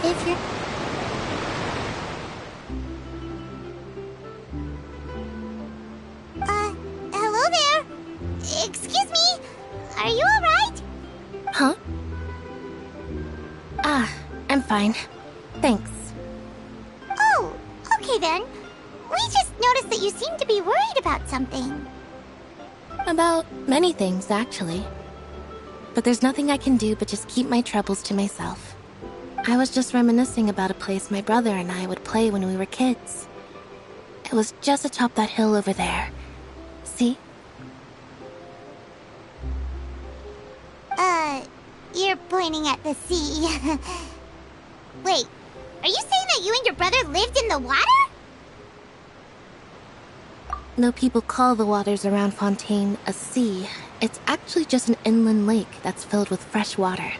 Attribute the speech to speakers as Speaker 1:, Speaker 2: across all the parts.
Speaker 1: If you're... hello there? Excuse me? Are you alright?
Speaker 2: Huh? I'm fine. Thanks.
Speaker 1: Oh, okay then. We just noticed that you seem to be worried about something.
Speaker 2: About many things, actually. But there's nothing I can do but just keep my troubles to myself. I was just reminiscing about a place my brother and I would play when we were kids. It was just atop that hill over there. See?
Speaker 1: You're pointing at the sea. Wait, are you saying that you and your brother lived in the water?
Speaker 2: Though people call the waters around Fontaine a sea, it's actually just an inland lake that's filled with fresh water.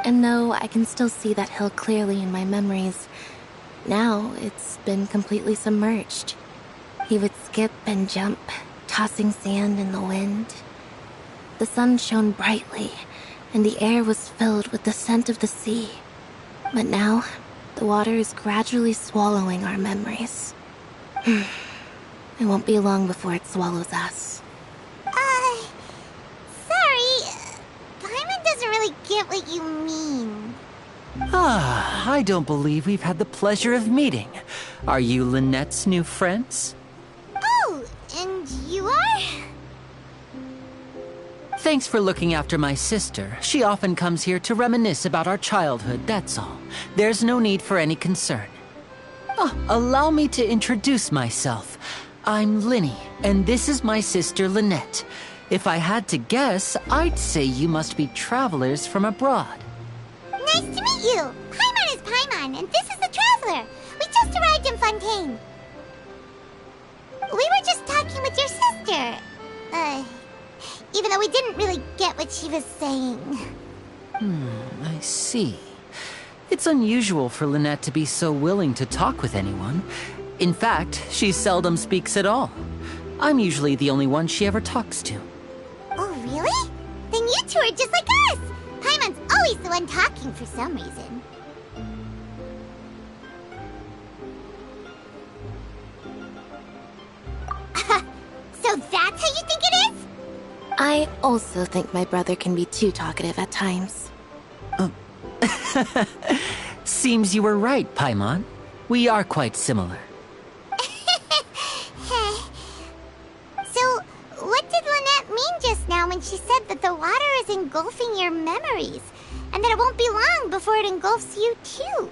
Speaker 2: And no, I can still see that hill clearly in my memories. Now, it's been completely submerged. He would skip and jump, tossing sand in the wind. The sun shone brightly, and the air was filled with the scent of the sea. But now, the water is gradually swallowing our memories. It won't be long before it swallows us.
Speaker 1: Sorry. Paimon doesn't really get what you mean.
Speaker 3: I don't believe we've had the pleasure of meeting. Are you Lynette's new friends?
Speaker 1: Oh, and you are?
Speaker 3: Thanks for looking after my sister. She often comes here to reminisce about our childhood, that's all. There's no need for any concern. Allow me to introduce myself. I'm Linny, and this is my sister Lynette. If I had to guess, I'd say you must be travelers from abroad.
Speaker 1: Nice to meet you! Paimon is Paimon, and this is the Traveler. We just arrived in Fontaine. We were just talking with your sister. Even though we didn't really get what she was saying.
Speaker 3: I see. It's unusual for Lynette to be so willing to talk with anyone. In fact, she seldom speaks at all. I'm usually the only one she ever talks to.
Speaker 1: Oh, really? Then you two are just like us! Paimon's always the one talking for some reason. So that's how you think it is?
Speaker 2: I also think my brother can be too talkative at times.
Speaker 3: Seems you were right, Paimon. We are quite similar.
Speaker 1: So, what did Lynette mean just now when she said that the water is engulfing your memories, and that it won't be long before it engulfs you too?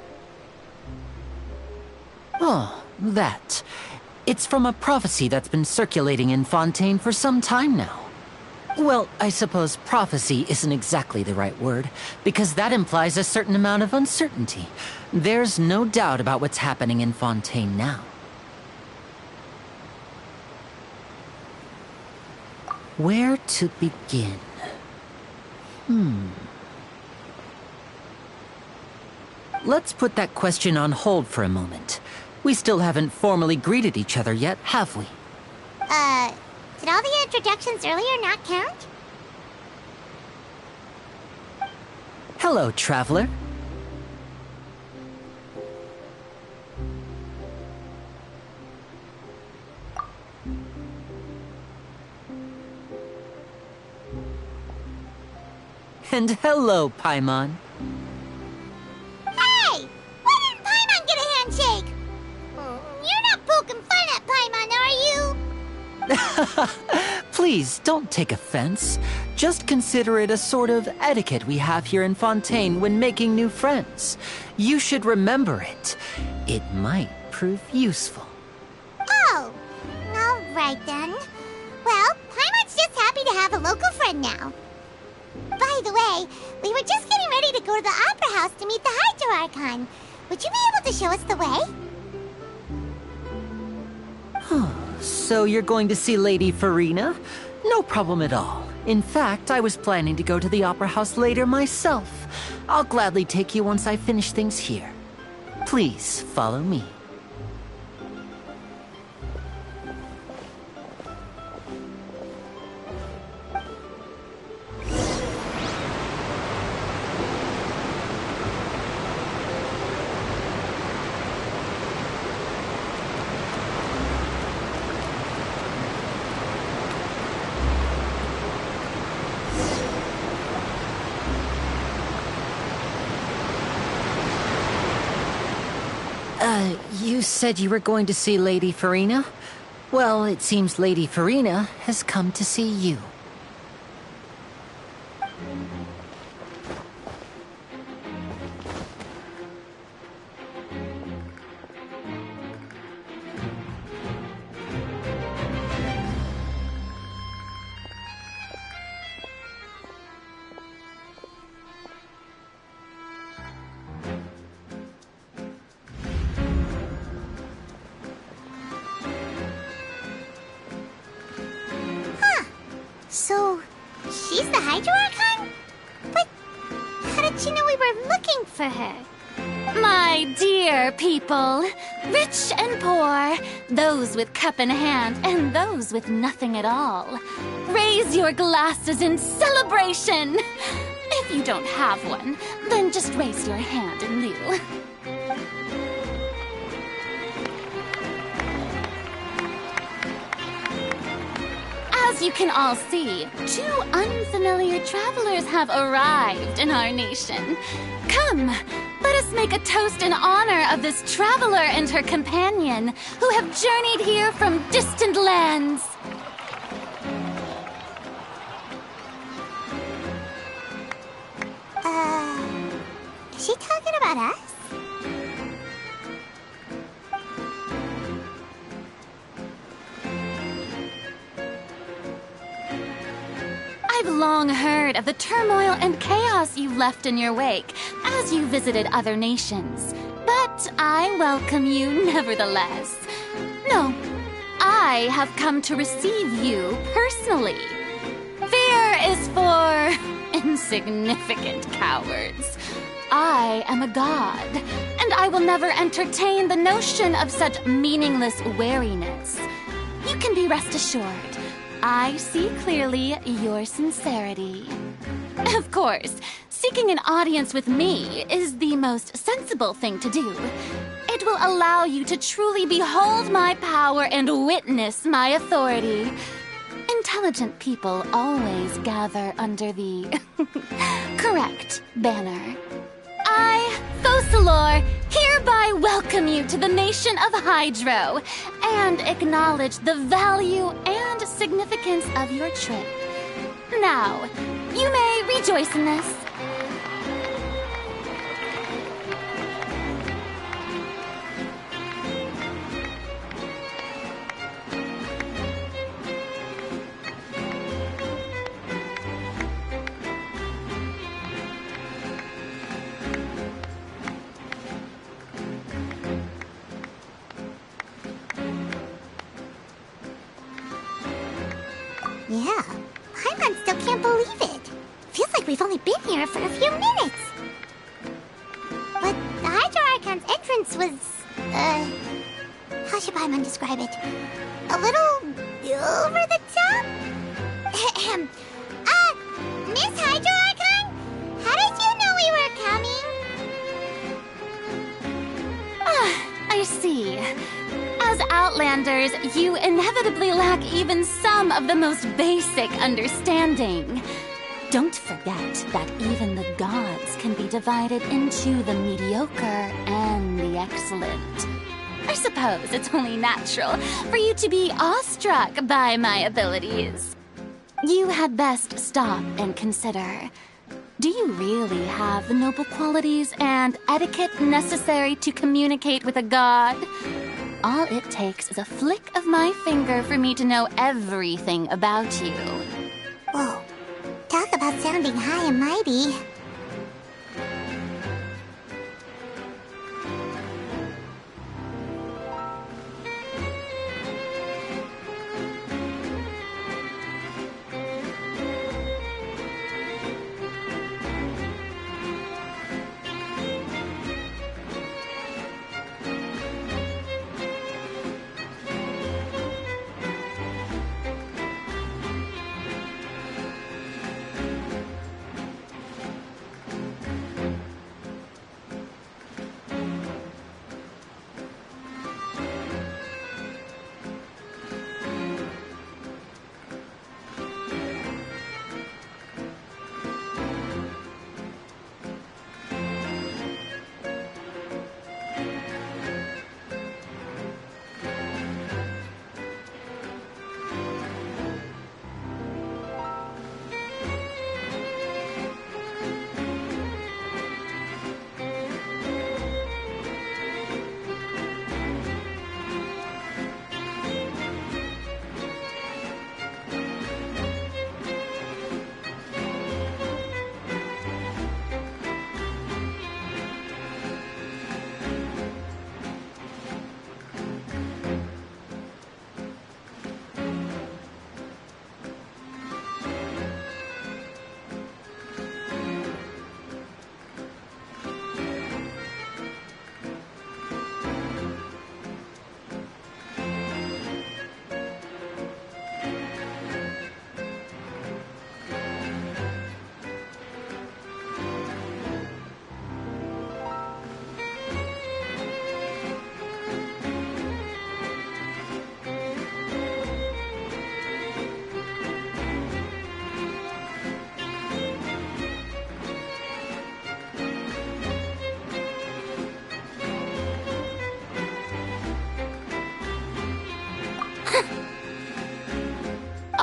Speaker 3: Oh, that. It's from a prophecy that's been circulating in Fontaine for some time now. Well, I suppose prophecy isn't exactly the right word, because that implies a certain amount of uncertainty. There's no doubt about what's happening in Fontaine now. Where to begin? Let's put that question on hold for a moment. We still haven't formally greeted each other yet, have we?
Speaker 1: Did all the introductions earlier not count?
Speaker 3: Hello, Traveler. And hello, Paimon.
Speaker 1: Hey! Why didn't Paimon get a handshake? You're not poking fun at Paimon, are you?
Speaker 3: Please, don't take offense. Just consider it a sort of etiquette we have here in Fontaine when making new friends. You should remember it. It might prove useful.
Speaker 1: Oh, all right then. Well, Paimon's just happy to have a local friend now. By the way, We were just getting ready to go to the Opera House to meet the Hydro Archon. Would you be able to show us the way?
Speaker 3: So you're going to see Lady Farina? No problem at all. In fact, I was planning to go to the Opera House later myself. I'll gladly take you once I finish things here. Please, follow me. You said you were going to see Lady Farina? Well, it seems Lady Farina has come to see you.
Speaker 1: So, she's the Hydro Archon? But how did she know we were looking for her?
Speaker 2: My dear people, rich and poor, those with cup in hand and those with nothing at all, raise your glasses in celebration. If you don't have one, then just raise your hand in lieu. As you can all see, two unfamiliar travelers have arrived in our nation. Come, let us make a toast in honor of this traveler and her companion who have journeyed here from distant lands.
Speaker 1: Is she talking about us?
Speaker 2: I've long heard of the turmoil and chaos you've left in your wake as you visited other nations. But I welcome you nevertheless. No, I have come to receive you personally. Fear is for insignificant cowards. I am a god, and I will never entertain the notion of such meaningless wariness. You can be rest assured. I see clearly your sincerity. Of course, seeking an audience with me is the most sensible thing to do. It will allow you to truly behold my power and witness my authority. Intelligent people always gather under the correct banner. I, Focalor, hereby welcome you to the nation of Hydro and acknowledge the value and significance of your trip. Now, you may rejoice in this.
Speaker 1: Yeah, Paimon still can't believe it. Feels like we've only been here for a few minutes. But the Hydro Archon's entrance was, how should Paimon describe it? A little over the top? Miss Hydro Archon? How did you know we were coming?
Speaker 2: I see. As Outlanders, you inevitably lack even some of the most basic understanding. Don't forget that even the gods can be divided into the mediocre and the excellent. I suppose it's only natural for you to be awestruck by my abilities. You had best stop and consider. Do you really have the noble qualities and etiquette necessary to communicate with a god? All it takes is a flick of my finger for me to know everything about you.
Speaker 1: Whoa, talk about sounding high and mighty.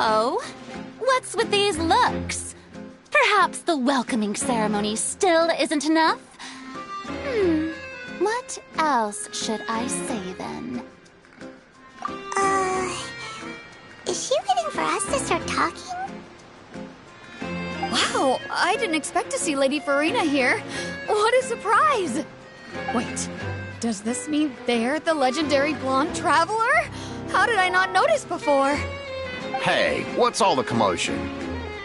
Speaker 4: So, what's with these looks? Perhaps the welcoming ceremony still isn't enough? What else should I say then?
Speaker 1: Is she waiting for us to start talking?
Speaker 5: Wow, I didn't expect to see Lady Farina here. What a surprise! Wait, does this mean they're the legendary blonde traveler? How did I not notice before?
Speaker 6: Hey, what's all the commotion?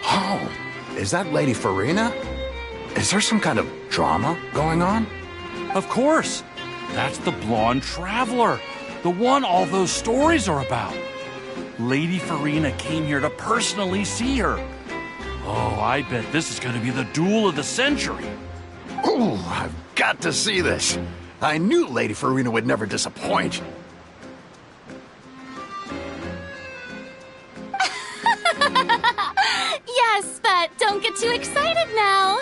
Speaker 6: Oh, is that Lady Farina? Is there some kind of drama going on?
Speaker 7: Of course! That's the blonde traveler, the one all those stories are about. Lady Farina came here to personally see her. Oh, I bet this is going to be the duel of the century.
Speaker 6: Ooh, I've got to see this. I knew Lady Farina would never disappoint.
Speaker 4: Yes, but don't get too excited now.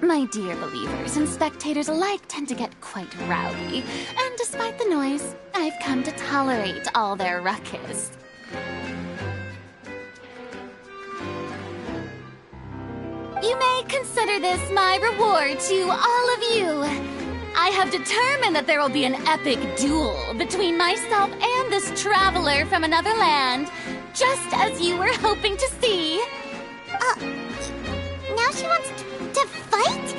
Speaker 4: My dear believers and spectators alike tend to get quite rowdy, and despite the noise, I've come to tolerate all their ruckus. You may consider this my reward to all of you. I have determined that there will be an epic duel between myself and this traveler from another land, just as you were hoping to see.
Speaker 1: Now she wants to fight?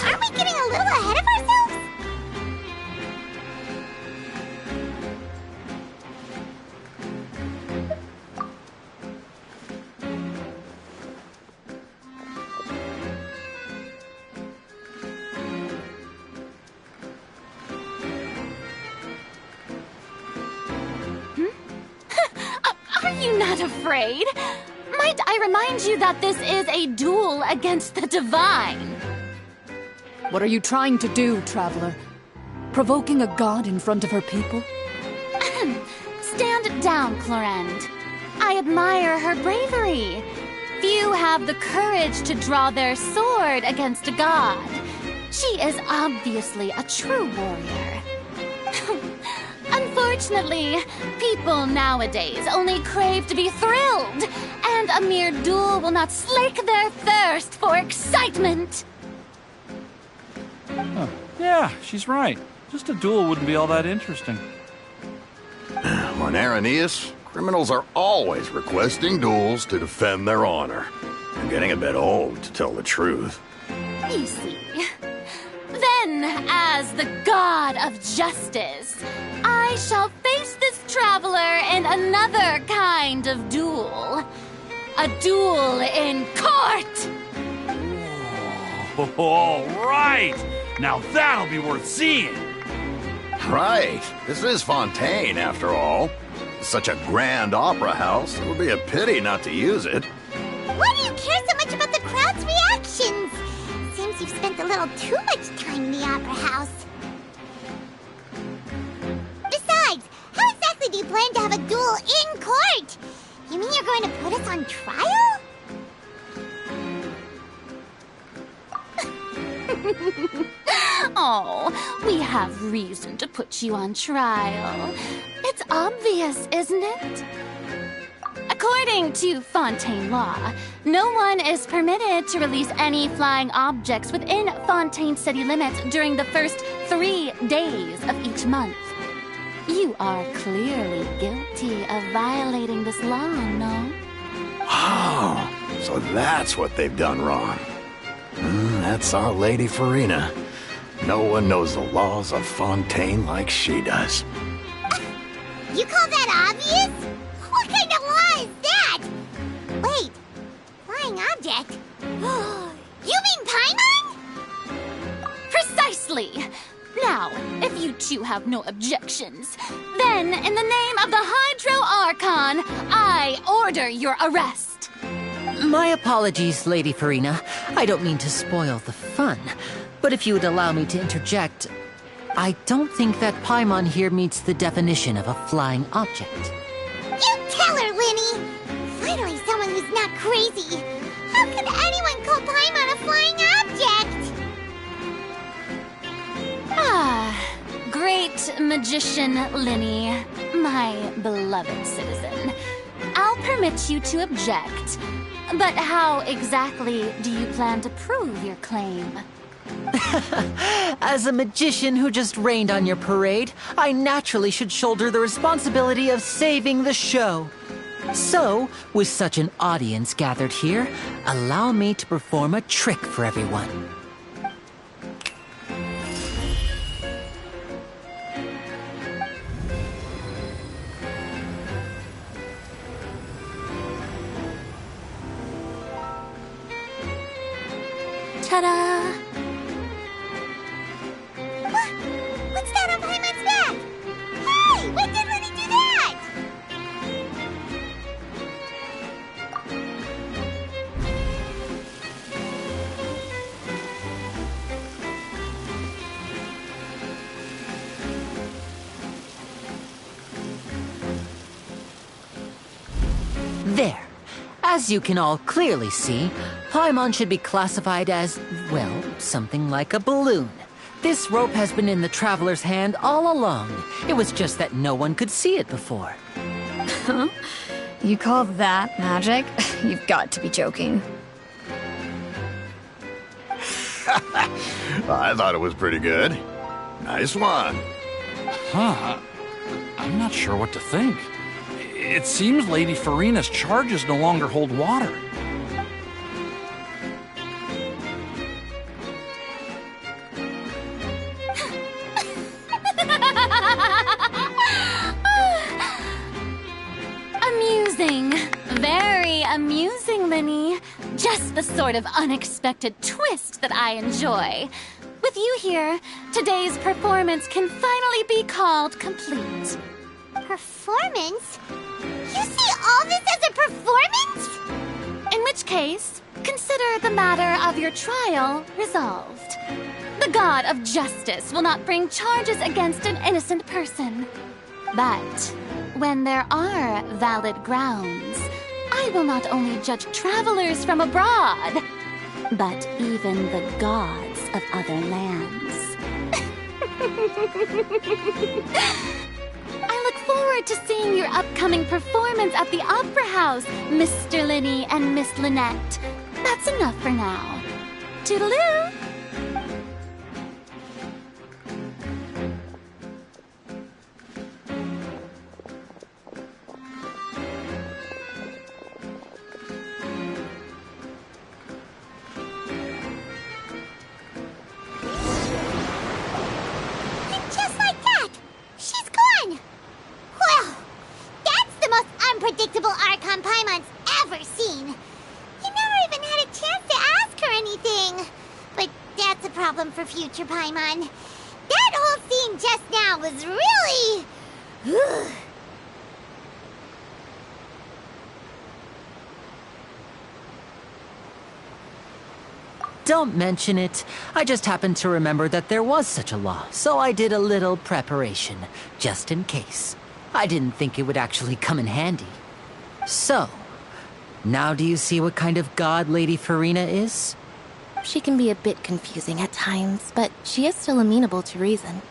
Speaker 1: Aren't we getting a little ahead of ourselves?
Speaker 4: Are you not afraid? Might I remind you that this is a duel against the divine?
Speaker 5: What are you trying to do, traveler? Provoking a god in front of her people?
Speaker 4: Stand down, Clorend. I admire her bravery. Few have the courage to draw their sword against a god. She is obviously a true warrior. Unfortunately, people nowadays only crave to be thrilled, and a mere duel will not slake their thirst for excitement.
Speaker 7: Huh. Yeah, she's right. Just a duel wouldn't be all that interesting.
Speaker 6: On Araneus, criminals are always requesting duels to defend their honor. I'm getting a bit old, to tell the truth.
Speaker 4: You see. Then, as the god of justice, I shall face this traveler in another kind of duel. A duel in court!
Speaker 7: All right! Now that'll be worth seeing!
Speaker 6: Right. This is Fontaine, after all. Such a grand opera house, it would be a pity not to use it.
Speaker 1: Why do you care so much about the crowd's reactions? Seems you've spent a little too much time in the opera house. Besides, how exactly do you plan to have a duel in court? You mean you're going to put us on trial?
Speaker 4: Oh, we have reason to put you on trial. It's obvious, isn't it? According to Fontaine law, no one is permitted to release any flying objects within Fontaine city limits during the first 3 days of each month. You are clearly guilty of violating this law, no?
Speaker 6: Oh, so that's what they've done wrong. That's our Lady Farina. No one knows the laws of Fontaine like she does.
Speaker 1: You call that obvious? What kind of law is that? Wait, flying object? You mean Paimon?
Speaker 4: Precisely! Now, if you two have no objections, then in the name of the Hydro Archon, I order your arrest.
Speaker 3: My apologies, Lady Farina. I don't mean to spoil the fun. But if you would allow me to interject, I don't think that Paimon here meets the definition of a flying object.
Speaker 1: You tell her, Linny! Finally someone who's not crazy. How could anyone call Paimon a flying object?
Speaker 4: Great magician Linny, my beloved citizen. I'll permit you to object. But how exactly do you plan to prove your claim?
Speaker 3: As a magician who just rained on your parade, I naturally should shoulder the responsibility of saving the show. So, with such an audience gathered here, allow me to perform a trick for everyone.
Speaker 4: Ta-da!
Speaker 1: What's that on Paimon's back? Hey, when did Lenny do that?
Speaker 3: There. As you can all clearly see, Paimon should be classified as, well, something like a balloon. This rope has been in the Traveler's hand all along. It was just that no one could see it before.
Speaker 5: Huh? You call that magic? You've got to be joking.
Speaker 6: I thought it was pretty good. Nice one.
Speaker 7: Huh? I'm not sure what to think. It seems Lady Farina's charges no longer hold water.
Speaker 4: Amusing. Very amusing, Linny. Just the sort of unexpected twist that I enjoy. With you here, today's performance can finally be called complete.
Speaker 1: Performance? You see all this as a performance?
Speaker 4: In which case, consider the matter of your trial resolved. The god of justice will not bring charges against an innocent person. But when there are valid grounds, I will not only judge travelers from abroad, but even the gods of other lands. I look forward to seeing your upcoming performance at the Opera House, Mr. Linny and Miss Lynette. That's enough for now. Toodaloo!
Speaker 1: Just like that, she's gone. Well, that's the most unpredictable Archon Paimon's ever seen. He never even had a chance to ask her anything. But that's a problem for future Paimon. That whole scene just now was really...
Speaker 3: Don't mention it. I just happened to remember that there was such a law, so I did a little preparation, just in case. I didn't think it would actually come in handy. So, now do you see what kind of god Lady Farina is?
Speaker 2: She can be a bit confusing at times, but she is still amenable to reason.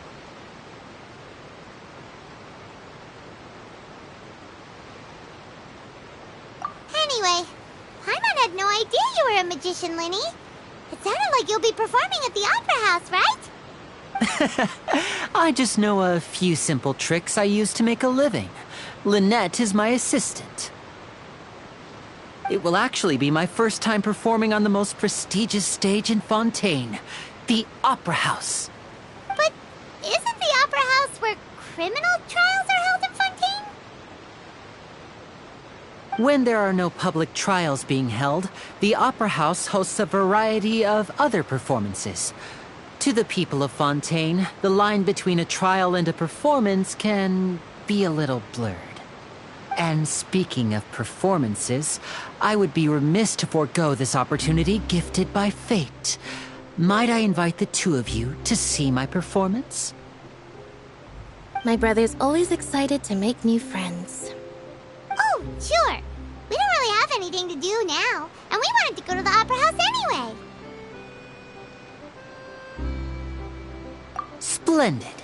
Speaker 1: Anyway, Paimon had no idea you were a magician, Linny. It sounded like you'll be performing at the Opera House, right?
Speaker 3: I just know a few simple tricks I use to make a living. Lynette is my assistant. It will actually be my first time performing on the most prestigious stage in Fontaine, the Opera House.
Speaker 1: But isn't the Opera House where criminal trials are held in Fontaine?
Speaker 3: When there are no public trials being held, the Opera House hosts a variety of other performances. To the people of Fontaine, the line between a trial and a performance can be a little blurred. And speaking of performances, I would be remiss to forego this opportunity gifted by fate. Might I invite the two of you to see my performance?
Speaker 2: My brother's always excited to make new friends.
Speaker 1: Oh, sure. We don't really have anything to do now, and we wanted to go to the Opera House anyway.
Speaker 3: Splendid.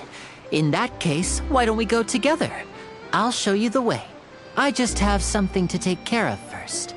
Speaker 3: In that case, why don't we go together? I'll show you the way. I just have something to take care of first.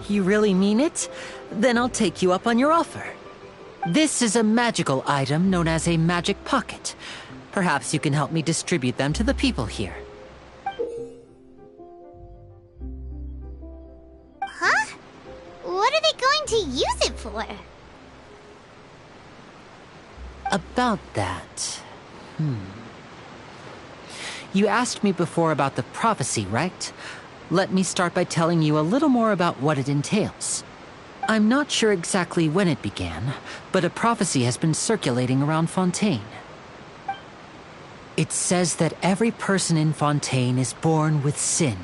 Speaker 3: You really mean it? Then I'll take you up on your offer. This is a magical item known as a magic pocket. Perhaps you can help me distribute them to the people here.
Speaker 1: Huh? What are they going to use it for?
Speaker 3: About that... You asked me before about the prophecy, right? Let me start by telling you a little more about what it entails. I'm not sure exactly when it began, but a prophecy has been circulating around Fontaine. It says that every person in Fontaine is born with sin.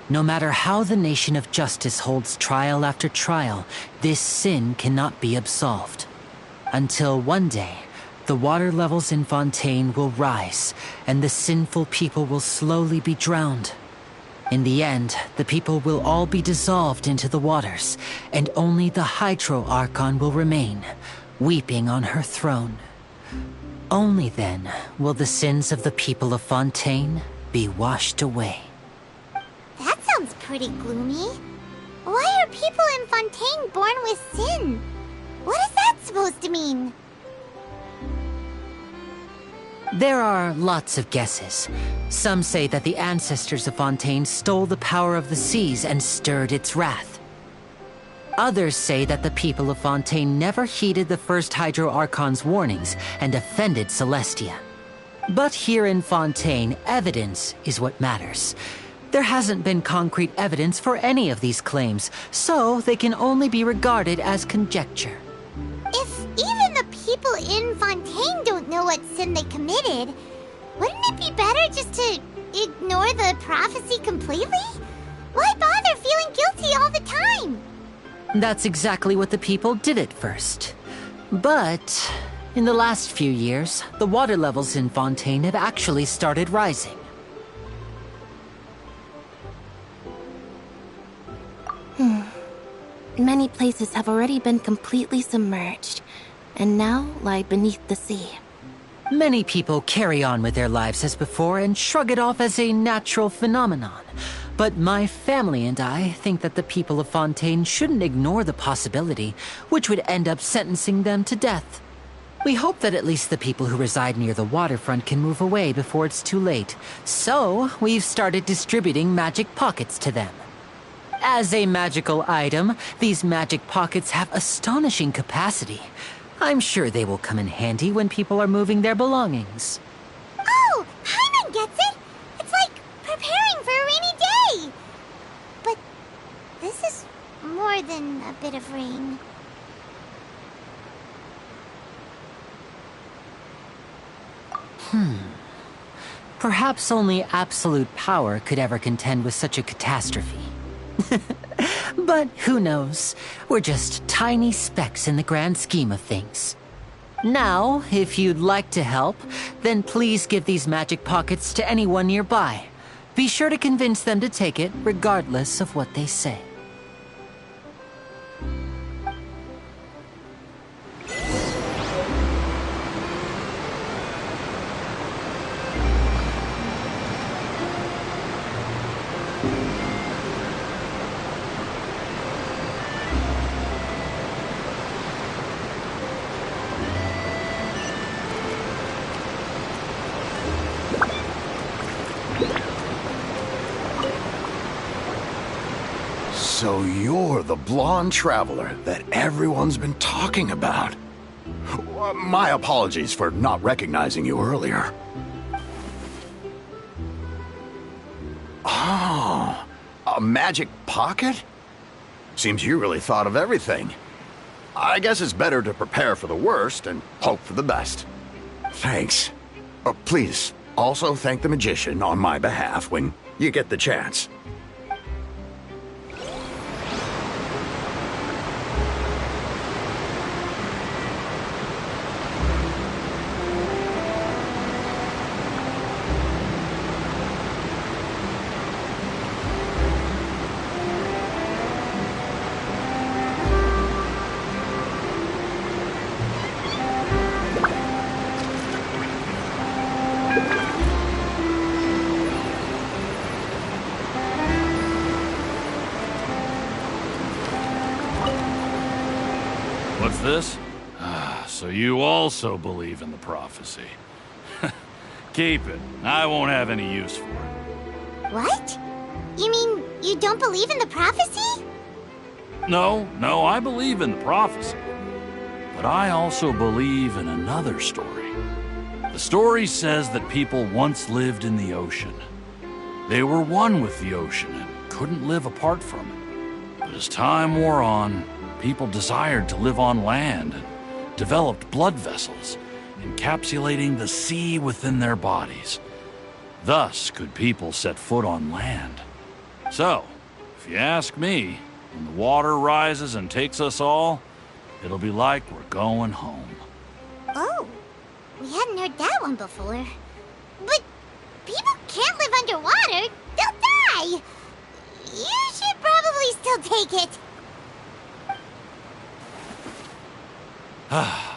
Speaker 3: No matter how the nation of justice holds trial after trial, this sin cannot be absolved. Until one day, the water levels in Fontaine will rise, and the sinful people will slowly be drowned. In the end, the people will all be dissolved into the waters, and only the Hydro Archon will remain, weeping on her throne. Only then will the sins of the people of Fontaine be washed away.
Speaker 1: That sounds pretty gloomy. Why are people in Fontaine born with sin? What is that supposed to mean?
Speaker 3: There are lots of guesses. Some say that the ancestors of Fontaine stole the power of the seas and stirred its wrath. Others say that the people of Fontaine never heeded the first Hydro Archon's warnings and offended Celestia. But here in Fontaine, evidence is what matters. There hasn't been concrete evidence for any of these claims, so they can only be regarded as conjecture.
Speaker 1: If even the people in Fontaine don't know what sin they committed, wouldn't it be better just to ignore the prophecy completely? Why bother feeling guilty all the time?
Speaker 3: That's exactly what the people did at first. But in the last few years, the water levels in Fontaine have actually started rising.
Speaker 2: Many places have already been completely submerged, and now lie beneath the sea.
Speaker 3: Many people carry on with their lives as before and shrug it off as a natural phenomenon. But my family and I think that the people of Fontaine shouldn't ignore the possibility, which would end up sentencing them to death. We hope that at least the people who reside near the waterfront can move away before it's too late. So, we've started distributing magic pockets to them. As a magical item, these magic pockets have astonishing capacity. I'm sure they will come in handy when people are moving their belongings.
Speaker 1: Oh, Paimon gets it! It's like preparing for a rainy day! But this is more than a bit of rain.
Speaker 3: Perhaps only absolute power could ever contend with such a catastrophe. But who knows? We're just tiny specks in the grand scheme of things. Now, if you'd like to help, then please give these magic pockets to anyone nearby. Be sure to convince them to take it, regardless of what they say.
Speaker 6: So you're the blonde traveler that everyone's been talking about. My apologies for not recognizing you earlier. A magic pocket? Seems you really thought of everything. I guess it's better to prepare for the worst and hope for the best. Thanks. Please, also thank the magician on my behalf when you get the chance.
Speaker 7: What's this? So you also believe in the prophecy. Keep it. I won't have any use for it.
Speaker 1: What? You mean you don't believe in the prophecy?
Speaker 7: No, I believe in the prophecy. But I also believe in another story. The story says that people once lived in the ocean. They were one with the ocean and couldn't live apart from it. But as time wore on, people desired to live on land and developed blood vessels, encapsulating the sea within their bodies. Thus could people set foot on land. So, if you ask me, when the water rises and takes us all, it'll be like we're going home.
Speaker 1: Oh, we hadn't heard that one before. But people can't live underwater. They'll die. You should probably still take it.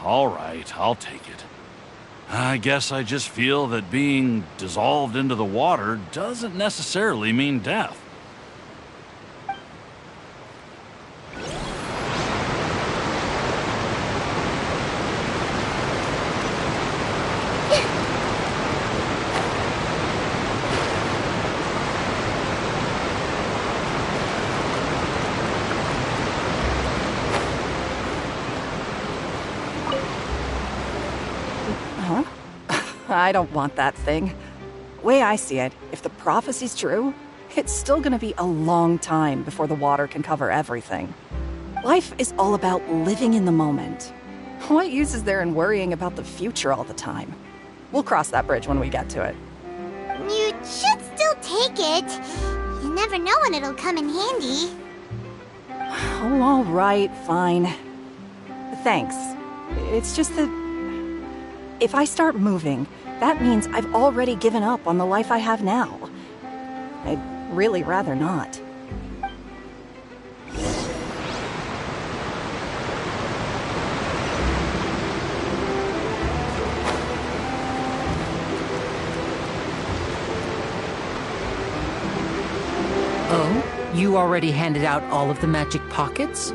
Speaker 7: All right, I'll take it. I guess I just feel that being dissolved into the water doesn't necessarily mean death.
Speaker 8: I don't want that thing. Way I see it, if the prophecy's true, it's still gonna be a long time before the water can cover everything. Life is all about living in the moment. What use is there in worrying about the future all the time? We'll cross that bridge when we get to it.
Speaker 1: You should still take it. You never know when it'll come in handy.
Speaker 8: Oh, all right, fine. Thanks. It's just that if I start moving, that means I've already given up on the life I have now. I'd really rather not.
Speaker 3: Oh, you already handed out all of the magic pockets?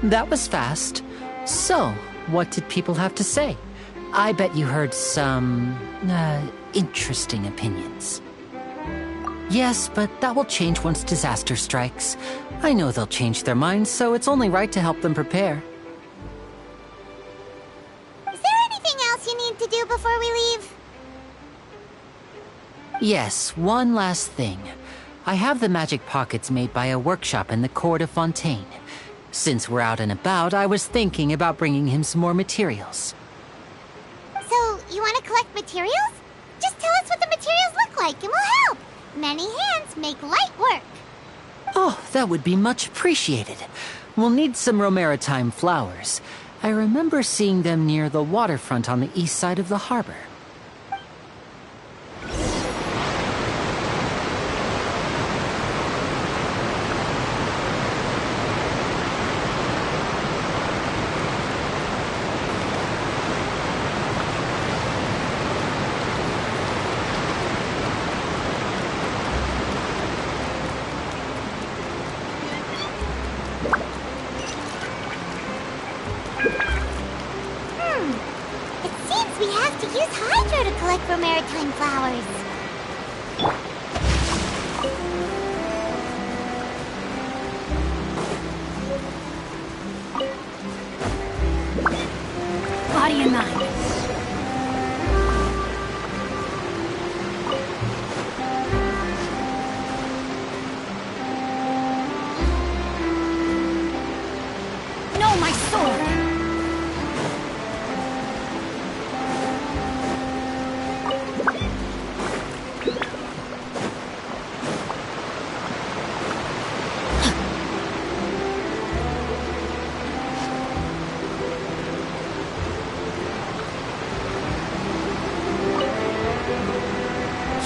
Speaker 3: That was fast. So, what did people have to say? I bet you heard some, interesting opinions. Yes, but that will change once disaster strikes. I know they'll change their minds, so it's only right to help them prepare.
Speaker 1: Is there anything else you need to do before we leave?
Speaker 3: Yes, one last thing. I have the magic pockets made by a workshop in the court of Fontaine. Since we're out and about, I was thinking about bringing him some more materials.
Speaker 1: So, you want to collect materials? Just tell us what the materials look like and we'll help. Many hands make light work.
Speaker 3: Oh, that would be much appreciated. We'll need some romaritime flowers. I remember seeing them near the waterfront on the east side of the harbor.
Speaker 1: It seems we have to use hydro to collect romaritime flowers.
Speaker 5: Body and mind.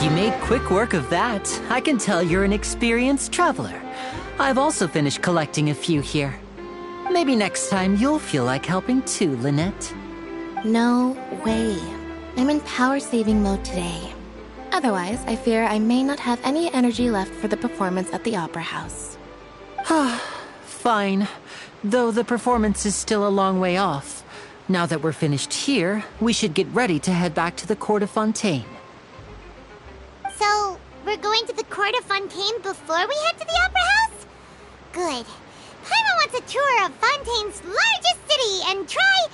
Speaker 3: You made quick work of that. I can tell you're an experienced traveler. I've also finished collecting a few here. Maybe next time you'll feel like helping too, Lynette.
Speaker 2: No way. I'm in power-saving mode today. Otherwise, I fear I may not have any energy left for the performance at the Opera House.
Speaker 3: Fine. Though the performance is still a long way off. Now that we're finished here, we should get ready to head back to the Court of Fontaine.
Speaker 1: So, we're going to the Court of Fontaine before we head to the Opera House? Good. Paimon wants a tour of Fontaine's largest city and try...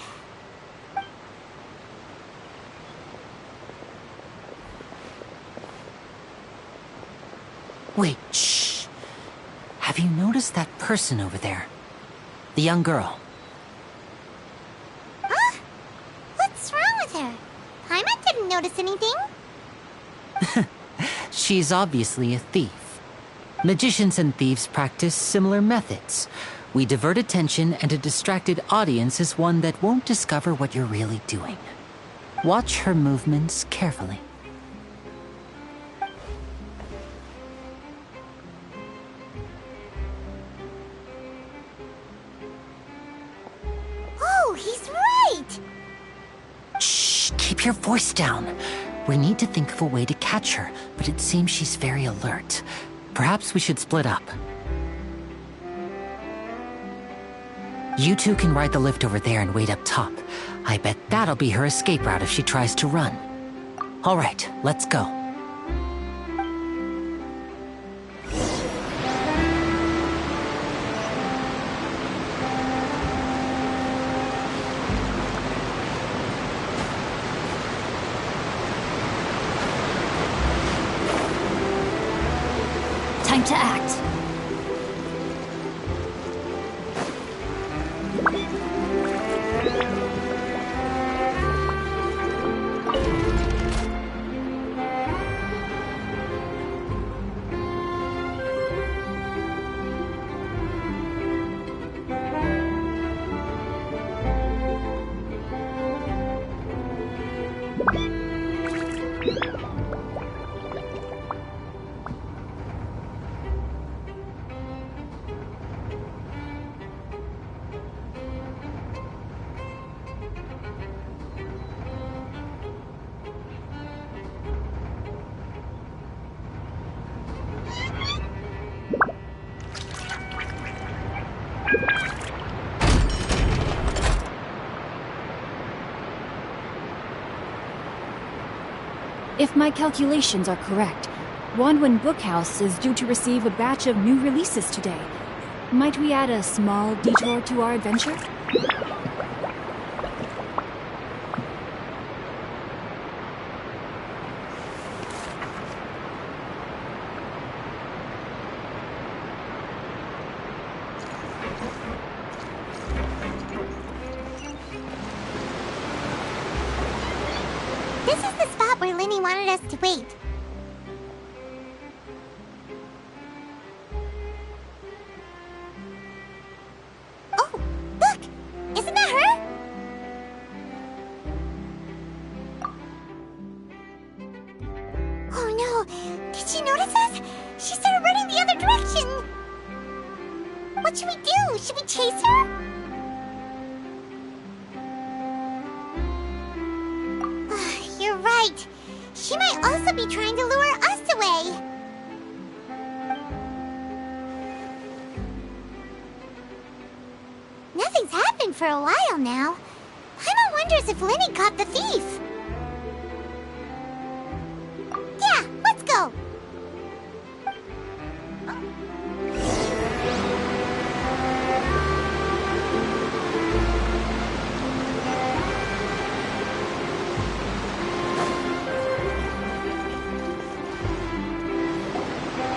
Speaker 3: Wait, shh. Have you noticed that person over there? The young girl.
Speaker 1: Huh? What's wrong with her? Paimon didn't notice anything.
Speaker 3: She's obviously a thief. Magicians and thieves practice similar methods. We divert attention, and a distracted audience is one that won't discover what you're really doing. Watch her movements carefully.
Speaker 1: Oh, he's right!
Speaker 3: Shh, keep your voice down. We need to think of a way to catch her, but it seems she's very alert. Perhaps we should split up. You two can ride the lift over there and wait up top. I bet that'll be her escape route if she tries to run. All right, let's go.
Speaker 4: Time to act.
Speaker 5: If my calculations are correct, Wanwen Bookhouse is due to receive a batch of new releases today. Might we add a small detour to our adventure?
Speaker 1: This is the spot where Linny wanted us to wait. Oh, look! Isn't that her? Oh no! Did she notice us? She started running the other direction! What should we do? Should we chase her? You're right. She might also be trying to lure us away. Nothing's happened for a while now. Paimon wonders if Linny caught the thief. Yeah, let's go.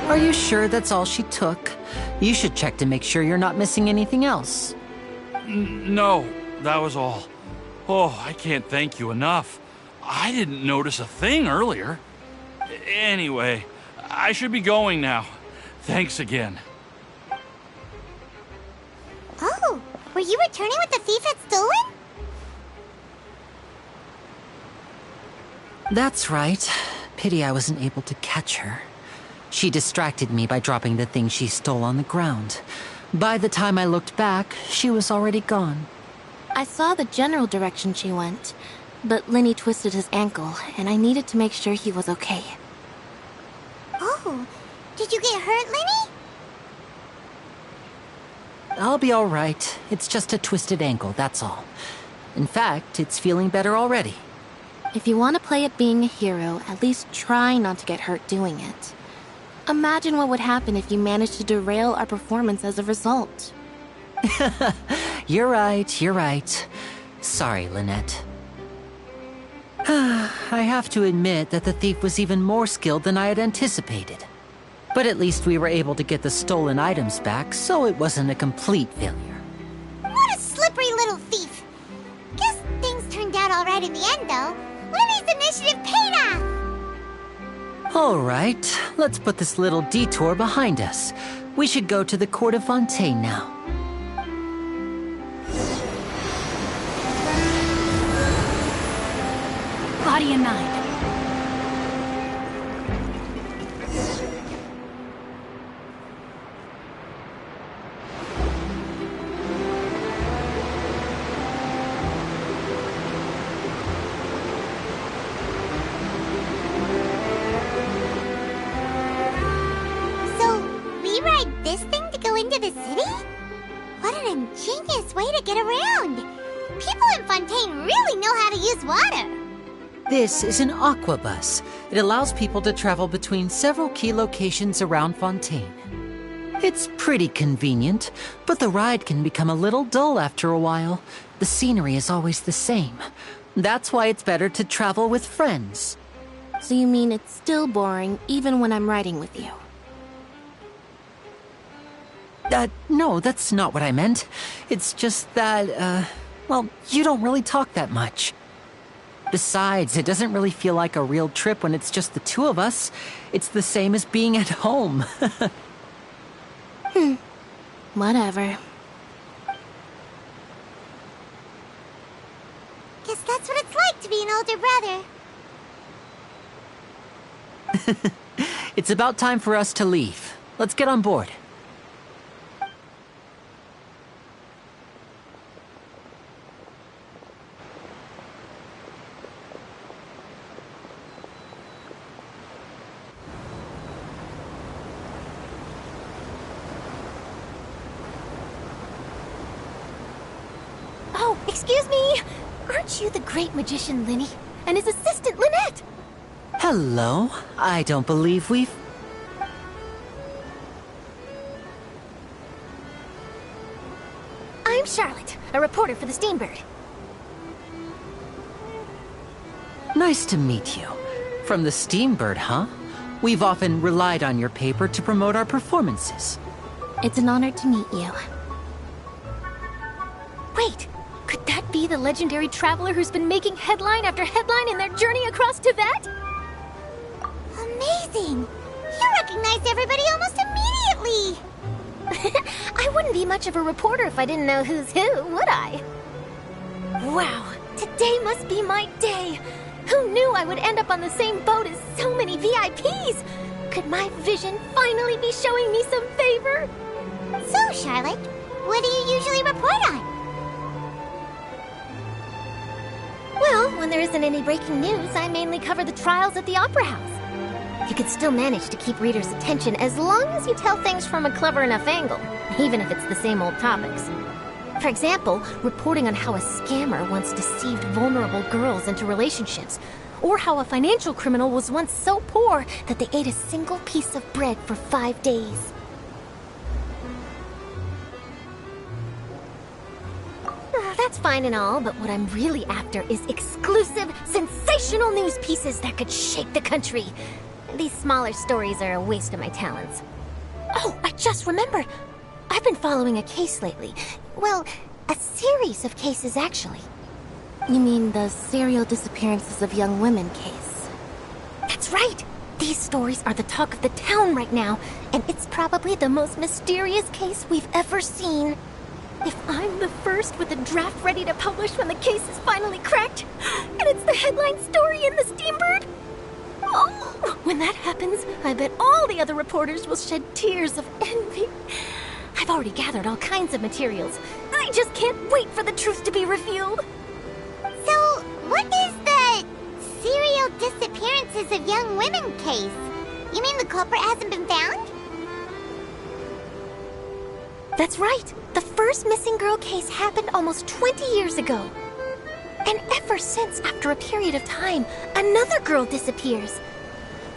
Speaker 3: Are you sure that's all she took? You should check to make sure you're not missing anything else.
Speaker 7: No, that was all. Oh, I can't thank you enough. I didn't notice a thing earlier. Anyway, I should be going now. Thanks again.
Speaker 1: Oh, were you returning what the thief had stolen?
Speaker 3: That's right. pity I wasn't able to catch her. She distracted me by dropping the thing she stole on the ground. By the time I looked back, she was already gone.
Speaker 2: I saw the general direction she went, but Lenny twisted his ankle, and I needed to make sure he was okay.
Speaker 1: Oh, did you get hurt, Lenny?
Speaker 3: I'll be all right. It's just a twisted ankle, that's all. In fact, it's feeling better already.
Speaker 2: If you want to play at being a hero, at least try not to get hurt doing it. Imagine what would happen if you managed to derail our performance as a result.
Speaker 3: You're right. Sorry, Lynette. I have to admit that the thief was even more skilled than I had anticipated. But at least we were able to get the stolen items back, so it wasn't a complete failure.
Speaker 1: What a slippery little thief. Guess things turned out all right in the end, though. Lenny's initiative paid off!
Speaker 3: All right, let's put this little detour behind us. We should go to the Court of Fontaine now.
Speaker 4: Body in mind.
Speaker 1: So, we ride this thing to go into the city? What an ingenious way to get around! People in Fontaine really know how to use water!
Speaker 3: This is an aquabus. It allows people to travel between several key locations around Fontaine. It's pretty convenient, but the ride can become a little dull after a while. The scenery is always the same. That's why it's better to travel with friends.
Speaker 2: So you mean it's still boring even when I'm riding with you?
Speaker 3: No, that's not what I meant. It's just that, well, you don't really talk that much. Besides, it doesn't really feel like a real trip when it's just the two of us. It's the same as being at home.
Speaker 2: Whatever.
Speaker 1: Guess that's what it's like to be an older brother.
Speaker 3: It's about time for us to leave. Let's get on board.
Speaker 4: Oh, excuse me! Aren't you the great magician Lenny? And his assistant Lynette?
Speaker 3: Hello. I don't believe we've...
Speaker 4: I'm Charlotte, a reporter for the Steambird.
Speaker 3: Nice to meet you. From the Steambird, huh? We've often relied on your paper to promote our performances.
Speaker 2: It's an honor to meet you.
Speaker 4: Wait, could that be the legendary traveler who's been making headline after headline in their journey across Tibet?
Speaker 1: Amazing! You recognized everybody almost immediately!
Speaker 4: I wouldn't be much of a reporter if I didn't know who's who, would I? Wow, today must be my day! Who knew I would end up on the same boat as so many VIPs? Could my vision finally be showing me some favor?
Speaker 1: So, Charlotte, what do you usually report on?
Speaker 4: Well, when there isn't any breaking news, I mainly cover the trials at the Opera House. You can still manage to keep readers' attention as long as you tell things from a clever enough angle, even if it's the same old topics. For example, reporting on how a scammer once deceived vulnerable girls into relationships, or how a financial criminal was once so poor that they ate a single piece of bread for 5 days. That's fine and all, but what I'm really after is exclusive, sensational news pieces that could shake the country. These smaller stories are a waste of my talents. Oh, I just remembered. I've been following a case lately. Well, a series of cases, actually.
Speaker 2: You mean the serial disappearances of young women case?
Speaker 4: That's right! These stories are the talk of the town right now, and it's probably the most mysterious case we've ever seen. If I'm the first with a draft ready to publish when the case is finally cracked, and it's the headline story in the Steambird, oh,
Speaker 2: When that happens, I bet all the other reporters will shed tears of envy. I've already gathered all kinds of materials. I just can't wait for the truth to be revealed.
Speaker 1: So, what is the serial disappearances of young women case? You mean the culprit hasn't been found?
Speaker 2: That's right. The first missing girl case happened almost 20 years ago. And ever since, after a period of time, another girl disappears.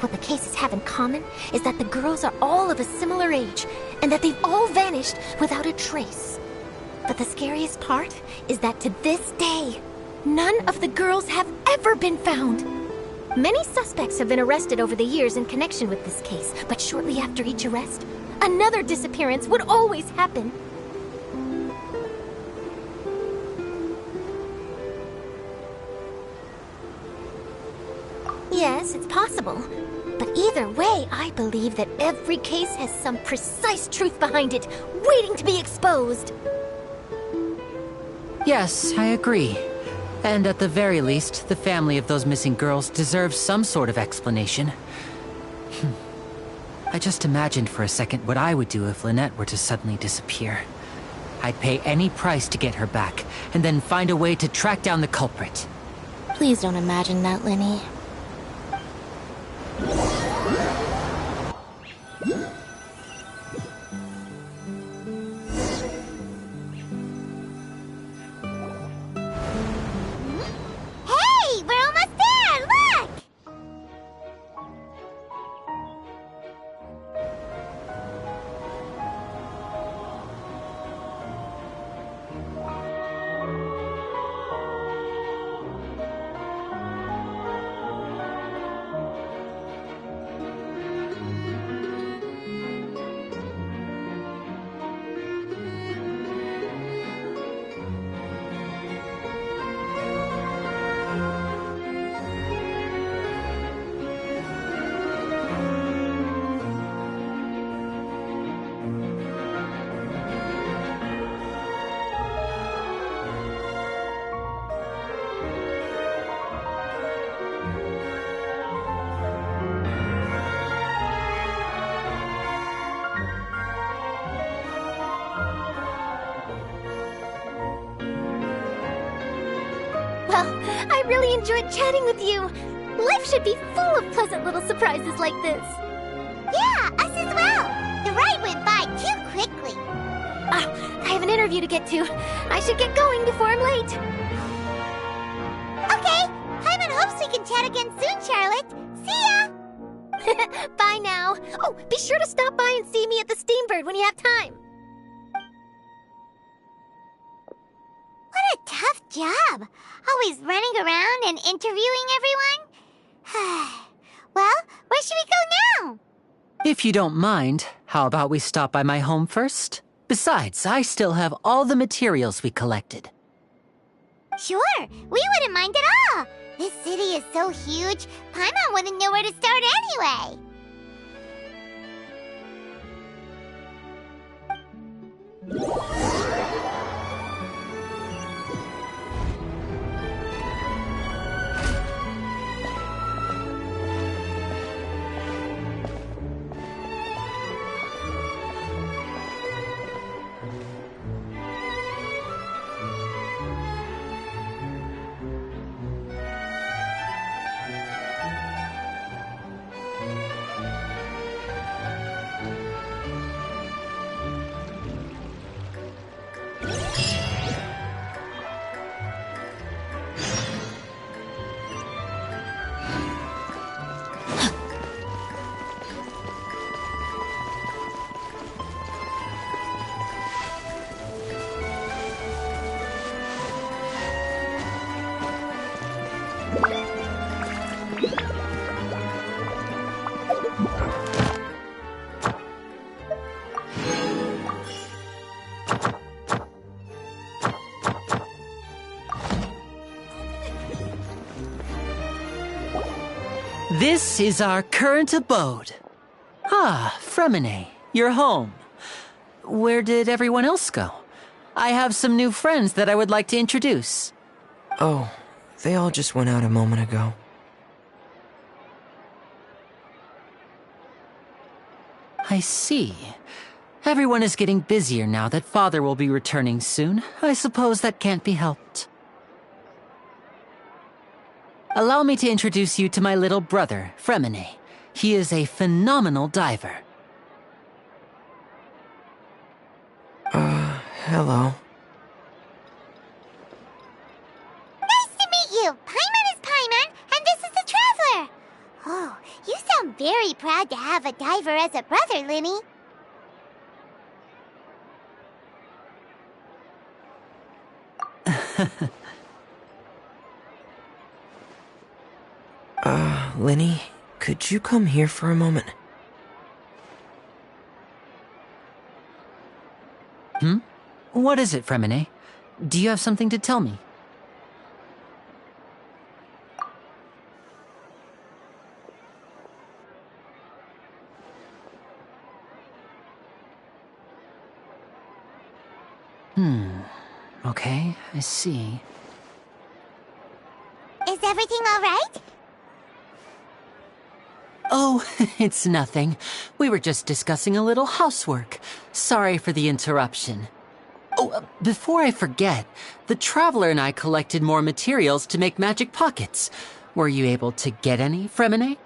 Speaker 2: What the cases have in common is that the girls are all of a similar age, and that they've all vanished without a trace. But the scariest part is that to this day, none of the girls have ever been found. Many suspects have been arrested over the years in connection with this case, but shortly after each arrest, another disappearance would always happen. Yes, it's possible. But either way, I believe that every case has some precise truth behind it, waiting to be exposed.
Speaker 3: Yes, I agree. And at the very least, the family of those missing girls deserves some sort of explanation. I just imagined for a second what I would do if Lynette were to suddenly disappear. I'd pay any price to get her back, and then find a way to track down the culprit.
Speaker 2: Please don't imagine that, Linny.
Speaker 1: Hey, we're almost there! Look!
Speaker 2: Well, I really enjoyed chatting with you. Life should be full of pleasant little surprises like this.
Speaker 1: Yeah, us as well. The ride went by too quickly.
Speaker 2: I have an interview to get to. I should get going before I'm late.
Speaker 1: Okay, Hyman hopes we can chat again soon, Charlotte. See ya!
Speaker 2: Bye now. Oh, be sure to stop by and see me at the Steambird when you have time.
Speaker 1: What a tough job. Always running around and interviewing everyone. Well, where should we go now?
Speaker 3: If you don't mind, how about we stop by my home first? Besides, I still have all the materials we collected.
Speaker 1: Sure, we wouldn't mind at all. This city is so huge, Paimon wouldn't know where to start anyway.
Speaker 3: This is our current abode. Ah, Fremine, you're home. Where did everyone else go? I have some new friends that I would like to introduce.
Speaker 9: Oh, they all just went out a moment ago.
Speaker 3: I see. Everyone is getting busier now that Father will be returning soon. I suppose that can't be helped. Allow me to introduce you to my little brother, Fremine. He is a phenomenal diver.
Speaker 9: Hello.
Speaker 1: Nice to meet you! Paimon is Paimon, and this is the Traveler! Oh, you sound very proud to have a diver as a brother, Linny.
Speaker 9: Linny, could you come here for a moment?
Speaker 3: What is it, Fremine? Do you have something to tell me? Okay, I see.
Speaker 1: Is everything all right?
Speaker 3: Oh, it's nothing. We were just discussing a little housework. Sorry for the interruption. Oh, before I forget, the Traveler and I collected more materials to make magic pockets. Were you able to get any, Fremine?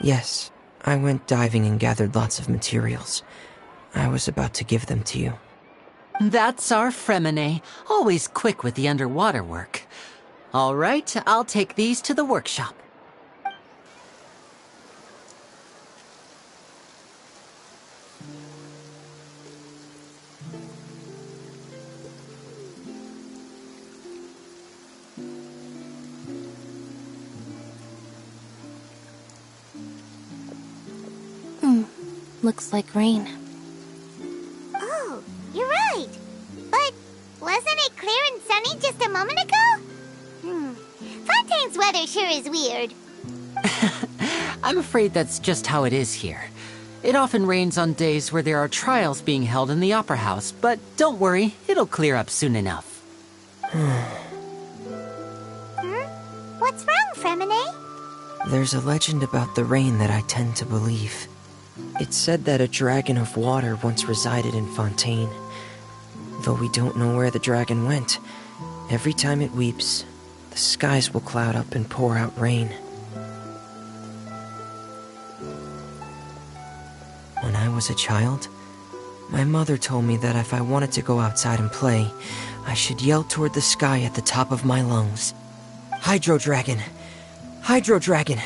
Speaker 9: Yes, I went diving and gathered lots of materials. I was about to give them to you.
Speaker 3: That's our Fremine, always quick with the underwater work. All right, I'll take these to the workshop.
Speaker 2: Looks like rain.
Speaker 1: Oh, you're right. But wasn't it clear and sunny just a moment ago? Fontaine's weather sure is weird.
Speaker 3: I'm afraid that's just how it is here. It often rains on days where there are trials being held in the Opera House, but don't worry, it'll clear up soon enough.
Speaker 1: What's wrong, Fremine?
Speaker 9: There's a legend about the rain that I tend to believe. It's said that a dragon of water once resided in Fontaine. Though we don't know where the dragon went, every time it weeps, the skies will cloud up and pour out rain. When I was a child, my mother told me that if I wanted to go outside and play, I should yell toward the sky at the top of my lungs. Hydro Dragon! Hydro Dragon!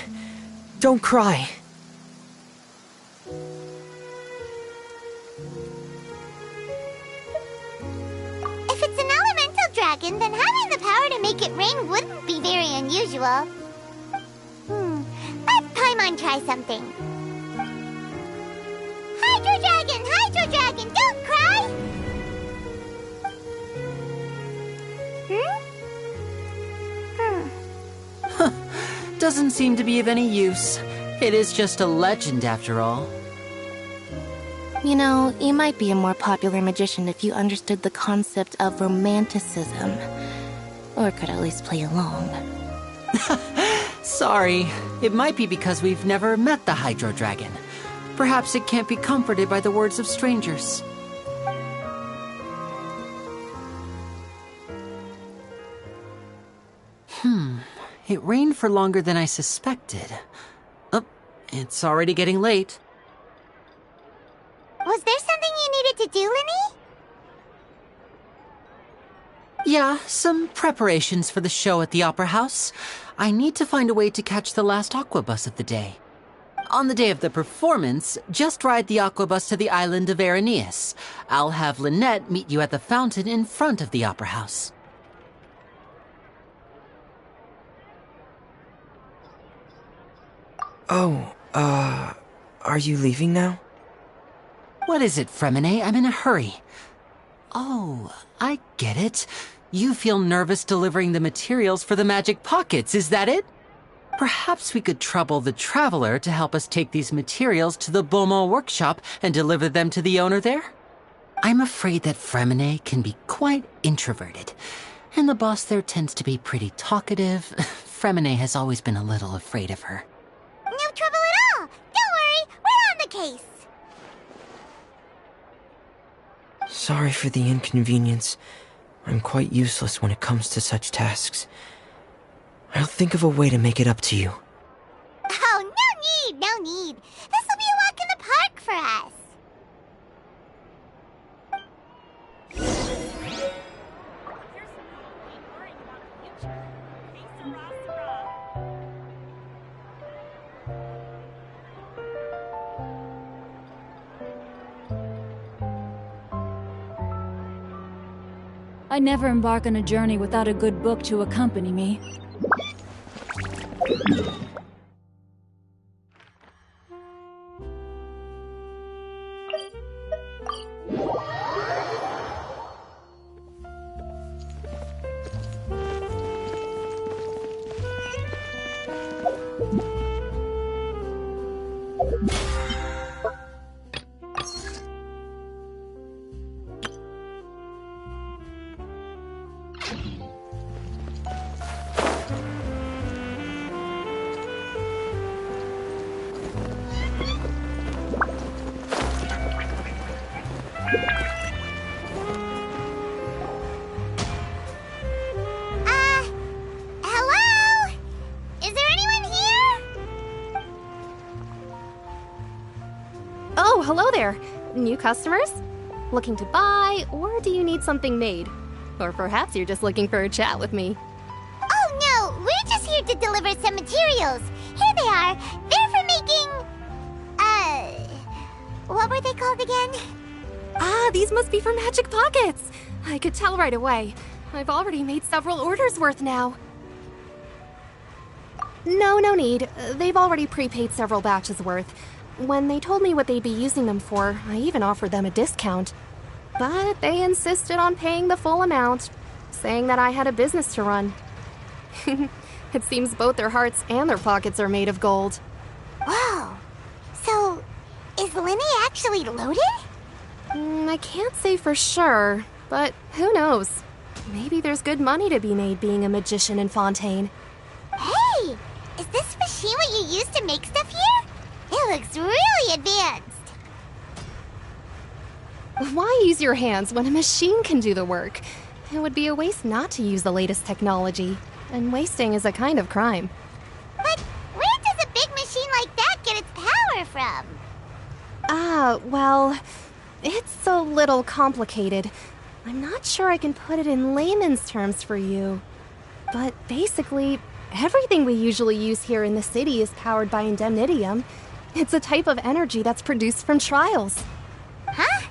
Speaker 9: Don't cry!
Speaker 1: If it's an elemental dragon, then having the power to make it rain wouldn't be very unusual. Let Paimon try something. Hydro Dragon, don't cry!
Speaker 3: Doesn't seem to be of any use. It is just a legend after all.
Speaker 2: You know, you might be a more popular magician if you understood the concept of romanticism. Or could at least play along.
Speaker 3: Sorry, it might be because we've never met the Hydro Dragon. Perhaps it can't be comforted by the words of strangers. It rained for longer than I suspected. Oh, it's already getting late.
Speaker 1: Was there something you needed to do, Linny?
Speaker 3: Yeah, some preparations for the show at the Opera House. I need to find a way to catch the last aquabus of the day. On the day of the performance, just ride the aquabus to the island of Araneus. I'll have Lynette meet you at the fountain in front of the Opera House.
Speaker 9: Oh, are you leaving now?
Speaker 3: What is it, Fremine? I'm in a hurry. Oh, I get it. You feel nervous delivering the materials for the magic pockets, is that it? Perhaps we could trouble the Traveler to help us take these materials to the Beaumont workshop and deliver them to the owner there? I'm afraid that Fremine can be quite introverted, and the boss there tends to be pretty talkative. Fremine has always been a little afraid of her.
Speaker 1: No trouble at all. Don't worry, we're on the case.
Speaker 9: Sorry for the inconvenience. I'm quite useless when it comes to such tasks. I'll think of a way to make it up to you.
Speaker 1: Oh, no need, no need. This will be a walk in the park for us.
Speaker 10: I never embark on a journey without a good book to accompany me.
Speaker 1: Hello? Is there anyone here?
Speaker 2: Oh, hello there. New customers? Looking to buy, or do you need something made? Or perhaps you're just looking for a chat with me.
Speaker 1: Oh no, we're just here to deliver some materials. Here they are. They're for making... what were they called again?
Speaker 2: Ah, these must be for magic pockets. I could tell right away. I've already made several orders worth now. No need. They've already prepaid several batches worth. When they told me what they'd be using them for, I even offered them a discount. But they insisted on paying the full amount, saying that I had a business to run. It seems both their hearts and their pockets are made of gold.
Speaker 1: Whoa. So, is Linny actually loaded?
Speaker 2: I can't say for sure, but who knows? Maybe there's good money to be made being a magician in Fontaine.
Speaker 1: Hey! Is this machine what you use to make stuff here? It looks really advanced.
Speaker 2: Why use your hands when a machine can do the work? It would be a waste not to use the latest technology, and wasting is a kind of crime.
Speaker 1: But where does a big machine like that get its power from?
Speaker 2: Well, it's a little complicated. I'm not sure I can put it in layman's terms for you. But basically, everything we usually use here in the city is powered by indemnitium. It's a type of energy that's produced from trials.
Speaker 1: Huh?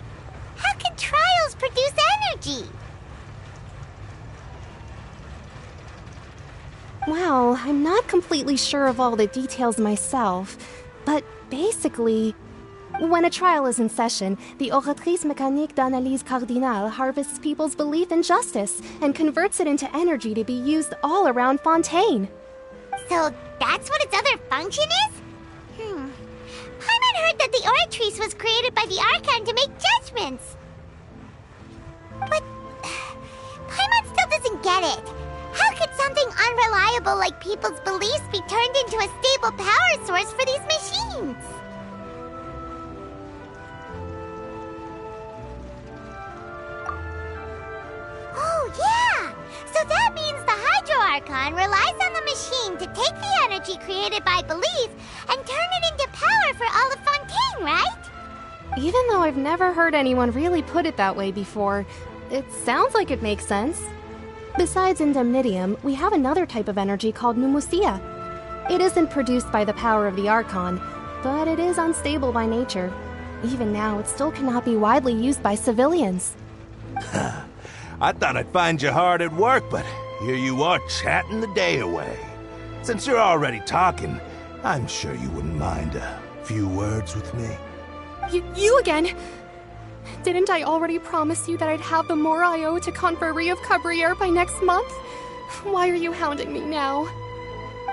Speaker 1: How can trials produce energy?
Speaker 2: Well, I'm not completely sure of all the details myself, but basically, when a trial is in session, the Oratrice Mécanique d'Analyse Cardinale harvests people's belief in justice and converts it into energy to be used all around Fontaine.
Speaker 1: So that's what its other function is? Paimon heard that the Oratrice was created by the Archon to make judgments. But Paimon still doesn't get it. How could something unreliable like people's beliefs be turned into a stable power source for these machines? Oh, yeah! So that means the Hydro Archon relies on the machine to take the energy created by belief and turn it into power for all of Fontaine, right?
Speaker 2: Even though I've never heard anyone really put it that way before, it sounds like it makes sense. Besides indemnitium, we have another type of energy called pneumosia. It isn't produced by the power of the Archon, but it is unstable by nature. Even now, it still cannot be widely used by civilians.
Speaker 11: I thought I'd find you hard at work, but here you are chatting the day away. Since you're already talking, I'm sure you wouldn't mind a few words with me.
Speaker 2: You again? Didn't I already promise you that I'd have the more I owe to Confrérie of Cabriere by next month? Why are you hounding me now?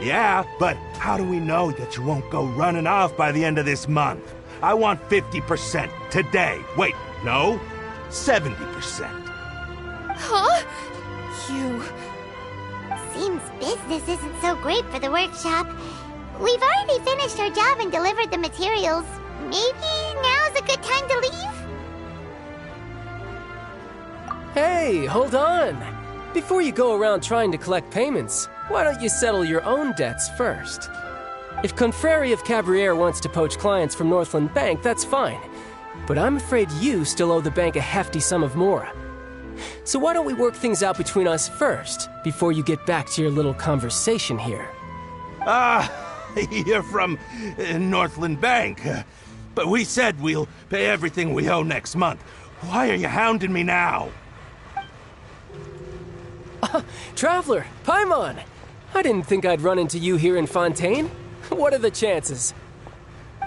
Speaker 11: Yeah, but how do we know that you won't go running off by the end of this month? I want 50% today. Wait, no, 70%.
Speaker 2: Huh? You...
Speaker 1: Seems business isn't so great for the workshop. We've already finished our job and delivered the materials. Maybe now's a good time to leave?
Speaker 12: Hey, hold on! Before you go around trying to collect payments, why don't you settle your own debts first? If Confrérie of Cabriere wants to poach clients from Northland Bank, that's fine. But I'm afraid you still owe the bank a hefty sum of mora. So why don't we work things out between us first, before you get back to your little conversation here?
Speaker 11: You're from Northland Bank. But we said we'll pay everything we owe next month. Why are you hounding me now?
Speaker 12: Traveler, Paimon! I didn't think I'd run into you here in Fontaine. What are the chances?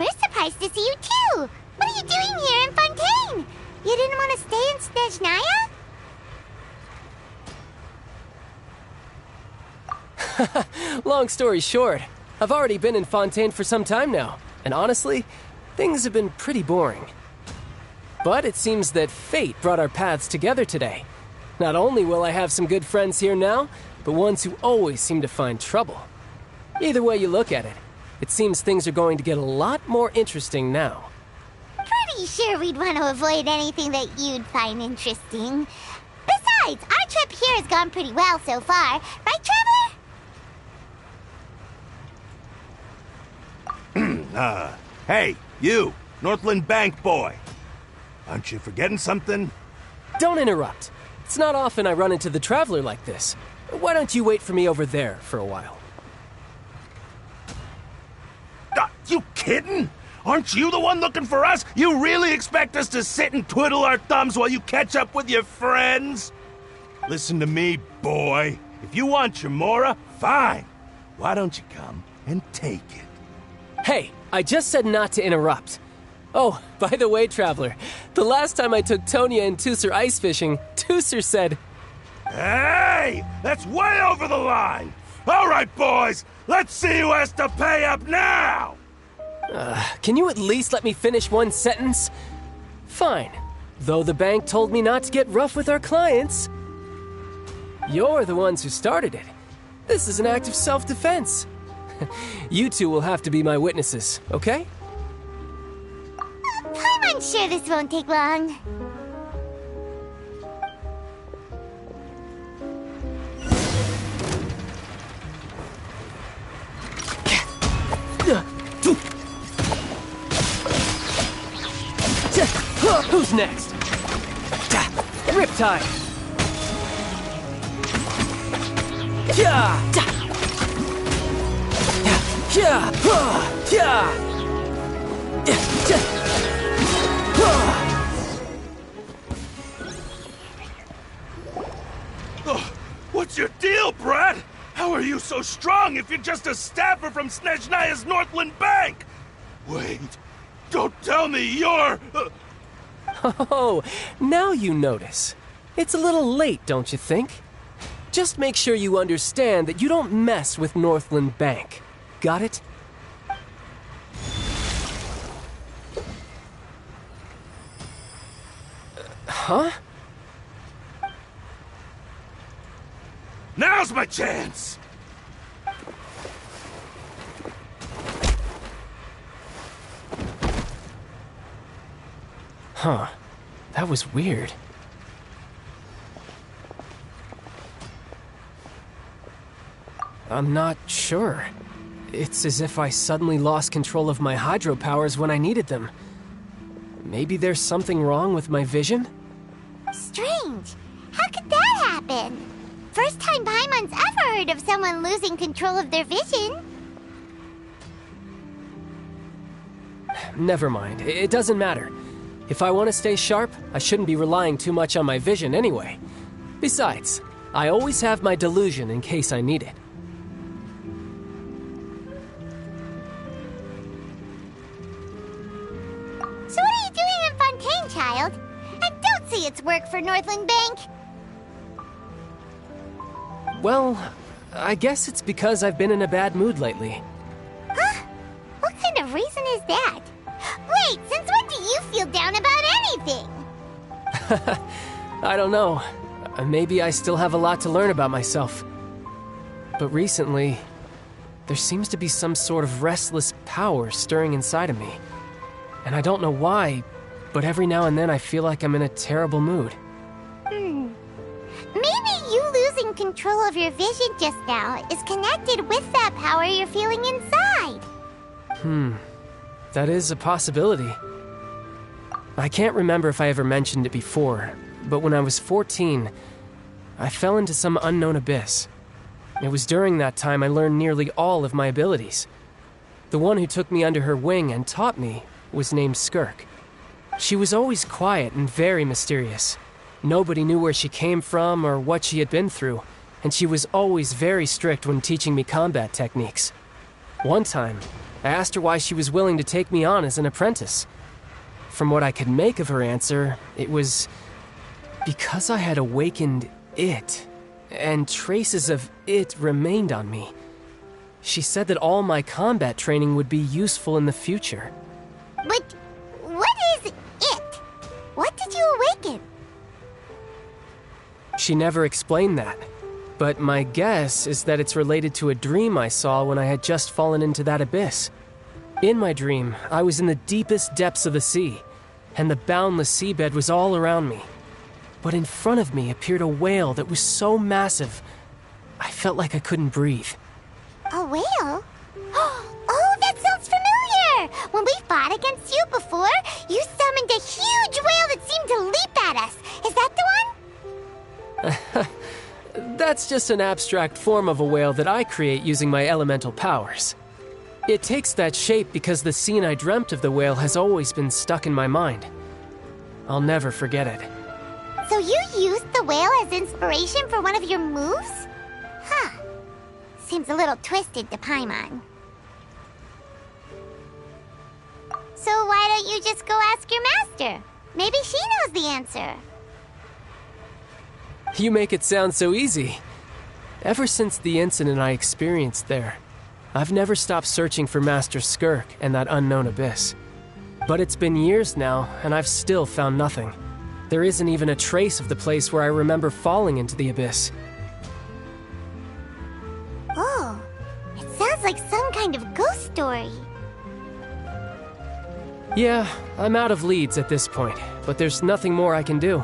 Speaker 1: We're surprised to see you too! What are you doing here in Fontaine? You didn't want to stay in Snezhnaya?
Speaker 12: Long story short, I've already been in Fontaine for some time now, and honestly, things have been pretty boring. But it seems that fate brought our paths together today. Not only will I have some good friends here now, but ones who always seem to find trouble. Either way you look at it, it seems things are going to get a lot more interesting now.
Speaker 1: Pretty sure we'd want to avoid anything that you'd find interesting. Besides, our trip here has gone pretty well so far. Right, Traveler?
Speaker 11: Hey, you, Northland Bank boy. Aren't you forgetting something?
Speaker 12: Don't interrupt. It's not often I run into the Traveler like this. Why don't you wait for me over there for a while?
Speaker 11: You kidding? Aren't you the one looking for us? You really expect us to sit and twiddle our thumbs while you catch up with your friends? Listen to me, boy. If you want your mora, fine. Why don't you come and take it?
Speaker 12: Hey, I just said not to interrupt. Oh, by the way, Traveler, the last time I took Tonya and Tusser ice fishing, Tusser said...
Speaker 11: Hey! That's way over the line! All right, boys, let's see who has to pay up now!
Speaker 12: Can you at least let me finish one sentence? Fine. Though the bank told me not to get rough with our clients. You're the ones who started it. This is an act of self-defense. You two will have to be my witnesses, okay?
Speaker 1: I'm sure this won't take long.
Speaker 12: Who's next? Riptide!
Speaker 11: What's your deal, Brad? How are you so strong if you're just a staffer from Snezhnaya's Northland Bank? Wait, don't tell me you're...
Speaker 12: Oh, now you notice. It's a little late, don't you think? Just make sure you understand that you don't mess with Northland Bank. Got it? Huh?
Speaker 11: Now's my chance!
Speaker 12: Huh. That was weird. I'm not sure. It's as if I suddenly lost control of my hydro powers when I needed them. Maybe there's something wrong with my vision?
Speaker 1: Strange. How could that happen? First time Paimon's ever heard of someone losing control of their vision.
Speaker 12: Never mind. It doesn't matter. If I want to stay sharp, I shouldn't be relying too much on my vision anyway. Besides, I always have my delusion in case I need it.
Speaker 1: So what are you doing in Fontaine, child? And don't say it's work for Northland Bank.
Speaker 12: Well, I guess it's because I've been in a bad mood lately.
Speaker 1: Huh? What kind of reason is that? Wait, since when do you feel down about anything?
Speaker 12: I don't know. Maybe I still have a lot to learn about myself. But recently, there seems to be some sort of restless power stirring inside of me. And I don't know why, but every now and then I feel like I'm in a terrible mood.
Speaker 1: in control of your vision just now is connected with that power you're feeling inside.
Speaker 12: That is a possibility. I can't remember if I ever mentioned it before, but when I was 14, I fell into some unknown abyss. It was during that time I learned nearly all of my abilities. The one who took me under her wing and taught me was named Skirk. She was always quiet and very mysterious. Nobody knew where she came from or what she had been through, and she was always very strict when teaching me combat techniques. One time, I asked her why she was willing to take me on as an apprentice. From what I could make of her answer, it was because I had awakened it, and traces of it remained on me. She said that all my combat training would be useful in the future.
Speaker 1: But what is it? What did you awaken?
Speaker 12: She never explained that, but my guess is that it's related to a dream I saw when I had just fallen into that abyss. In my dream, I was in the deepest depths of the sea, and the boundless seabed was all around me. But in front of me appeared a whale that was so massive, I felt like I couldn't breathe.
Speaker 1: A whale? Oh, that sounds familiar! When we fought against you before, you summoned a huge whale that seemed to leap at us. Is that the one?
Speaker 12: That's just an abstract form of a whale that I create using my elemental powers. It takes that shape because the scene I dreamt of the whale has always been stuck in my mind. I'll never forget it.
Speaker 1: So you used the whale as inspiration for one of your moves? Huh. Seems a little twisted to Paimon. So why don't you just go ask your master? Maybe she knows the answer.
Speaker 12: You make it sound so easy. Ever since the incident I experienced there, I've never stopped searching for Master Skirk and that unknown abyss. But it's been years now, and I've still found nothing. There isn't even a trace of the place where I remember falling into the abyss.
Speaker 1: Oh, it sounds like some kind of ghost story.
Speaker 12: Yeah, I'm out of leads at this point, but there's nothing more I can do.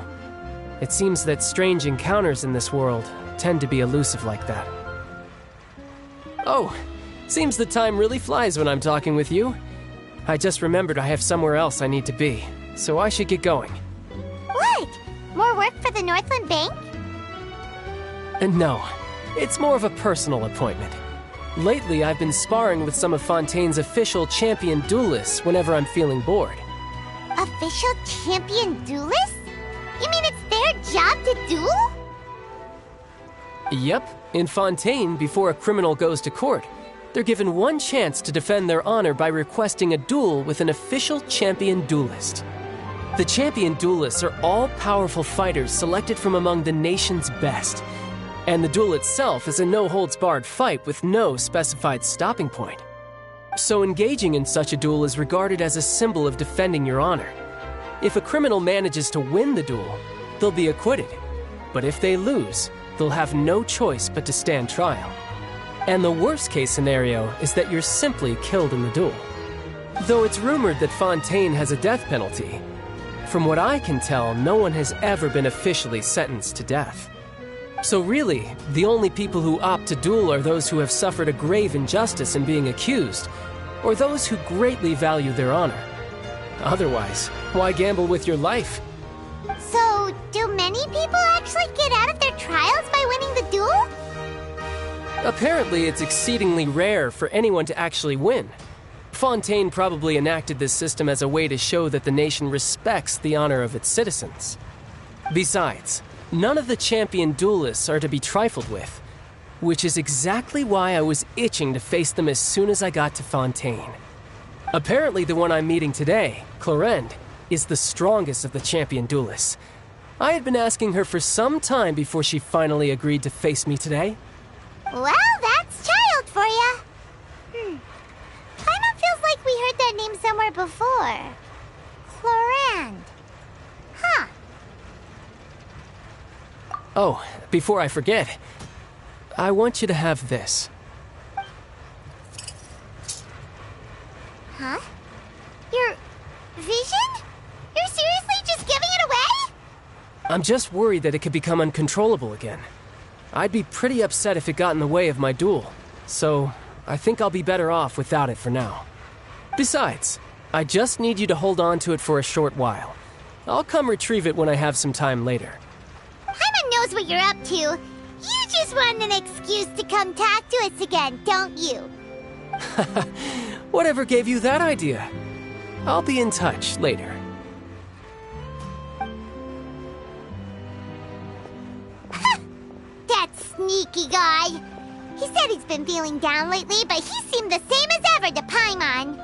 Speaker 12: It seems that strange encounters in this world tend to be elusive like that. Oh, seems the time really flies when I'm talking with you. I just remembered I have somewhere else I need to be, so I should get going.
Speaker 1: What? More work for the Northland Bank?
Speaker 12: No, it's more of a personal appointment. Lately, I've been sparring with some of Fontaine's official champion duelists whenever I'm feeling bored.
Speaker 1: Official champion duelists? You mean it's their job to duel?
Speaker 12: Yep, in Fontaine, before a criminal goes to court, they're given one chance to defend their honor by requesting a duel with an official champion duelist. The champion duelists are all-powerful fighters selected from among the nation's best. And the duel itself is a no-holds-barred fight with no specified stopping point. So engaging in such a duel is regarded as a symbol of defending your honor. If a criminal manages to win the duel, they'll be acquitted. But if they lose, they'll have no choice but to stand trial. And the worst-case scenario is that you're simply killed in the duel. Though it's rumored that Fontaine has a death penalty, from what I can tell, no one has ever been officially sentenced to death. So really, the only people who opt to duel are those who have suffered a grave injustice in being accused, or those who greatly value their honor. Otherwise, why gamble with your life?
Speaker 1: So, do many people actually get out of their trials by winning the duel?
Speaker 12: Apparently, it's exceedingly rare for anyone to actually win. Fontaine probably enacted this system as a way to show that the nation respects the honor of its citizens. Besides, none of the champion duelists are to be trifled with, which is exactly why I was itching to face them as soon as I got to Fontaine. Apparently, the one I'm meeting today, Clorinde, is the strongest of the champion duelists. I had been asking her for some time before she finally agreed to face me today.
Speaker 1: Well, that's child for ya. Paimon feels like we heard that name somewhere before. Clorinde. Huh.
Speaker 12: Oh, before I forget, I want you to have this.
Speaker 1: Huh? Your vision? You're seriously just giving it away?
Speaker 12: I'm just worried that it could become uncontrollable again. I'd be pretty upset if it got in the way of my duel. So, I think I'll be better off without it for now. Besides, I just need you to hold on to it for a short while. I'll come retrieve it when I have some time later.
Speaker 1: Paimon knows what you're up to. You just want an excuse to come talk to us again, don't you?
Speaker 12: Whatever gave you that idea? I'll be in touch later.
Speaker 1: That sneaky guy. He said he's been feeling down lately, but he seemed the same as ever to Paimon.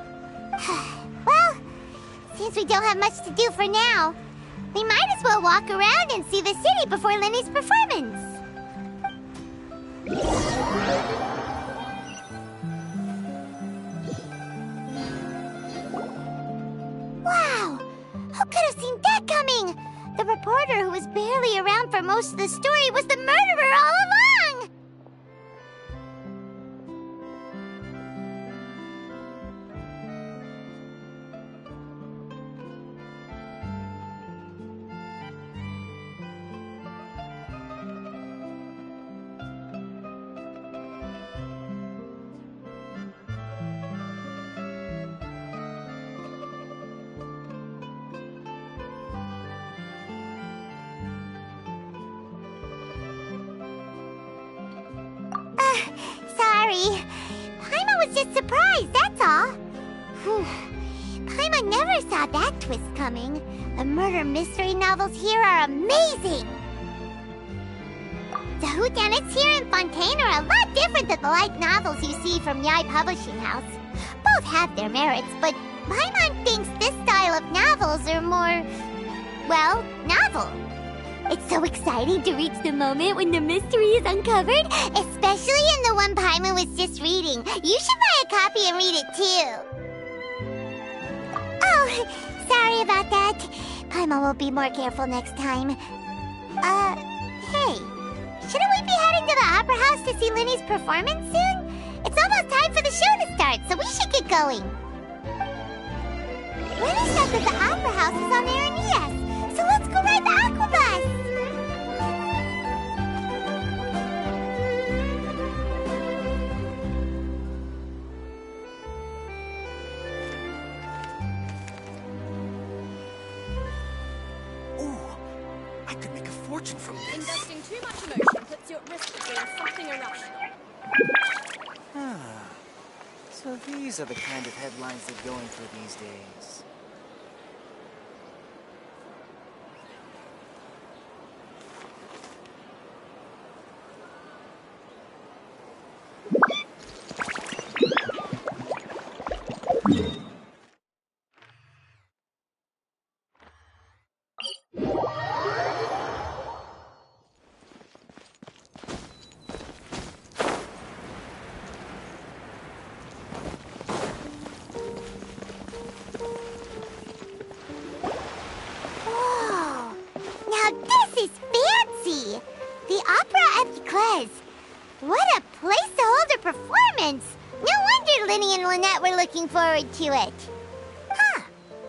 Speaker 1: Well, since we don't have much to do for now, we might as well walk around and see the city before Lenny's performance. Wow! Who could have seen that coming? The reporter who was barely around for most of the story was the murderer all along! Sorry. Paimon was just surprised, that's all. Whew. Paimon never saw that twist coming. The murder mystery novels here are amazing. The whodunits here in Fontaine are a lot different than the light novels you see from Yai Publishing House. Both have their merits, but Paimon thinks this style of novels are more, well, novel. It's so exciting to reach the moment when the mystery is uncovered, especially in the one Paimon was just reading. You should buy a copy and read it too. Oh, sorry about that. Paimon will be more careful next time. Hey, shouldn't we be heading to the Opera House to see Lenny's performance soon? It's almost time for the show to start, so we should get going. Lenny said that the Opera House is on Aranias, so let's go ride the Aquabus!
Speaker 12: I could make a fortune from this.
Speaker 13: Investing too much emotion puts you at risk of doing something irrational.
Speaker 14: So these are the kind of headlines they're going for these days.
Speaker 1: What a place to hold a performance! No wonder Lenny and Lynette were looking forward to it. Huh.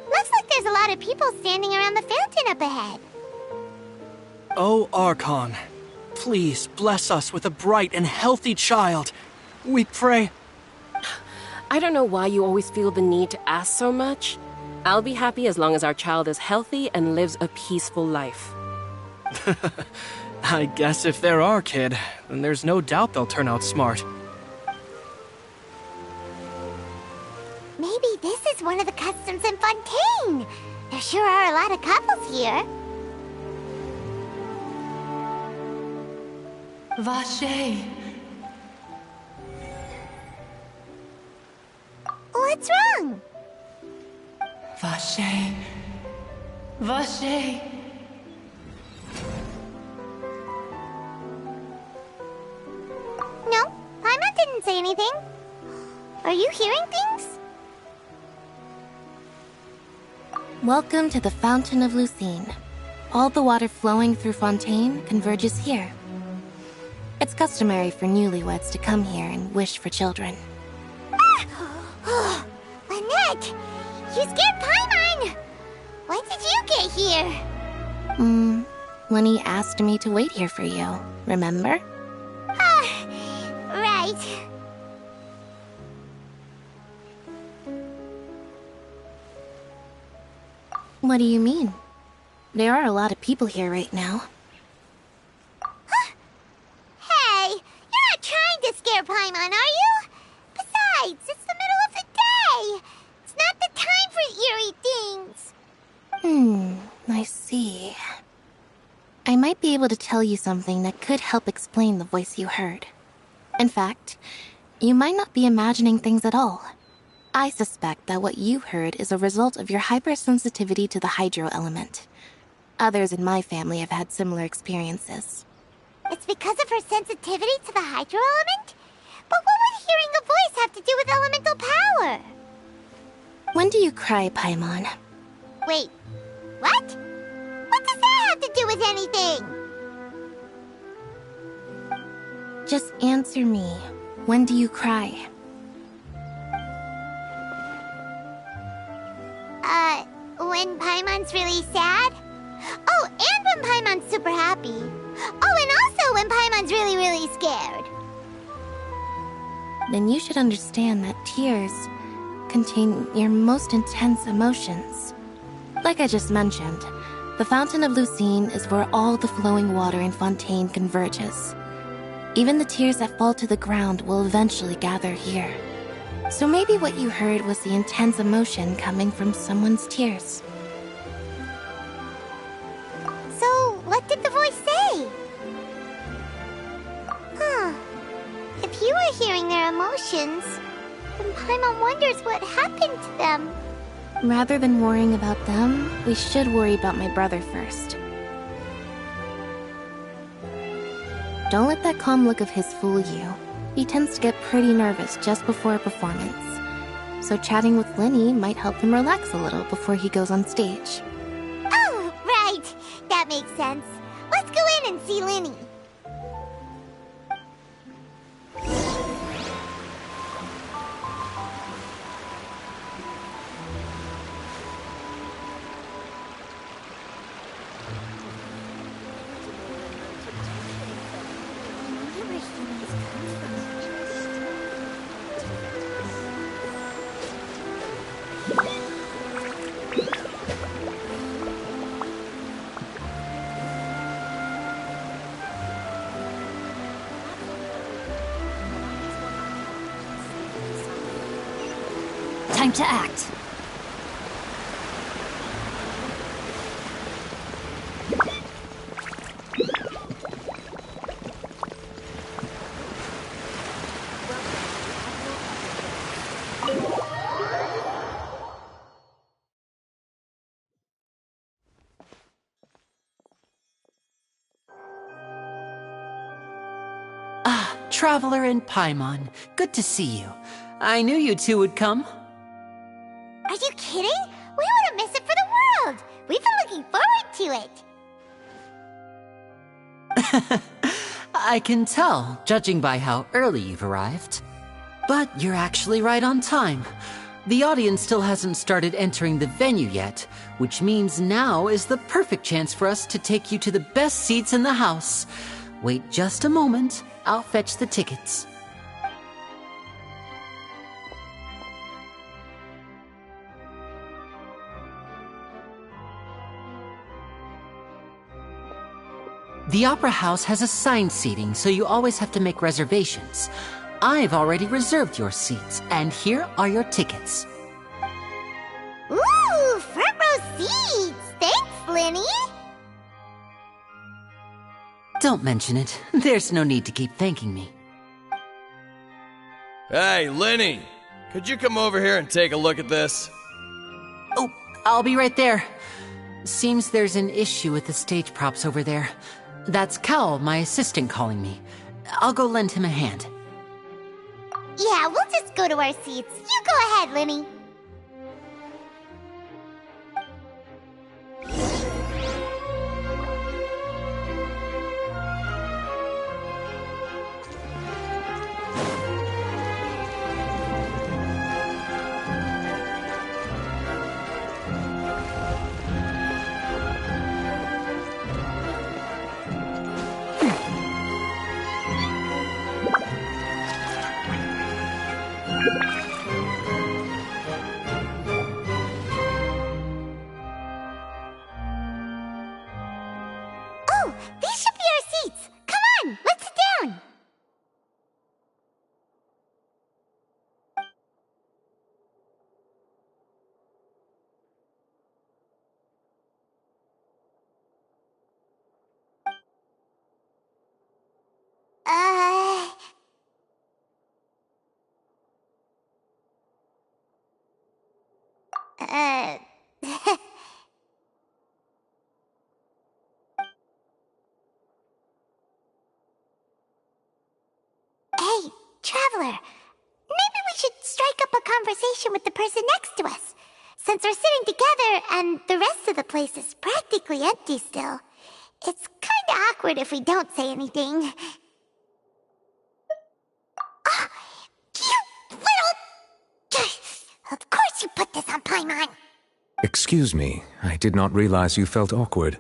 Speaker 1: Looks like there's a lot of people standing around the fountain up ahead.
Speaker 15: Oh, Archon, please bless us with a bright and healthy child. We pray.
Speaker 16: I don't know why you always feel the need to ask so much. I'll be happy as long as our child is healthy and lives a peaceful life.
Speaker 15: I guess if they're our kid, then there's no doubt they'll turn out smart.
Speaker 1: Maybe this is one of the customs in Fontaine. There sure are a lot of couples here.
Speaker 17: Vache.
Speaker 1: What's wrong?
Speaker 17: Vache. Vache.
Speaker 1: No, Paimon didn't say anything. Are you hearing things?
Speaker 2: Welcome to the Fountain of Lucine. All the water flowing through Fontaine converges here. It's customary for newlyweds to come here and wish for children.
Speaker 1: Ah! Lynette! You scared Paimon! When did you get here?
Speaker 2: Lenny asked me to wait here for you, remember?
Speaker 1: right.
Speaker 2: What do you mean? There are a lot of people here right now.
Speaker 1: Hey, you're not trying to scare Paimon, are you? Besides, it's the middle of the day. It's not the time for eerie things.
Speaker 2: I see. I might be able to tell you something that could help explain the voice you heard. In fact, you might not be imagining things at all. I suspect that what you heard is a result of your hypersensitivity to the hydro element. Others in my family have had similar experiences.
Speaker 1: It's because of her sensitivity to the hydro element? But what would hearing a voice have to do with elemental power?
Speaker 2: When do you cry, Paimon?
Speaker 1: Wait, what? What does that have to do with anything?
Speaker 2: Just answer me. When do you cry?
Speaker 1: When Paimon's really sad? Oh, and when Paimon's super happy. Oh, and also when Paimon's really, really scared.
Speaker 2: Then you should understand that tears contain your most intense emotions. Like I just mentioned, the Fountain of Lucine is where all the flowing water in Fontaine converges. Even the tears that fall to the ground will eventually gather here. So maybe what you heard was the intense emotion coming from someone's tears.
Speaker 1: So, what did the voice say? If you were hearing their emotions, then Paimon wonders what happened to them.
Speaker 2: Rather than worrying about them, we should worry about my brother first. Don't let that calm look of his fool you. He tends to get pretty nervous just before a performance. So chatting with Linny might help him relax a little before he goes on stage.
Speaker 1: Oh, right. That makes sense. Let's go in and see Linny.
Speaker 13: Time to act.
Speaker 3: Traveler and Paimon, good to see you. I knew you two would come.
Speaker 1: Are you kidding? We wouldn't miss it for the world. We've been looking forward to it.
Speaker 3: I can tell, judging by how early you've arrived. But you're actually right on time. The audience still hasn't started entering the venue yet, which means now is the perfect chance for us to take you to the best seats in the house. Wait just a moment. I'll fetch the tickets. The Opera House has assigned seating, so you always have to make reservations. I've already reserved your seats, and here are your tickets.
Speaker 1: Ooh, front row seats! Thanks, Linny!
Speaker 3: Don't mention it. There's no need to keep thanking me.
Speaker 17: Hey, Linny! Could you come over here and take a look at this?
Speaker 3: Oh, I'll be right there. Seems there's an issue with the stage props over there. That's Cal, my assistant, calling me. I'll go lend him a hand.
Speaker 1: Yeah, we'll just go to our seats. You go ahead, Linny. Hey, Traveler. Maybe we should strike up a conversation with the person next to us. Since we're sitting together and the rest of the place is practically empty still, it's kinda awkward if we don't say anything. Ah, you little... Of course you put this on Paimon!
Speaker 18: Excuse me, I did not realize you felt awkward.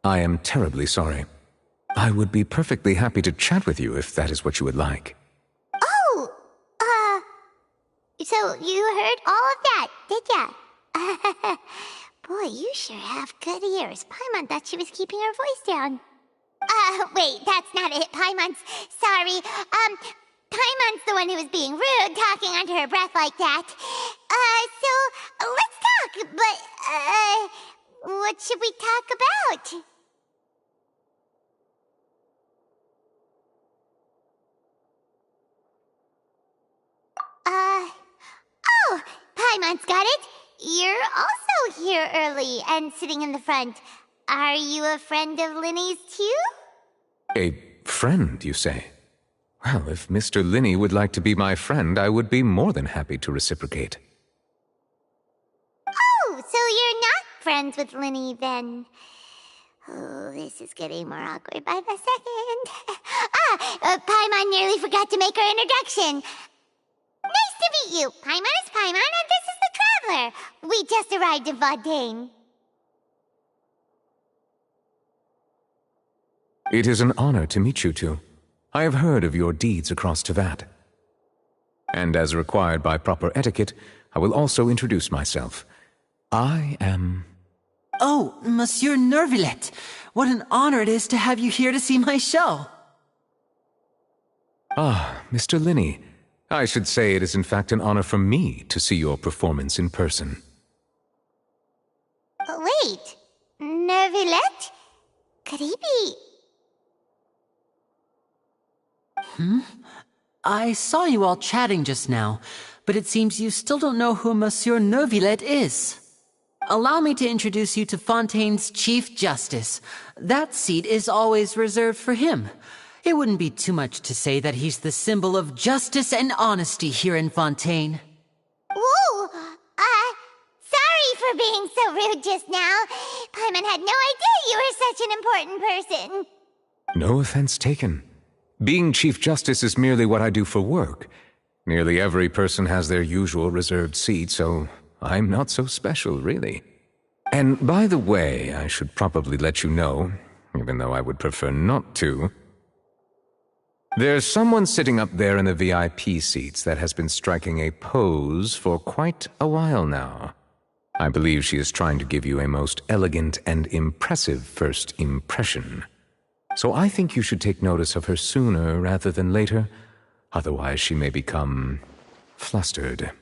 Speaker 18: I am terribly sorry. I would be perfectly happy to chat with you if that is what you would like.
Speaker 1: Oh, so you heard all of that, did ya? Boy, you sure have good ears. Paimon thought she was keeping her voice down. Wait, that's not it. Paimon's... Sorry. Paimon's the one who was being rude, talking under her breath like that. So, let's talk, but, what should we talk about? Oh, Paimon's got it. You're also here early and sitting in the front. Are you a friend of Linny's too?
Speaker 18: A friend, you say? Well, if Mr. Linny would like to be my friend, I would be more than happy to reciprocate.
Speaker 1: Oh, so you're not friends with Linny then? Oh, this is getting more awkward by the second. Paimon nearly forgot to make her introduction. Nice to meet you. Paimon is Paimon, and this is the Traveler. We just arrived in Fontaine.
Speaker 18: It is an honor to meet you two. I have heard of your deeds across Tevat. And as required by proper etiquette, I will also introduce myself. I am...
Speaker 3: Oh, Monsieur Nervillet. What an honor it is to have you here to see my show.
Speaker 18: Ah, Mr. Linny. I should say it is in fact an honor for me to see your performance in person.
Speaker 1: Wait, Nervillet? Could he be...
Speaker 3: I saw you all chatting just now, but it seems you still don't know who Monsieur Nervillet is. Allow me to introduce you to Fontaine's Chief Justice. That seat is always reserved for him. It wouldn't be too much to say that he's the symbol of justice and honesty here in Fontaine.
Speaker 1: Whoa! Sorry for being so rude just now. Paimon had no idea you were such an important person.
Speaker 18: No offense taken. Being Chief Justice is merely what I do for work. Nearly every person has their usual reserved seat, so I'm not so special, really. And by the way, I should probably let you know, even though I would prefer not to. There's someone sitting up there in the VIP seats that has been striking a pose for quite a while now. I believe she is trying to give you a most elegant and impressive first impression. So I think you should take notice of her sooner rather than later, otherwise she may become flustered.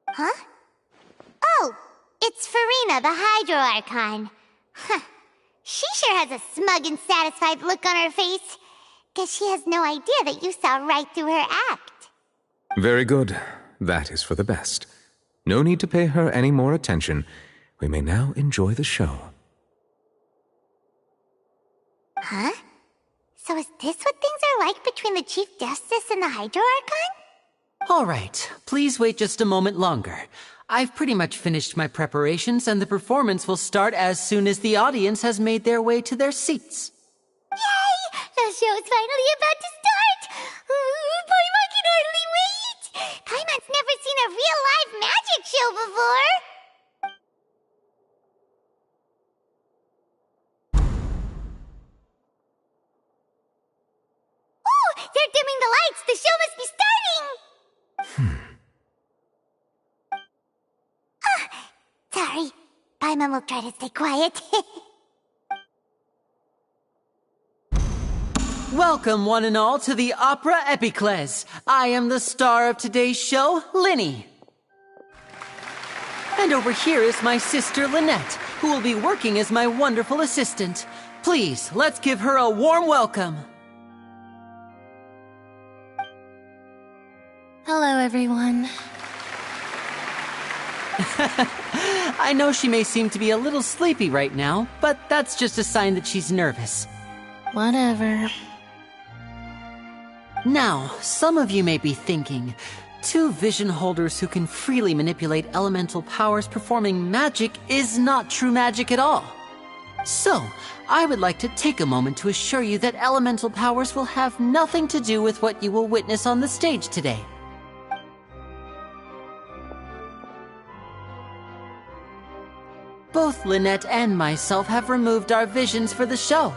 Speaker 1: Huh? Oh, it's Farina, the Hydro Archon. Huh. She sure has a smug and satisfied look on her face. Guess she has no idea that you saw right through her act.
Speaker 18: Very good. That is for the best. No need to pay her any more attention. We may now enjoy the show.
Speaker 1: Huh? So is this what things are like between the Chief Justice and the Hydro Archon?
Speaker 3: All right, please wait just a moment longer. I've pretty much finished my preparations, and the performance will start as soon as the audience has made their way to their seats.
Speaker 1: Yay! The show's finally about to start! Paimon can hardly wait! Paimon's never seen a real live magic show before! Oh! They're dimming the lights! The show must be starting! Sorry. Paimon will try to stay quiet.
Speaker 3: Welcome, one and all, to the Opera Epiclese. I am the star of today's show, Linny. And over here is my sister, Lynette, who will be working as my wonderful assistant. Please, let's give her a warm welcome.
Speaker 2: Hello, everyone.
Speaker 3: I know she may seem to be a little sleepy right now, but that's just a sign that she's nervous.
Speaker 2: Whatever.
Speaker 3: Now, some of you may be thinking, two vision holders who can freely manipulate elemental powers performing magic is not true magic at all. So, I would like to take a moment to assure you that elemental powers will have nothing to do with what you will witness on the stage today. Both Lynette and myself have removed our visions for the show.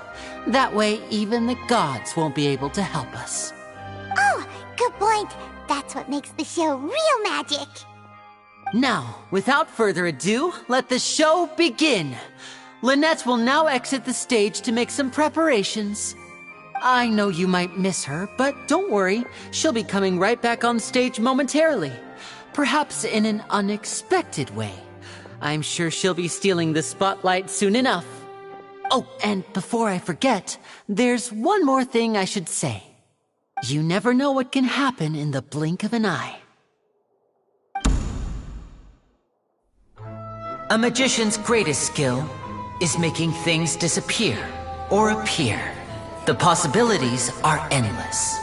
Speaker 3: That way, even the gods won't be able to help us.
Speaker 1: Oh, good point. That's what makes the show real magic.
Speaker 3: Now, without further ado, let the show begin. Lynette will now exit the stage to make some preparations. I know you might miss her, but don't worry. She'll be coming right back on stage momentarily. Perhaps in an unexpected way. I'm sure she'll be stealing the spotlight soon enough. Oh, and before I forget, there's one more thing I should say. You never know what can happen in the blink of an eye. A magician's greatest skill is making things disappear or appear. The possibilities are endless.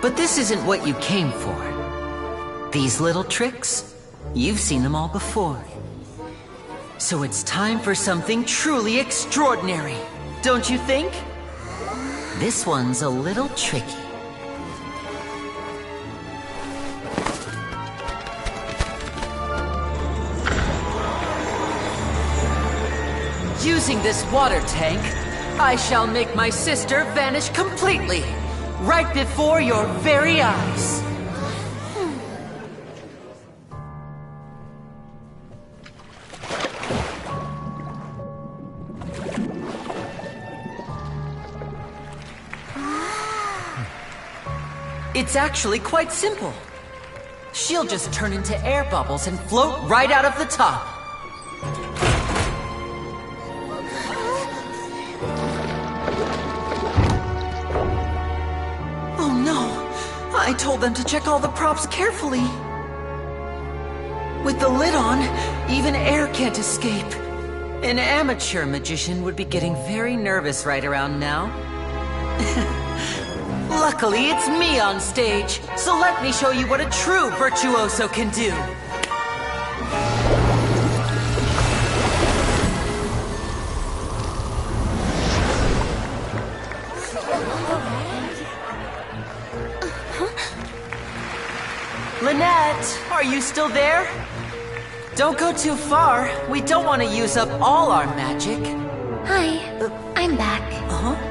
Speaker 3: But this isn't what you came for. These little tricks, you've seen them all before. So it's time for something truly extraordinary, don't you think? This one's a little tricky. Using this water tank, I shall make my sister vanish completely, right before your very eyes. It's actually quite simple. She'll just turn into air bubbles and float right out of the top. Oh no! I told them to check all the props carefully. With the lid on, even air can't escape. An amateur magician would be getting very nervous right around now. Luckily, it's me on stage, so let me show you what a true virtuoso can do. Lynette, are you still there? Don't go too far. We don't want to use up all our magic.
Speaker 2: Hi, I'm back.
Speaker 3: Uh-huh.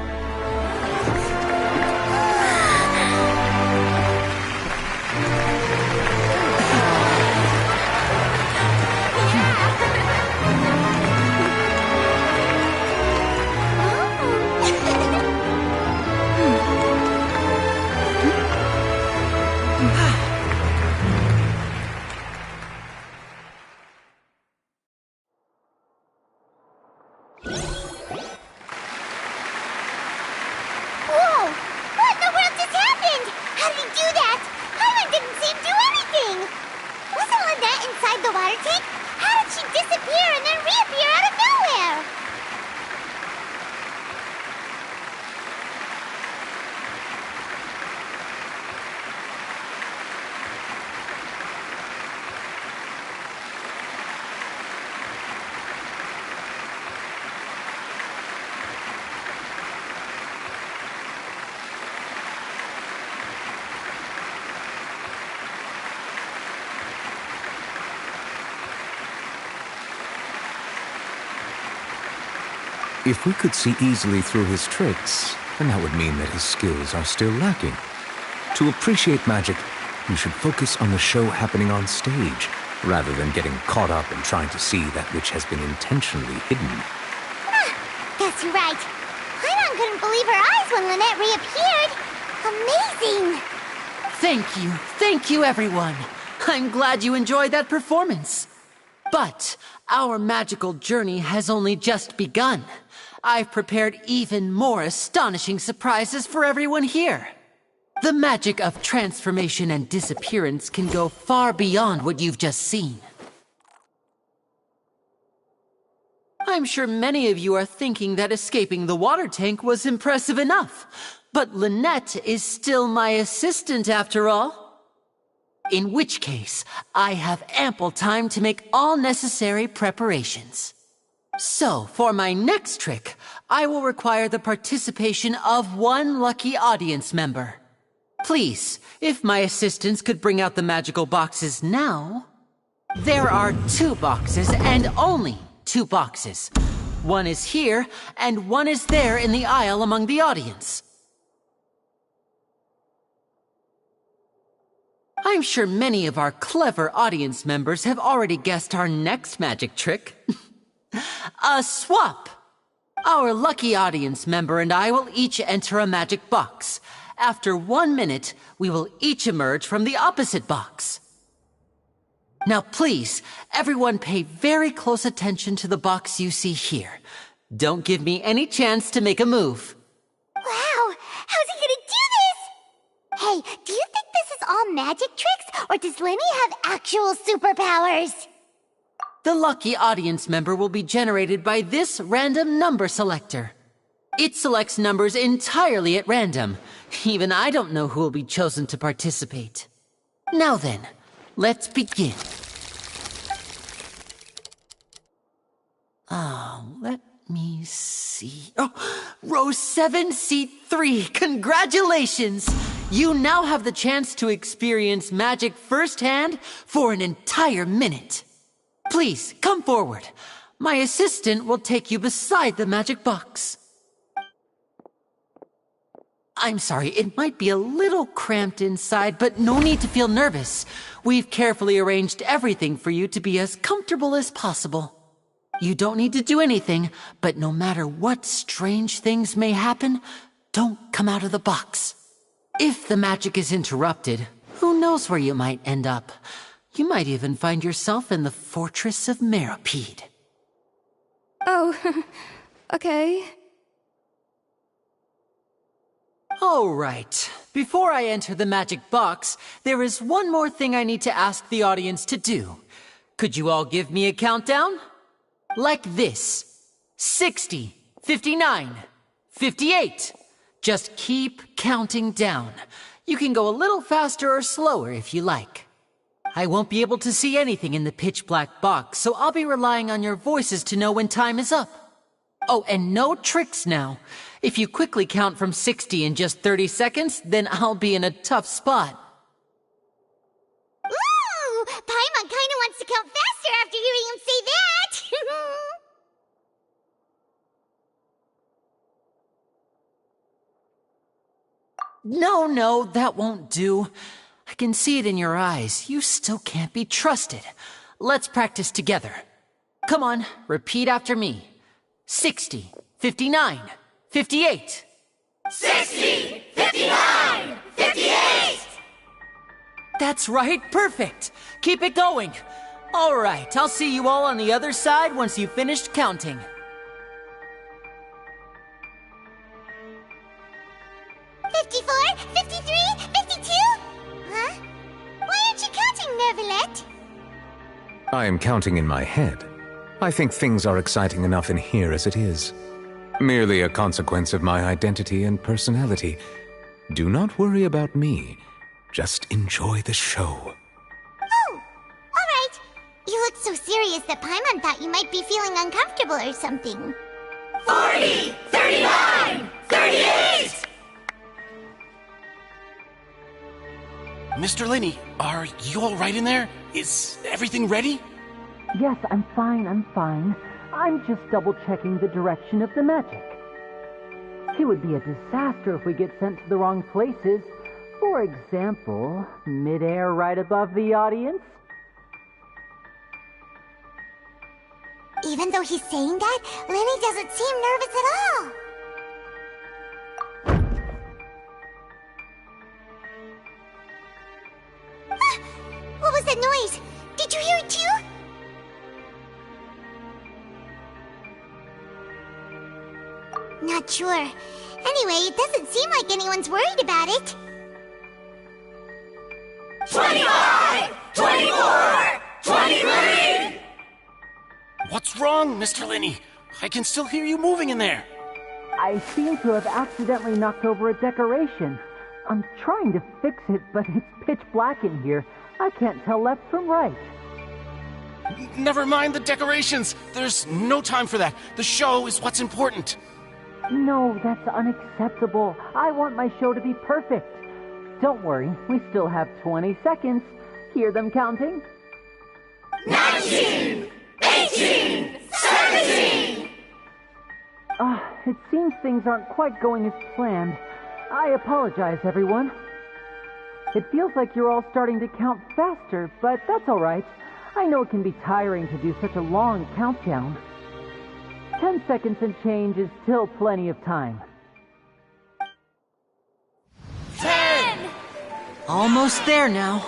Speaker 18: If we could see easily through his tricks, then that would mean that his skills are still lacking. To appreciate magic, you should focus on the show happening on stage, rather than getting caught up in trying to see that which has been intentionally hidden.
Speaker 1: Guess you're right. Paimon couldn't believe her eyes when Lynette reappeared. Amazing!
Speaker 3: Thank you everyone. I'm glad you enjoyed that performance. But our magical journey has only just begun. I've prepared even more astonishing surprises for everyone here. The magic of transformation and disappearance can go far beyond what you've just seen. I'm sure many of you are thinking that escaping the water tank was impressive enough, but Lynette is still my assistant after all. In which case, I have ample time to make all necessary preparations. So, for my next trick, I will require the participation of one lucky audience member. Please, if my assistants could bring out the magical boxes now. There are 2 boxes, and only 2 boxes. One is here, and one is there in the aisle among the audience. I'm sure many of our clever audience members have already guessed our next magic trick. A swap! Our lucky audience member and I will each enter a magic box. After 1 minute, we will each emerge from the opposite box. Now please, everyone pay very close attention to the box you see here. Don't give me any chance to make a move.
Speaker 1: Wow! How's he gonna do this? Hey, do you think this is all magic tricks, or does Lenny have actual superpowers?
Speaker 3: The lucky audience member will be generated by this random number selector. It selects numbers entirely at random. Even I don't know who will be chosen to participate. Now then, let's begin. Let me see. Row 7, seat 3. Congratulations! You now have the chance to experience magic firsthand for an entire minute. Please, come forward. My assistant will take you beside the magic box. I'm sorry, it might be a little cramped inside, but no need to feel nervous. We've carefully arranged everything for you to be as comfortable as possible. You don't need to do anything, but no matter what strange things may happen, don't come out of the box. If the magic is interrupted, who knows where you might end up? You might even find yourself in the Fortress of Meropide.
Speaker 5: Oh, okay.
Speaker 3: All right. Before I enter the magic box, there is one more thing I need to ask the audience to do. Could you all give me a countdown? Like this. 60, 59, 58. Just keep counting down. You can go a little faster or slower if you like. I won't be able to see anything in the pitch-black box, so I'll be relying on your voices to know when time is up. Oh, and no tricks now. If you quickly count from 60 in just 30 seconds, then I'll be in a tough spot.
Speaker 1: Ooh! Paimon kinda wants to count faster after hearing him say that!
Speaker 3: No, that won't do. I can see it in your eyes. You still can't be trusted. Let's practice together. Come on, repeat after me. 60, 59, 58.
Speaker 19: 60, 59, 58!
Speaker 3: That's right, perfect. Keep it going. All right, I'll see you all on the other side once you've finished counting.
Speaker 1: $54, $53, $52? Huh? Why aren't you counting, Nervalette?
Speaker 18: I am counting in my head. I think things are exciting enough in here as it is. Merely a consequence of my identity and personality. Do not worry about me. Just enjoy the show.
Speaker 1: Oh, all right. You look so serious that Paimon thought you might be feeling uncomfortable or something.
Speaker 19: 40, 39, 38!
Speaker 17: Mr. Linney, are you all right in there? Is everything ready?
Speaker 3: Yes, I'm fine. I'm just double-checking the direction of the magic. It would be a disaster if we get sent to the wrong places.
Speaker 20: For example, midair right above the audience.
Speaker 1: Even though he's saying that, Lenny doesn't seem nervous at all. What was that noise? Did you hear it too? Not sure. Anyway, it doesn't seem like anyone's worried about it.
Speaker 19: 25! 24! 23!
Speaker 7: What's wrong, Mr. Linney? I can still hear you moving in there.
Speaker 20: I seem to have accidentally knocked over a decoration. I'm trying to fix it, but it's pitch black in here. I can't tell left from right.
Speaker 7: Never mind the decorations. There's no time for that. The show is what's important.
Speaker 20: No, that's unacceptable. I want my show to be perfect. Don't worry, we still have 20 seconds. Hear them counting?
Speaker 19: 19! 18! 17!
Speaker 20: It seems things aren't quite going as planned. I apologize, everyone. It feels like you're all starting to count faster, but that's all right. I know it can be tiring to do such a long countdown. 10 seconds and change is still plenty of time.
Speaker 19: 10!
Speaker 3: Almost there now.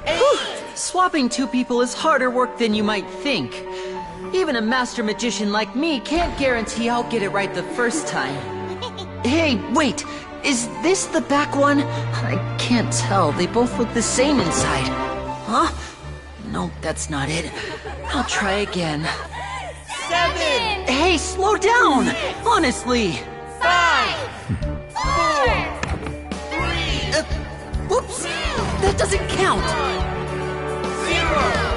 Speaker 19: 8!
Speaker 3: Whew. Swapping two people is harder work than you might think. Even a master magician like me can't guarantee I'll get it right the first time. Hey, wait! Is this the back one? I can't tell. They both look the same inside. Huh? No, that's not it. I'll try again.
Speaker 19: 7!
Speaker 3: Hey, slow down! Honestly!
Speaker 19: 5! 4! 3!
Speaker 3: Whoops! That doesn't count!
Speaker 19: 0!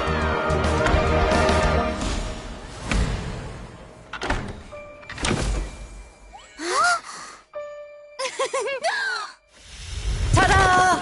Speaker 3: Ta-da!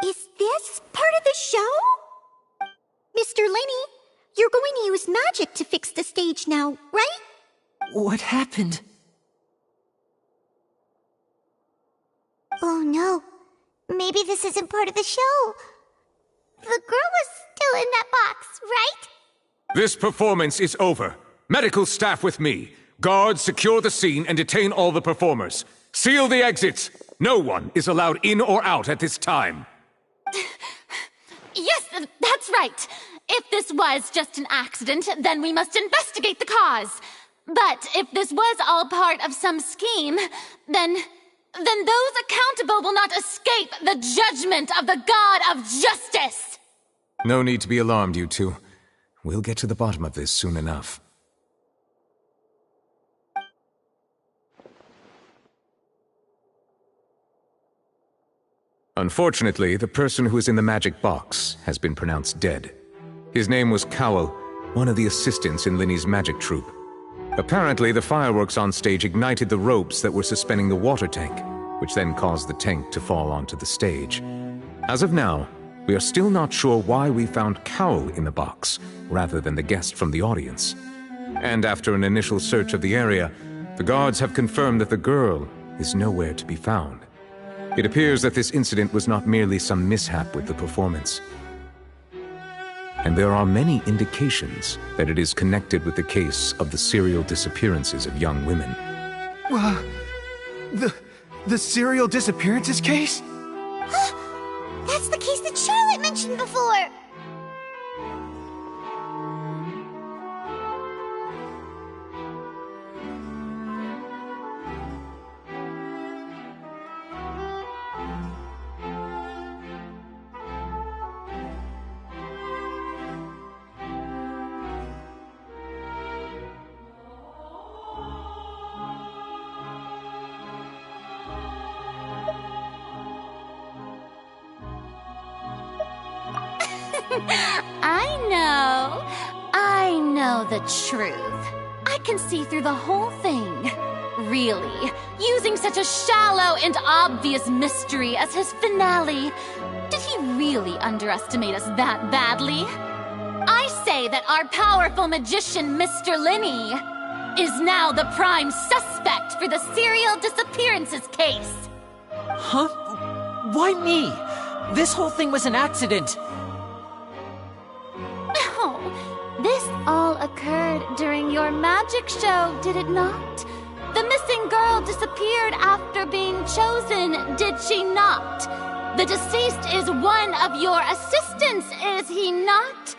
Speaker 1: Is this part of the show? Mr. Lenny, you're going to use magic to fix the stage now, right?
Speaker 3: What happened?
Speaker 1: Oh no. Maybe this isn't part of the show. The girl was still in that box, right?
Speaker 18: This performance is over. Medical staff with me. Guards, secure the scene and detain all the performers. Seal the exits. No one is allowed in or out at this time.
Speaker 4: Yes, that's right. If this was just an accident, then we must investigate the cause. But if this was all part of some scheme, then those accountable will not escape the judgment of the God of Justice.
Speaker 18: No need to be alarmed, you two. We'll get to the bottom of this soon enough. Unfortunately, the person who is in the magic box has been pronounced dead. His name was Cowell, one of the assistants in Linny's magic troupe. Apparently, the fireworks on stage ignited the ropes that were suspending the water tank, which then caused the tank to fall onto the stage. As of now, we are still not sure why we found Cowell in the box, rather than the guest from the audience. And after an initial search of the area, the guards have confirmed that the girl is nowhere to be found. It appears that this incident was not merely some mishap with the performance. And there are many indications that it is connected with the case of the serial disappearances of young women.
Speaker 21: The serial disappearances case?
Speaker 1: That's the case that Charlotte mentioned before!
Speaker 4: I know the truth. I can see through the whole thing. Really, using such a shallow and obvious mystery as his finale. Did he really underestimate us that badly? I say that our powerful magician, Mr. Linney, is now the prime suspect for the serial disappearances case.
Speaker 3: Huh? Why me? This whole thing was an accident.
Speaker 4: Oh, this all occurred during your magic show, did it not? The missing girl disappeared after being chosen, did she not? The deceased is one of your assistants, is he not?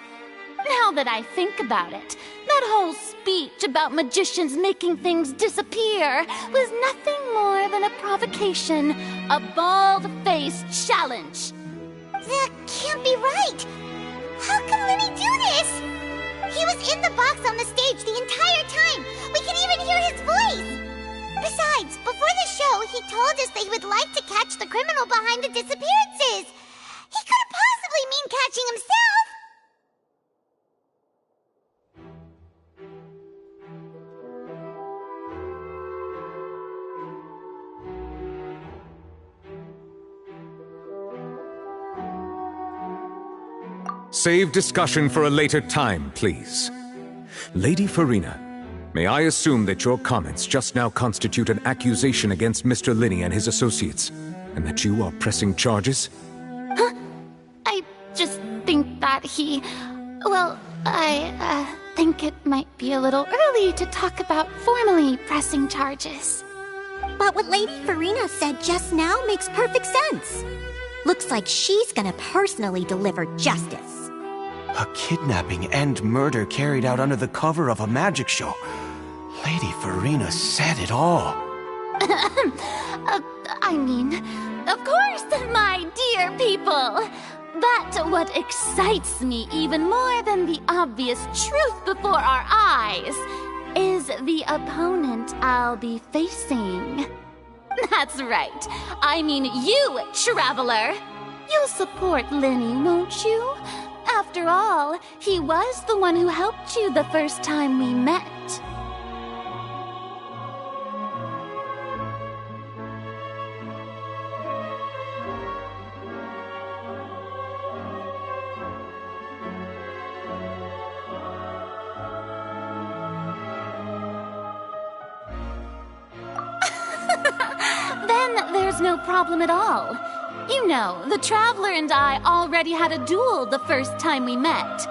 Speaker 4: Now that I think about it, that whole speech about magicians making things disappear was nothing more than a provocation, a bald-faced challenge.
Speaker 1: That can't be right! How can Lenny do this? He was in the box on the stage the entire time! We can even hear his voice! Besides, before the show, he told us that he would like to catch the criminal behind the disappearances! He couldn't possibly mean catching himself!
Speaker 18: Save discussion for a later time, please. Lady Farina, may I assume that your comments just now constitute an accusation against Mr. Linney and his associates, and that you are pressing charges?
Speaker 4: Huh? I just think that I think it might be a little early to talk about formally pressing charges.
Speaker 1: But what Lady Farina said just now makes perfect sense. Looks like she's gonna personally deliver justice.
Speaker 6: A kidnapping and murder carried out under the cover of a magic show. Lady Farina said it all.
Speaker 4: I mean, of course, my dear people. But what excites me even more than the obvious truth before our eyes is the opponent I'll be facing. That's right. I mean you, Traveler. You'll support Linney, won't you? After all, he was the one who helped you the first time we met. Then there's no problem at all. You know, the Traveler and I already had a duel the first time we met.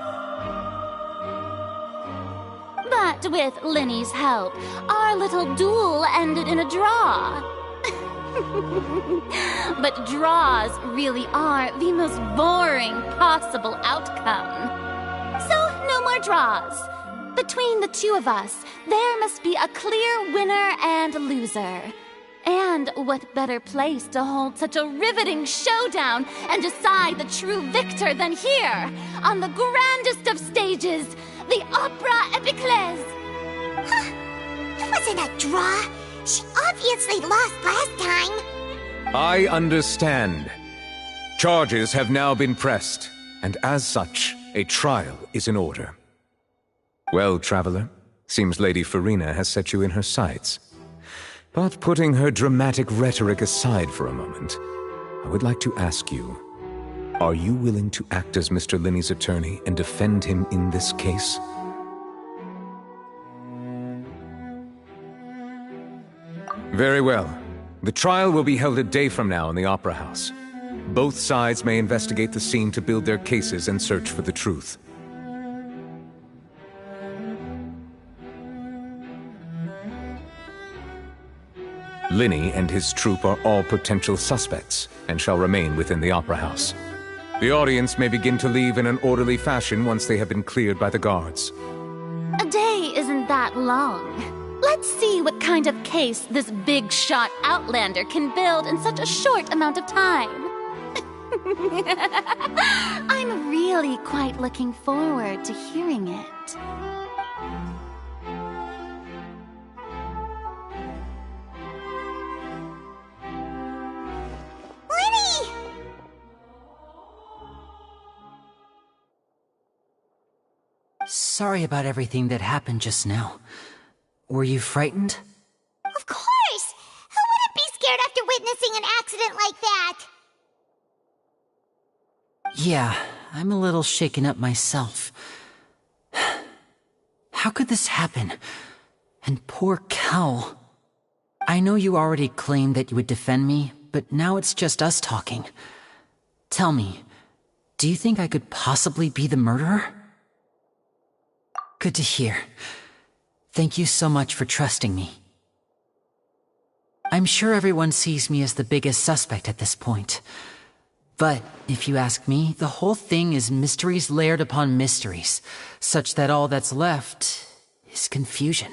Speaker 4: But with Linney's help, our little duel ended in a draw. But draws really are the most boring possible outcome. So, no more draws. Between the two of us, there must be a clear winner and loser. And what better place to hold such a riveting showdown and decide the true victor than here, on the grandest of stages, the Opera Epiclese.
Speaker 1: Huh. It wasn't a draw. She obviously lost last time.
Speaker 18: I understand. Charges have now been pressed, and as such, a trial is in order. Well, Traveler, seems Lady Farina has set you in her sights. But putting her dramatic rhetoric aside for a moment, I would like to ask you, are you willing to act as Mr. Linney's attorney and defend him in this case? Very well. The trial will be held a day from now in the Opera House. Both sides may investigate the scene to build their cases and search for the truth. Linney and his troupe are all potential suspects and shall remain within the Opera House. The audience may begin to leave in an orderly fashion once they have been cleared by the guards.
Speaker 4: A day isn't that long. Let's see what kind of case this big-shot Outlander can build in such a short amount of time. I'm really quite looking forward to hearing it.
Speaker 3: sorry about everything that happened just now. Were you frightened?
Speaker 1: Of course! Who wouldn't be scared after witnessing an accident like that?
Speaker 3: Yeah, I'm a little shaken up myself. How could this happen? And poor Cal. I know you already claimed that you would defend me, but now it's just us talking. Tell me, do you think I could possibly be the murderer? Good to hear. Thank you so much for trusting me. I'm sure everyone sees me as the biggest suspect at this point. But, if you ask me, the whole thing is mysteries layered upon mysteries, such that all that's left is confusion.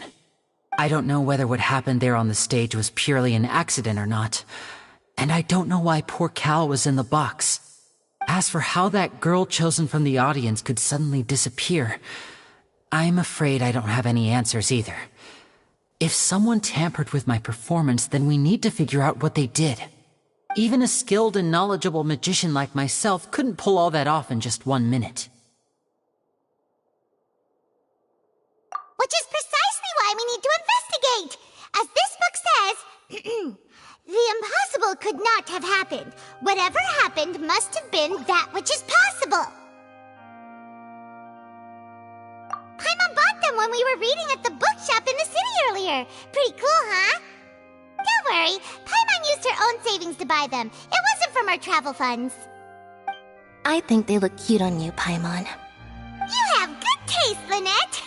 Speaker 3: I don't know whether what happened there on the stage was purely an accident or not, and I don't know why poor Cal was in the box. As for how that girl chosen from the audience could suddenly disappear, I'm afraid I don't have any answers either. If someone tampered with my performance, then we need to figure out what they did. Even a skilled and knowledgeable magician like myself couldn't pull all that off in just 1 minute.
Speaker 1: Which is precisely why we need to investigate! As this book says, the impossible could not have happened. Whatever happened must have been that which is possible. Paimon bought them when we were reading at the bookshop in the city earlier. Pretty cool, huh? Don't worry, Paimon used her own savings to buy them. It wasn't from our travel funds.
Speaker 2: I think they look cute on you, Paimon.
Speaker 1: You have good taste, Lynette!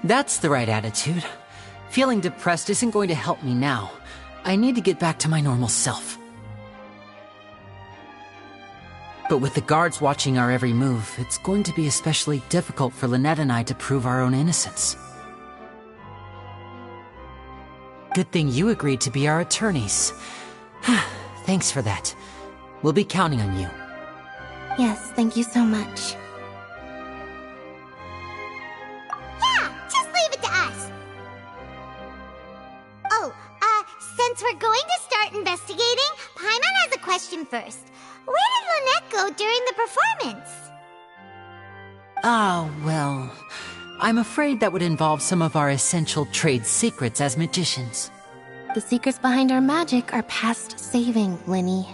Speaker 3: That's the right attitude. Feeling depressed isn't going to help me now. I need to get back to my normal self. But with the guards watching our every move, it's going to be especially difficult for Lynette and I to prove our own innocence. Good thing you agreed to be our attorneys. Thanks for that. We'll be counting on you.
Speaker 2: Yes, thank you so much.
Speaker 1: Yeah, just leave it to us. Oh, since we're going to start investigating, Paimon has a question first. Where did Lynette go during the performance?
Speaker 3: Ah, well, I'm afraid that would involve some of our essential trade secrets as magicians.
Speaker 2: The secrets behind our magic are past saving, Linny.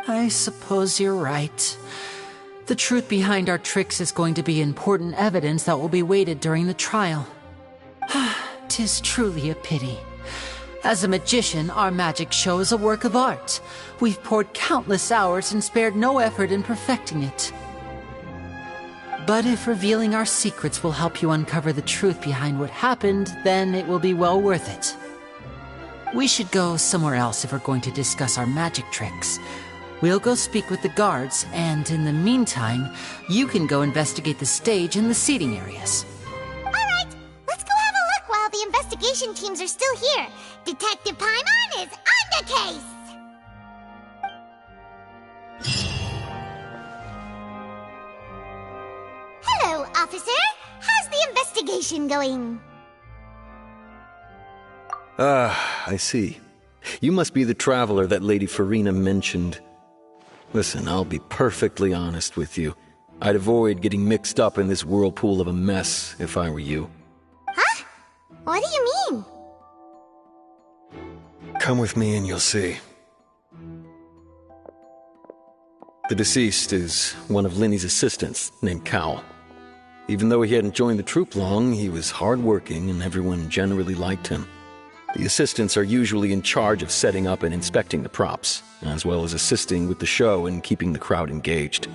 Speaker 3: I suppose you're right. The truth behind our tricks is going to be important evidence that will be weighted during the trial. 'Tis truly a pity. As a magician, our magic show is a work of art. We've poured countless hours and spared no effort in perfecting it. But if revealing our secrets will help you uncover the truth behind what happened, then it will be well worth it. We should go somewhere else if we're going to discuss our magic tricks. We'll go speak with the guards, and in the meantime, you can go investigate the stage and the seating areas.
Speaker 1: Alright, let's go have a look while the investigation teams are still here. Detective Paimon is on the case! Hello, officer. How's the investigation going?
Speaker 8: I see. You must be the traveler that Lady Farina mentioned. Listen, I'll be perfectly honest with you. I'd avoid getting mixed up in this whirlpool of a mess if I were you.
Speaker 1: Huh? What do you mean?
Speaker 8: Come with me and you'll see. The deceased is one of Linny's assistants, named Cal. Even though he hadn't joined the troupe long, he was hardworking and everyone generally liked him. The assistants are usually in charge of setting up and inspecting the props, as well as assisting with the show and keeping the crowd engaged.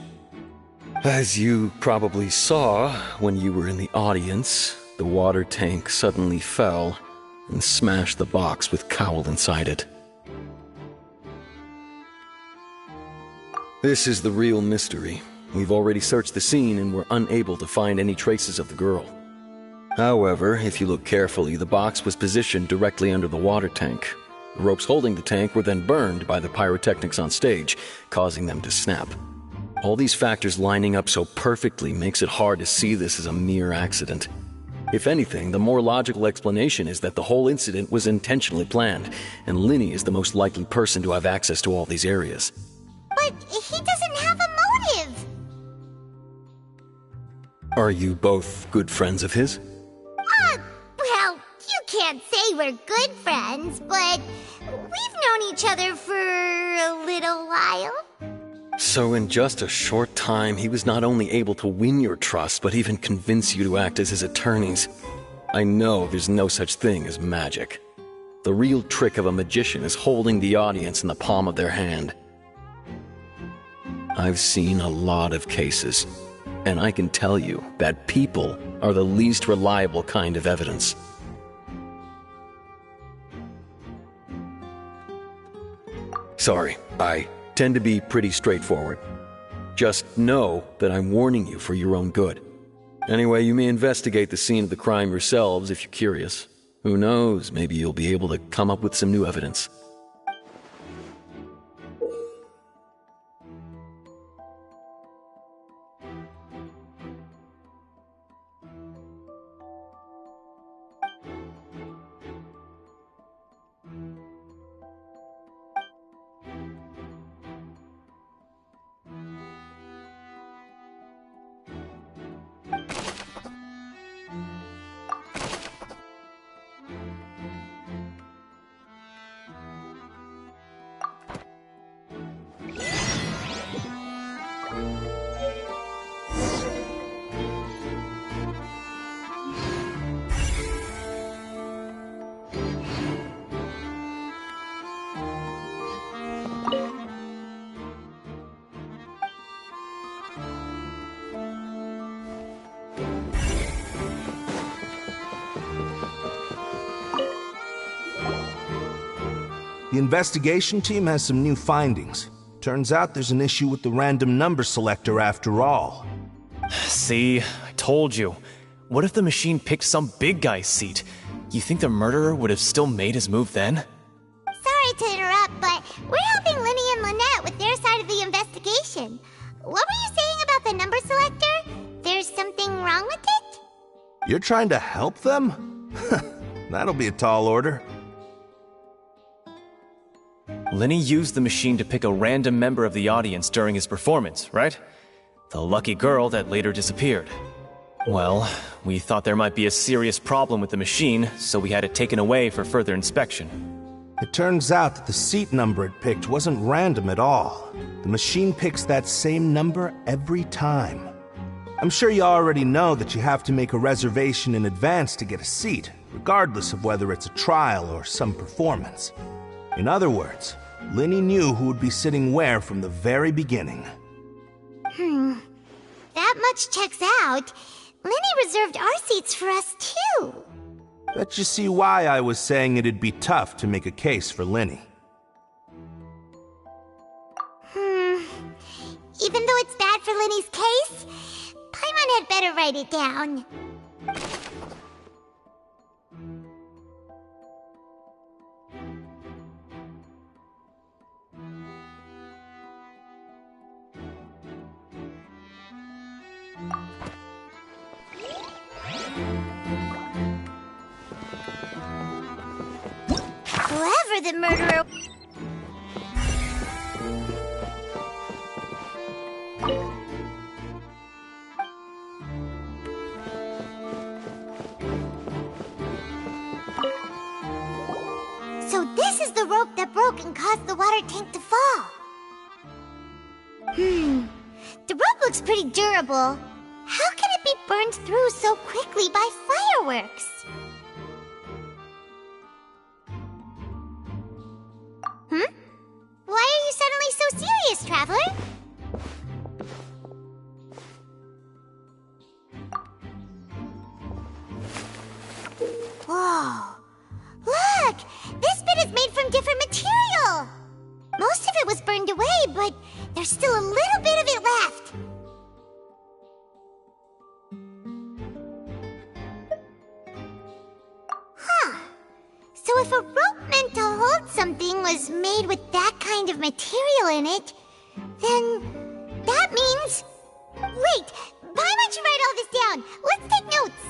Speaker 8: As you probably saw when you were in the audience, the water tank suddenly fell and smashed the box with Cowl inside it. This is the real mystery. We've already searched the scene and were unable to find any traces of the girl. However, if you look carefully, the box was positioned directly under the water tank. The ropes holding the tank were then burned by the pyrotechnics on stage, causing them to snap. All these factors lining up so perfectly makes it hard to see this as a mere accident. If anything, the more logical explanation is that the whole incident was intentionally planned, and Linny is the most likely person to have access to all these areas.
Speaker 1: But he doesn't have a motive!
Speaker 8: Are you both good friends of his?
Speaker 1: Well, you can't say we're good friends, but we've known each other for a little while.
Speaker 8: So in just a short time, he was not only able to win your trust, but even convince you to act as his attorneys. I know there's no such thing as magic. The real trick of a magician is holding the audience in the palm of their hand. I've seen a lot of cases, and I can tell you that people are the least reliable kind of evidence. Sorry, I tend to be pretty straightforward. Just know that I'm warning you for your own good. Anyway, you may investigate the scene of the crime yourselves if you're curious. Who knows, maybe you'll be able to come up with some new evidence.
Speaker 11: The investigation team has some new findings. Turns out there's an issue with the random number selector after all.
Speaker 9: See, I told you. What if the machine picked some big guy's seat? You think the murderer would have still made his move then?
Speaker 1: Sorry to interrupt, but we're helping Linny and Lynette with their side of the investigation. What were you saying about the number selector? There's something wrong with it?
Speaker 11: You're trying to help them? That'll be a tall order.
Speaker 9: Linny used the machine to pick a random member of the audience during his performance, right? The lucky girl that later disappeared. Well, we thought there might be a serious problem with the machine, so we had it taken away for further inspection.
Speaker 11: It turns out that the seat number it picked wasn't random at all. The machine picks that same number every time. I'm sure you already know that you have to make a reservation in advance to get a seat, regardless of whether it's a trial or some performance. In other words, Linny knew who would be sitting where from the very beginning.
Speaker 1: That much checks out. Linny reserved our seats for us, too.
Speaker 11: Bet you see why I was saying it'd be tough to make a case for Linny.
Speaker 1: Even though it's bad for Linny's case, Paimon had better write it down. Whoever the murderer... So this is the rope that broke and caused the water tank to fall. The rope looks pretty durable. How can it be burned through so quickly by fireworks? Why are you suddenly so serious, Traveler? Whoa! Look! This bit is made from different material! Most of it was burned away, but there's still a little bit of it left. So if a rope meant to hold something was made with that kind of material in it, then that means... Wait! Paimon should write all this down! Let's take notes!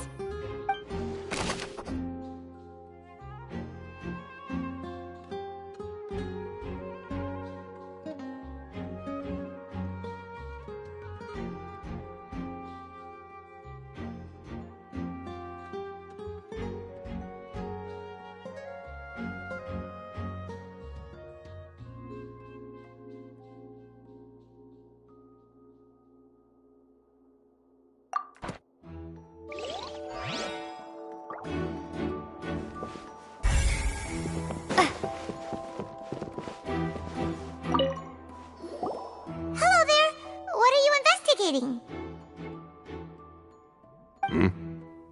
Speaker 1: Hello there. What are you investigating?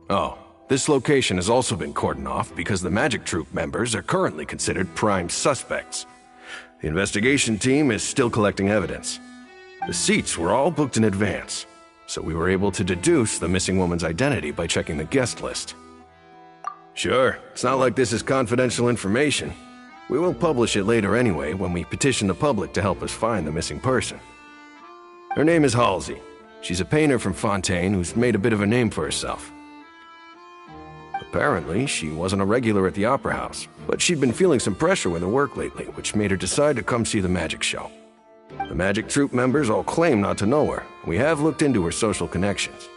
Speaker 11: Oh, this location has also been cordoned off because the Magic Troop members are currently considered prime suspects. The investigation team is still collecting evidence. The seats were all booked in advance, so we were able to deduce the missing woman's identity by checking the guest list. Sure, it's not like this is confidential information. We will publish it later anyway when we petition the public to help us find the missing person. Her name is Halsey. She's a painter from Fontaine who's made a bit of a name for herself. Apparently, she wasn't a regular at the Opera House, but she'd been feeling some pressure with her work lately, which made her decide to come see the magic show. The Magic Troop members all claim not to know her. We have looked into her social connections.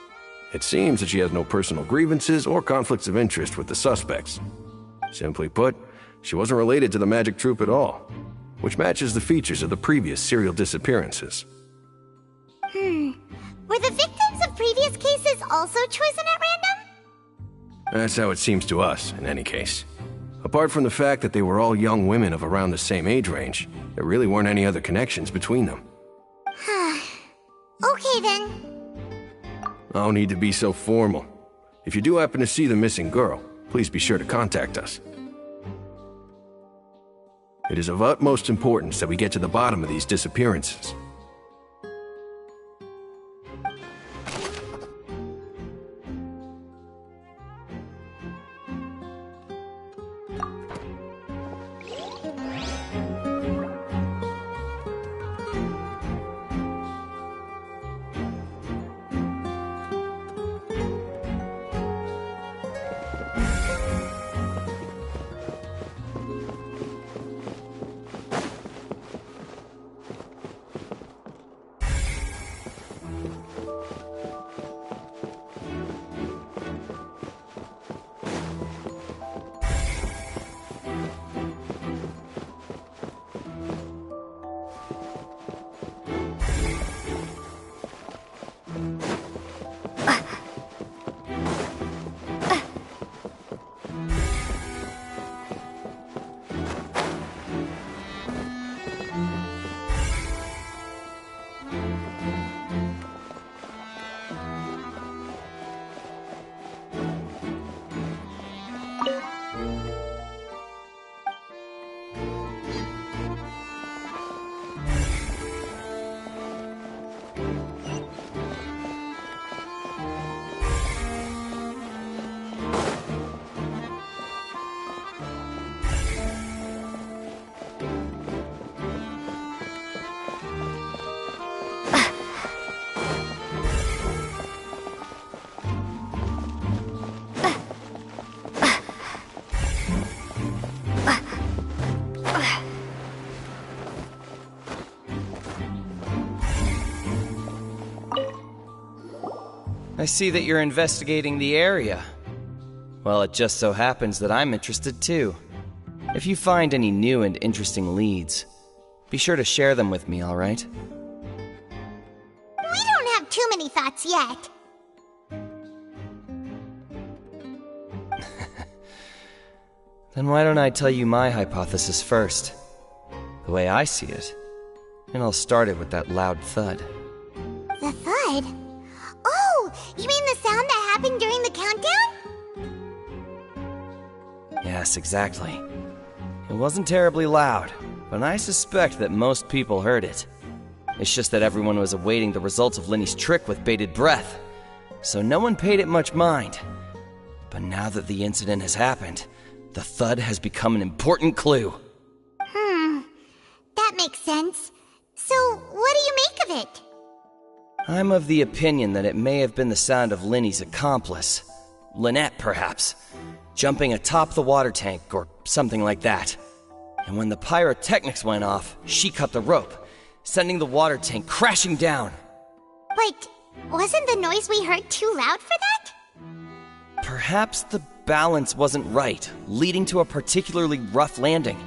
Speaker 11: It seems that she has no personal grievances or conflicts of interest with the suspects. Simply put, she wasn't related to the Magic Troop at all, which matches the features of the previous serial disappearances.
Speaker 1: Were the victims of previous cases also chosen at random?
Speaker 11: That's how it seems to us, in any case. Apart from the fact that they were all young women of around the same age range, there really weren't any other connections between them.
Speaker 1: Okay then.
Speaker 11: No need to be so formal. If you do happen to see the missing girl, please be sure to contact us. It is of utmost importance that we get to the bottom of these disappearances.
Speaker 14: I see that you're investigating the area. Well, it just so happens that I'm interested too. If you find any new and interesting leads, be sure to share them with me, alright?
Speaker 1: We don't have too many thoughts yet.
Speaker 14: Then why don't I tell you my hypothesis first? The way I see it. And I'll start it with that loud thud.
Speaker 1: The thud? Oh, you mean the sound that happened during the countdown?
Speaker 14: Yes, exactly. It wasn't terribly loud, but I suspect that most people heard it. It's just that everyone was awaiting the results of Linny's trick with bated breath, so no one paid it much mind. But now that the incident has happened, the thud has become an important clue.
Speaker 1: That makes sense. So, what do you make of it?
Speaker 14: I'm of the opinion that it may have been the sound of Linny's accomplice. Lynette, perhaps. Jumping atop the water tank or something like that. And when the pyrotechnics went off, she cut the rope, sending the water tank crashing down.
Speaker 1: But wasn't the noise we heard too loud for that?
Speaker 14: Perhaps the balance wasn't right, leading to a particularly rough landing.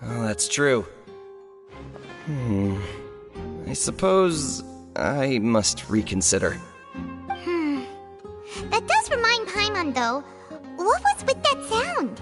Speaker 14: Oh, that's true. I suppose I must reconsider.
Speaker 1: That does remind Paimon, though. What was with that sound?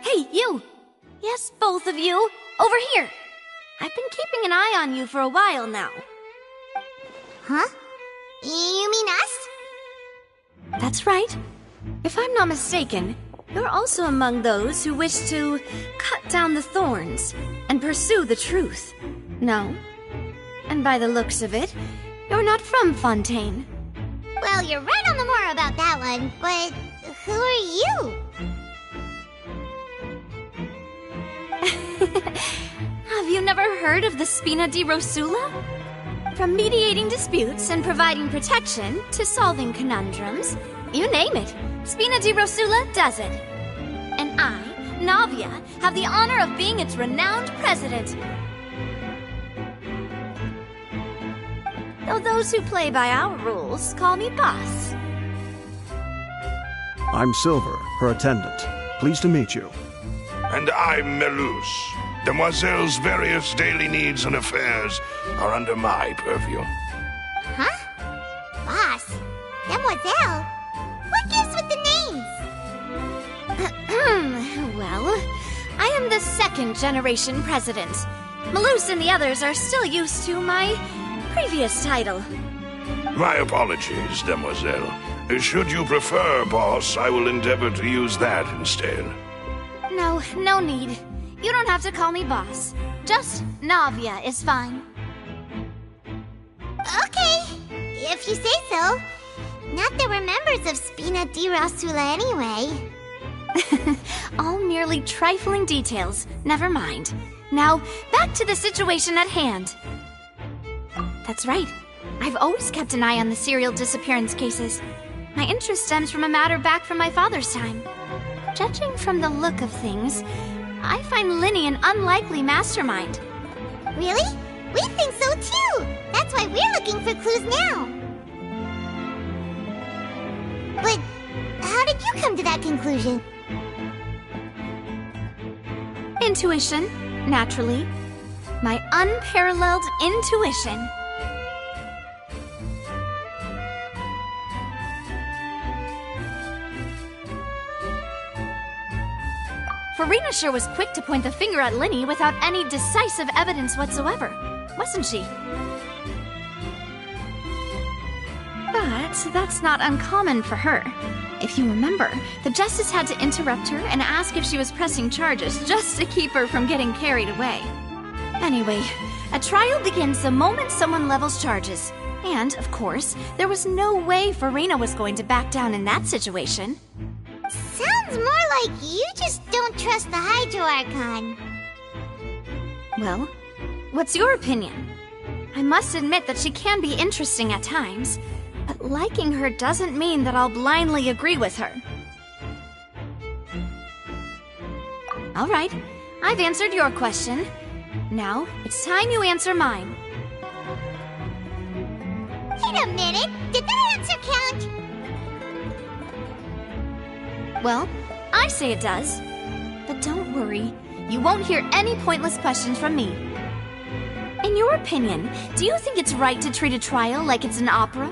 Speaker 4: Hey, you! Yes, both of you! Over here! I've been keeping an eye on you for a while now.
Speaker 1: Huh? You mean us?
Speaker 4: That's right. If I'm not mistaken, you're also among those who wish to cut down the thorns and pursue the truth. No? And by the looks of it, you're not from Fontaine.
Speaker 1: Well, you're right on the moor about that one, but who are you?
Speaker 4: Have you never heard of the Spina di Rosula? From mediating disputes and providing protection to solving conundrums, you name it, Spina di Rosula does it. And I, Navia, have the honor of being its renowned president. Though those who play by our rules call me boss.
Speaker 10: I'm Silver, her attendant. Pleased to meet you.
Speaker 11: And I'm Melus. Demoiselle's various daily needs and affairs are under my purview.
Speaker 1: Huh? Boss? Demoiselle? What gives with the names?
Speaker 4: Well, I am the second generation president. Melus and the others are still used to my previous title.
Speaker 11: My apologies, Demoiselle. Should you prefer, boss, I will endeavor to use that instead.
Speaker 4: No, no need. You don't have to call me boss. Just Navia is fine.
Speaker 1: Okay, if you say so. Not that we're members of Spina di Rosula anyway.
Speaker 4: All merely trifling details. Never mind. Now, back to the situation at hand. That's right. I've always kept an eye on the serial disappearance cases. My interest stems from a matter back from my father's time. Judging from the look of things, I find Linny an unlikely mastermind.
Speaker 1: Really? We think so too! That's why we're looking for clues now. But how did you come to that conclusion?
Speaker 4: Intuition, naturally. My unparalleled intuition. Farina sure was quick to point the finger at Linny without any decisive evidence whatsoever, wasn't she? But that's not uncommon for her. If you remember, the Justice had to interrupt her and ask if she was pressing charges just to keep her from getting carried away. Anyway, a trial begins the moment someone levels charges. And, of course, there was no way Farina was going to back down in that situation.
Speaker 1: Sounds more like you just don't trust the Hydro Archon.
Speaker 4: Well, what's your opinion? I must admit that she can be interesting at times, but liking her doesn't mean that I'll blindly agree with her. All right, I've answered your question. Now, it's time you answer mine.
Speaker 1: Wait a minute! Did that answer count?
Speaker 4: Well, I say it does. But don't worry, you won't hear any pointless questions from me. In your opinion, do you think it's right to treat a trial like it's an opera?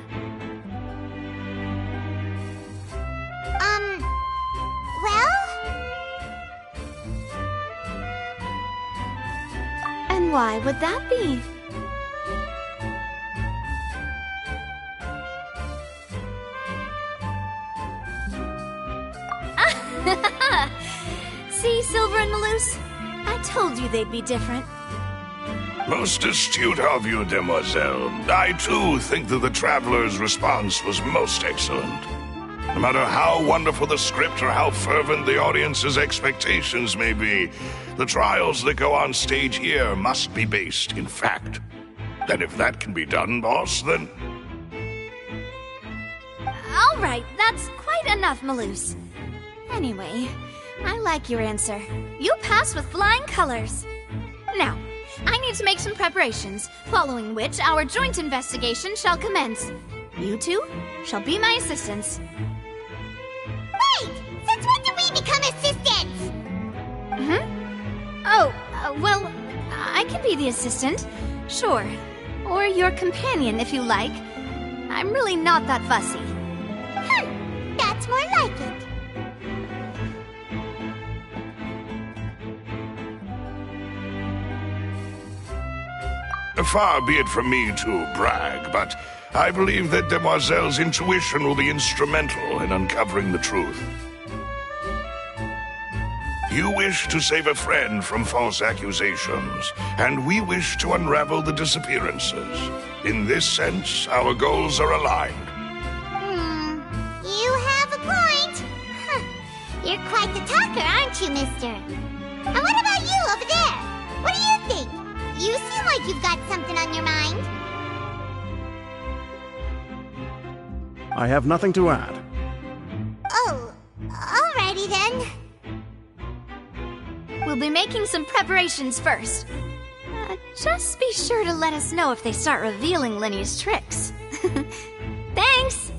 Speaker 1: Well?
Speaker 4: And why would that be? See, Silver and Melus? I told you they'd be different.
Speaker 12: Most astute of you, demoiselle. I too think that the Traveler's response was most excellent. No matter how wonderful the script or how fervent the audience's expectations may be, the trials that go on stage here must be based in fact. And if that can be done, boss, then...
Speaker 5: All right, that's quite enough, Maloose. Anyway, I like your answer. You passed with flying colors. Now, I need to make some preparations, following which our joint investigation shall commence. You two shall be my assistants.
Speaker 1: Wait! Since when did we become assistants?
Speaker 5: Oh, well, I can be the assistant, sure. Or your companion, if you like. I'm really not that fussy.
Speaker 1: That's more like it.
Speaker 12: Far be it from me to brag, but I believe that Demoiselle's intuition will be instrumental in uncovering the truth. You wish to save a friend from false accusations, and we wish to unravel the disappearances. In this sense, our goals are aligned.
Speaker 1: You have a point. You're quite the talker, aren't you, mister? And what about you over there? What do you think? You seem like you've got something on your mind.
Speaker 10: I have nothing to add.
Speaker 1: Oh, alrighty then.
Speaker 5: We'll be making some preparations first. Just be sure to let us know if they start revealing Lenny's tricks. Thanks!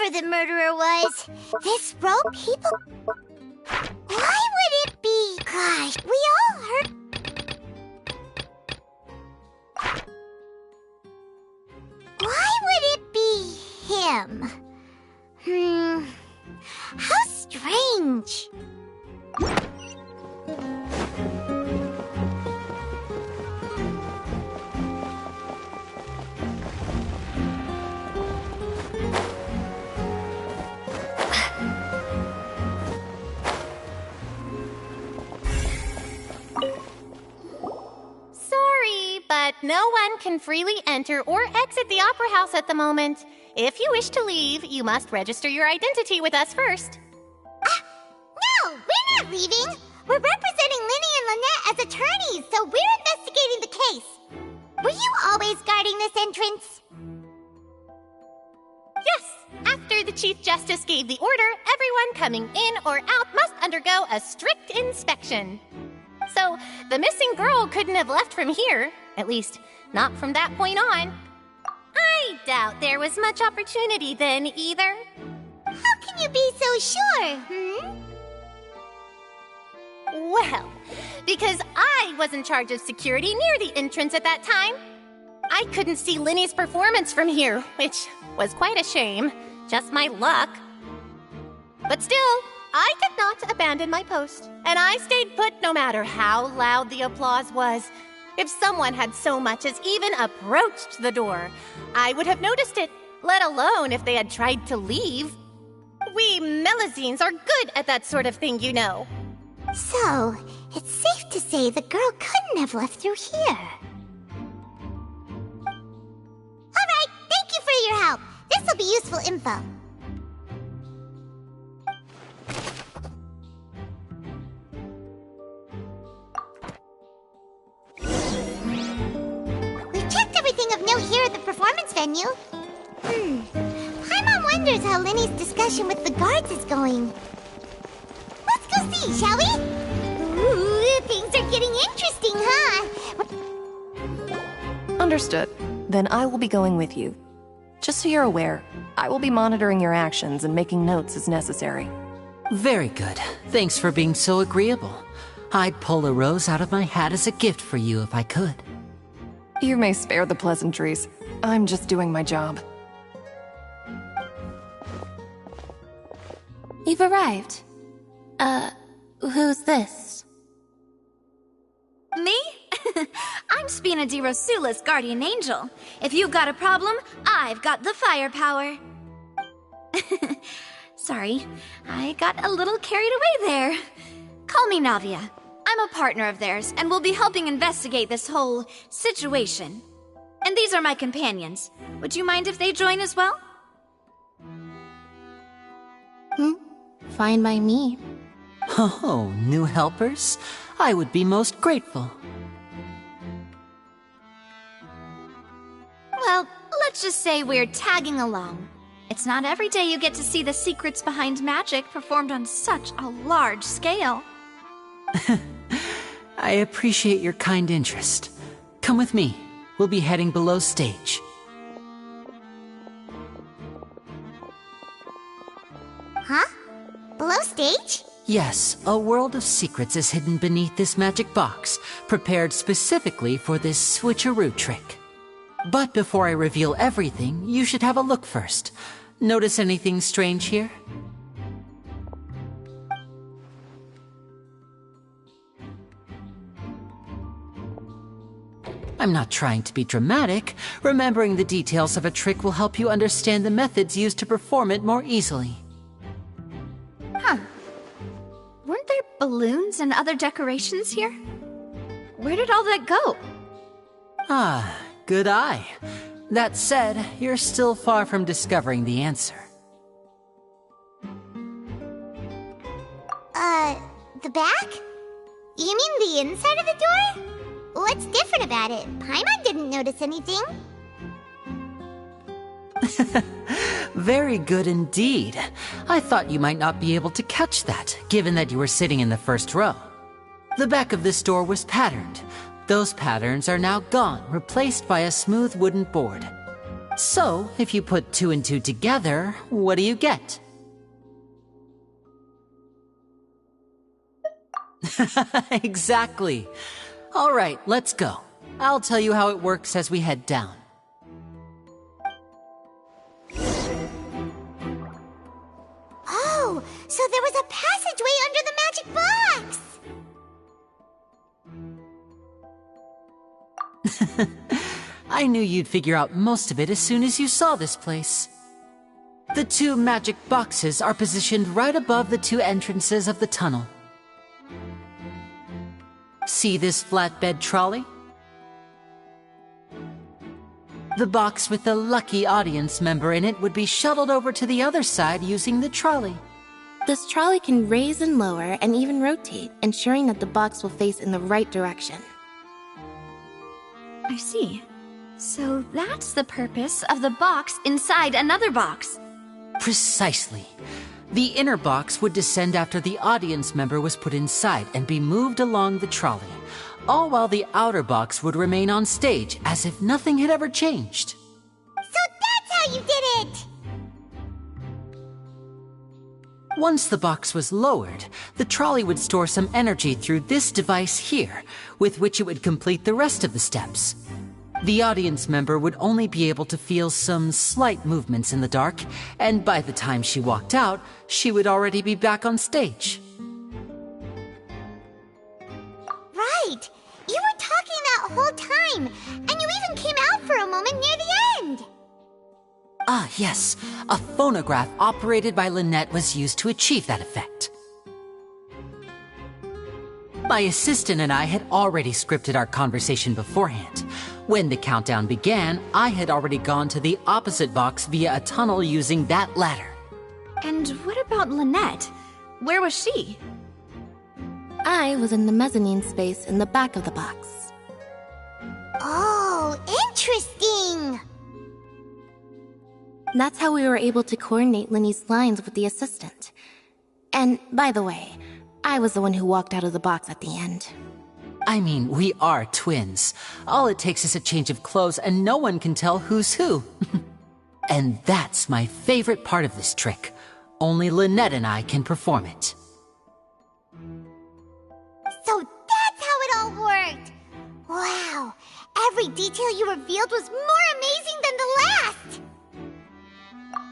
Speaker 1: The murderer was. This rope, people... Why would it be? Gosh, we all heard... Why would it be him? How strange.
Speaker 2: But no one can freely enter or exit the Opera House at the moment. If you wish to leave, you must register your identity with us first.
Speaker 1: No, we're not leaving. We're representing Linny and Lynette as attorneys, so we're investigating the case. Were you always guarding this entrance?
Speaker 2: Yes. After the Chief Justice gave the order, everyone coming in or out must undergo a strict inspection. So, the missing girl couldn't have left from here. At least, not from that point on. I doubt there was much opportunity then, either.
Speaker 1: How can you be so sure,
Speaker 2: Well, because I was in charge of security near the entrance at that time. I couldn't see Linny's performance from here, which was quite a shame. Just my luck.
Speaker 16: But still, I did not abandon my post, and I stayed put no matter how loud the applause was. If someone had so much as even approached the door, I would have noticed it, let alone if they had tried to leave. We Melusines are good at that sort of thing, you know.
Speaker 1: So, it's safe to say the girl couldn't have left through here. Alright, thank you for your help. This'll be useful info. We've checked everything of note here at the performance venue. Paimon wonders how Linny's discussion with the guards is going. Let's go see, shall we? Ooh, things are getting interesting, huh?
Speaker 22: Understood. Then I will be going with you. Just so you're aware, I will be monitoring your actions and making notes as necessary.
Speaker 3: Very good. Thanks for being so agreeable. I'd pull a rose out of my hat as a gift for you if I could.
Speaker 22: You may spare the pleasantries. I'm just doing my job.
Speaker 2: You've arrived. Who's this?
Speaker 5: Me? I'm Spina di Rosula's guardian angel. If you've got a problem, I've got the firepower. Sorry, I got a little carried away there. Call me Navia. I'm a partner of theirs, and will be helping investigate this whole situation. And these are my companions. Would you mind if they join as well?
Speaker 2: Fine by me.
Speaker 3: Oh, new helpers? I would be most grateful.
Speaker 5: Well, let's just say we're tagging along. It's not every day you get to see the secrets behind magic performed on such a large scale.
Speaker 3: I appreciate your kind interest. Come with me. We'll be heading below stage.
Speaker 1: Huh? Below stage?
Speaker 3: Yes, a world of secrets is hidden beneath this magic box, prepared specifically for this switcheroo trick. But before I reveal everything, you should have a look first. Notice anything strange here? I'm not trying to be dramatic. Remembering the details of a trick will help you understand the methods used to perform it more easily.
Speaker 5: Huh. Weren't there balloons and other decorations here? Where did all that go?
Speaker 3: Ah, good eye. That said, you're still far from discovering the answer.
Speaker 1: The back? You mean the inside of the door? What's different about it? Paimon didn't notice anything.
Speaker 3: Very good indeed. I thought you might not be able to catch that, given that you were sitting in the first row. The back of this door was patterned. Those patterns are now gone, replaced by a smooth wooden board. So, if you put 2 and 2 together, what do you get? Exactly. All right, let's go. I'll tell you how it works as we head down.
Speaker 1: Oh, so there was a passageway under the magic box!
Speaker 3: I knew you'd figure out most of it as soon as you saw this place. The 2 magic boxes are positioned right above the 2 entrances of the tunnel. See this flatbed trolley? The box with the lucky audience member in it would be shuttled over to the other side using the trolley.
Speaker 2: This trolley can raise and lower and even rotate, ensuring that the box will face in the right direction.
Speaker 5: I see. So that's the purpose of the box inside another box.
Speaker 3: Precisely. The inner box would descend after the audience member was put inside and be moved along the trolley, all while the outer box would remain on stage as if nothing had ever changed.
Speaker 1: So that's how you did it!
Speaker 3: Once the box was lowered, the trolley would store some energy through this device here, with which it would complete the rest of the steps. The audience member would only be able to feel some slight movements in the dark, and by the time she walked out, she would already be back on stage.
Speaker 1: Right! You were talking that whole time, and you even came out for a moment near the end!
Speaker 3: Ah, yes. A phonograph operated by Lynette was used to achieve that effect. My assistant and I had already scripted our conversation beforehand. When the countdown began, I had already gone to the opposite box via a tunnel using that ladder.
Speaker 5: And what about Lynette? Where was she?
Speaker 2: I was in the mezzanine space in the back of the box.
Speaker 1: Oh, interesting!
Speaker 2: That's how we were able to coordinate Linny's lines with the assistant. And, by the way, I was the one who walked out of the box at the end.
Speaker 3: I mean, we are twins. All it takes is a change of clothes and no one can tell who's who. And that's my favorite part of this trick. Only Lynette and I can perform it.
Speaker 1: So that's how it all worked! Wow! Every detail you revealed was more amazing than the last!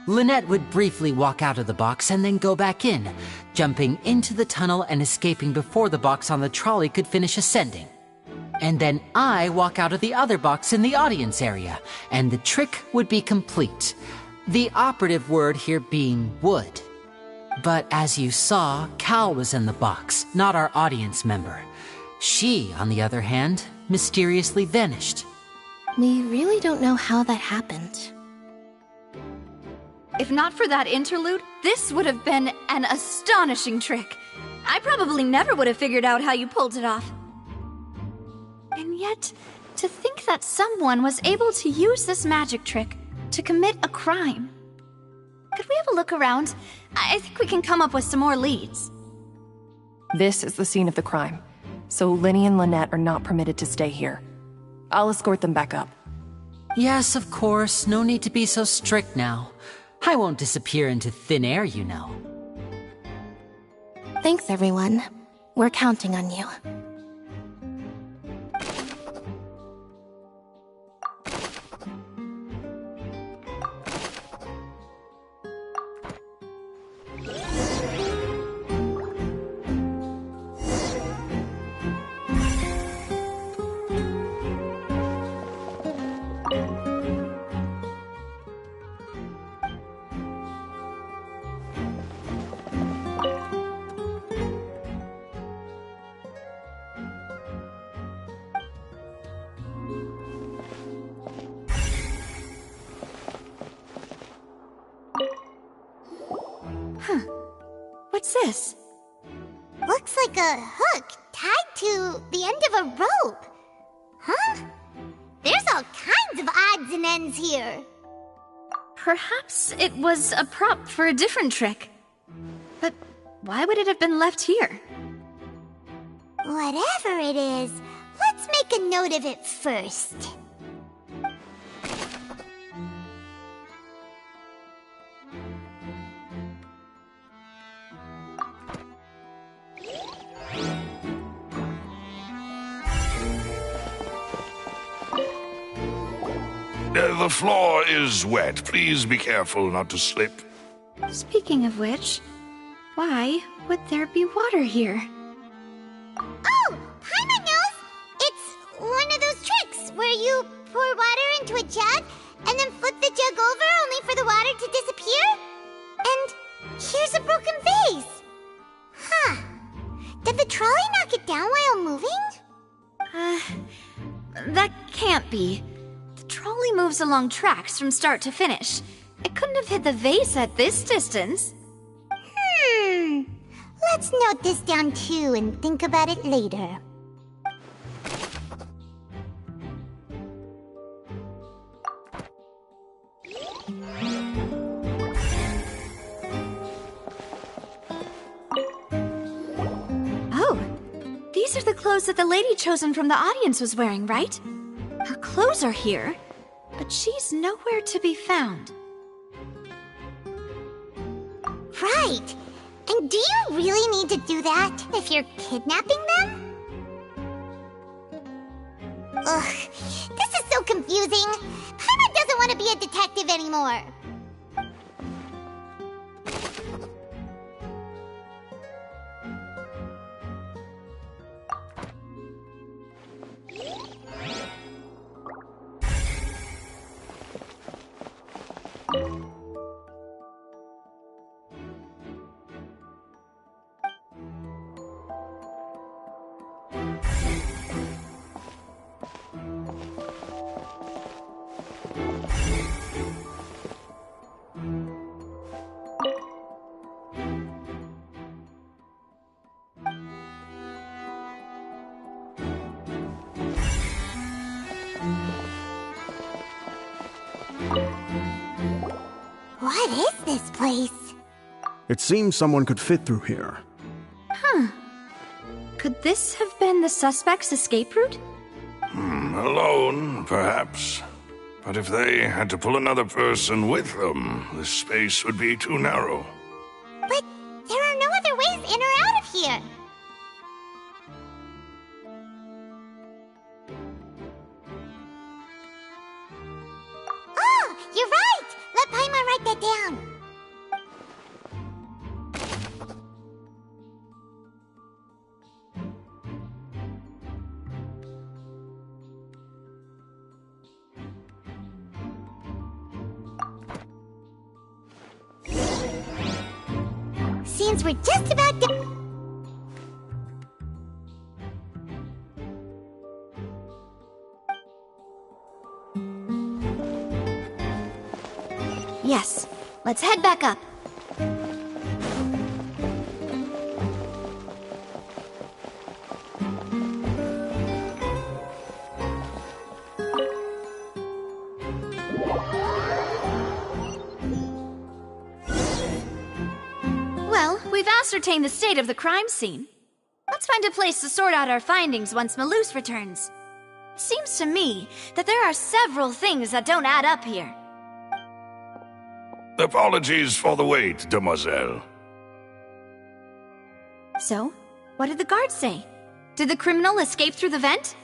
Speaker 3: Lynette would briefly walk out of the box and then go back in, jumping into the tunnel and escaping before the box on the trolley could finish ascending. And then I walk out of the other box in the audience area, and the trick would be complete. The operative word here being would. But as you saw, Cal was in the box, not our audience member. She, on the other hand, mysteriously vanished.
Speaker 2: We really don't know how that happened.
Speaker 5: If not for that interlude, this would have been an astonishing trick. I probably never would have figured out how you pulled it off. And yet, to think that someone was able to use this magic trick to commit a crime. Could we have a look around? I think we can come up with some more leads.
Speaker 22: This is the scene of the crime, so Linny and Lynette are not permitted to stay here. I'll escort them back up.
Speaker 3: Yes, of course. No need to be so strict now. I won't disappear into thin air, you know.
Speaker 2: Thanks, everyone. We're counting on you.
Speaker 5: What's this?
Speaker 1: Looks like a hook tied to the end of a rope. Huh? There's all kinds of odds and ends here.
Speaker 5: Perhaps it was a prop for a different trick. But why would it have been left here?
Speaker 1: Whatever it is, let's make a note of it first.
Speaker 12: The floor is wet. Please be careful not to slip.
Speaker 5: Speaking of which, why would there be water here?
Speaker 1: Oh! Paimon knows! It's one of those tricks where you pour water into a jug and then flip the jug over only for the water to disappear. And here's a broken vase. Huh. Did the trolley knock it down while moving?
Speaker 5: That can't be. The trolley moves along tracks from start to finish. It couldn't have hit the vase at this distance.
Speaker 1: Let's note this down too and think about it later.
Speaker 5: Oh, these are the clothes that the lady chosen from the audience was wearing, right? Her clothes are here, but she's nowhere to be found.
Speaker 1: Right! And do you really need to do that if you're kidnapping them? Ugh, this is so confusing. Paimon doesn't want to be a detective anymore. What is this place?
Speaker 10: It seems someone could fit through here.
Speaker 5: Huh. Could this have been the suspect's escape route?
Speaker 12: Alone, perhaps. But if they had to pull another person with them, the space would be too narrow.
Speaker 1: But there are no other ways in or out of here. Oh, you're right! Let Paimon write that down. Seems we're just about to...
Speaker 5: Yes. Let's head back up. Well, we've ascertained the state of the crime scene. Let's find a place to sort out our findings once Malus returns. Seems to me that there are several things that don't add up here.
Speaker 12: Apologies for the wait, demoiselle.
Speaker 5: So, what did the guards say? Did the criminal escape through the vent?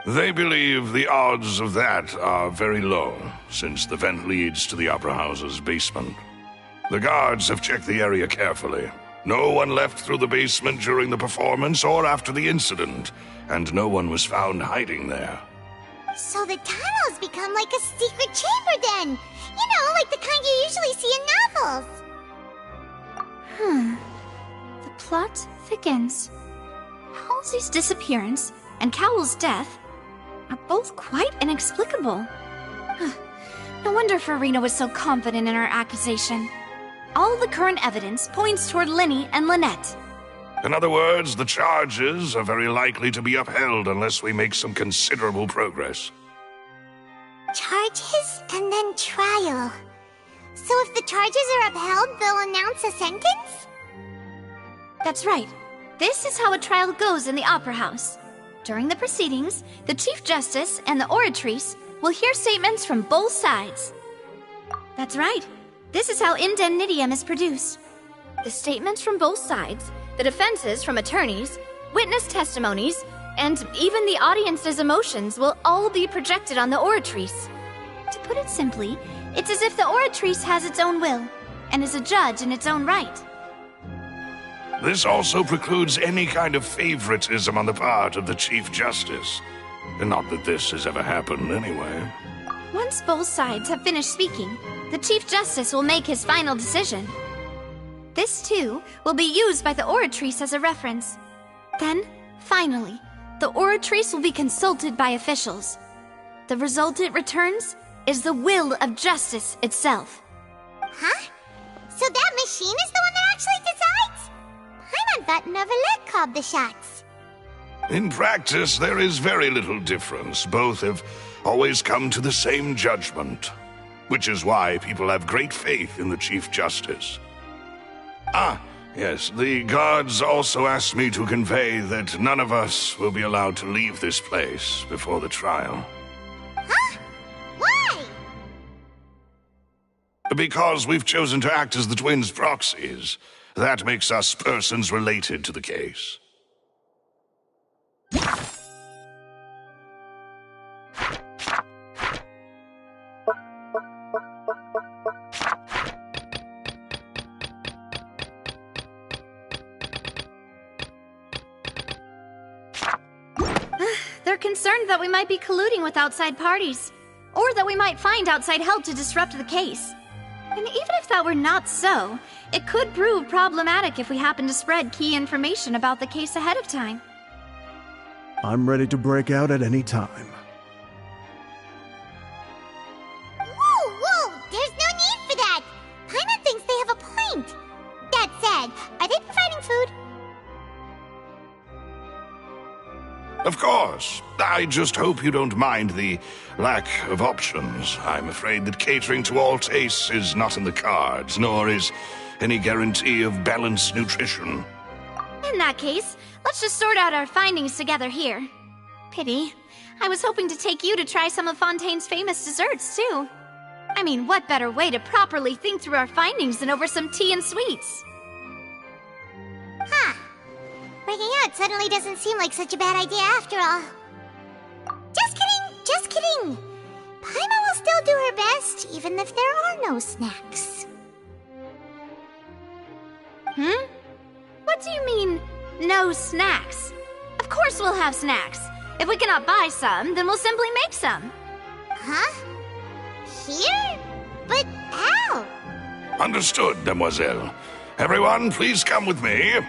Speaker 12: They believe the odds of that are very low, since the vent leads to the Opera House's basement. The guards have checked the area carefully. No one left through the basement during the performance or after the incident, and no one was found hiding there.
Speaker 1: So the tunnels become like a secret chamber then! You know, like the kind you usually see in novels!
Speaker 5: The plot thickens. Halsey's disappearance and Cowell's death are both quite inexplicable. No wonder Farina was so confident in her accusation. All the current evidence points toward Linny and Lynette.
Speaker 12: In other words, the charges are very likely to be upheld unless we make some considerable progress.
Speaker 1: Charges and then trial. So if the charges are upheld, they'll announce a sentence?
Speaker 5: That's right. This is how a trial goes in the Opera House. During the proceedings, the Chief Justice and the Oratrice will hear statements from both sides. That's right. This is how indemnitium is produced. The statements from both sides, the defenses from attorneys, witness testimonies, and even the audience's emotions will all be projected on the Oratrice. To put it simply, it's as if the Oratrice has its own will, and is a judge in its own right.
Speaker 12: This also precludes any kind of favoritism on the part of the Chief Justice. Not that this has ever happened anyway.
Speaker 5: Once both sides have finished speaking, the Chief Justice will make his final decision. This, too, will be used by the Oratrice as a reference. Then, finally, the Oratrice will be consulted by officials. The result it returns is the will of justice itself.
Speaker 1: Huh? So that machine is the one that actually decides? Paimon thought Neverlet called the shots.
Speaker 12: In practice, there is very little difference. Both have always come to the same judgment, which is why people have great faith in the Chief Justice. Ah, yes, the guards also asked me to convey that none of us will be allowed to leave this place before the trial.
Speaker 1: Huh? Why?
Speaker 12: Because we've chosen to act as the twins' proxies. That makes us persons related to the case.
Speaker 5: concerned that we might be colluding with outside parties, or that we might find outside help to disrupt the case. And even if that were not so, it could prove problematic if we happen to spread key information about the case ahead of time.
Speaker 10: I'm ready to break out at any time.
Speaker 1: Whoa! There's no need for that! Paimon thinks they have a point. That said, are they providing food?
Speaker 12: Of course. I just hope you don't mind the lack of options. I'm afraid that catering to all tastes is not in the cards, nor is any guarantee of balanced nutrition.
Speaker 5: In that case, let's just sort out our findings together here. Pity. I was hoping to take you to try some of Fontaine's famous desserts, too. I mean, what better way to properly think through our findings than over some tea and sweets?
Speaker 1: Huh. Breaking out suddenly doesn't seem like such a bad idea after all. Just kidding! Paimon will still do her best, even if there are no snacks.
Speaker 5: What do you mean, no snacks? Of course we'll have snacks. If we cannot buy some, then we'll simply make some.
Speaker 1: Huh? Here? But how?
Speaker 12: Understood, Demoiselle. Everyone, please come with me.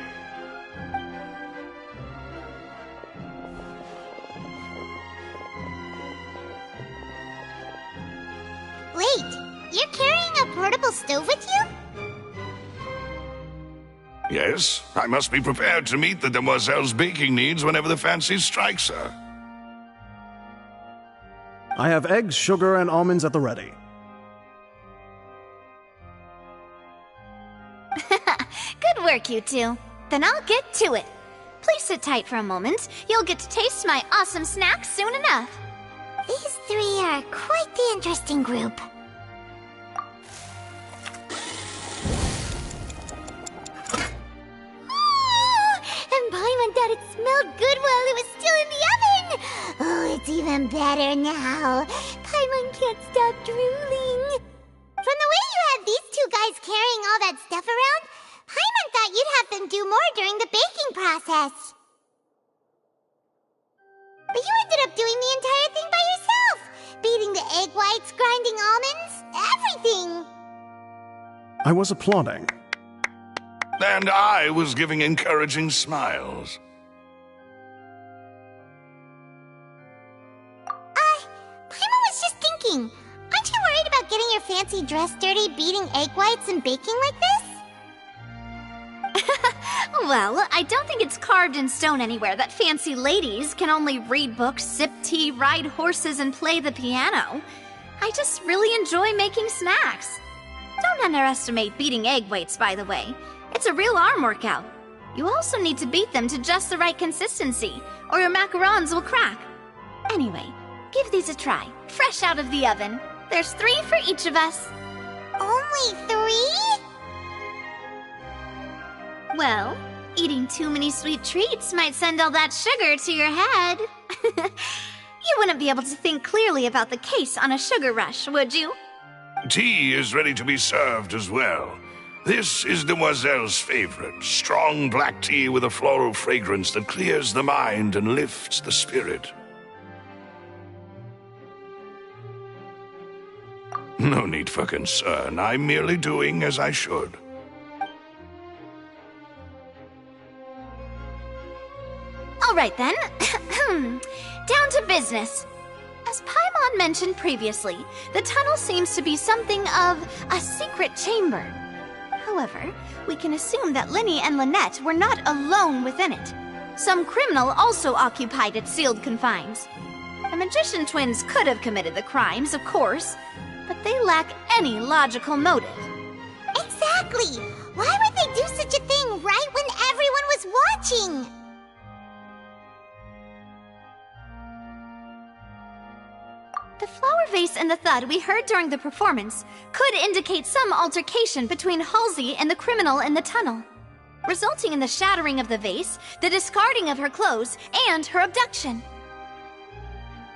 Speaker 1: Wait, you're carrying a portable stove with you?
Speaker 12: Yes, I must be prepared to meet the Demoiselle's baking needs whenever the fancy strikes her.
Speaker 10: I have eggs, sugar, and almonds at the ready.
Speaker 5: Good work, you two. Then I'll get to it. Please sit tight for a moment. You'll get to taste my awesome snacks soon enough.
Speaker 1: These three are quite the interesting group. And Paimon thought it smelled good while it was still in the oven! Oh, it's even better now. Paimon can't stop drooling. From the way you had these two guys carrying all that stuff around, Paimon thought you'd have them do more during the baking process. But you ended up doing the entire thing by yourself! Beating the egg whites, grinding almonds, everything!
Speaker 10: I was applauding.
Speaker 12: And I was giving encouraging smiles.
Speaker 1: Paimon was just thinking, aren't you worried about getting your fancy dress dirty beating egg whites and baking like this?
Speaker 5: Well, I don't think it's carved in stone anywhere that fancy ladies can only read books, sip tea, ride horses, and play the piano. I just really enjoy making snacks. Don't underestimate beating egg whites, by the way. It's a real arm workout. You also need to beat them to just the right consistency, or your macarons will crack. Anyway, give these a try, fresh out of the oven. There's 3 for each of us.
Speaker 1: Only 3?
Speaker 5: Well, eating too many sweet treats might send all that sugar to your head. You wouldn't be able to think clearly about the case on a sugar rush, would you?
Speaker 12: Tea is ready to be served as well. This is Demoiselle's favorite, strong black tea with a floral fragrance that clears the mind and lifts the spirit. No need for concern. I'm merely doing as I should.
Speaker 5: All right then. Down to business. As Paimon mentioned previously, the tunnel seems to be something of a secret chamber. However, we can assume that Linny and Lynette were not alone within it. Some criminal also occupied its sealed confines. The magician twins could have committed the crimes, of course, but they lack any logical motive.
Speaker 1: Exactly! Why would they do such a thing right when everyone was watching?
Speaker 5: The flower vase and the thud we heard during the performance could indicate some altercation between Halsey and the criminal in the tunnel, resulting in the shattering of the vase, the discarding of her clothes, and her abduction.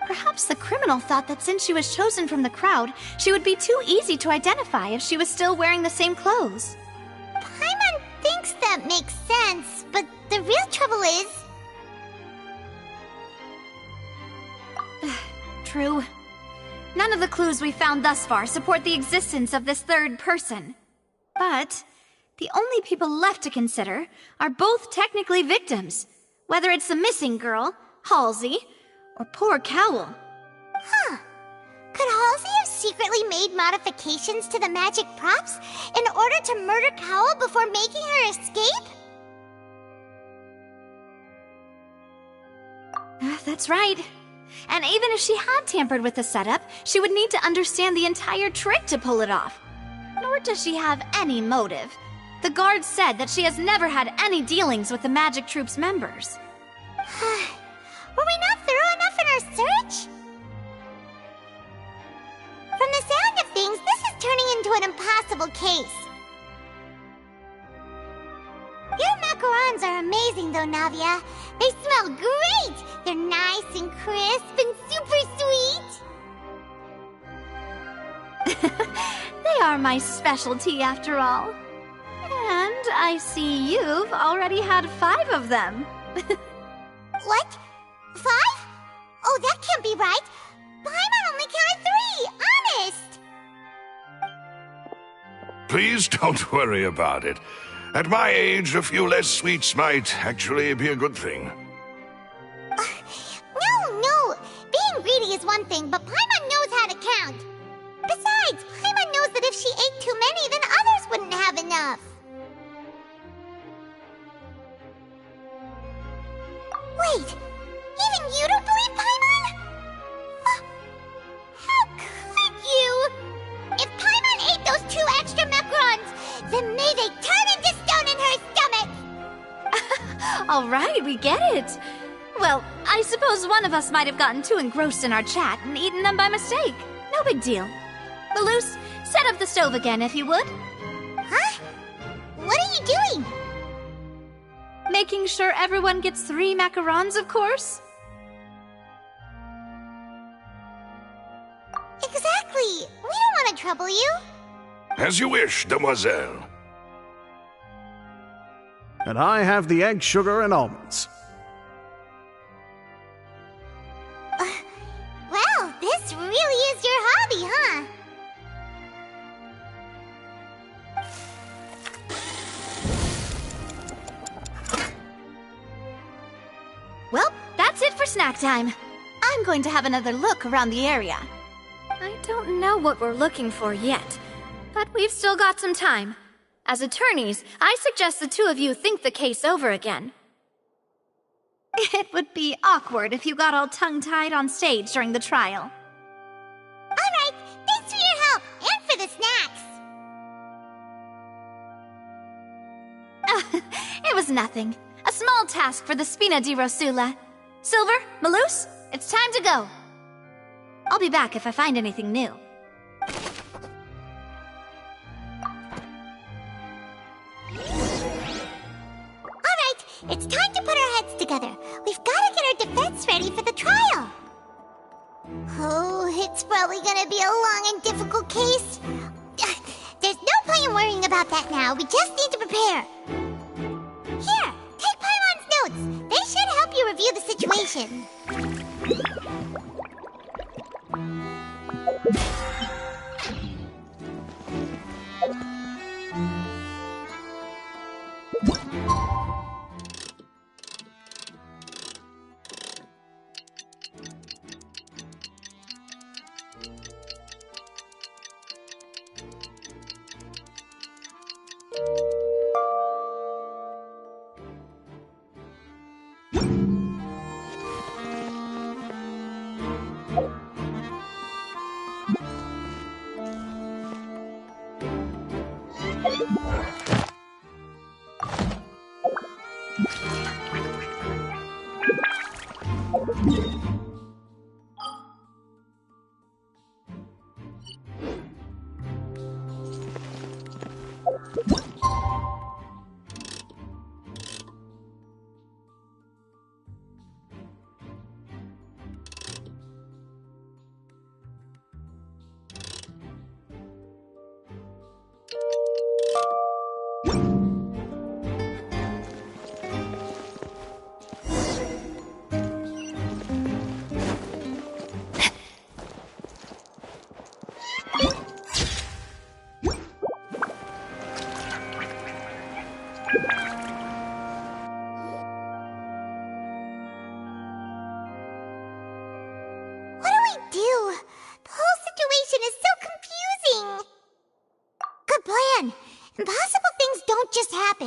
Speaker 5: Perhaps the criminal thought that since she was chosen from the crowd, she would be too easy to identify if she was still wearing the same clothes.
Speaker 1: Paimon thinks that makes sense, but the real trouble is...
Speaker 5: true. None of the clues we found thus far support the existence of this third person. But the only people left to consider are both technically victims, whether it's the missing girl, Halsey, or poor Cowl.
Speaker 1: Huh. Could Halsey have secretly made modifications to the magic props in order to murder Cowl before making her escape?
Speaker 5: That's right. And even if she had tampered with the setup, she would need to understand the entire trick to pull it off. Nor does she have any motive. The guard said that she has never had any dealings with the Magic Troop's members.
Speaker 1: Were we not thorough enough in our search? From the sound of things, this is turning into an impossible case. Your macarons are amazing though, Navia. They smell great! They're nice and crisp and super sweet!
Speaker 5: They are my specialty after all. And I see you've already had 5 of them.
Speaker 1: What? 5? Oh, that can't be right. Paimon only counted 3, honest!
Speaker 12: Please don't worry about it. At my age, a few less sweets might actually be a good thing.
Speaker 1: No. Being greedy is one thing, but Paimon knows how to count. Besides, Paimon knows that if she ate too many, then others wouldn't have enough. Wait, even you don't believe Paimon? How could you? If Paimon ate those 2 extra macarons, then may they turn into stone in her stomach!
Speaker 5: All right, we get it. Well, I suppose one of us might have gotten too engrossed in our chat and eaten them by mistake. No big deal. Balloose, set up the stove again if you would.
Speaker 1: Huh? What are you doing?
Speaker 5: Making sure everyone gets 3 macarons, of course.
Speaker 1: Exactly. We don't want to trouble you.
Speaker 12: As you wish, demoiselle.
Speaker 10: And I have the egg, sugar, and almonds.
Speaker 1: Well, this really is your hobby, huh?
Speaker 5: Well, that's it for snack time. I'm going to have another look around the area. I don't know what we're looking for yet, but we've still got some time. As attorneys, I suggest the 2 of you think the case over again. It would be awkward if you got all tongue-tied on stage during the trial.
Speaker 1: All right, thanks for your help, and for the snacks.
Speaker 5: It was nothing. A small task for the Spina di Rosula. Silver, Maloose, it's time to go. I'll be back if I find anything new.
Speaker 1: Alright, it's time to put our heads together. We've got to get our defense ready for the trial. Oh, it's probably gonna be a long and difficult case. There's no point in worrying about that now. We just need to prepare. Here, take Paimon's notes. They should help you review the situation.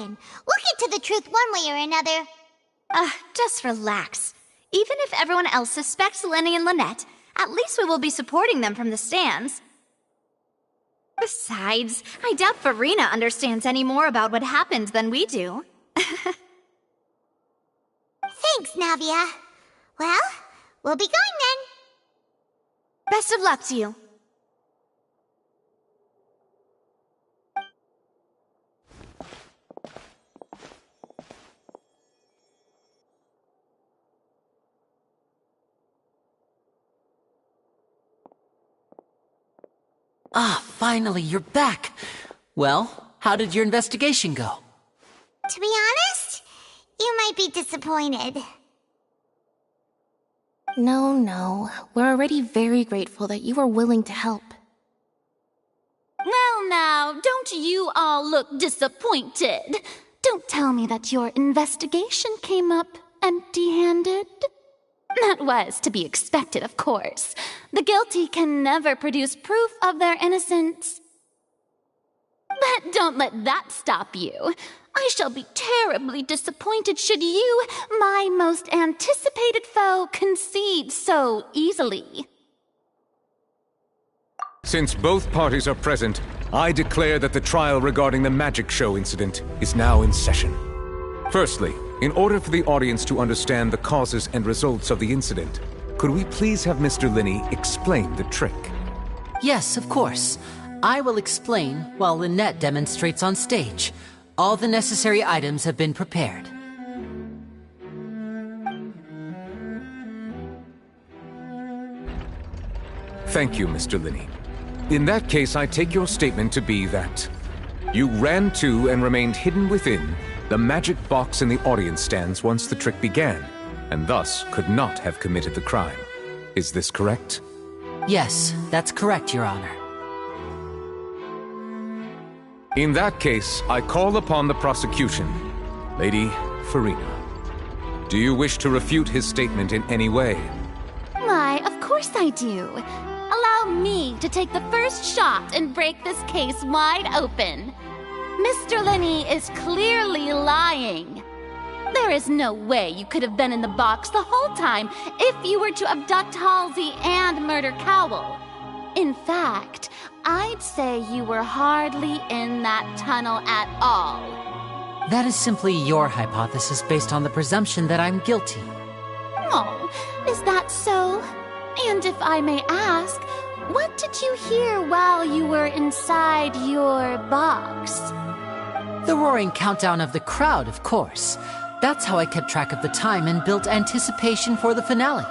Speaker 1: listen. We'll get to the truth one way or another.
Speaker 5: Just relax. Even if everyone else suspects Lenny and Lynette, at least we will be supporting them from the stands. Besides, I doubt Farina understands any more about what happened than we do.
Speaker 1: Thanks, Navia. Well, we'll be going then.
Speaker 5: Best of luck to you.
Speaker 3: Ah, finally, you're back. Well, how did your investigation go?
Speaker 1: To be honest, you might be disappointed.
Speaker 2: No. We're already very grateful that you were willing to help.
Speaker 4: Well now, don't you all look disappointed. Don't tell me that your investigation came up empty-handed. That was to be expected, of course. The guilty can never produce proof of their innocence. But don't let that stop you. I shall be terribly disappointed should you, my most anticipated foe, concede so easily.
Speaker 18: Since both parties are present, I declare that the trial regarding the magic show incident is now in session. Firstly, in order for the audience to understand the causes and results of the incident, could we please have Mr. Linney explain the trick?
Speaker 3: Yes, of course. I will explain while Lynette demonstrates on stage. All the necessary items have been prepared.
Speaker 18: Thank you, Mr. Linney. In that case, I take your statement to be that you ran to and remained hidden within the magic box in the audience stands once the trick began, and thus could not have committed the crime. Is this correct?
Speaker 3: Yes, that's correct, Your Honor.
Speaker 18: In that case, I call upon the prosecution. Lady Farina, do you wish to refute his statement in any way?
Speaker 4: Why, of course I do. Allow me to take the first shot and break this case wide open. Mr. Linney is clearly lying. There is no way you could have been in the box the whole time if you were to abduct Halsey and murder Cowell. In fact, I'd say you were hardly in that tunnel at all.
Speaker 3: That is simply your hypothesis based on the presumption that I'm guilty.
Speaker 4: Oh, is that so? And if I may ask, what did you hear while you were inside your box?
Speaker 3: The roaring countdown of the crowd, of course. That's how I kept track of the time and built anticipation for the finale.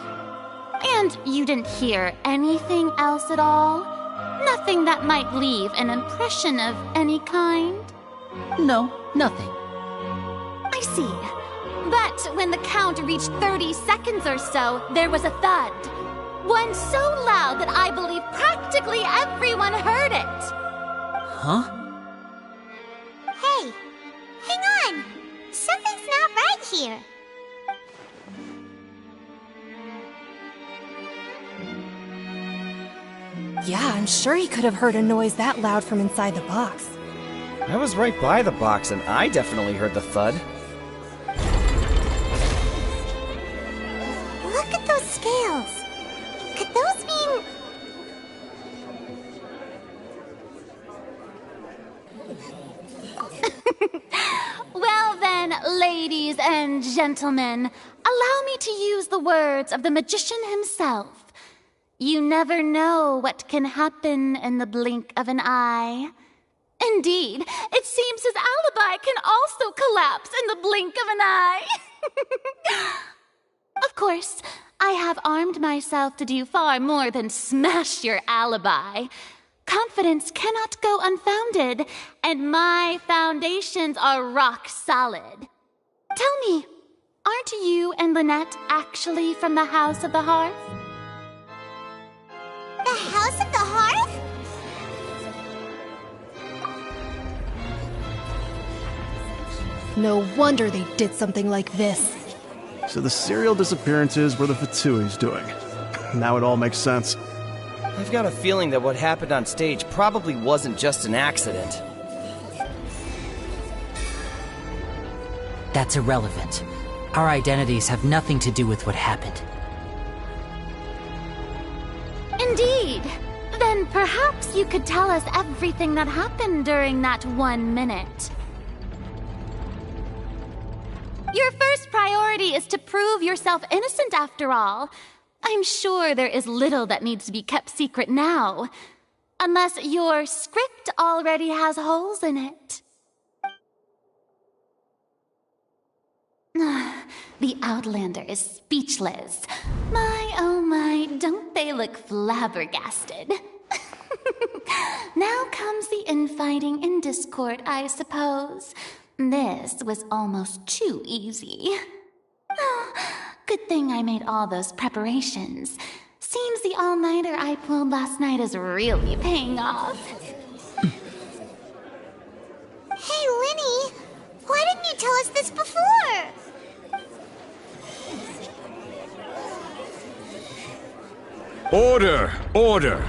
Speaker 4: And you didn't hear anything else at all? Nothing that might leave an impression of any kind?
Speaker 3: No, nothing.
Speaker 4: I see. But when the count reached 30 seconds or so, there was a thud. One so loud that I believe practically everyone heard it.
Speaker 3: Huh?
Speaker 1: Hey, hang on. Something's not right here.
Speaker 22: Yeah, I'm sure he could have heard a noise that loud from inside the box.
Speaker 14: I was right by the box, and I definitely heard the thud.
Speaker 1: Look at those scales. Could those mean...
Speaker 4: Well then, ladies and gentlemen, allow me to use the words of the magician himself. You never know what can happen in the blink of an eye. Indeed, it seems his alibi can also collapse in the blink of an eye. Of course, I have armed myself to do far more than smash your alibi. Confidence cannot go unfounded, and my foundations are rock solid. Tell me, aren't you and Lynette actually from the House of the Hearth?
Speaker 1: The House of the Hearth?
Speaker 22: No wonder they did something like this.
Speaker 10: So the serial disappearances were the Fatsui's doing. Now it all makes sense.
Speaker 14: I've got a feeling that what happened on stage probably wasn't just an accident.
Speaker 3: that's irrelevant. Our identities have nothing to do with what happened.
Speaker 4: Indeed. Then perhaps you could tell us everything that happened during that 1 minute. Your first priority is to prove yourself innocent after all. I'm sure there is little that needs to be kept secret now. Unless your script already has holes in it. The Outlander is speechless. My, oh my, don't they look flabbergasted? Now comes the infighting and discord, I suppose. This was almost too easy. Oh, good thing I made all those preparations. Seems the all-nighter I pulled last night is really paying off.
Speaker 1: Hey, Linny! Why didn't you tell us this before?
Speaker 18: Order! Order!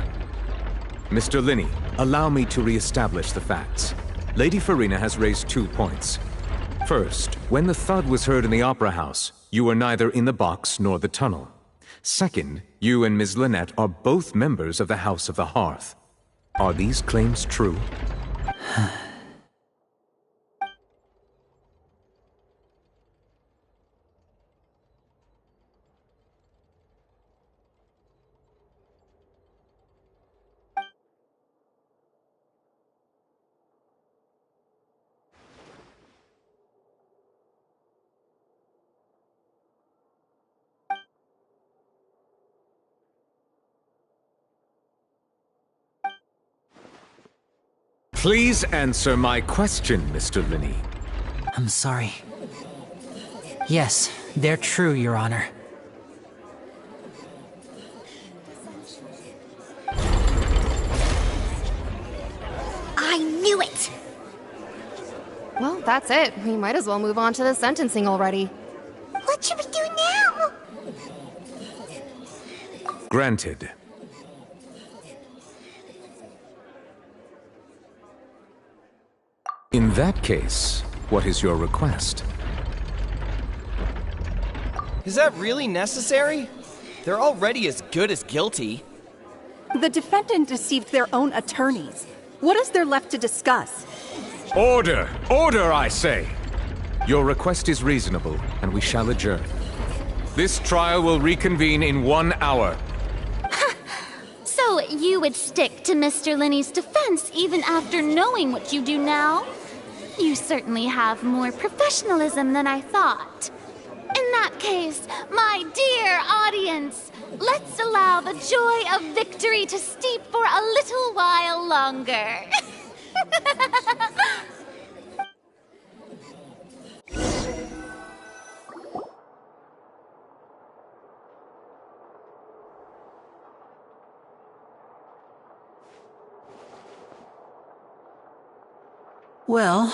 Speaker 18: Mr. Linney, allow me to re-establish the facts. Lady Farina has raised 2 points. First, when the thud was heard in the Opera House, you were neither in the box nor the tunnel. Second, you and Ms. Lynette are both members of the House of the Hearth. Are these claims true? Please answer my question, Mr. Linney.
Speaker 3: I'm sorry. Yes, they're true, Your Honor.
Speaker 1: I knew it!
Speaker 22: Well, that's it. We might as well move on to the sentencing already.
Speaker 1: What should we do now?
Speaker 18: Granted. In that case, what is your request?
Speaker 14: Is that really necessary? They're already as good as guilty.
Speaker 13: The defendant deceived their own attorneys. What is there left to discuss?
Speaker 18: Order! Order, I say! Your request is reasonable, and we shall adjourn. This trial will reconvene in 1 hour.
Speaker 4: So you would stick to Mr. Linney's defense even after knowing what you do now? You certainly have more professionalism than I thought. In that case, my dear audience, let's allow the joy of victory to steep for a little while longer.
Speaker 3: Well,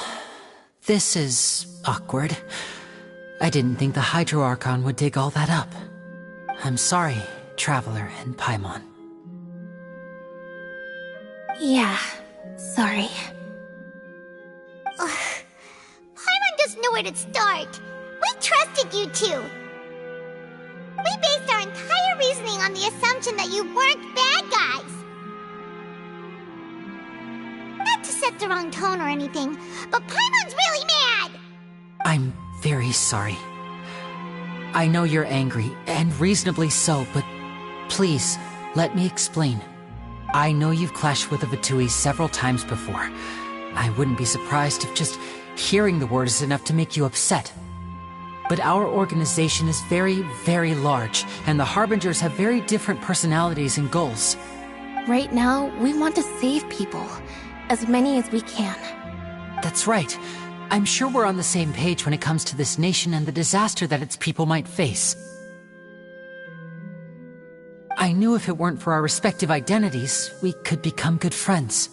Speaker 3: this is awkward. I didn't think the Hydro Archon would dig all that up. I'm sorry, Traveler and Paimon.
Speaker 2: Yeah, sorry.
Speaker 1: Paimon doesn't know where to start. We trusted you two. We based our entire reasoning on the assumption that you weren't bad guys. Not to set the wrong tone or anything, but Paimon's really mad!
Speaker 3: I'm very sorry. I know you're angry, and reasonably so, but please, let me explain. I know you've clashed with the Vitui several times before. I wouldn't be surprised if just hearing the word is enough to make you upset. But our organization is very, very large, and the Harbingers have very different personalities and goals.
Speaker 2: Right now, we want to save people. As many as we can.
Speaker 3: That's right. I'm sure we're on the same page when it comes to this nation and the disaster that its people might face. I knew if it weren't for our respective identities, we could become good friends.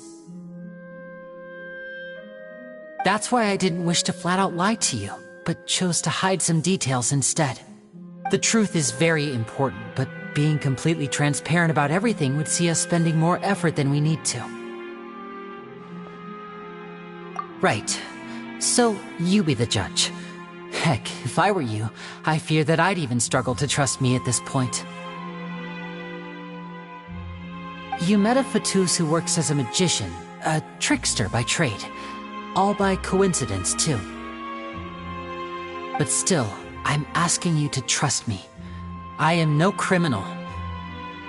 Speaker 3: That's why I didn't wish to flat out lie to you, but chose to hide some details instead. The truth is very important, but being completely transparent about everything would see us spending more effort than we need to. Right. So, you be the judge. Heck, if I were you, I fear that I'd even struggle to trust me at this point. You met a Fatus who works as a magician, a trickster by trade. All by coincidence, too. But still, I'm asking you to trust me. I am no criminal.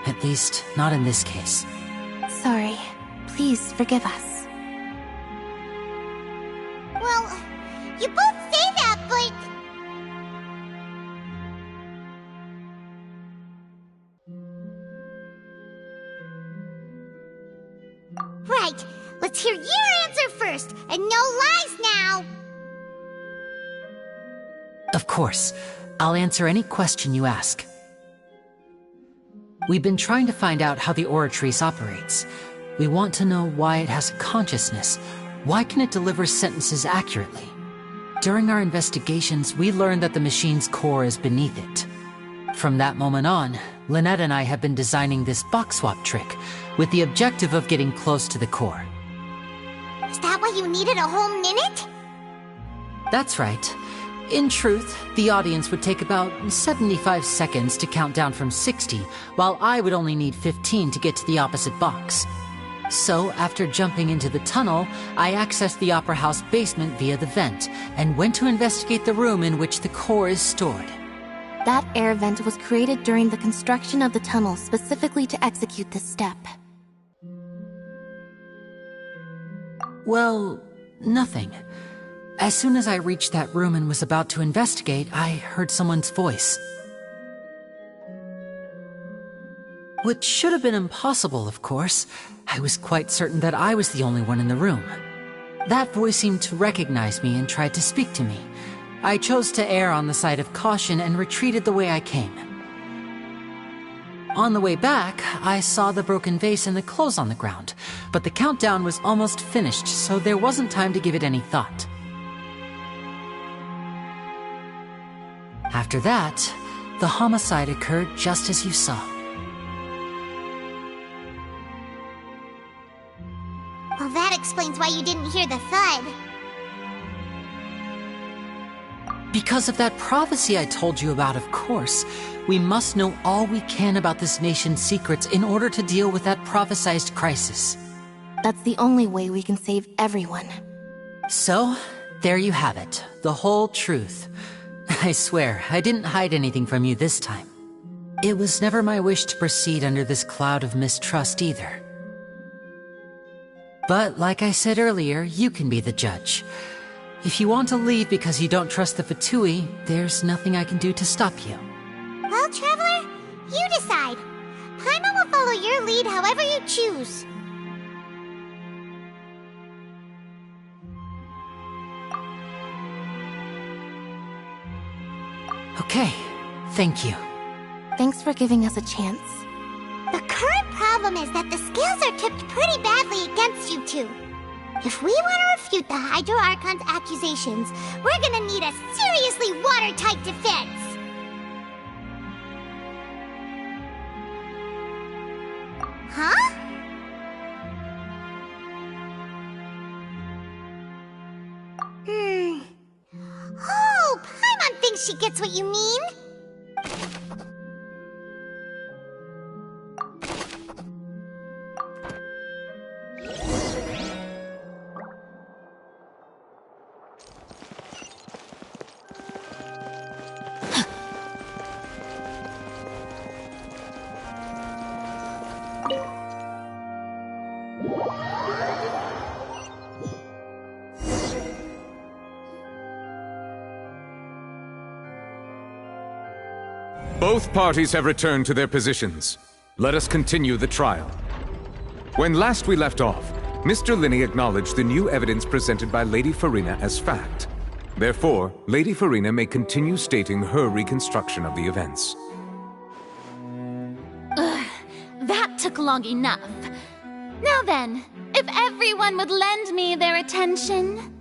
Speaker 3: At least, not in this case.
Speaker 2: Sorry. Please forgive us.
Speaker 1: Well, you both say that, but... Right. Let's hear your answer first, and no lies now!
Speaker 3: Of course. I'll answer any question you ask. We've been trying to find out how the Oratrice operates. We want to know why it has a consciousness. Why can it deliver sentences accurately? During our investigations, we learned that the machine's core is beneath it. From that moment on, Lynette and I have been designing this box swap trick, with the objective of getting close to the core.
Speaker 1: Is that why you needed a whole minute?
Speaker 3: That's right. In truth, the audience would take about 75 seconds to count down from 60, while I would only need 15 to get to the opposite box. So, after jumping into the tunnel, I accessed the Opera House basement via the vent, and went to investigate the room in which the core is stored.
Speaker 2: That air vent was created during the construction of the tunnel specifically to execute this step.
Speaker 3: Well, nothing. As soon as I reached that room and was about to investigate, I heard someone's voice. Which should have been impossible, of course. I was quite certain that I was the only one in the room. That voice seemed to recognize me and tried to speak to me. I chose to err on the side of caution and retreated the way I came. On the way back, I saw the broken vase and the clothes on the ground, but the countdown was almost finished, so there wasn't time to give it any thought. After that, the homicide occurred just as you saw.
Speaker 1: Well, that explains why you didn't hear the thud.
Speaker 3: Because of that prophecy I told you about, of course. We must know all we can about this nation's secrets in order to deal with that prophesized crisis.
Speaker 2: That's the only way we can save everyone.
Speaker 3: So, there you have it. The whole truth. I swear, I didn't hide anything from you this time. It was never my wish to proceed under this cloud of mistrust either. But, like I said earlier, you can be the judge. If you want to leave because you don't trust the Fatui, there's nothing I can do to stop you.
Speaker 1: Well, Traveler, you decide. Paimon will follow your lead however you choose.
Speaker 3: Okay, thank you.
Speaker 2: Thanks for giving us a chance.
Speaker 1: The current problem is that the scales are tipped pretty badly against you two. If we want to refute the Hydro Archon's accusations, we're gonna need a seriously watertight defense. Huh? Oh, Paimon thinks she gets what you mean.
Speaker 18: Both parties have returned to their positions. Let us continue the trial. When last we left off, Mr. Linney acknowledged the new evidence presented by Lady Farina as fact. Therefore, Lady Farina may continue stating her reconstruction of the events.
Speaker 4: That took long enough. Now then, if everyone would lend me their attention.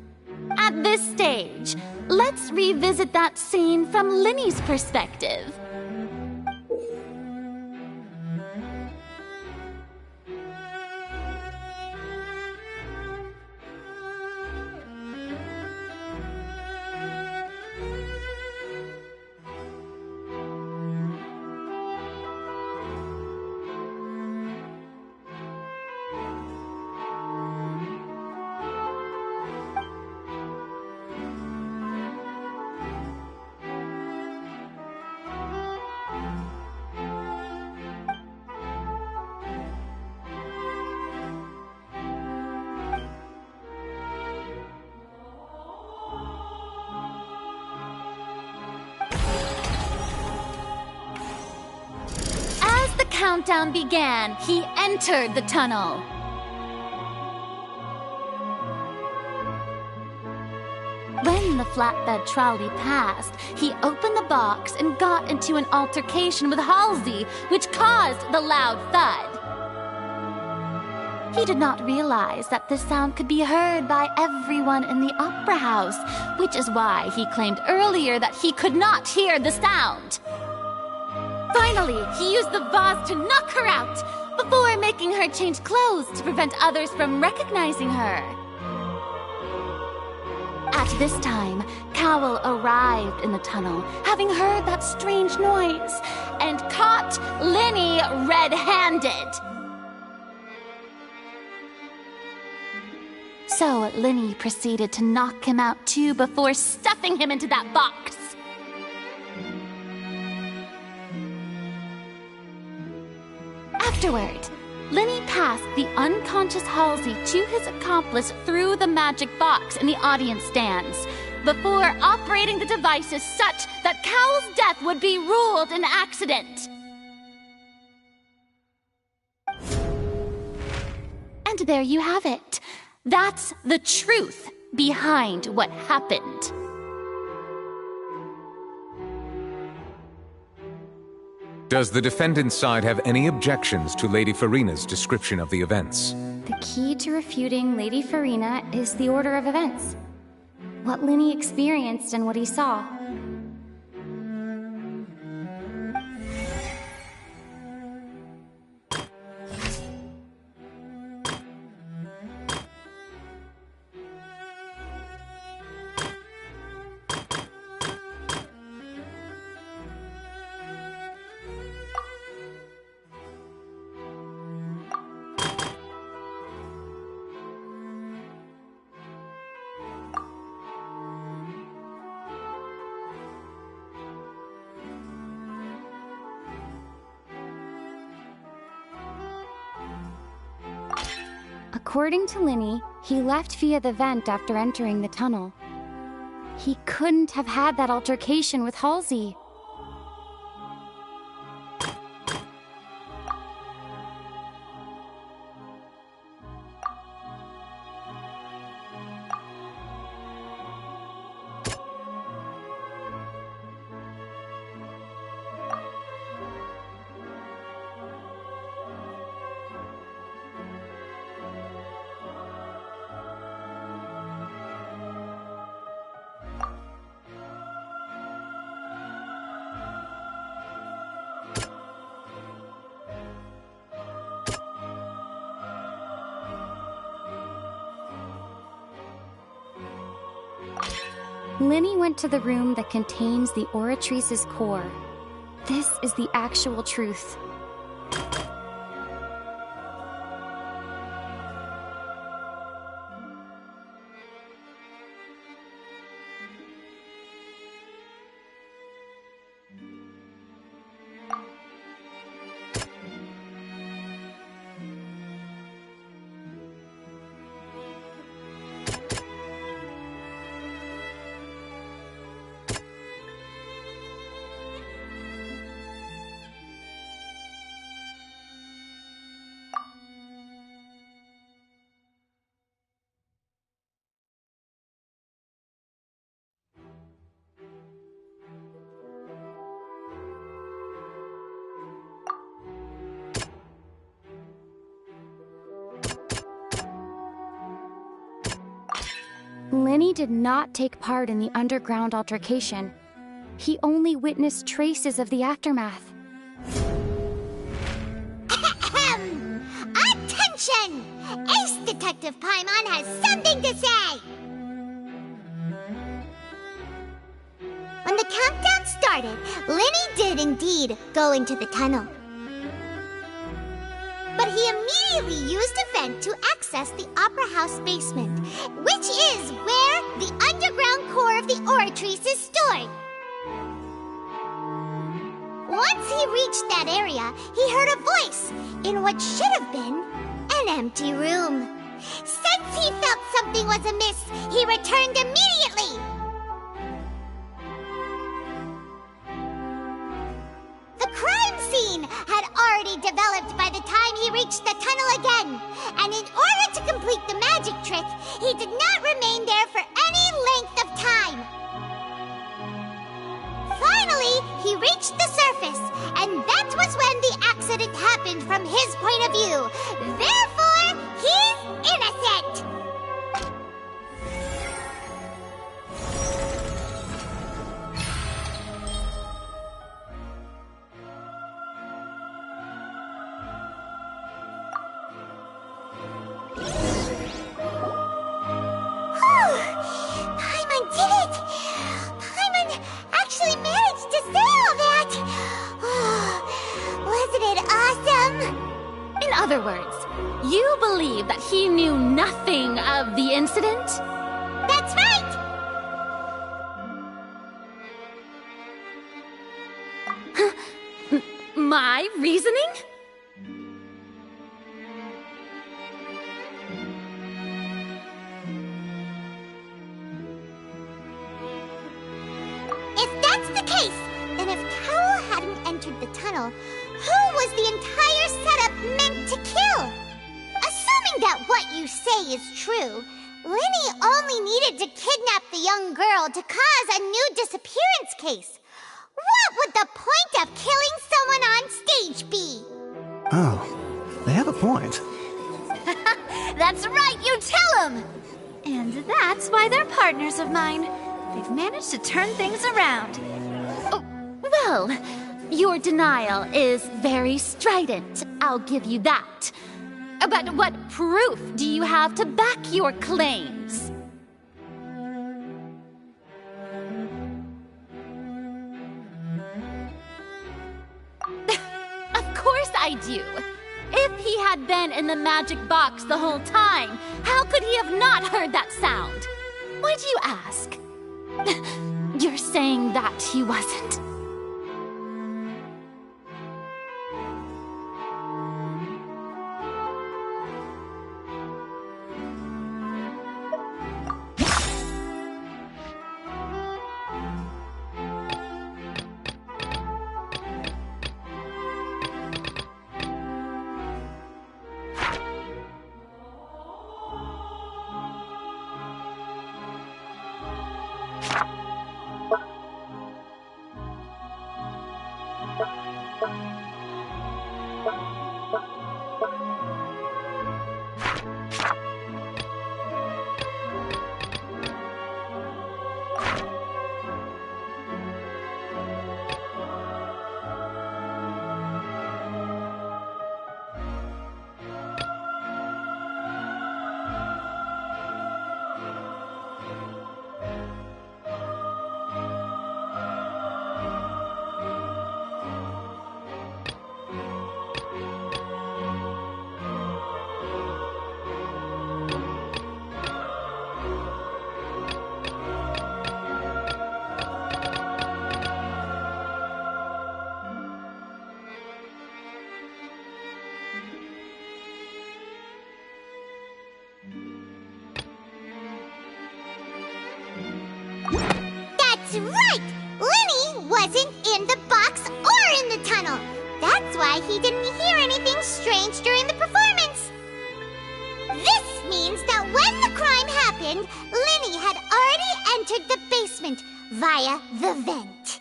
Speaker 4: At this stage, let's revisit that scene from Linney's perspective. countdown began, he entered the tunnel. When the flatbed trolley passed, he opened the box and got into an altercation with Halsey, which caused the loud thud. He did not realize that this sound could be heard by everyone in the opera house, which is why he claimed earlier that he could not hear the sound. Finally, he used the vase to knock her out, before making her change clothes to prevent others from recognizing her. At this time, Cowell arrived in the tunnel, having heard that strange noise, and caught Linny red-handed. So Linny proceeded to knock him out too before stuffing him into that box. Afterward, Linny passed the unconscious Halsey to his accomplice through the magic box in the audience stands, before operating the devices such that Cowell's death would be ruled an accident. And there you have it. That's the truth behind what happened.
Speaker 18: Does the defendant's side have any objections to Lady Farina's description of the events?
Speaker 15: The key to refuting Lady Farina is the order of events. What Linny experienced and what he saw. According to Linny, he left via the vent after entering the tunnel. He couldn't have had that altercation with Halsey. Linny went to the room that contains the Oratrice's core. This is the actual truth. Linny did not take part in the underground altercation. He only witnessed traces of the aftermath.
Speaker 1: Attention! Ace Detective Paimon has something to say! When the countdown started, Linny did indeed go into the tunnel. But he immediately used a vent to access the Opera House basement, which is where the underground core of the Oratrice is stored. Once he reached that area, he heard a voice in what should have been an empty room. Since he felt something was amiss, he returned immediately. The crime scene had already developed by the time he reached the tunnel again. And in order to complete the magic trick, he did not remain there for any length of time. Finally, he reached the surface, and that was when the accident happened from his point of view. Therefore, he's innocent! Paimon did it! Paimon actually managed to say all that! Wasn't it awesome?
Speaker 4: In other words, you believe that he knew nothing of the incident?
Speaker 1: That's right!
Speaker 4: My reasoning?
Speaker 1: If that's the case, then if Carol hadn't entered the tunnel, who was the entire setup meant to kill? Assuming that what you say is true, Linny only needed to kidnap the young girl to cause a new disappearance case. What would the point of killing someone on stage be?
Speaker 10: Oh, they have a point.
Speaker 5: That's right, you tell them! And that's why they're partners of mine. They've managed to turn things around.
Speaker 4: Oh, well, your denial is very strident, I'll give you that. But what proof do you have to back your claims? Of course I do. If he had been in the magic box the whole time, how could he have not heard that sound? Why do you ask? You're saying that he wasn't?
Speaker 1: That's right! Linny wasn't in the box or in the tunnel. That's why he didn't hear anything strange during the performance. This means that when the crime happened, Linny had already entered the basement via the vent.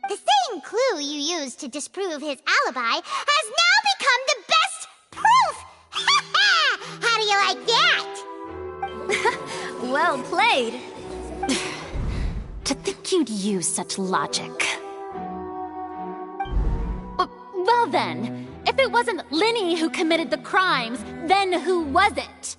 Speaker 1: The same clue you used to disprove his alibi has now become the best proof! Ha ha! How do you like that?
Speaker 5: Well played.
Speaker 4: To think you'd use such logic. Well then, if it wasn't Linny who committed the crimes, then who was it?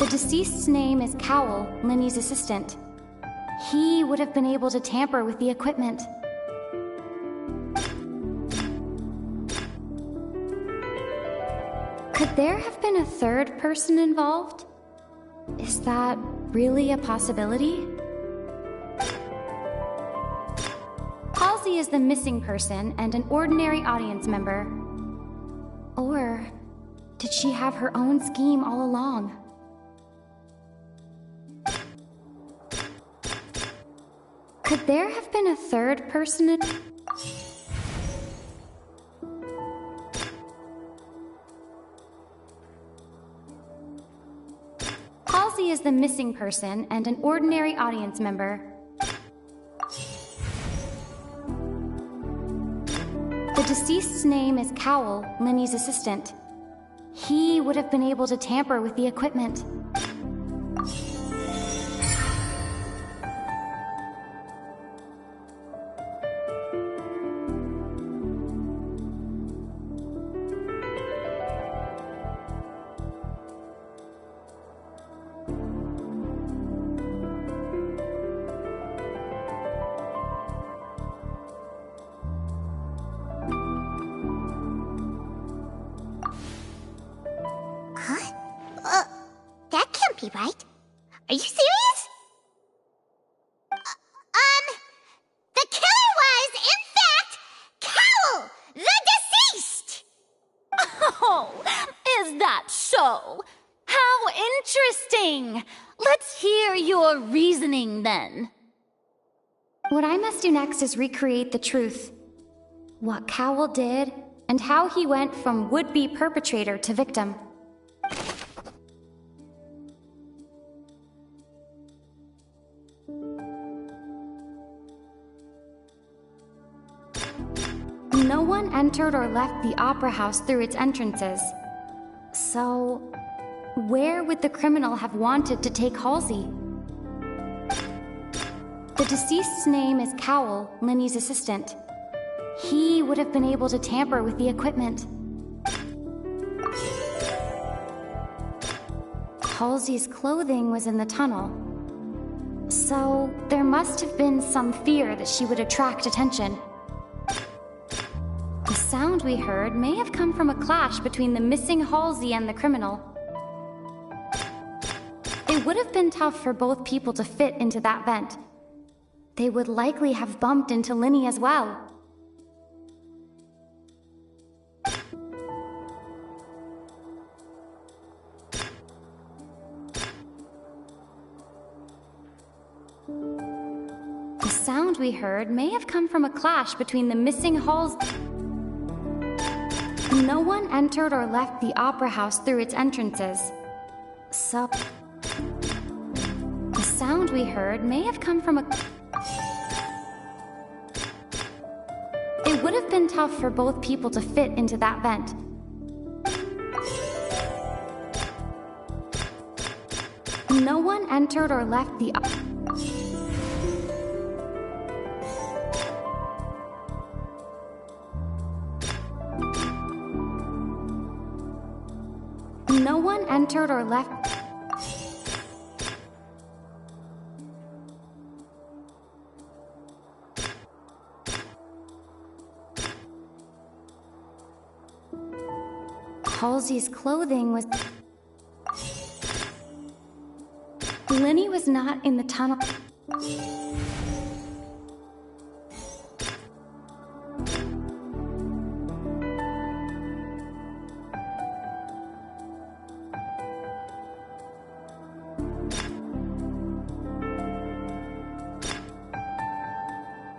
Speaker 15: The deceased's name is Cowell, Linny's assistant. He would have been able to tamper with the equipment. Could there have been a third person involved? Is that really a possibility? Halsey is the missing person and an ordinary audience member. Or did she have her own scheme all along? Could there have been a third person Halsey is the missing person and an ordinary audience member. The deceased's name is Cowell, Linny's assistant. He would have been able to tamper with the equipment.
Speaker 1: That can't be right. Are you serious? The killer was, in fact, Cowell, the deceased!
Speaker 4: Oh, is that so? How interesting! Let's hear your reasoning then.
Speaker 15: What I must do next is recreate the truth. What Cowell did, and how he went from would-be perpetrator to victim. No one entered or left the opera house through its entrances. So, where would the criminal have wanted to take Halsey? The deceased's name is Cowell, Linny's assistant. He would have been able to tamper with the equipment. Halsey's clothing was in the tunnel. So, there must have been some fear that she would attract attention. The sound we heard may have come from a clash between the missing Halsey and the criminal. It would have been tough for both people to fit into that vent. They would likely have bumped into Linny as well. The sound we heard may have come from a clash between the missing Halsey. No one entered or left the opera house through its entrances. So, the sound we heard may have come from a... It would have been tough for both people to fit into that vent. No one entered or left the... No one entered or left... Halsey's clothing was... Linny was not in the tunnel.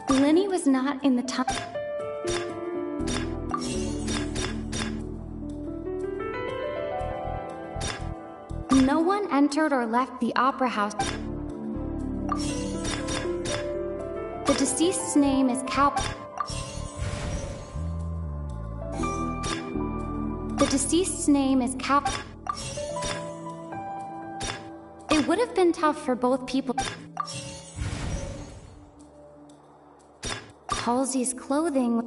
Speaker 15: Linny was not in the tunnel. No one entered or left the opera house. The deceased's name is Cowell. The deceased's name is Cowell. It would have been tough for both people. Halsey's clothing...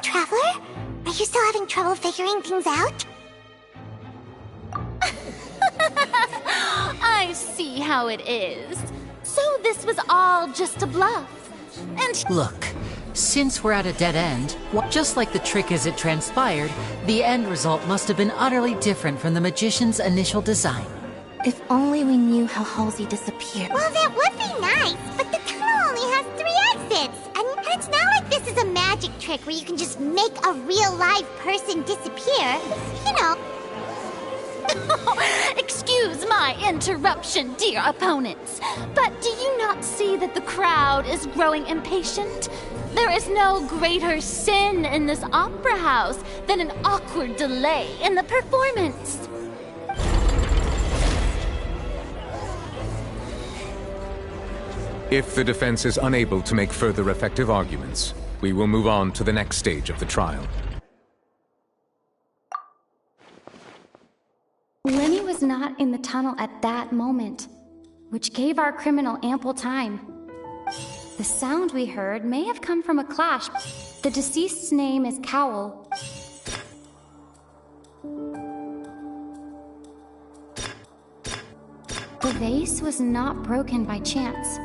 Speaker 1: Traveler? Are you still having trouble figuring things out?
Speaker 4: I see how it is. So this was all just a bluff. And
Speaker 3: Look, since we're at a dead end, just like the trick as it transpired, the end result must have been utterly different from the magician's initial design.
Speaker 2: If only we knew how Halsey disappeared.
Speaker 1: Well, that would be nice, but the tunnel only has 3 exits. And it's not like this is a magic trick where you can just make a real live person disappear. You know.
Speaker 4: Excuse my interruption, dear opponents, but do you not see that the crowd is growing impatient? There is no greater sin in this opera house than an awkward delay in the performance.
Speaker 18: If the defense is unable to make further effective arguments, we will move on to the next stage of the trial.
Speaker 15: Lenny was not in the tunnel at that moment, which gave our criminal ample time. The sound we heard may have come from a clash. The deceased's name is Cowell. The vase was not broken by chance.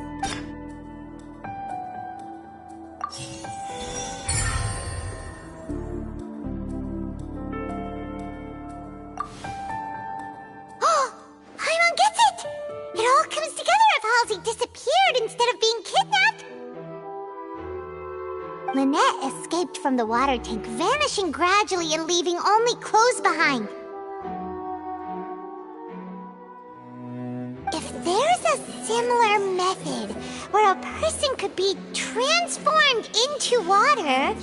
Speaker 1: Lynette escaped from the water tank, vanishing gradually and leaving only clothes behind. If there's a similar method where a person could be transformed into water...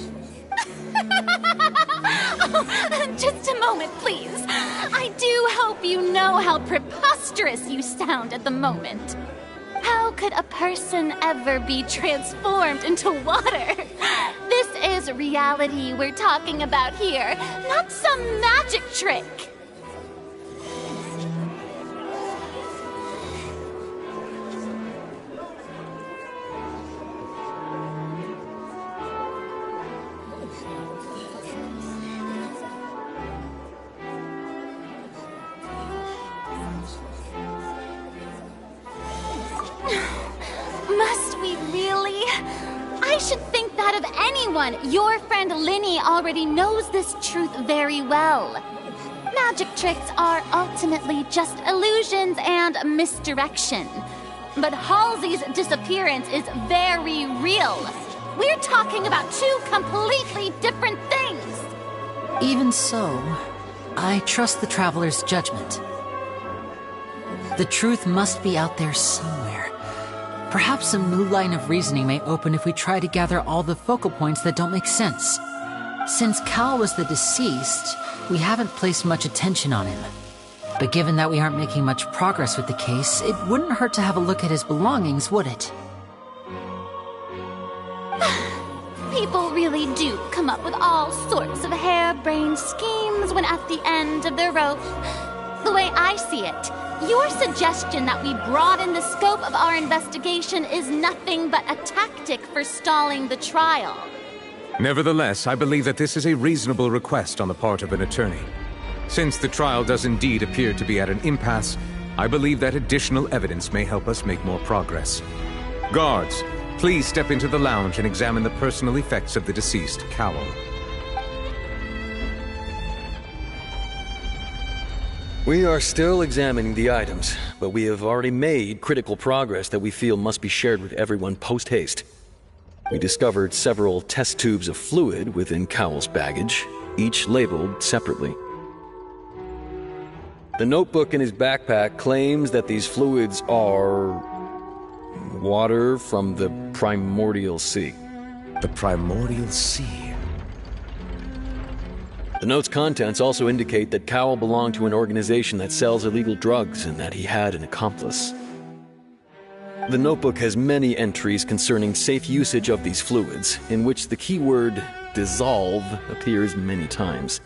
Speaker 4: Just a moment, please. I do hope you know how preposterous you sound at the moment. How could a person ever be transformed into water? This is reality we're talking about here, not some magic trick. Must we really? I should think that of anyone. Your friend Linny already knows this truth very well. Magic tricks are ultimately just illusions and misdirection. But Halsey's disappearance is very real. We're talking about two completely different things.
Speaker 3: Even so, I trust the Traveler's judgment. The truth must be out there somewhere. Perhaps a new line of reasoning may open if we try to gather all the focal points that don't make sense. Since Cal was the deceased, we haven't placed much attention on him. But given that we aren't making much progress with the case, it wouldn't hurt to have a look at his belongings, would it?
Speaker 4: People really do come up with all sorts of harebrained schemes when at the end of their rope. The way I see it, your suggestion that we broaden the scope of our investigation is nothing but a tactic for stalling the trial.
Speaker 18: Nevertheless, I believe that this is a reasonable request on the part of an attorney. Since the trial does indeed appear to be at an impasse, I believe that additional evidence may help us make more progress. Guards, please step into the lounge and examine the personal effects of the deceased, Cowell.
Speaker 8: We are still examining the items, but we have already made critical progress that we feel must be shared with everyone post-haste. We discovered several test tubes of fluid within Cowell's baggage, each labeled separately. The notebook in his backpack claims that these fluids are water from the primordial sea.
Speaker 18: The primordial sea?
Speaker 8: The note's contents also indicate that Cowell belonged to an organization that sells illegal drugs and that he had an accomplice. The notebook has many entries concerning safe usage of these fluids, in which the keyword dissolve appears many times.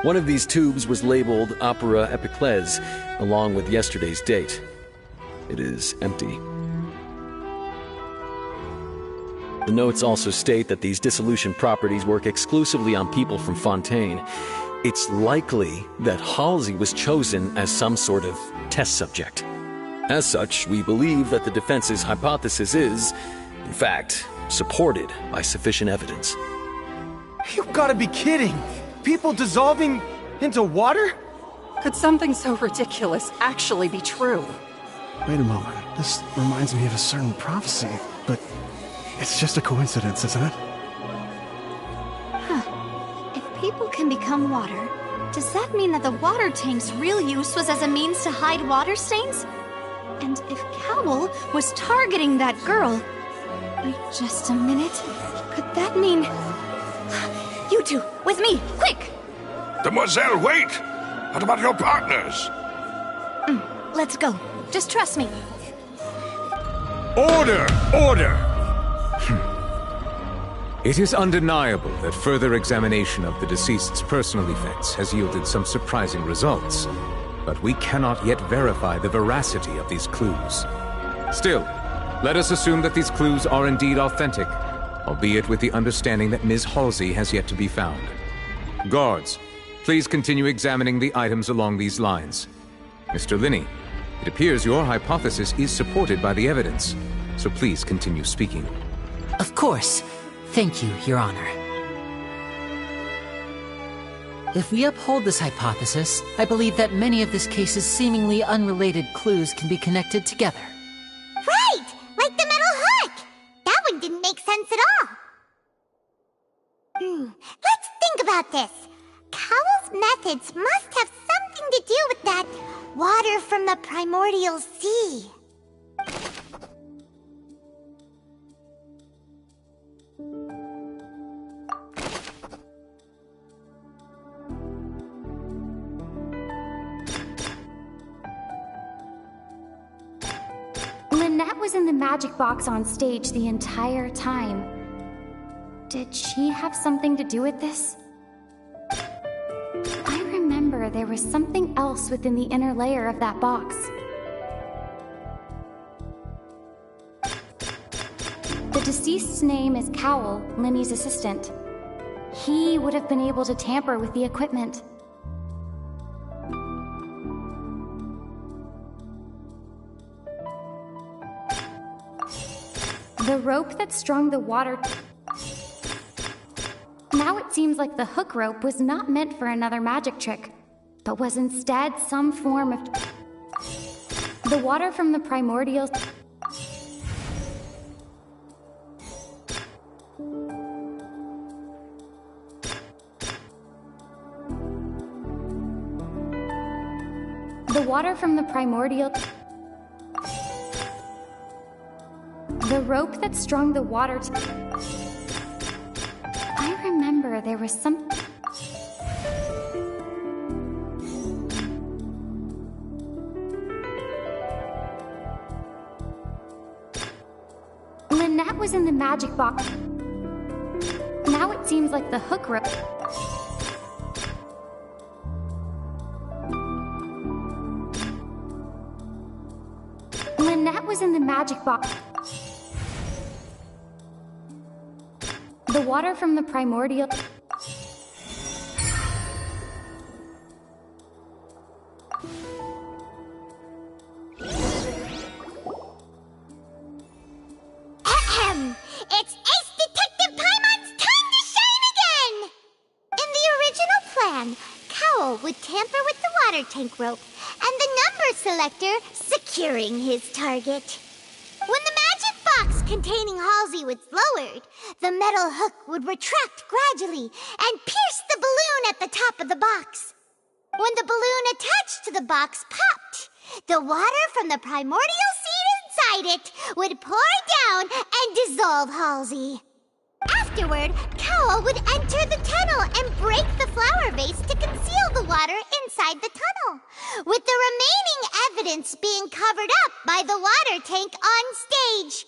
Speaker 8: One of these tubes was labeled Opera Epiclese, along with yesterday's date. It is empty. The notes also state that these dissolution properties work exclusively on people from Fontaine. It's likely that Halsey was chosen as some sort of test subject. As such, we believe that the defense's hypothesis is, in fact, supported by sufficient evidence.
Speaker 21: You've gotta be kidding! People dissolving into water?
Speaker 13: Could something so ridiculous actually be true?
Speaker 10: Wait a moment. This reminds me of a certain prophecy, but it's just a coincidence, isn't it?
Speaker 5: Huh. If people can become water, does that mean that the water tank's real use was as a means to hide water stains? And if Cowl was targeting that girl... Wait just a minute. Could that mean... You two, with me, quick!
Speaker 12: Demoiselle, wait! What about your partners?
Speaker 5: Let's go. Just trust me.
Speaker 18: Order! Order! It is undeniable that further examination of the deceased's personal effects has yielded some surprising results, but we cannot yet verify the veracity of these clues. Still, let us assume that these clues are indeed authentic, albeit with the understanding that Ms. Halsey has yet to be found. Guards, please continue examining the items along these lines. Mr. Linney, it appears your hypothesis is supported by the evidence, so please continue speaking.
Speaker 3: Of course. Thank you, Your Honor. If we uphold this hypothesis, I believe that many of this case's seemingly unrelated clues can be connected together.
Speaker 1: Right! Like the metal hook! That one didn't make sense at all. Let's think about this. Cowell's methods must have something to do with that water from the primordial sea.
Speaker 15: Lynette was in the magic box on stage the entire time. Did she have something to do with this? I remember there was something else within the inner layer of that box. The deceased's name is Cowell, Linny's assistant. He would have been able to tamper with the equipment. The rope that strung the water... Now it seems like the hook rope was not meant for another magic trick, but was instead some form of... The water from the primordial... The water from the primordial... The rope that strung the water... I remember there was some... Lynette was in the magic box. Now it seems like the hook rope... Lynette was in the magic box. The water from the primordial...
Speaker 1: Ahem! It's Ace Detective Paimon's time to shine again! In the original plan, Cowell would tamper with the water tank rope and the number selector securing his target. When the magic box containing Halsey was lowered, the metal hook would retract gradually and pierce the balloon at the top of the box. When the balloon attached to the box popped, the water from the primordial seed inside it would pour down and dissolve Halsey. Afterward, Cowell would enter the tunnel and break the flower vase to conceal the water inside the tunnel, with the remaining evidence being covered up by the water tank on stage.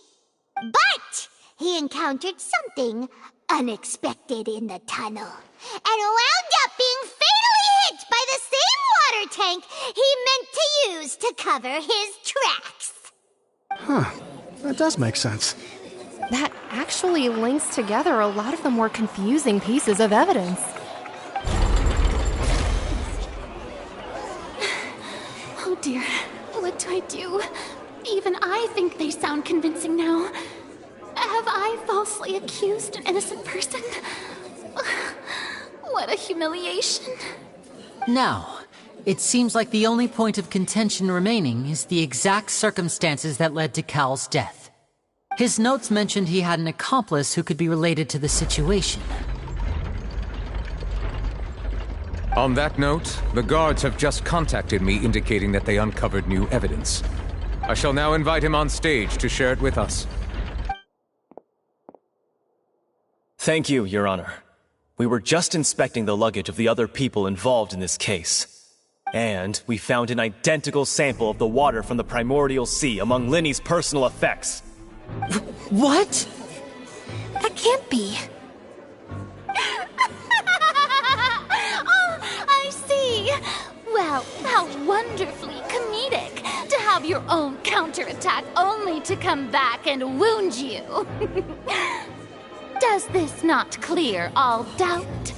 Speaker 1: But he encountered something unexpected in the tunnel, and wound up being fatally hit by the same water tank he meant to use to cover his tracks.
Speaker 10: Huh. That does make sense.
Speaker 22: That actually links together a lot of the more confusing pieces of evidence.
Speaker 4: Oh dear, what do I do? Even I think they sound convincing now. Have I falsely accused an innocent person? What a humiliation.
Speaker 3: Now, it seems like the only point of contention remaining is the exact circumstances that led to Cal's death. His notes mentioned he had an accomplice who could be related to the situation.
Speaker 18: On that note, the guards have just contacted me indicating that they uncovered new evidence. I shall now invite him on stage to share it with us.
Speaker 9: Thank you, Your Honor. We were just inspecting the luggage of the other people involved in this case. And we found an identical sample of the water from the primordial sea among Linny's personal effects.
Speaker 3: What?
Speaker 4: That can't be. Oh, I see. Well, how wonderfully comedic to have your own counterattack only to come back and wound you. Does this not clear all doubt?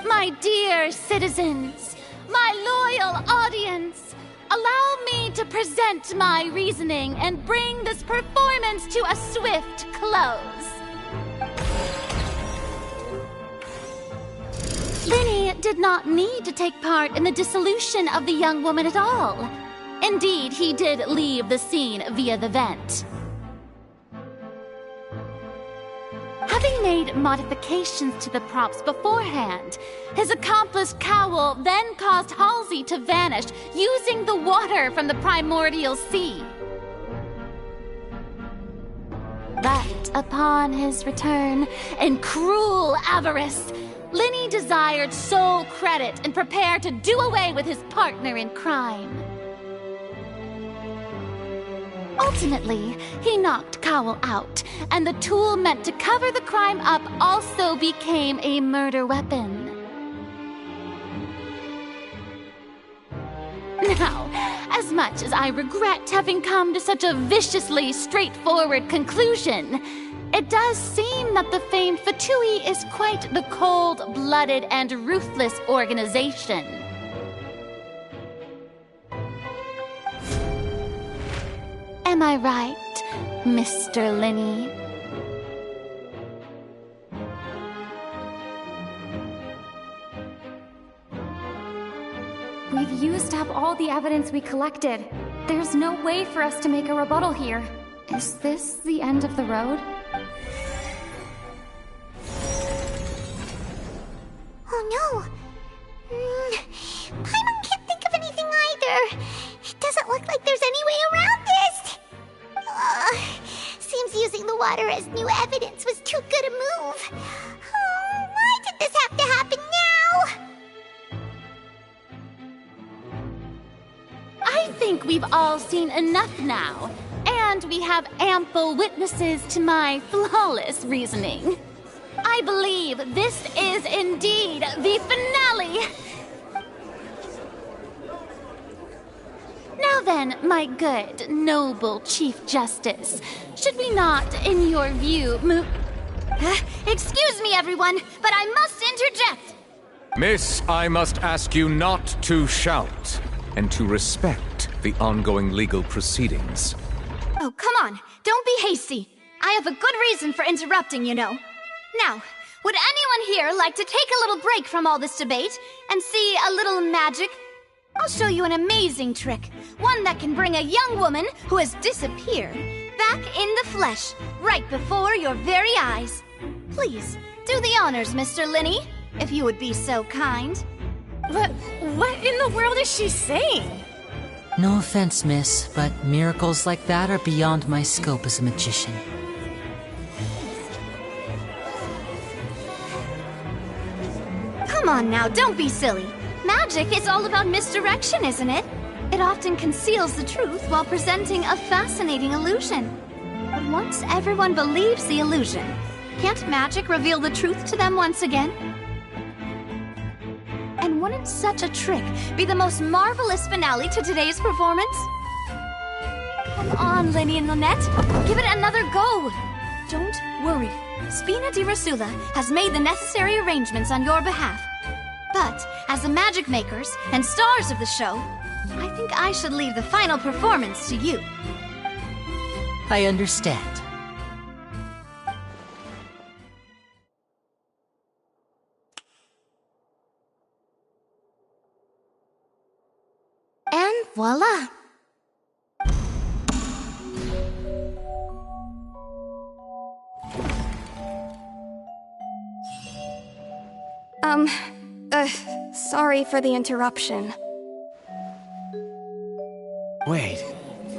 Speaker 4: My dear citizens, my loyal audience, allow me to present my reasoning and bring this performance to a swift close. Linny did not need to take part in the dissolution of the young woman at all. Indeed, he did leave the scene via the vent. Having made modifications to the props beforehand, his accomplice Cowl then caused Halsey to vanish using the water from the primordial sea. But upon his return, in cruel avarice, Linny desired sole credit and prepared to do away with his partner in crime. Ultimately, he knocked Cowl out, and the tool meant to cover the crime up also became a murder weapon. Now, as much as I regret having come to such a viciously straightforward conclusion, it does seem that the famed Fatui is quite the cold-blooded and ruthless organization. Am I right, Mr. Linny?
Speaker 15: We've used up all the evidence we collected. There's no way for us to make a rebuttal here. Is this the end of the road?
Speaker 1: Oh no! Paimon can't think of anything either. It doesn't look like there's any way around this. Seems using the water as new evidence was too good a move. Oh, why did this have to happen now?
Speaker 4: I think we've all seen enough now, and we have ample witnesses to my flawless reasoning. I believe this is indeed the finale. Now then, my good, noble Chief Justice, should we not, in your view, move...
Speaker 5: Excuse me, everyone, but I must interject.
Speaker 18: Miss, I must ask you not to shout, and to respect the ongoing legal proceedings.
Speaker 5: Oh, come on. Don't be hasty. I have a good reason for interrupting, you know. Now, would anyone here like to take a little break from all this debate and see a little magic? I'll show you an amazing trick. One that can bring a young woman who has disappeared back in the flesh, right before your very eyes. Please, do the honors, Mr. Linny, if you would be so kind.
Speaker 13: What in the world is she saying?
Speaker 3: No offense, miss, but miracles like that are beyond my scope as a magician.
Speaker 5: Come on now, don't be silly. Magic is all about misdirection, isn't it? It often conceals the truth while presenting a fascinating illusion. But once everyone believes the illusion, can't magic reveal the truth to them once again? And wouldn't such a trick be the most marvelous finale to today's performance? Come on, Linny and Lynette. Give it another go. Don't worry. Spina di Rasula has made the necessary arrangements on your behalf. But, as the magic makers and stars of the show, I think I should leave the final performance to you.
Speaker 3: I understand.
Speaker 2: And voila!
Speaker 7: Sorry for the interruption.
Speaker 6: Wait,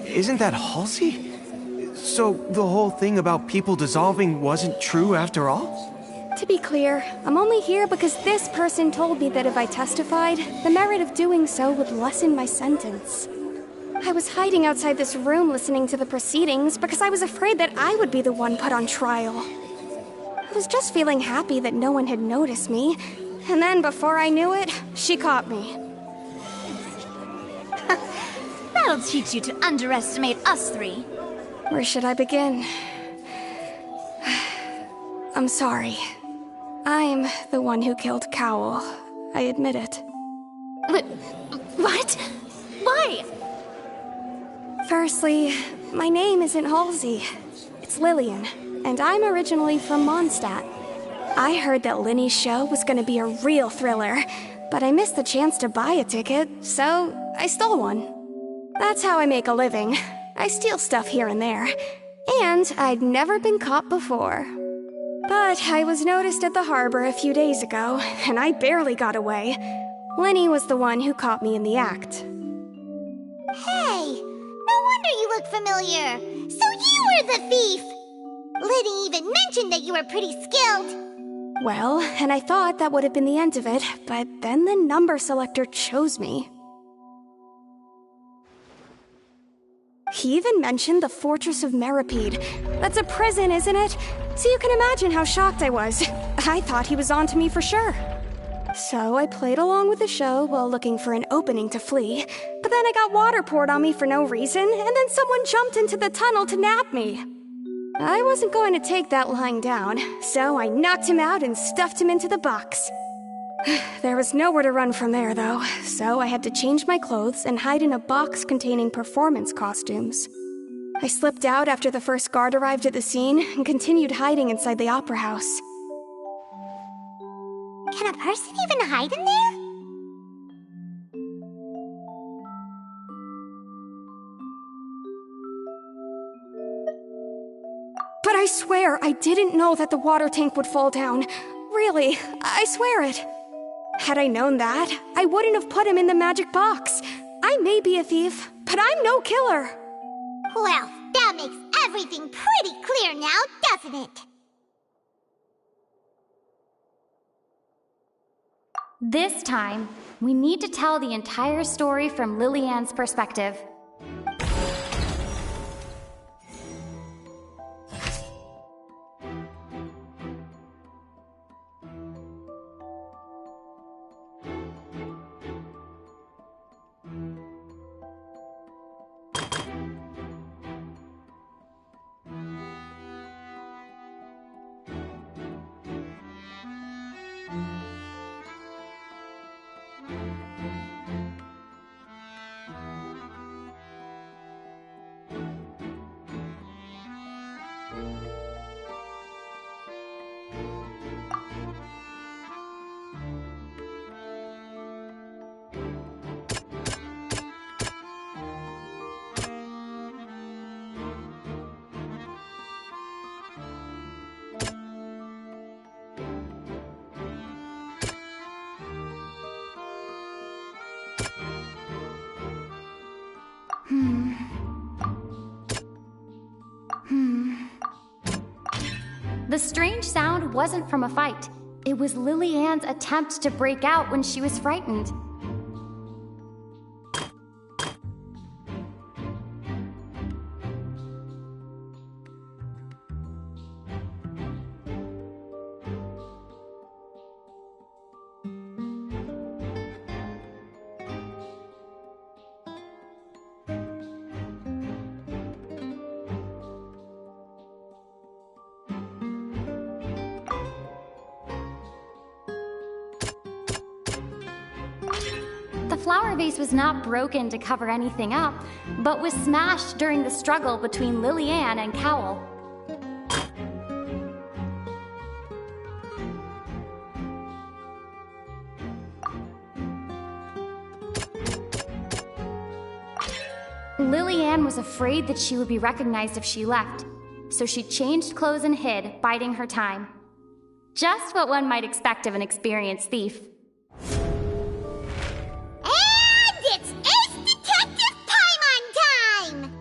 Speaker 6: isn't that Halsey? So the whole thing about people dissolving wasn't true after all?
Speaker 7: To be clear, I'm only here because this person told me that if I testified, the merit of doing so would lessen my sentence. I was hiding outside this room listening to the proceedings because I was afraid that I would be the one put on trial. I was just feeling happy that no one had noticed me, and then before I knew it, she caught me.
Speaker 5: That'll teach you to underestimate us three.
Speaker 7: Where should I begin? I'm sorry. I'm the one who killed Cowl. I admit it.
Speaker 5: What? Why?
Speaker 7: Firstly, my name isn't Halsey. It's Lillian, and I'm originally from Mondstadt. I heard that Linny's show was going to be a real thriller, but I missed the chance to buy a ticket, so I stole one. That's how I make a living. I steal stuff here and there, and I'd never been caught before. But I was noticed at the harbor a few days ago, and I barely got away. Linny was the one who caught me in the act.
Speaker 1: Hey, no wonder you look familiar. So you were the thief! Liddy even mentioned that you were pretty skilled.
Speaker 7: Well, and I thought that would have been the end of it, but then the number selector chose me. He even mentioned the Fortress of Meripede. That's a prison, isn't it? So you can imagine how shocked I was. I thought he was on to me for sure. So I played along with the show while looking for an opening to flee, but then I got water poured on me for no reason, and then someone jumped into the tunnel to nab me. I wasn't going to take that lying down, so I knocked him out and stuffed him into the box. There was nowhere to run from there, though, so I had to change my clothes and hide in a box containing performance costumes. I slipped out after the first guard arrived at the scene and continued hiding inside the opera house.
Speaker 1: Can a person even hide in there?
Speaker 7: But I swear I didn't know that the water tank would fall down. Really, I swear it. Had I known that, I wouldn't have put him in the magic box. I may be a thief, but I'm no killer.
Speaker 1: Well, that makes everything pretty clear now, doesn't it?
Speaker 15: This time, we need to tell the entire story from Lillian's perspective. The strange sound wasn't from a fight. It was Lillian's attempt to break out when she was frightened. flower vase was not broken to cover anything up, but was smashed during the struggle between Lillian and Cowell. Lillian was afraid that she would be recognized if she left, so she changed clothes and hid, biding her time. Just what one might expect of an experienced thief.
Speaker 1: And it's Ace Detective Paimon time!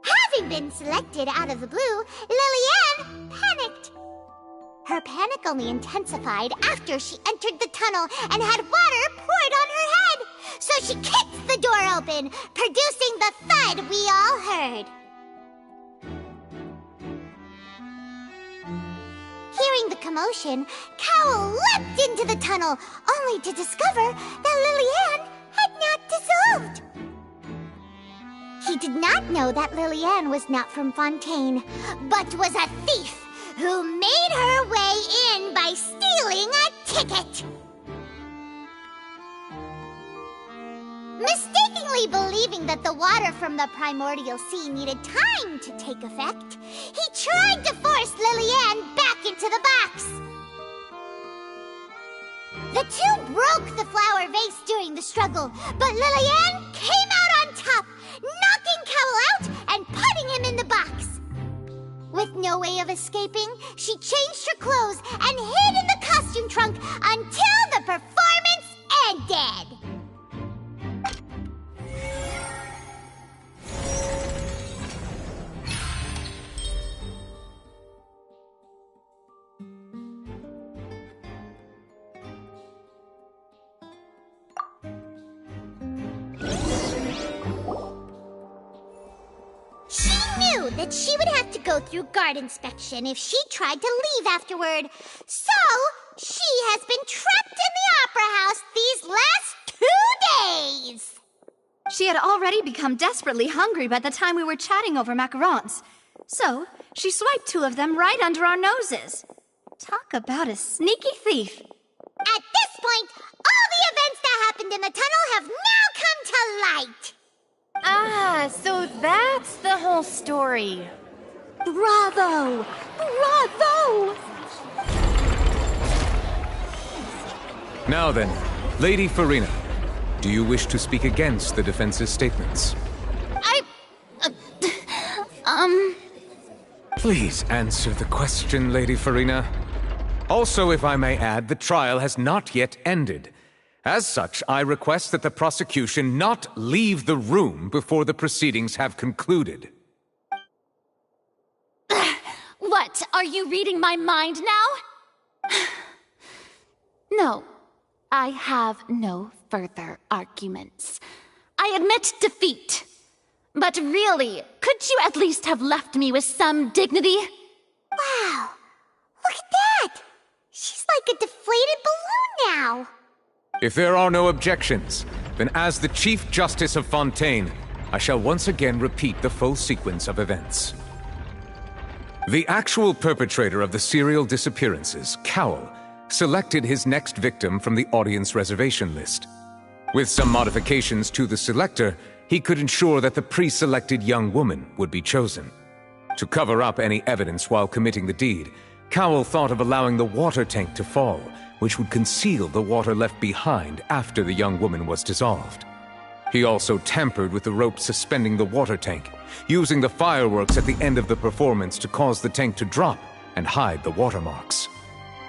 Speaker 1: Having been selected out of the blue, Lillian panicked. Her panic only intensified after she entered the tunnel and had water poured on her head. So she kicked the door open, producing the thud we all heard. Hearing the commotion, Cowell leapt into the tunnel, only to discover that Lillian had not dissolved. He did not know that Lillian was not from Fontaine, but was a thief who made her way in by stealing a ticket. Mistakenly believing that the water from the primordial sea needed time to take effect, he tried to force Lillian back into the box. The two broke the flower vase during the struggle, but Lillian came out on top, knocking Cowell out and putting him in the box. With no way of escaping, she changed her clothes and hid in the costume trunk until the performance ended. That she would have to go through guard inspection if she tried to leave afterward. So, she has been trapped in the Opera House these last 2 days.
Speaker 5: She had already become desperately hungry by the time we were chatting over macarons. So, she swiped 2 of them right under our noses. Talk about a sneaky thief.
Speaker 1: At this point, all the events that happened in the tunnel have now come to light.
Speaker 16: Ah, so that's the whole story.
Speaker 5: Bravo! Bravo!
Speaker 18: Now then, Lady Farina, do you wish to speak against the defense's statements? Please answer the question, Lady Farina. Also, if I may add, the trial has not yet ended. As such, I request that the prosecution not leave the room before the proceedings have concluded.
Speaker 4: What? Are you reading my mind now? No, I have no further arguments. I admit defeat. But really, could you at least have left me with some dignity?
Speaker 1: Wow, look at that! She's like a deflated balloon now.
Speaker 18: If there are no objections, then as the Chief Justice of Fontaine, I shall once again repeat the full sequence of events. The actual perpetrator of the serial disappearances, Cowell, selected his next victim from the audience reservation list. With some modifications to the selector, he could ensure that the pre-selected young woman would be chosen. To cover up any evidence while committing the deed, Cowell thought of allowing the water tank to fall, which would conceal the water left behind after the young woman was dissolved. He also tampered with the rope suspending the water tank, using the fireworks at the end of the performance to cause the tank to drop and hide the watermarks.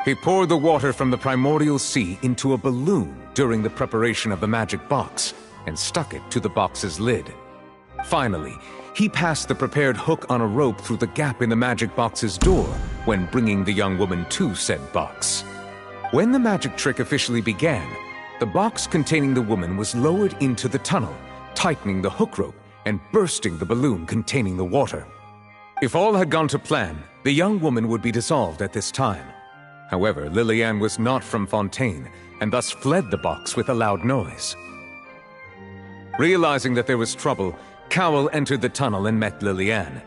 Speaker 18: He poured the water from the primordial sea into a balloon during the preparation of the magic box and stuck it to the box's lid. Finally, he passed the prepared hook on a rope through the gap in the magic box's door when bringing the young woman to said box. When the magic trick officially began, the box containing the woman was lowered into the tunnel, tightening the hook rope and bursting the balloon containing the water. If all had gone to plan, the young woman would be dissolved at this time. However, Lillian was not from Fontaine, and thus fled the box with a loud noise. Realizing that there was trouble, Cowell entered the tunnel and met Lillian.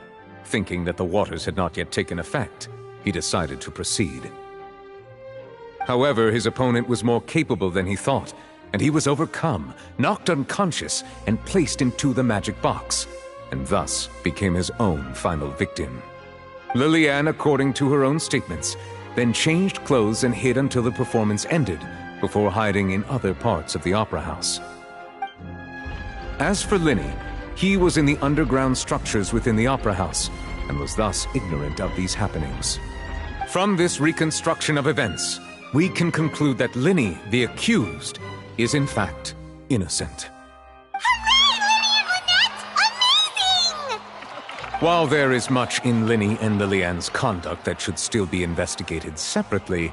Speaker 18: Thinking that the waters had not yet taken effect, he decided to proceed. However, his opponent was more capable than he thought, and he was overcome, knocked unconscious, and placed into the magic box, and thus became his own final victim. Lillian, according to her own statements, then changed clothes and hid until the performance ended, before hiding in other parts of the opera house. As for Linny, he was in the underground structures within the opera house, and was thus ignorant of these happenings. From this reconstruction of events, we can conclude that Linny, the accused, is in fact innocent. While there is much in Linny and Lillian's conduct that should still be investigated separately,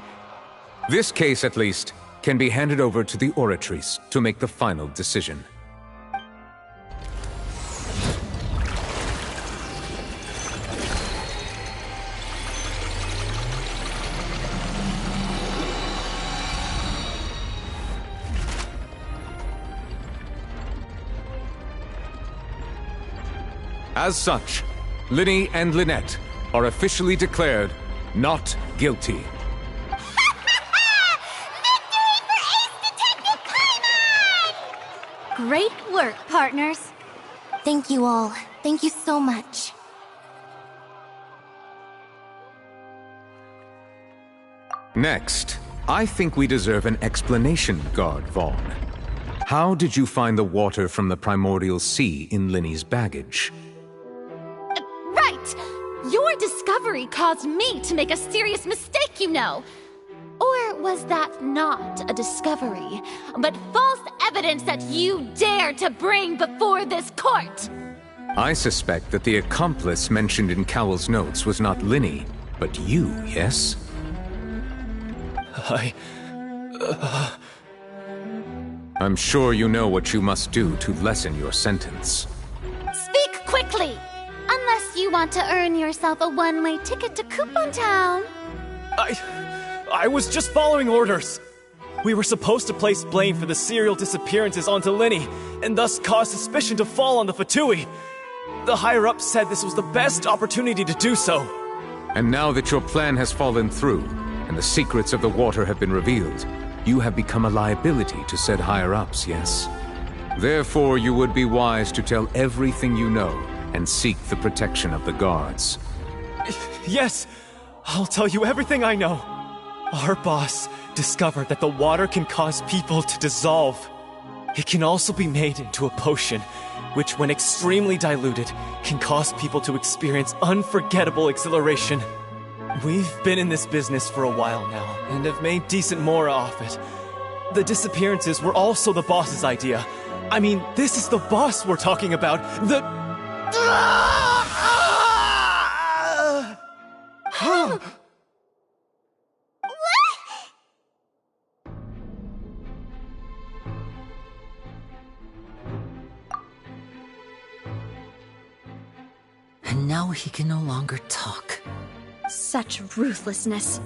Speaker 18: this case, at least, can be handed over to the Oratrice to make the final decision. As such, Linny and Lynette are officially declared not guilty.
Speaker 15: Great work, partners.
Speaker 2: Thank you all. Thank you so much.
Speaker 18: Next, I think we deserve an explanation, Guard Vaughn. How did you find the water from the primordial sea in Linny's baggage?
Speaker 4: Right! Your discovery caused me to make a serious mistake, you know. Or was that not a discovery, but false evidence that you dare to bring before this court?
Speaker 18: I suspect that the accomplice mentioned in Cowell's notes was not Linny, but you, yes? I'm sure you know what you must do to lessen your sentence.
Speaker 4: Speak quickly! Unless you want to earn yourself a one-way ticket to Coupon Town.
Speaker 9: I was just following orders. We were supposed to place blame for the serial disappearances onto Linny, and thus cause suspicion to fall on the Fatui. The higher-ups said this was the best opportunity to do so.
Speaker 18: And now that your plan has fallen through, and the secrets of the water have been revealed, you have become a liability to said higher-ups, yes? Therefore, you would be wise to tell everything you know, and seek the protection of the guards.
Speaker 9: Yes, I'll tell you everything I know. Our boss discovered that the water can cause people to dissolve. It can also be made into a potion, which when extremely diluted, can cause people to experience unforgettable exhilaration. We've been in this business for a while now, and have made decent more off it. The disappearances were also the boss's idea. I mean, this is the boss we're talking about.
Speaker 3: And now he can no longer talk.
Speaker 5: Such ruthlessness.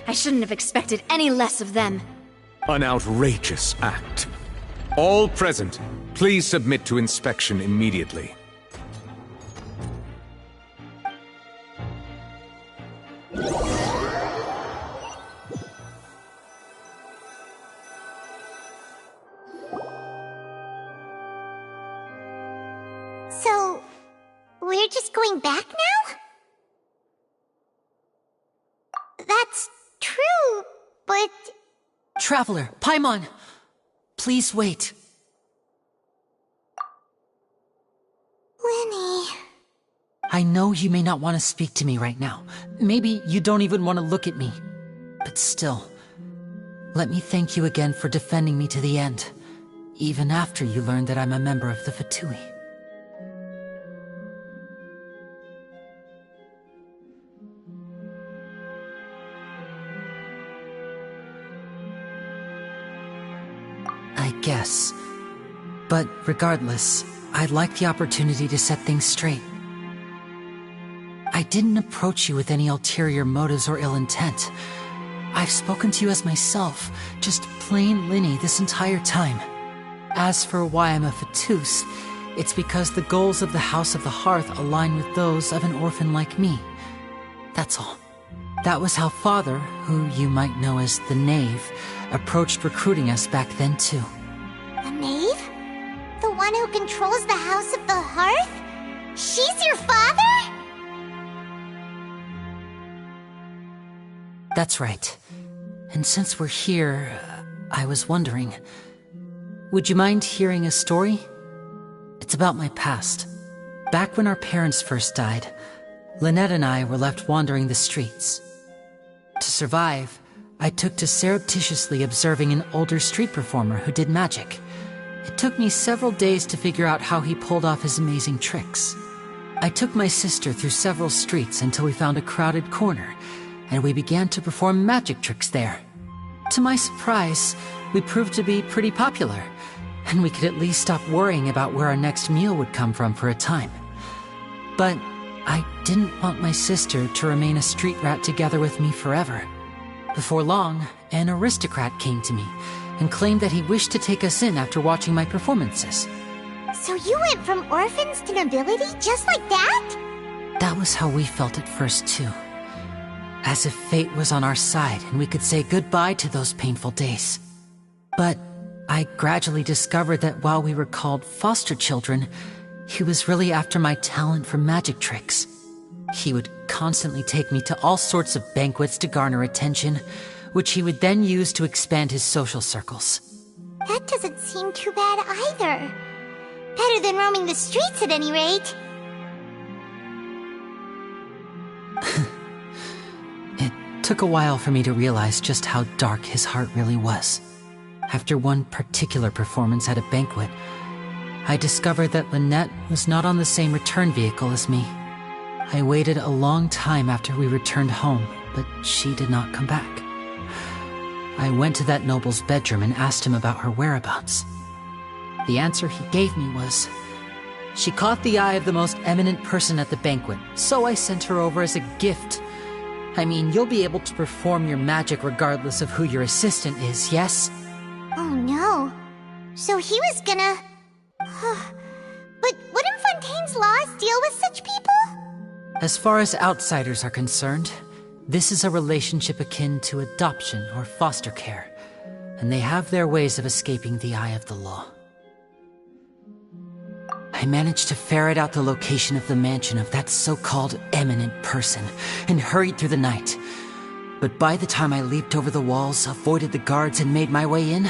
Speaker 5: I shouldn't have expected any less of them.
Speaker 18: An outrageous act. All present, please submit to inspection immediately.
Speaker 1: So, we're just going back now? That's true, but...
Speaker 3: Traveler, Paimon! Please wait.
Speaker 1: Linny...
Speaker 3: I know you may not want to speak to me right now. Maybe you don't even want to look at me. But still, let me thank you again for defending me to the end, even after you learned that I'm a member of the Fatui. I guess. But regardless, I'd like the opportunity to set things straight. I didn't approach you with any ulterior motives or ill intent. I've spoken to you as myself, just plain Linny this entire time. As for why I'm a Fatus, it's because the goals of the House of the Hearth align with those of an orphan like me. That's all. That was how Father, who you might know as the Knave, approached recruiting us back then too.
Speaker 1: The Knave? The one who controls the House of the Hearth? She's your father?
Speaker 3: That's right. And since we're here, I was wondering, would you mind hearing a story? It's about my past. Back when our parents first died, Lynette and I were left wandering the streets. To survive, I took to surreptitiously observing an older street performer who did magic. It took me several days to figure out how he pulled off his amazing tricks. I took my sister through several streets until we found a crowded corner, and we began to perform magic tricks there. To my surprise, we proved to be pretty popular, and we could at least stop worrying about where our next meal would come from for a time. But I didn't want my sister to remain a street rat together with me forever. Before long, an aristocrat came to me and claimed that he wished to take us in after watching my performances.
Speaker 1: So you went from orphans to nobility just like that?
Speaker 3: That was how we felt at first too. As if fate was on our side and we could say goodbye to those painful days. But I gradually discovered that while we were called foster children, he was really after my talent for magic tricks. He would constantly take me to all sorts of banquets to garner attention, which he would then use to expand his social circles.
Speaker 1: That doesn't seem too bad either. Better than roaming the streets at any rate.
Speaker 3: It took a while for me to realize just how dark his heart really was. After one particular performance at a banquet, I discovered that Lynette was not on the same return vehicle as me. I waited a long time after we returned home, but she did not come back. I went to that noble's bedroom and asked him about her whereabouts. The answer he gave me was, she caught the eye of the most eminent person at the banquet, so I sent her over as a gift. I mean, you'll be able to perform your magic regardless of who your assistant is, yes?
Speaker 1: Oh no. So he was gonna... But wouldn't Fontaine's laws deal with such people?
Speaker 3: As far as outsiders are concerned, this is a relationship akin to adoption or foster care, and they have their ways of escaping the eye of the law. I managed to ferret out the location of the mansion of that so-called eminent person and hurried through the night. But by the time I leaped over the walls, avoided the guards, and made my way in,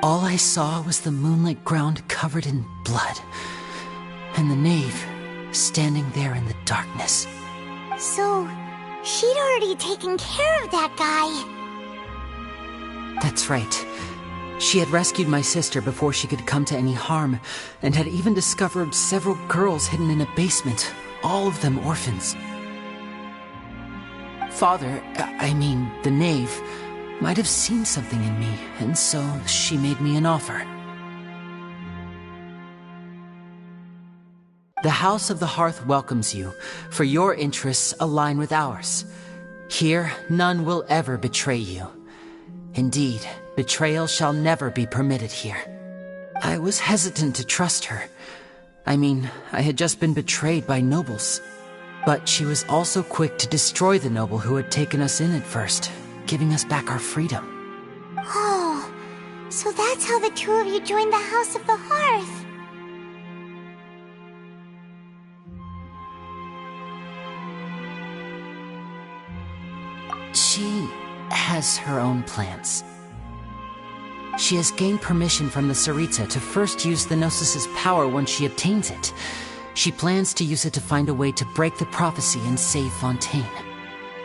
Speaker 3: all I saw was the moonlit ground covered in blood, and the knave standing there in the darkness.
Speaker 1: So, she'd already taken care of that guy.
Speaker 3: That's right. She had rescued my sister before she could come to any harm, and had even discovered several girls hidden in a basement, all of them orphans. Father, I mean, the knave, might have seen something in me, and so she made me an offer. The House of the Hearth welcomes you, for your interests align with ours. Here, none will ever betray you. Indeed, betrayal shall never be permitted here. I was hesitant to trust her. I mean, I had just been betrayed by nobles. But she was also quick to destroy the noble who had taken us in at first, giving us back our freedom.
Speaker 1: Oh, so that's how the two of you joined the House of the Hearth.
Speaker 3: She has her own plans. She has gained permission from the Tsaritsa to first use the Gnosis' power when she obtains it. She plans to use it to find a way to break the prophecy and save Fontaine.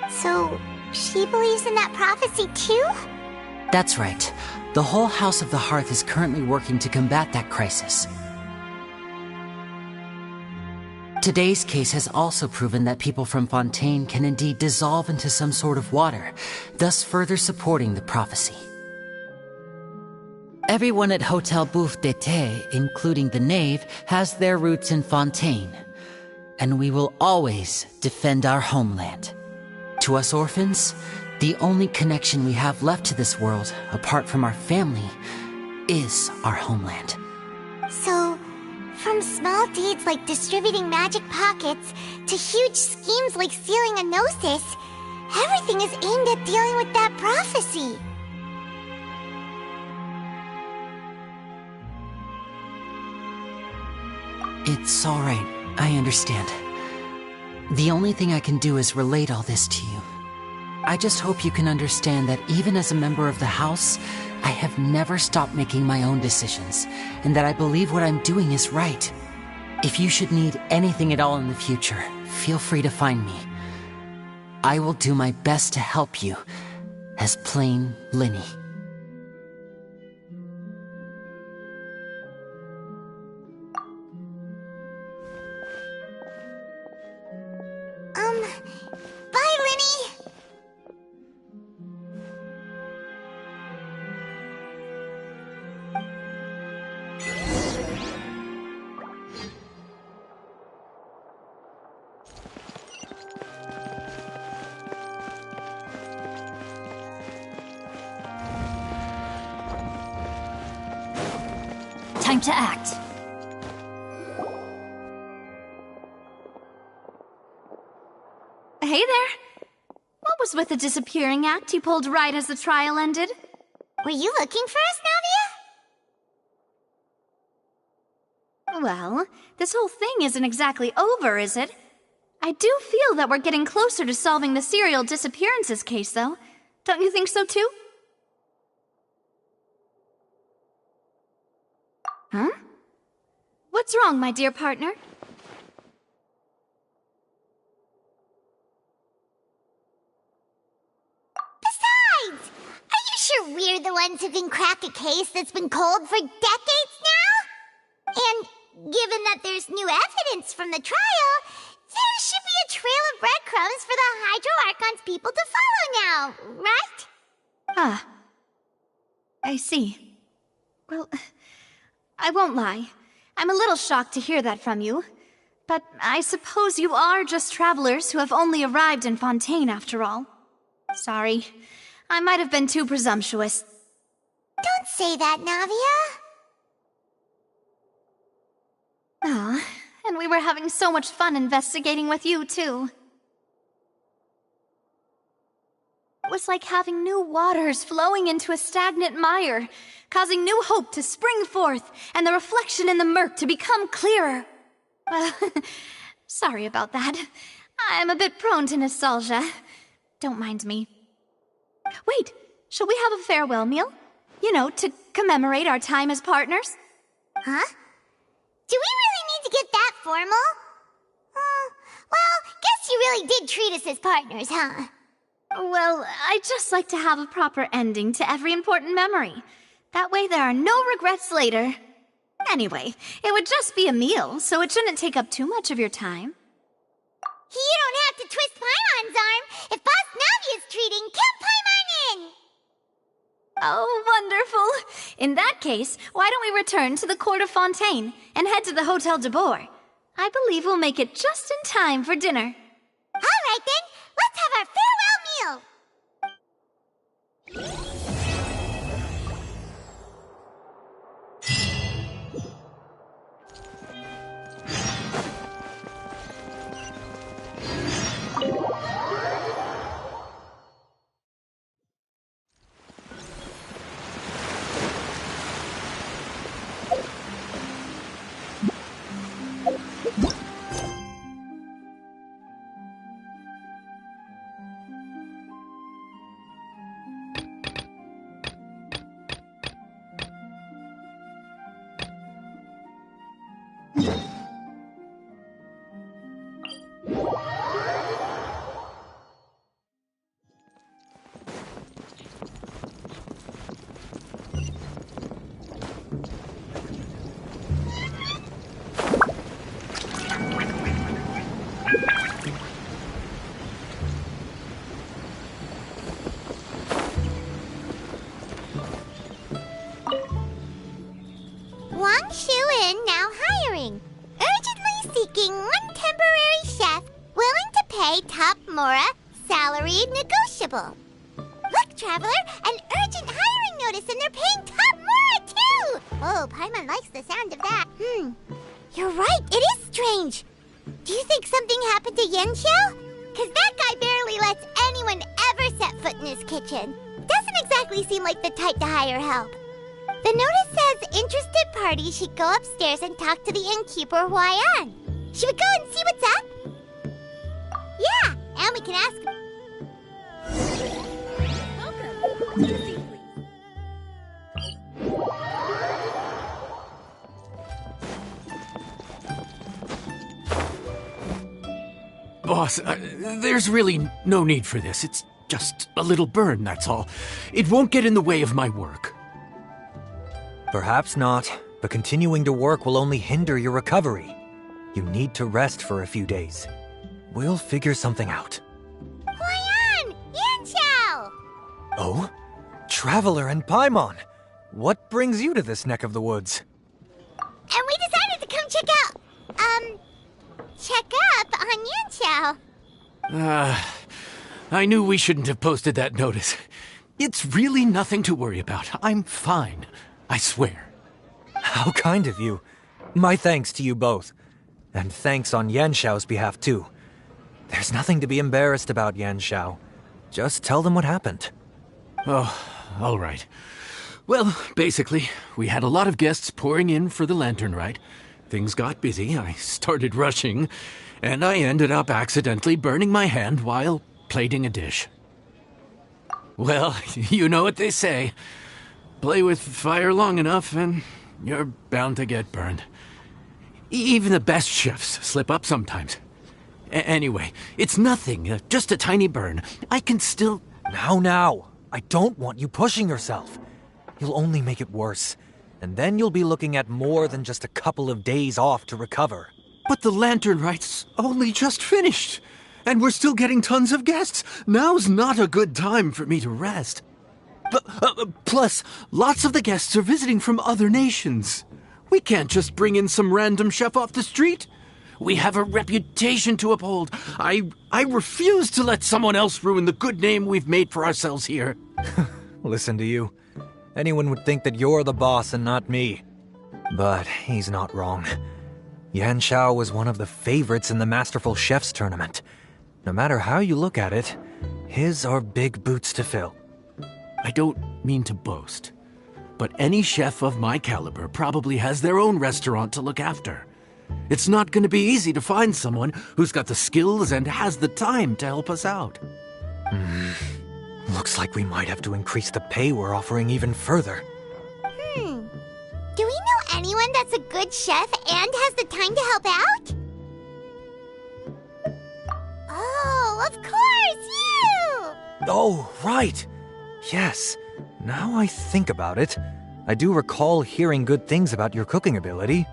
Speaker 1: So, she believes in that prophecy too?
Speaker 3: That's right. The whole House of the Hearth is currently working to combat that crisis. Today's case has also proven that people from Fontaine can indeed dissolve into some sort of water, thus further supporting the prophecy. Everyone at Hotel Bouffe d'été, including the knave, has their roots in Fontaine, and we will always defend our homeland. To us orphans, the only connection we have left to this world, apart from our family, is our homeland.
Speaker 1: So, from small deeds like distributing magic pockets to huge schemes like stealing a Gnosis, Everything is aimed at dealing with that prophecy.
Speaker 3: It's all right. I understand. The only thing I can do is relate all this to you. I just hope you can understand that even as a member of the House, I have never stopped making my own decisions, and that I believe what I'm doing is right. If you should need anything at all in the future, feel free to find me. I will do my best to help you, as plain Linny.
Speaker 1: Bye, Linny!
Speaker 5: Time to act. Hey there. What was with the disappearing act you pulled right as the trial ended?
Speaker 1: Were you looking for us, Navia?
Speaker 5: Well, this whole thing isn't exactly over, is it? I do feel that we're getting closer to solving the serial disappearances case, though. Don't you think so, too? Huh? What's wrong, my dear partner?
Speaker 1: Besides, are you sure we're the ones who can crack a case that's been cold for decades now? And given that there's new evidence from the trial, there should be a trail of breadcrumbs for the Hydro Archon's people to follow now, right?
Speaker 5: Ah. I see. Well, I won't lie. I'm a little shocked to hear that from you. But I suppose you are just travelers who have only arrived in Fontaine after all. Sorry. I might have been too presumptuous.
Speaker 1: Don't say that, Navia.
Speaker 5: Ah, and we were having so much fun investigating with you, too. It was like having new waters flowing into a stagnant mire, causing new hope to spring forth, and the reflection in the murk to become clearer. Well, sorry about that. I'm a bit prone to nostalgia. Don't mind me. Wait, shall we have a farewell meal? You know, to commemorate our time as partners?
Speaker 1: Huh? Do we really need to get that formal? Well, guess you really did treat us as partners, huh?
Speaker 5: Well, I'd just like to have a proper ending to every important memory. That way there are no regrets later. Anyway, it would just be a meal, so it shouldn't take up too much of your time.
Speaker 1: You don't have to twist Paimon's arm. If Boss Navia's treating, count Paimon in!
Speaker 5: Oh, wonderful. In that case, why don't we return to the Court of Fontaine and head to the Hotel de Boer? I believe we'll make it just in time for dinner.
Speaker 1: All right then, let's have our farewell meal! Now hiring. Urgently seeking one temporary chef willing to pay top Mora salary negotiable. Look, Traveler, an urgent hiring notice and they're paying top Mora too! Oh, Paimon likes the sound of that. You're right, it is strange. Do you think something happened to Yenxiao? Cause that guy barely lets anyone ever set foot in his kitchen. Doesn't exactly seem like the type to hire help. The notice says interested parties should go upstairs and talk to the innkeeper Huayan. Should we go and see what's up? Yeah, and we can ask him.
Speaker 17: Boss, there's really no need for this. It's just a little burn, that's all. It won't get in the way of my work.
Speaker 20: Perhaps not, but continuing to work will only hinder your recovery. You need to rest for a few days. We'll figure something out.
Speaker 1: Huayan! Yanqiao!
Speaker 20: Oh? Traveler and Paimon! What brings you to this neck of the woods?
Speaker 1: And we decided to come check up on Yanqiao.
Speaker 17: I knew we shouldn't have posted that notice. It's really nothing to worry about. I'm fine. I swear.
Speaker 20: How kind of you. My thanks to you both. And thanks on Yanxiao's behalf, too. There's nothing to be embarrassed about, Yanxiao. Just tell them what happened.
Speaker 17: Oh, all right. Well, basically, we had a lot of guests pouring in for the lantern ride. Things got busy, I started rushing, and I ended up accidentally burning my hand while plating a dish. Well, you know what they say. Play with fire long enough and you're bound to get burned. Even the best chefs slip up sometimes. Anyway, it's nothing, just a tiny burn. I can still...
Speaker 20: Now. I don't want you pushing yourself. You'll only make it worse. And then you'll be looking at more than just a couple of days off to recover.
Speaker 17: But the lantern ride's only just finished. And we're still getting tons of guests. Now's not a good time for me to rest. Plus, lots of the guests are visiting from other nations. We can't just bring in some random chef off the street. We have a reputation to uphold. I refuse to let someone else ruin the good name we've made for ourselves here.
Speaker 20: Listen to you. Anyone would think that you're the boss and not me. But he's not wrong. Yanxiao was one of the favorites in the Masterful Chefs tournament. No matter how you look at it, his are big boots to fill.
Speaker 17: I don't mean to boast, but any chef of my caliber probably has their own restaurant to look after. It's not going to be easy to find someone who's got the skills and has the time to help us out.
Speaker 20: Looks like we might have to increase the pay we're offering even further.
Speaker 1: Do we know anyone that's a good chef and has the time to help out? Oh, of course, you!
Speaker 20: Oh, right! Yes, now I think about it, I do recall hearing good things about your cooking ability.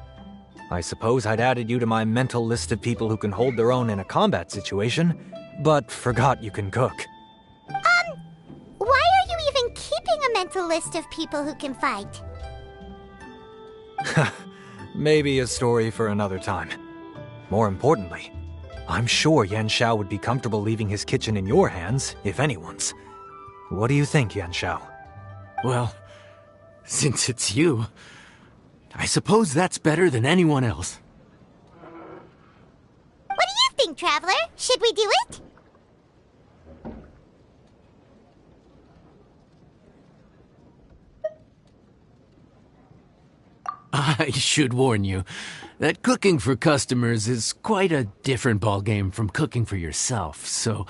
Speaker 20: I suppose I'd added you to my mental list of people who can hold their own in a combat situation, but forgot you can cook.
Speaker 1: Why are you even keeping a mental list of people who can fight?
Speaker 20: Maybe a story for another time. More importantly, I'm sure Yanxiao would be comfortable leaving his kitchen in your hands, if anyone's. What do you think, Yanxiao?
Speaker 17: Well, since it's you, I suppose that's better than anyone else.
Speaker 1: What do you think, Traveler? Should we do it?
Speaker 17: I should warn you that cooking for customers is quite a different ballgame from cooking for yourself, so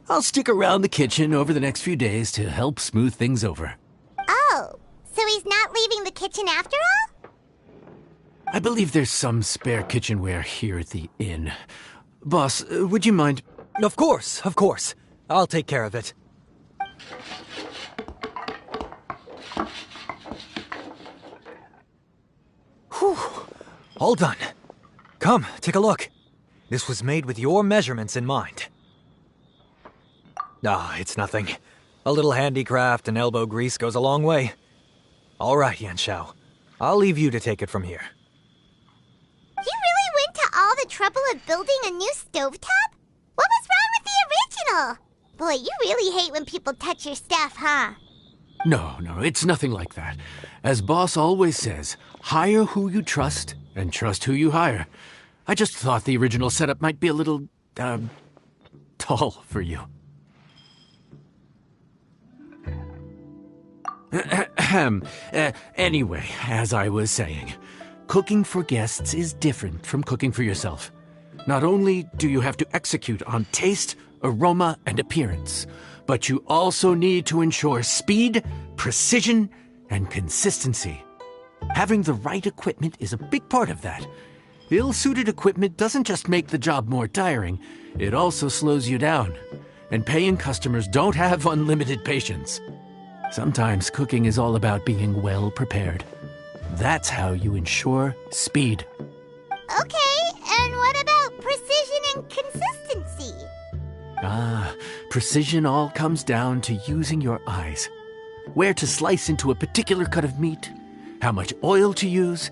Speaker 17: I'll stick around the kitchen over the next few days to help smooth things over.
Speaker 1: Oh, so he's not leaving the kitchen after all?
Speaker 17: I believe there's some spare kitchenware here at the inn. Boss, would you mind?
Speaker 20: Of course. I'll take care of it. Whew. All done. Come, take a look. This was made with your measurements in mind. It's nothing. A little handicraft and elbow grease goes a long way. All right, Yanxiao. I'll leave you to take it from here.
Speaker 1: You really went to all the trouble of building a new stovetop? What was wrong with the original? Boy, you really hate when people touch your stuff, huh?
Speaker 17: No, it's nothing like that. As Boss always says, hire who you trust and trust who you hire. I just thought the original setup might be a little, all for you. Anyway, as I was saying, cooking for guests is different from cooking for yourself. Not only do you have to execute on taste, aroma, and appearance, but you also need to ensure speed, precision, and consistency. Having the right equipment is a big part of that. Ill-suited equipment doesn't just make the job more tiring, it also slows you down. And paying customers don't have unlimited patience. Sometimes cooking is all about being well prepared. That's how you ensure speed.
Speaker 1: Okay, and what about precision and consistency?
Speaker 17: Precision all comes down to using your eyes. Where to slice into a particular cut of meat, how much oil to use,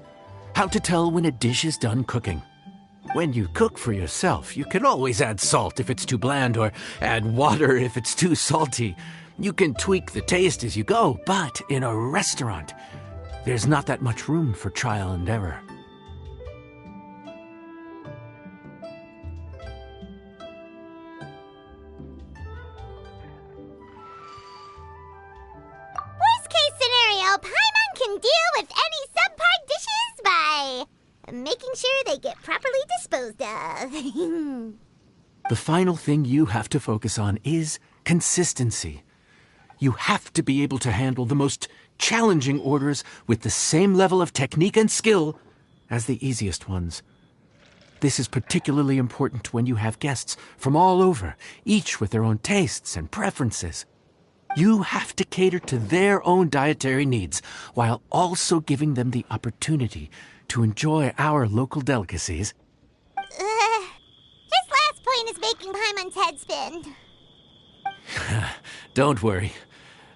Speaker 17: how to tell when a dish is done cooking. When you cook for yourself, you can always add salt if it's too bland or add water if it's too salty. You can tweak the taste as you go, but in a restaurant, there's not that much room for trial and error.
Speaker 1: Worst case scenario, Paimon can deal with any subpar dishes by making sure they get properly disposed of.
Speaker 17: The final thing you have to focus on is consistency. You have to be able to handle the most challenging orders with the same level of technique and skill as the easiest ones. This is particularly important when you have guests from all over, each with their own tastes and preferences. You have to cater to their own dietary needs while also giving them the opportunity to enjoy our local delicacies.
Speaker 1: His last point is making Paimon's head spin.
Speaker 17: Don't worry.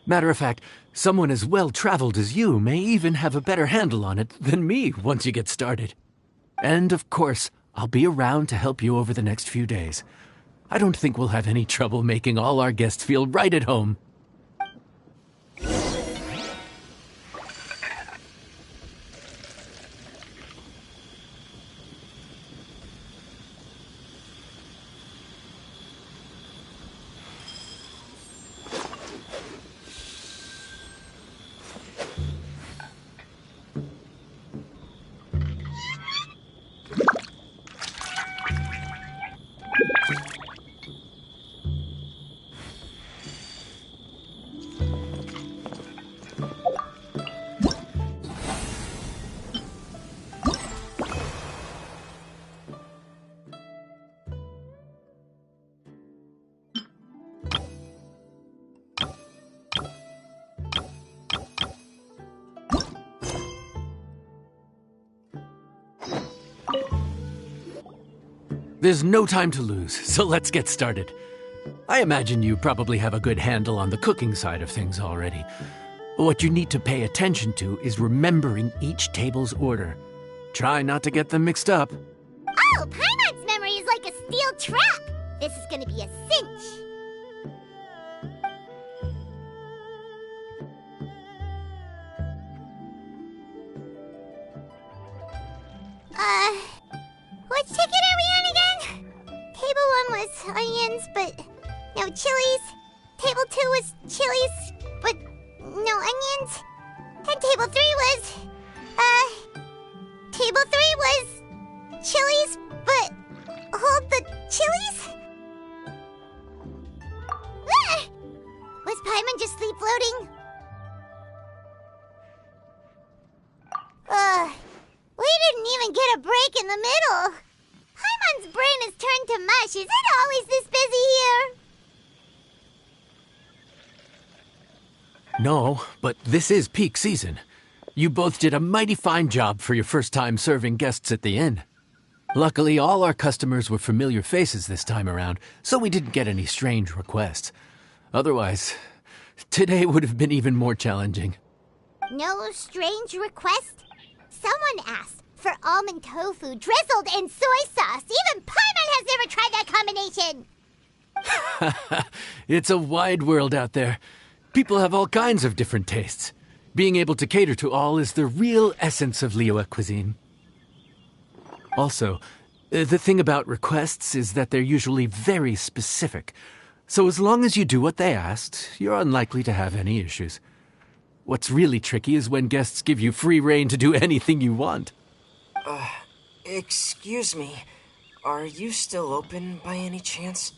Speaker 17: Matter of fact, someone as well-traveled as you may even have a better handle on it than me once you get started. And of course, I'll be around to help you over the next few days. I don't think we'll have any trouble making all our guests feel right at home. There's no time to lose, so let's get started. I imagine you probably have a good handle on the cooking side of things already. What you need to pay attention to is remembering each table's order. Try not to get them mixed up.
Speaker 1: Oh, Paimon's memory is like a steel trap. This is gonna be a cinch. Which ticket are we on again? Table 1 was onions, but no chilies. Table 2 was chilies, but no onions. And table 3 was, table 3 was chilies, but hold the chilies? Ah! Was Paimon just sleep floating? We didn't even get a break in the middle. Paimon's brain has turned to mush. Is it always this busy here?
Speaker 17: No, but this is peak season. You both did a mighty fine job for your first time serving guests at the inn. Luckily, all our customers were familiar faces this time around, so we didn't get any strange requests. Otherwise, today would have been even more challenging.
Speaker 1: No strange request? Someone asked for almond tofu drizzled in soy sauce. Even Paimon has never tried that combination.
Speaker 17: It's a wide world out there. People have all kinds of different tastes. Being able to cater to all is the real essence of Liyue cuisine. Also, The thing about requests is that they're usually very specific. So as long as you do what they asked, you're unlikely to have any issues. What's really tricky is when guests give you free rein to do anything you want.
Speaker 11: Excuse me. Are you still open by any chance?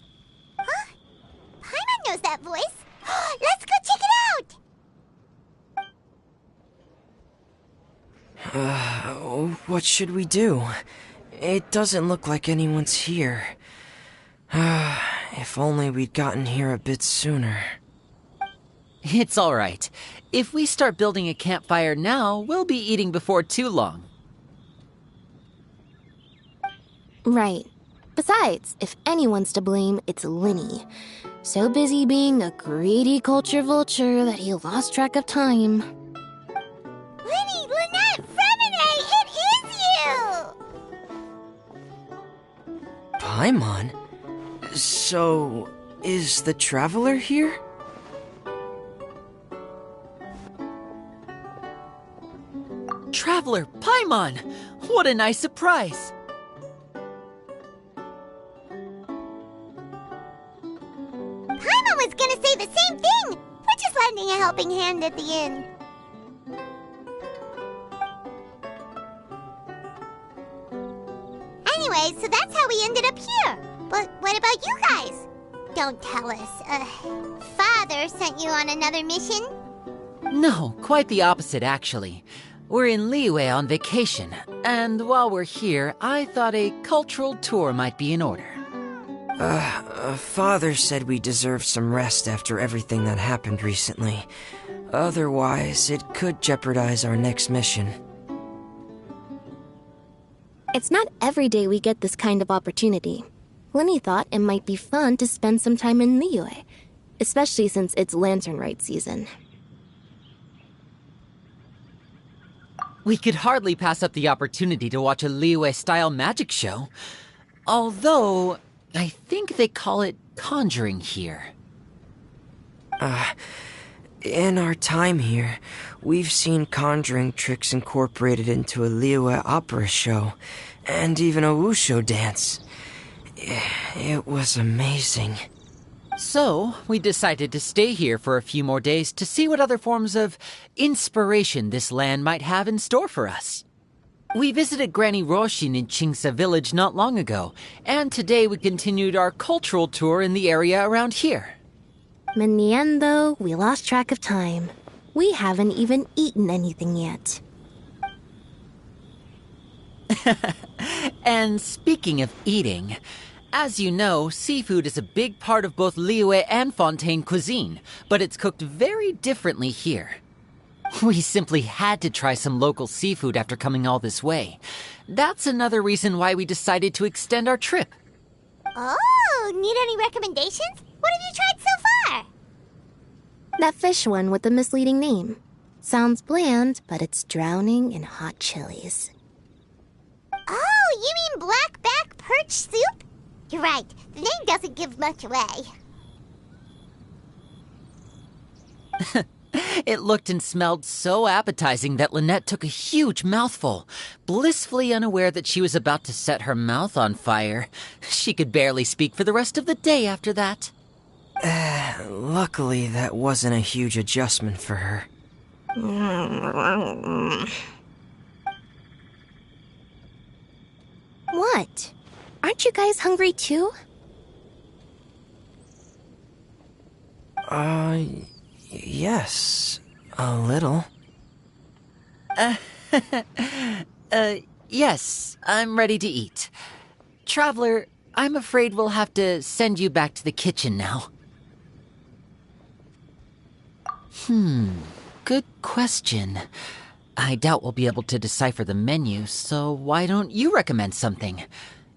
Speaker 1: Huh? Paimon knows that voice. Let's go check it
Speaker 11: out! What should we do? It doesn't look like anyone's here. If only we'd gotten here a bit sooner.
Speaker 3: It's all right. If we start building a campfire now, we'll be eating before too long.
Speaker 2: Right. Besides, if anyone's to blame, it's Linny. So busy being a greedy culture vulture that he lost track of time.
Speaker 1: Linny, Lynette, Fremine, it is you!
Speaker 11: Paimon? So, is the Traveler here?
Speaker 3: Traveler, Paimon! What a nice surprise!
Speaker 1: Paimon was gonna say the same thing! We're just lending a helping hand at the inn. Anyway, so that's how we ended up here. But what about you guys? Don't tell us. Father sent you on another mission?
Speaker 3: No, quite the opposite, actually. We're in Liyue on vacation, and while we're here, I thought a cultural tour might be in order.
Speaker 11: Father said we deserve some rest after everything that happened recently. Otherwise, it could jeopardize our next mission.
Speaker 2: It's not every day we get this kind of opportunity. Linny thought it might be fun to spend some time in Liyue, especially since it's Lantern Rite season.
Speaker 3: We could hardly pass up the opportunity to watch a Liyue-style magic show. Although, I think they call it conjuring here.
Speaker 11: In our time here, we've seen conjuring tricks incorporated into a Liyue opera show, and even a wushu dance. It was amazing.
Speaker 3: So, we decided to stay here for a few more days to see what other forms of inspiration this land might have in store for us. We visited Granny Roshin in Chingsa village not long ago, and today we continued our cultural tour in the area around here.
Speaker 2: In the end, though, we lost track of time. We haven't even eaten anything yet.
Speaker 3: And speaking of eating, as you know, seafood is a big part of both Liyue and Fontaine cuisine, but it's cooked very differently here. We simply had to try some local seafood after coming all this way. That's another reason why we decided to extend our trip.
Speaker 1: Oh, need any recommendations? What have you tried so far?
Speaker 2: That fish one with the misleading name. Sounds bland, but it's drowning in hot chilies.
Speaker 1: Oh, you mean blackback perch soup? You're right, the name doesn't give much away.
Speaker 3: It looked and smelled so appetizing that Lynette took a huge mouthful, blissfully unaware that she was about to set her mouth on fire. She could barely speak for the rest of the day after that.
Speaker 11: Luckily, that wasn't a huge adjustment for her.
Speaker 2: What? Aren't you guys hungry too?
Speaker 11: Yes, a little.
Speaker 3: Yes, I'm ready to eat. Traveler, I'm afraid we'll have to send you back to the kitchen now. Good question. I doubt we'll be able to decipher the menu, so why don't you recommend something?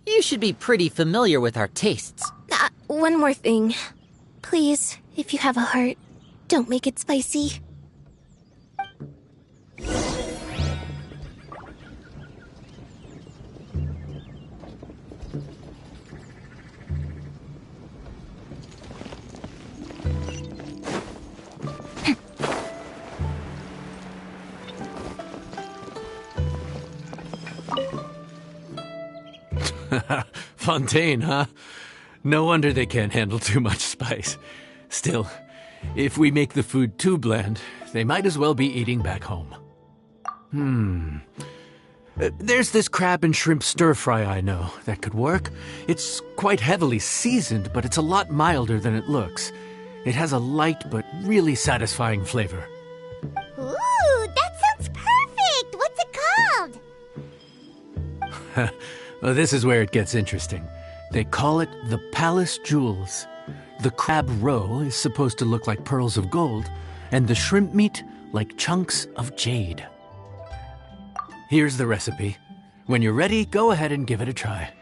Speaker 3: You should be pretty familiar with our tastes.
Speaker 2: One more thing. Please, if you have a heart, don't make it spicy.
Speaker 17: Fontaine, huh? No wonder they can't handle too much spice. Still, if we make the food too bland, they might as well be eating back home. There's this crab and shrimp stir-fry I know that could work. It's quite heavily seasoned, but it's a lot milder than it looks. It has a light but really satisfying flavor.
Speaker 1: Ooh, that sounds perfect! What's it called?
Speaker 17: Well, this is where it gets interesting. They call it the Palace Jewels. The crab roe is supposed to look like pearls of gold, and the shrimp meat like chunks of jade. Here's the recipe. When you're ready, go ahead and give it a try.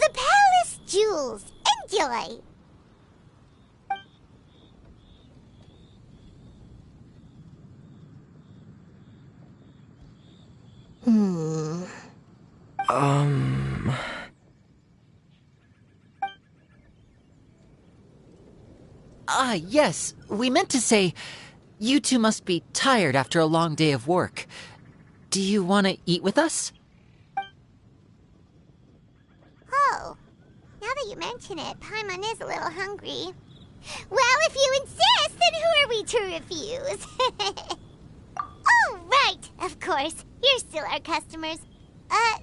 Speaker 1: The palace jewels. Enjoy.
Speaker 3: Yes. We meant to say, you two must be tired after a long day of work. Do you want to eat with us?
Speaker 1: Oh, now that you mention it, Paimon is a little hungry. Well, if you insist, then who are we to refuse? Oh, right, of course. You're still our customers. Why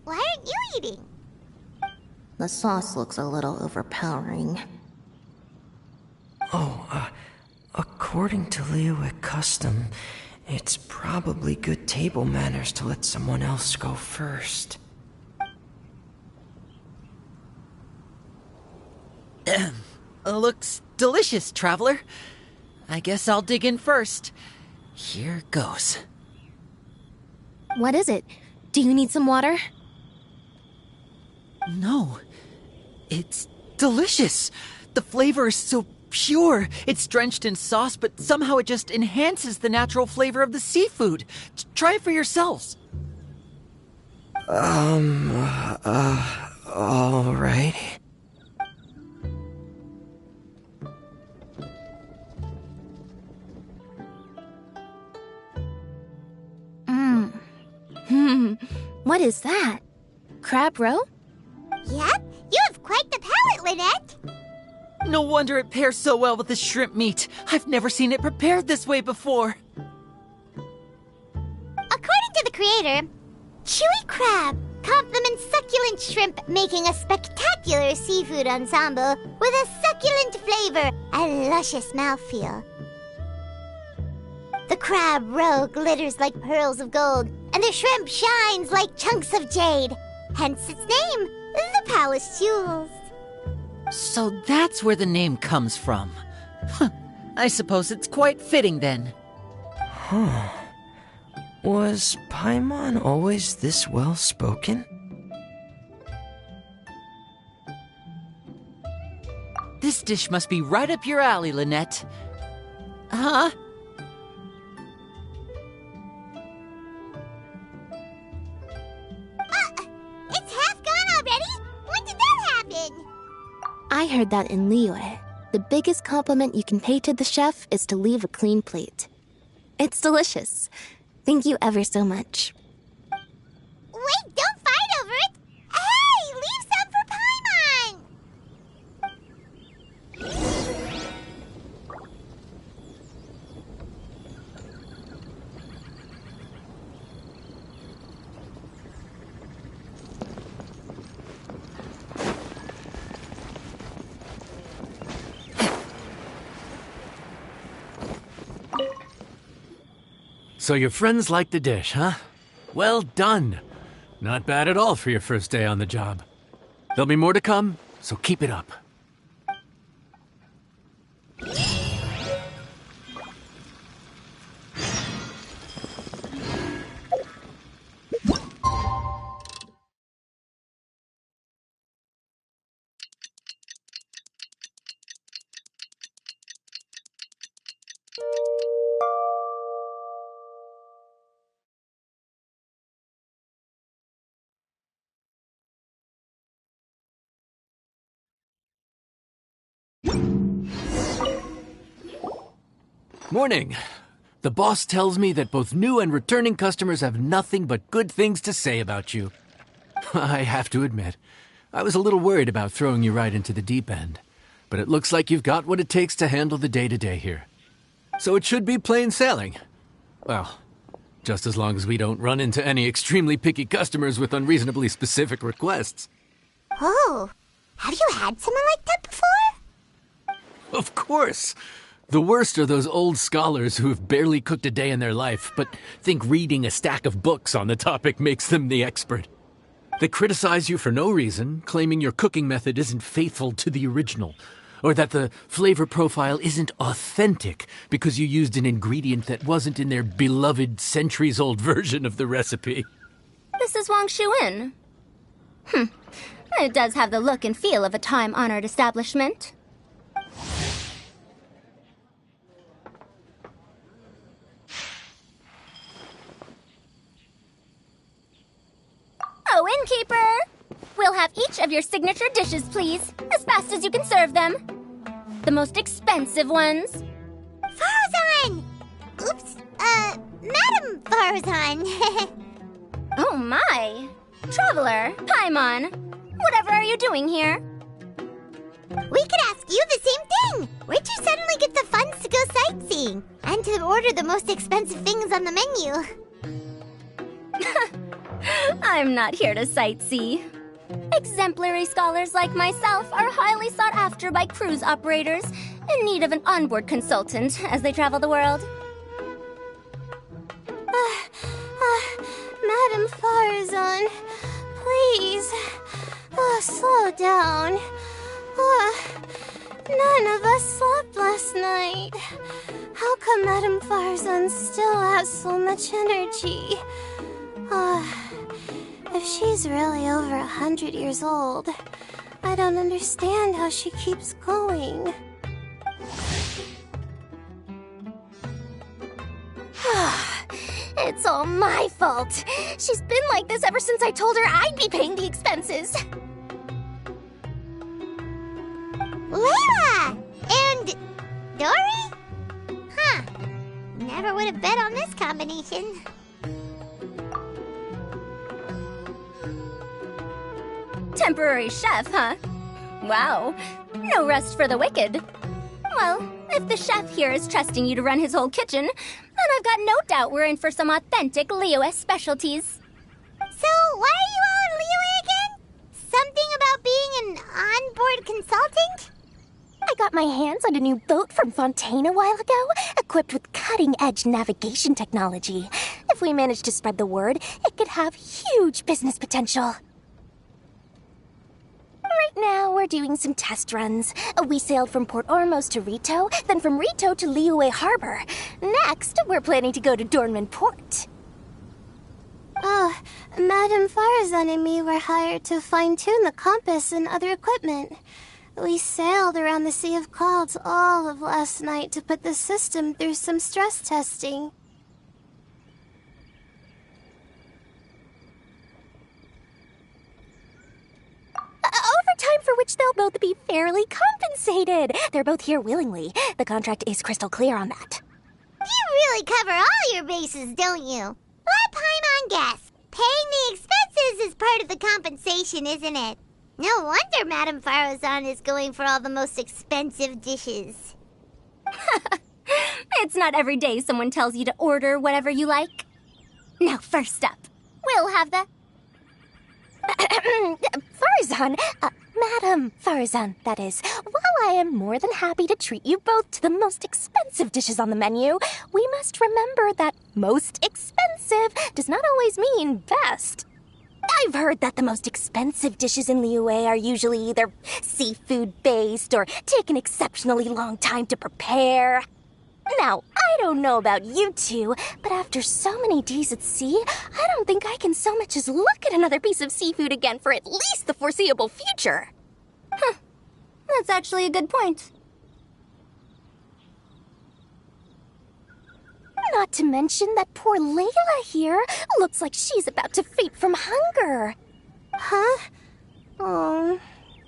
Speaker 1: aren't you eating?
Speaker 2: The sauce looks a little overpowering.
Speaker 11: According to Liyue custom, it's probably good table manners to let someone else go first.
Speaker 3: Looks delicious, traveler. I guess I'll dig in first. Here goes.
Speaker 2: What is it? Do you need some water?
Speaker 3: No. It's delicious. The flavor is so pure. It's drenched in sauce, but somehow it just enhances the natural flavor of the seafood. Try it for yourselves.
Speaker 11: Alright.
Speaker 2: What is that? Crab roe?
Speaker 1: Yep, you have quite the palate, Lynette.
Speaker 3: No wonder it pairs so well with the shrimp meat. I've never seen it prepared this way before.
Speaker 1: According to the creator, chewy crab complements succulent shrimp, making a spectacular seafood ensemble with a succulent flavor and luscious mouthfeel. The crab roe glitters like pearls of gold, and the shrimp shines like chunks of jade. Hence its name, the Palace Jewels.
Speaker 3: So that's where the name comes from. I suppose it's quite fitting then.
Speaker 11: Huh. Was Paimon always this well-spoken?
Speaker 3: This dish must be right up your alley, Lynette. Huh?
Speaker 1: It's half gone already? When did that happen?
Speaker 2: I heard that in Liyue. The biggest compliment you can pay to the chef is to leave a clean plate. It's delicious. Thank you ever so much.
Speaker 1: Wait, don't fight over it! Hey, leave some for Paimon!
Speaker 17: So your friends like the dish, huh? Well done. Not bad at all for your first day on the job. There'll be more to come, so keep it up. Morning. The boss tells me that both new and returning customers have nothing but good things to say about you. I have to admit, I was a little worried about throwing you right into the deep end, but it looks like you've got what it takes to handle the day-to-day here. So it should be plain sailing. Well, just as long as we don't run into any extremely picky customers with unreasonably specific requests.
Speaker 1: Oh, have you had someone like that before?
Speaker 17: Of course. The worst are those old scholars who have barely cooked a day in their life, but think reading a stack of books on the topic makes them the expert. They criticize you for no reason, claiming your cooking method isn't faithful to the original, or that the flavor profile isn't authentic because you used an ingredient that wasn't in their beloved centuries-old version of the recipe.
Speaker 2: This is Wang Shuin.
Speaker 4: It does have the look and feel of a time-honored establishment. Oh, innkeeper! We'll have each of your signature dishes, please, as fast as you can serve them. The most expensive ones.
Speaker 1: Farazan! Oops, Madam Farazan.
Speaker 4: Oh my! Traveler, Paimon, whatever are you doing here?
Speaker 1: We could ask you the same thing! Where'd you suddenly get the funds to go sightseeing? And to order the most expensive things on the menu?
Speaker 4: I'm not here to sightsee. Exemplary scholars like myself are highly sought after by cruise operators in need of an onboard consultant as they travel the world.
Speaker 1: Madam Farazan, please, slow down. None of us slept last night. How come Madam Farazan still has so much energy? If she's really over 100 years old, I don't understand how she keeps going.
Speaker 4: It's all my fault. She's been like this ever since I told her I'd be paying the expenses.
Speaker 1: Layla! And Dory? Huh. Never would have bet on this combination.
Speaker 4: Temporary chef, huh? Wow. No rest for the wicked. Well, if the chef here is trusting you to run his whole kitchen, then I've got no doubt we're in for some authentic Liyue specialties.
Speaker 1: So, why are you all in Liyue again? Something about being an onboard consultant?
Speaker 4: I got my hands on a new boat from Fontaine a while ago, equipped with cutting-edge navigation technology. If we manage to spread the word, it could have huge business potential. Right now, we're doing some test runs. We sailed from Port Ormos to Rito, then from Rito to Liyue Harbor. Next, we're planning to go to Dornman Port.
Speaker 1: Madam Farazan and me were hired to fine-tune the compass and other equipment. We sailed around the Sea of Clouds all of last night to put the system through some stress testing.
Speaker 4: Overtime for which they'll both be fairly compensated. They're both here willingly. The contract is crystal clear on that.
Speaker 1: You really cover all your bases, don't you? Let Paimon guess. Paying the expenses is part of the compensation, isn't it? No wonder Madame Farazan is going for all the most expensive dishes.
Speaker 4: It's not every day someone tells you to order whatever you like. Now, first up, we'll have the... Farazan, Madam Farazan, that is. While I am more than happy to treat you both to the most expensive dishes on the menu, we must remember that most expensive does not always mean best. I've heard that the most expensive dishes in Liyue are usually either seafood-based or take an exceptionally long time to prepare. Now, I don't know about you two, but after so many days at sea, I don't think I can so much as look at another piece of seafood again for at least the foreseeable future. Huh. That's actually a good point. Not to mention that poor Layla here looks like she's about to faint from hunger.
Speaker 1: Huh? Oh,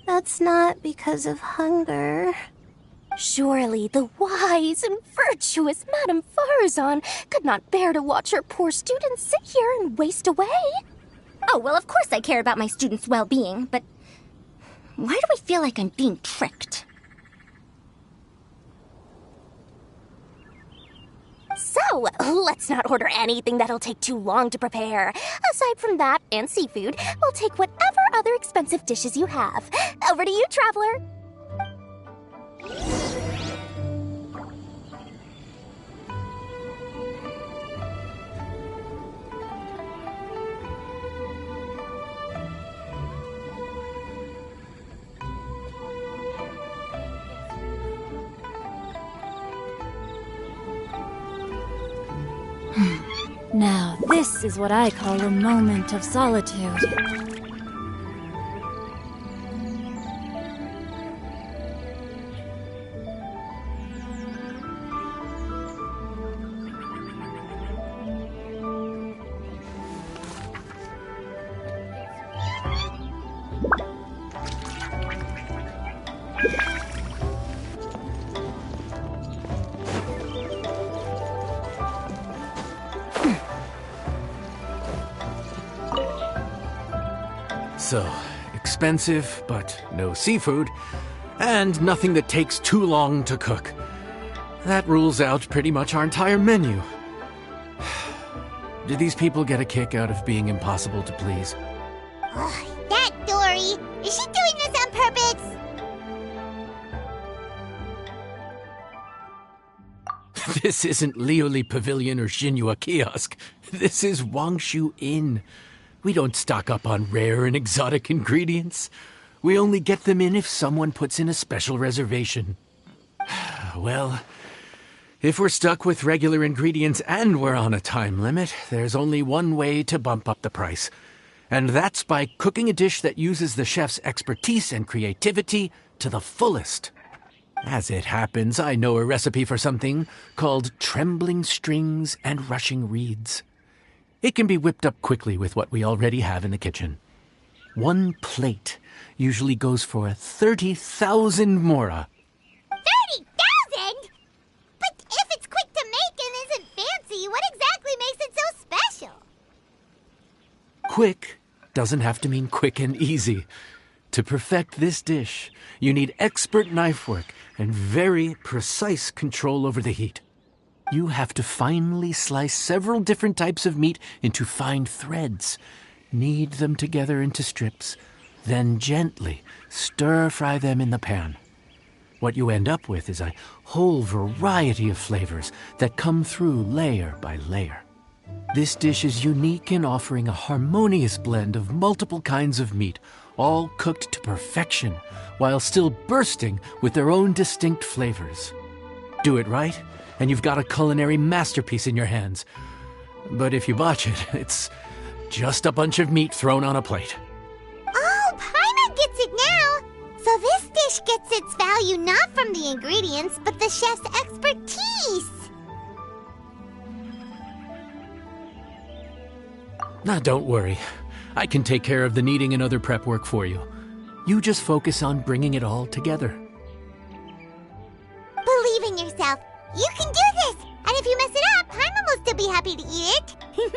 Speaker 1: that's not because of hunger.
Speaker 4: Surely the wise and virtuous Madame Farazan could not bear to watch her poor students sit here and waste away. Oh, well, of course I care about my students' well-being, but why do I feel like I'm being tricked? So, let's not order anything that'll take too long to prepare. Aside from that and seafood, we'll take whatever other expensive dishes you have. Over to you, traveler.
Speaker 14: Now, this is what I call a moment of solitude.
Speaker 17: So, expensive, but no seafood, and nothing that takes too long to cook. That rules out pretty much our entire menu. Do these people get a kick out of being impossible to please?
Speaker 1: Ugh, that Dory! Is she doing this on purpose?
Speaker 17: This isn't Lioli Pavilion or Xinhua Kiosk. This is Wangshu Inn. We don't stock up on rare and exotic ingredients. We only get them in if someone puts in a special reservation. Well, if we're stuck with regular ingredients and we're on a time limit, there's only one way to bump up the price. And that's by cooking a dish that uses the chef's expertise and creativity to the fullest. As it happens, I know a recipe for something called trembling strings and rushing reeds. It can be whipped up quickly with what we already have in the kitchen. One plate usually goes for 30,000 mora.
Speaker 1: 30,000? But if it's quick to make and isn't fancy, what exactly makes it so special?
Speaker 17: Quick doesn't have to mean quick and easy. To perfect this dish, you need expert knife work and very precise control over the heat. You have to finely slice several different types of meat into fine threads, knead them together into strips, then gently stir-fry them in the pan. What you end up with is a whole variety of flavors that come through layer by layer. This dish is unique in offering a harmonious blend of multiple kinds of meat, all cooked to perfection, while still bursting with their own distinct flavors. Do it right, and you've got a culinary masterpiece in your hands. But if you botch it, it's just a bunch of meat thrown on a plate.
Speaker 1: Oh, Paimon gets it now! So this dish gets its value not from the ingredients, but the chef's expertise!
Speaker 17: Now, don't worry. I can take care of the kneading and other prep work for you. You just focus on bringing it all together.
Speaker 1: Believe in yourself. You can do this! And if you mess it up, Paimon will still be happy to eat it.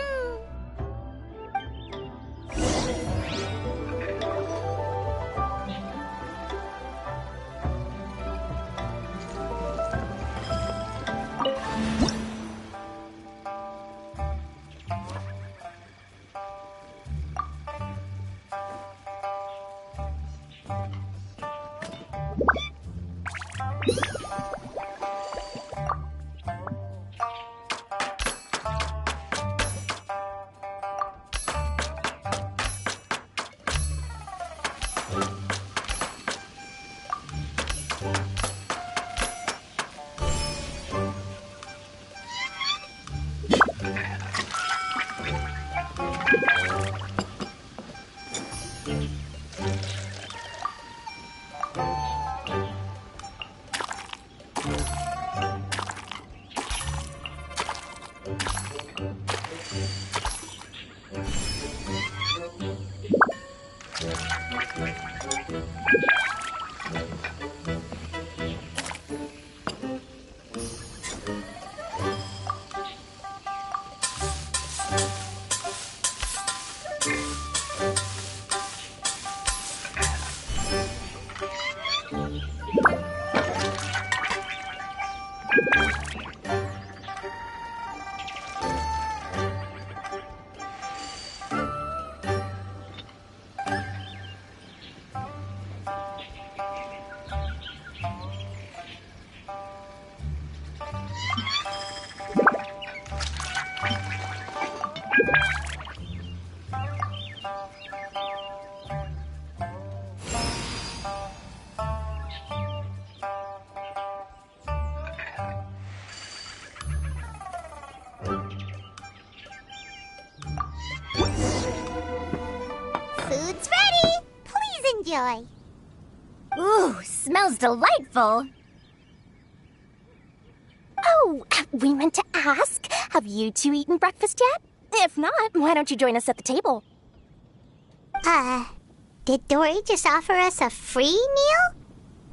Speaker 1: Food's ready! Please enjoy.
Speaker 14: Ooh, smells delightful. Oh, we meant to ask, have you two eaten breakfast yet? If not, why don't you join us at the table?
Speaker 1: Did Dory just offer us a free meal?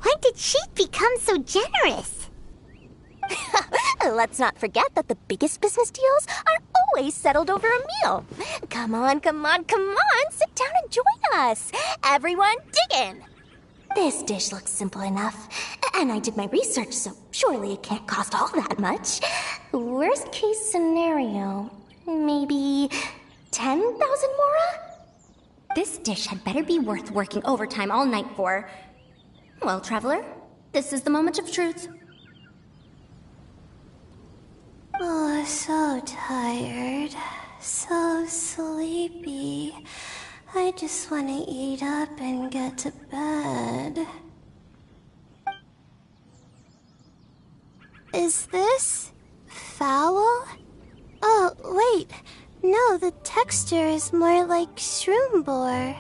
Speaker 1: When did she become so generous?
Speaker 14: Let's not forget that the biggest business deals are always settled over a meal. Come on, sit down and join us. Everyone, dig in. This dish looks simple enough, and I did my research, so surely it can't cost all that much. Worst case scenario, maybe 10,000 mora? This dish had better be worth working overtime all night for. Well, traveler, this is the moment of truth.
Speaker 1: Oh, so tired. So sleepy. I just want to eat up and get to bed. Is this foul? Oh, wait. No, the texture is more like shroom boar.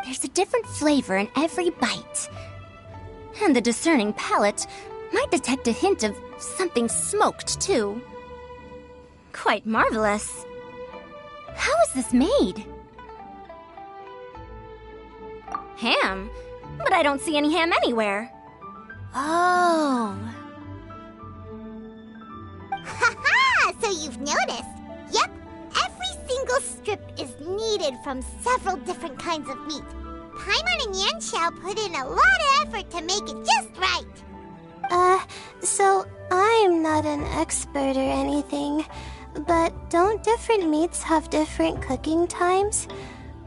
Speaker 14: There's a different flavor in every bite. And the discerning palate might detect a hint of something smoked, too. Quite marvelous. How is this made? Ham? But I don't see any ham anywhere. Oh.
Speaker 1: Haha! So you've noticed. Yep, every single strip is kneaded from several different kinds of meat. Paimon and Yanxiao put in a lot of effort to make it just right. So I'm not an expert or anything, but don't different meats have different cooking times?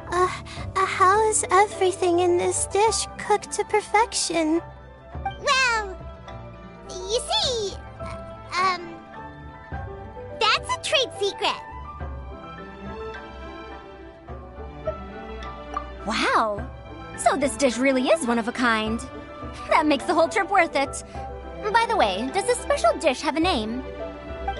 Speaker 1: How is everything in this dish cooked to perfection? Well, you see, that's a trade secret.
Speaker 14: Wow. So this dish really is one of a kind. That makes the whole trip worth it. By the way, does this special dish have a name?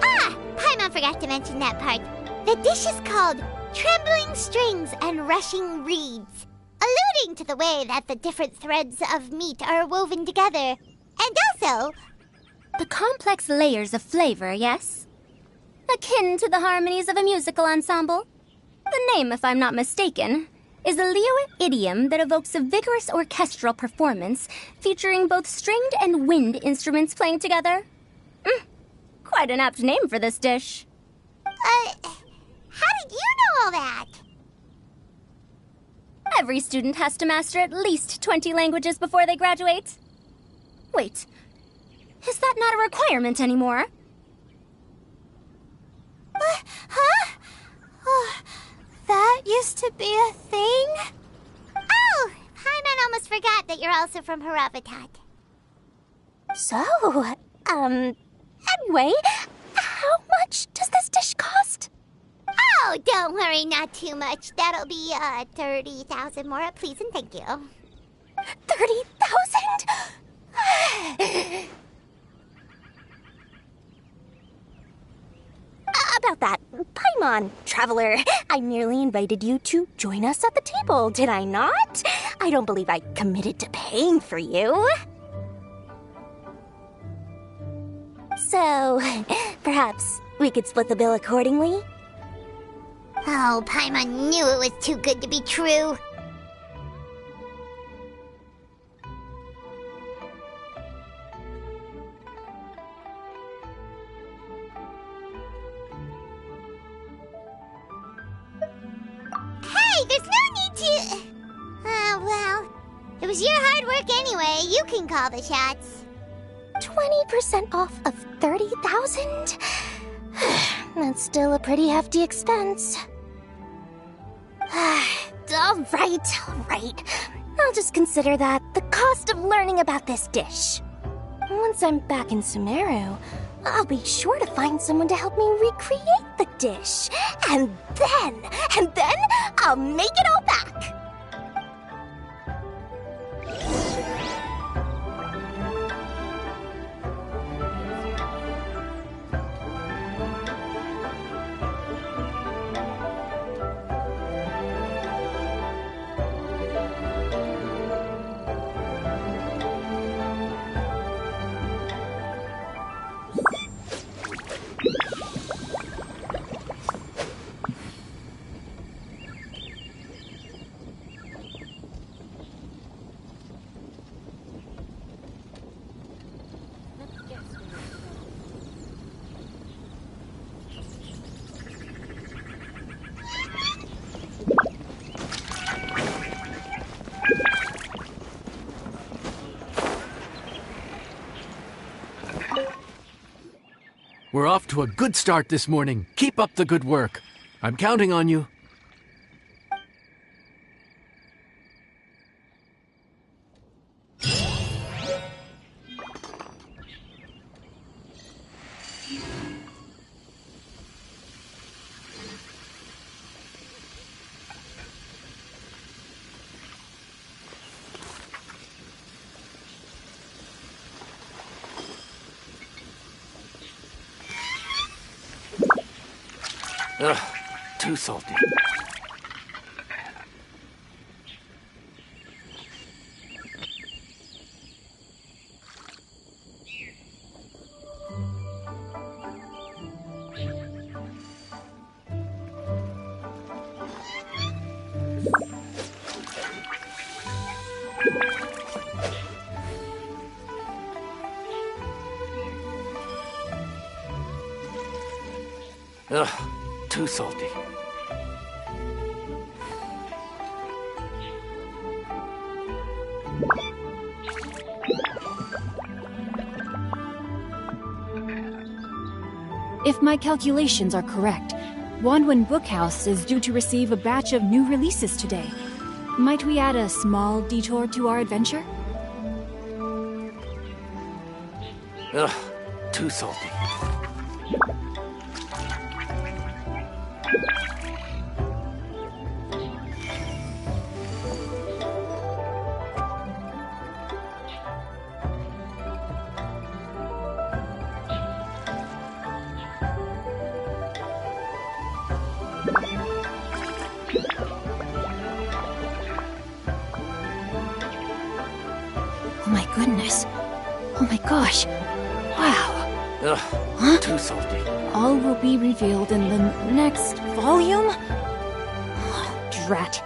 Speaker 1: Ah! Paimon forgot to mention that part. The dish is called Trembling Strings and Rushing Reeds, alluding to the way that the different threads of meat are woven together. And also...
Speaker 14: the complex layers of flavor, yes? Akin to the harmonies of a musical ensemble? The name, if I'm not mistaken, is a Liyue idiom that evokes a vigorous orchestral performance featuring both stringed and wind instruments playing together. Quite an apt name for this dish.
Speaker 1: How did you know all that?
Speaker 14: Every student has to master at least 20 languages before they graduate. Wait, is that not a requirement anymore?
Speaker 1: Huh? Oh, that used to be a thing? Oh, Paimon almost forgot that you're also from Haravatat.
Speaker 14: So, anyway, how much does this dish cost?
Speaker 1: Oh, don't worry, not too much. That'll be, 30,000 mora, please and thank you.
Speaker 14: 30,000? About that, Paimon, traveler, I merely invited you to join us at the table, did I not? I don't believe I committed to paying for you. So, perhaps we could split the bill accordingly?
Speaker 1: Oh, Paimon knew it was too good to be true. Hey, there's no need to... well, it was your hard work anyway. You can call the shots.
Speaker 14: 20% off of 30,000? That's still a pretty hefty expense. All right. I'll just consider that the cost of learning about this dish. Once I'm back in Sumeru, I'll be sure to find someone to help me recreate the dish. And then I'll make it all back.
Speaker 17: off to a good start this morning. Keep up the good work. I'm counting on you. Ugh, too salty. Ugh, too salty.
Speaker 8: If my calculations are correct, Wanwen Bookhouse is due to receive a batch of new releases today. Might we add a small detour to our adventure?
Speaker 17: Ugh, too salty.
Speaker 8: Oh my goodness. Oh my gosh. Wow.
Speaker 17: Ugh,
Speaker 8: Huh?
Speaker 17: too salty.
Speaker 8: All will be revealed in the next volume? Drat.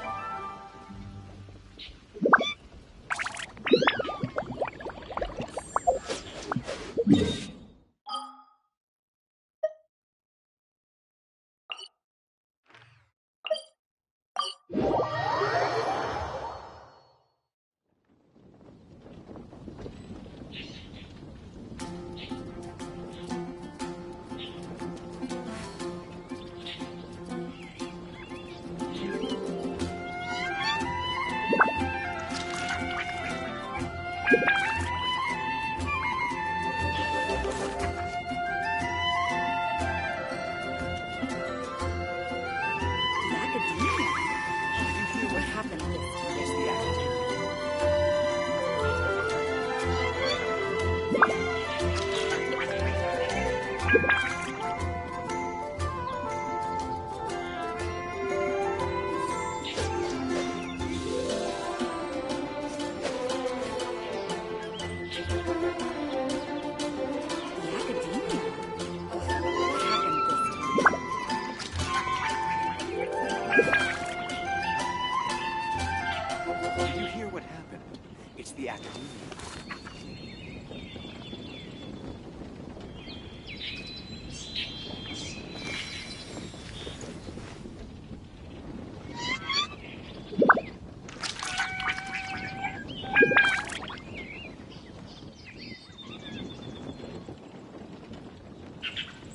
Speaker 6: Did you hear what happened? It's the Academia.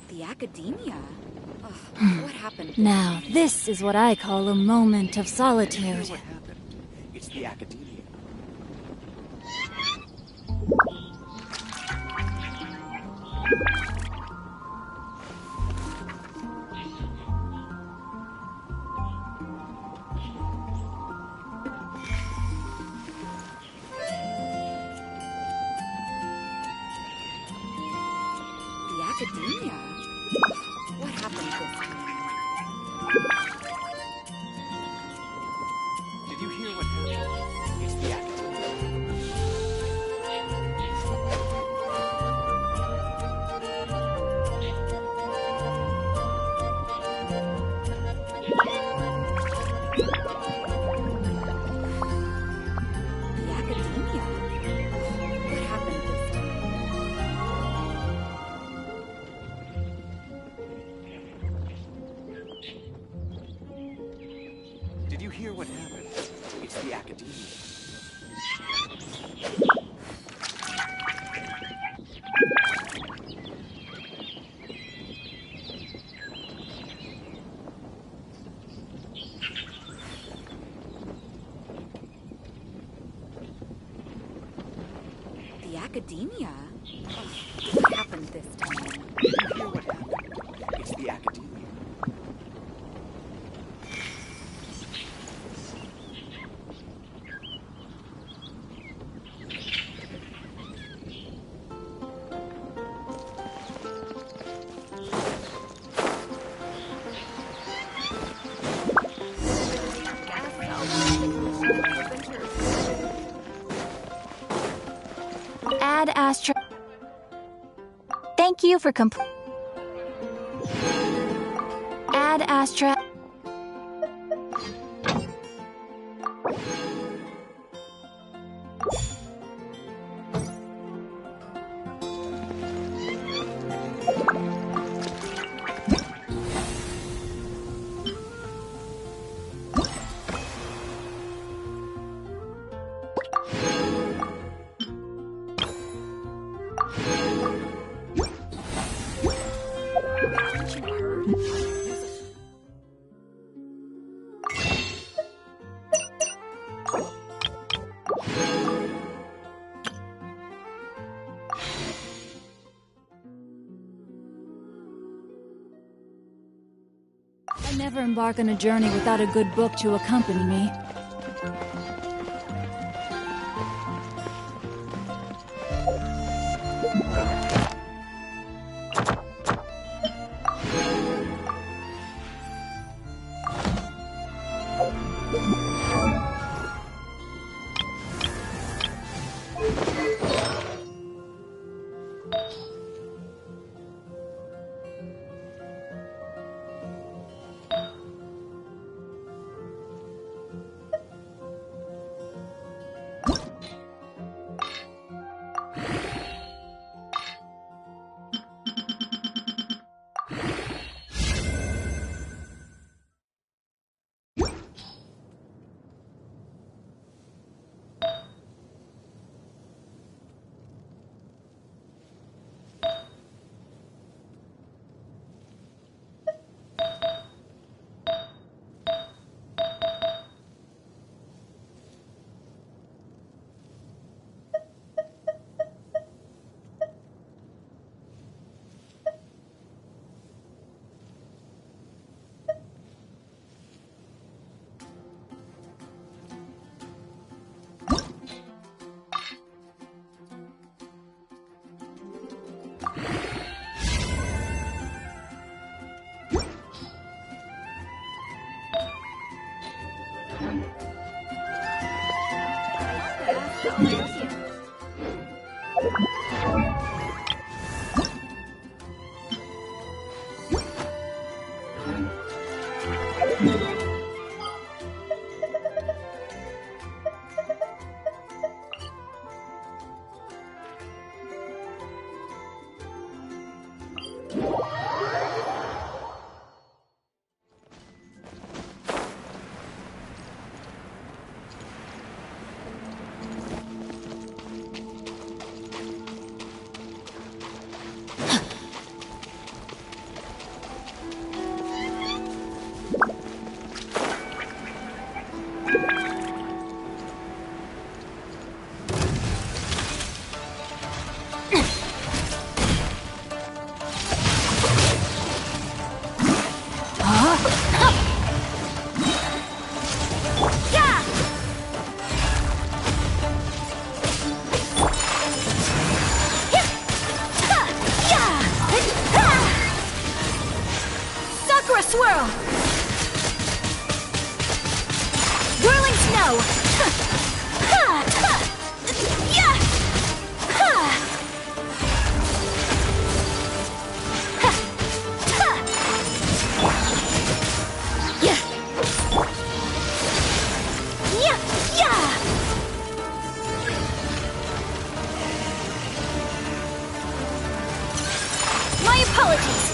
Speaker 19: The Academia? Ugh, what happened?
Speaker 8: Now, this is what I call a moment of solitude.
Speaker 6: What happened? It's the Academia.
Speaker 19: The Academia? What happened this time?
Speaker 6: Did you hear what happened? It's the Academia.
Speaker 19: The Academia? What happened this time?
Speaker 6: Did you hear what happened? It's the Academia.
Speaker 19: Academia? Ugh, what happened this time?
Speaker 12: Hear what happened. It's the academia.
Speaker 15: Ad Astra. Thank you for Ad Astra.
Speaker 8: I never embark on a journey without a good book to accompany me.
Speaker 5: Swirl! Whirling snow! My apologies!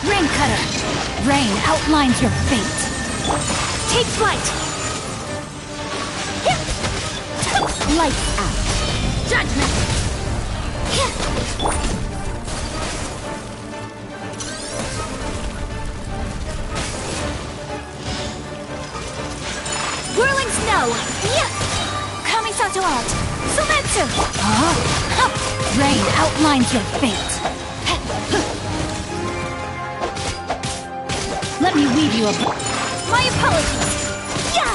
Speaker 8: Rain Cutter! Rain outlines your fate!
Speaker 5: Take flight!
Speaker 8: Lights out!
Speaker 5: Judgment! Yeah! Kamisato out! Sumetsu!
Speaker 8: Rain outlines your fate. Let me weave you a...
Speaker 5: My apologies! Yeah!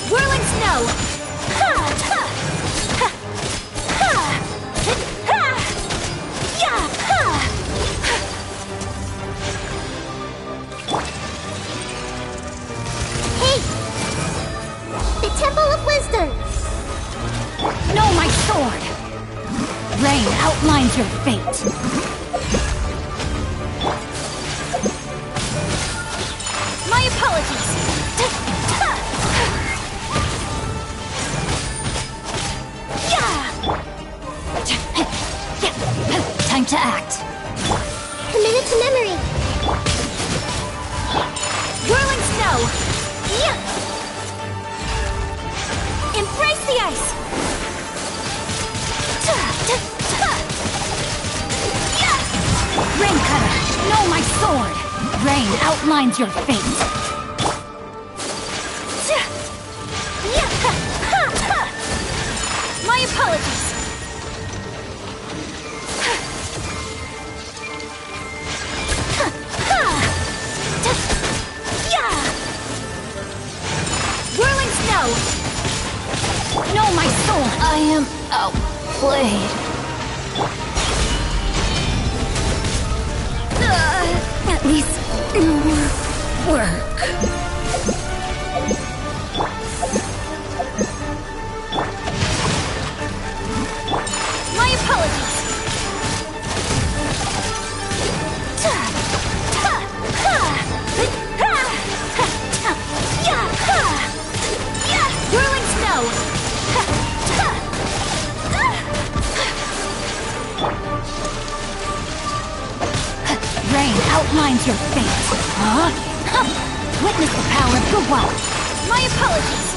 Speaker 5: Whirling snow!
Speaker 1: Hey! The Temple of Wisdom!
Speaker 8: No, my sword! Rain outlines your fate.
Speaker 5: My apologies!
Speaker 8: Time to act.
Speaker 1: Commit it to memory!
Speaker 5: Whirling snow! Embrace the ice!
Speaker 8: Rain cutter, know my sword. Rain outlines your fate.
Speaker 5: My apologies! Whirling snow!
Speaker 8: Know my sword. I am outplayed. At least work.
Speaker 5: My apologies! Whirling snow!
Speaker 8: Rain outlines your fate. Witness the power of good luck.
Speaker 5: My apologies!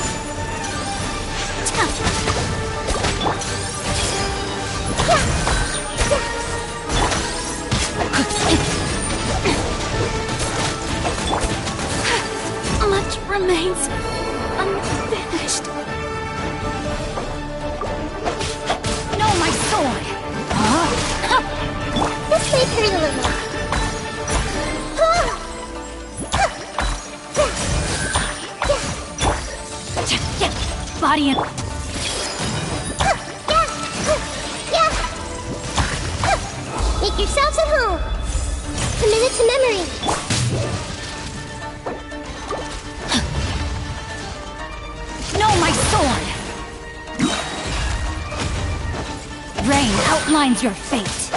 Speaker 8: Much remains unfinished. Know my sword.
Speaker 1: This may hurt a little.
Speaker 8: Body and...
Speaker 1: Make yourselves at home. Commit it to memory.
Speaker 8: Know my sword. Rain outlines your fate.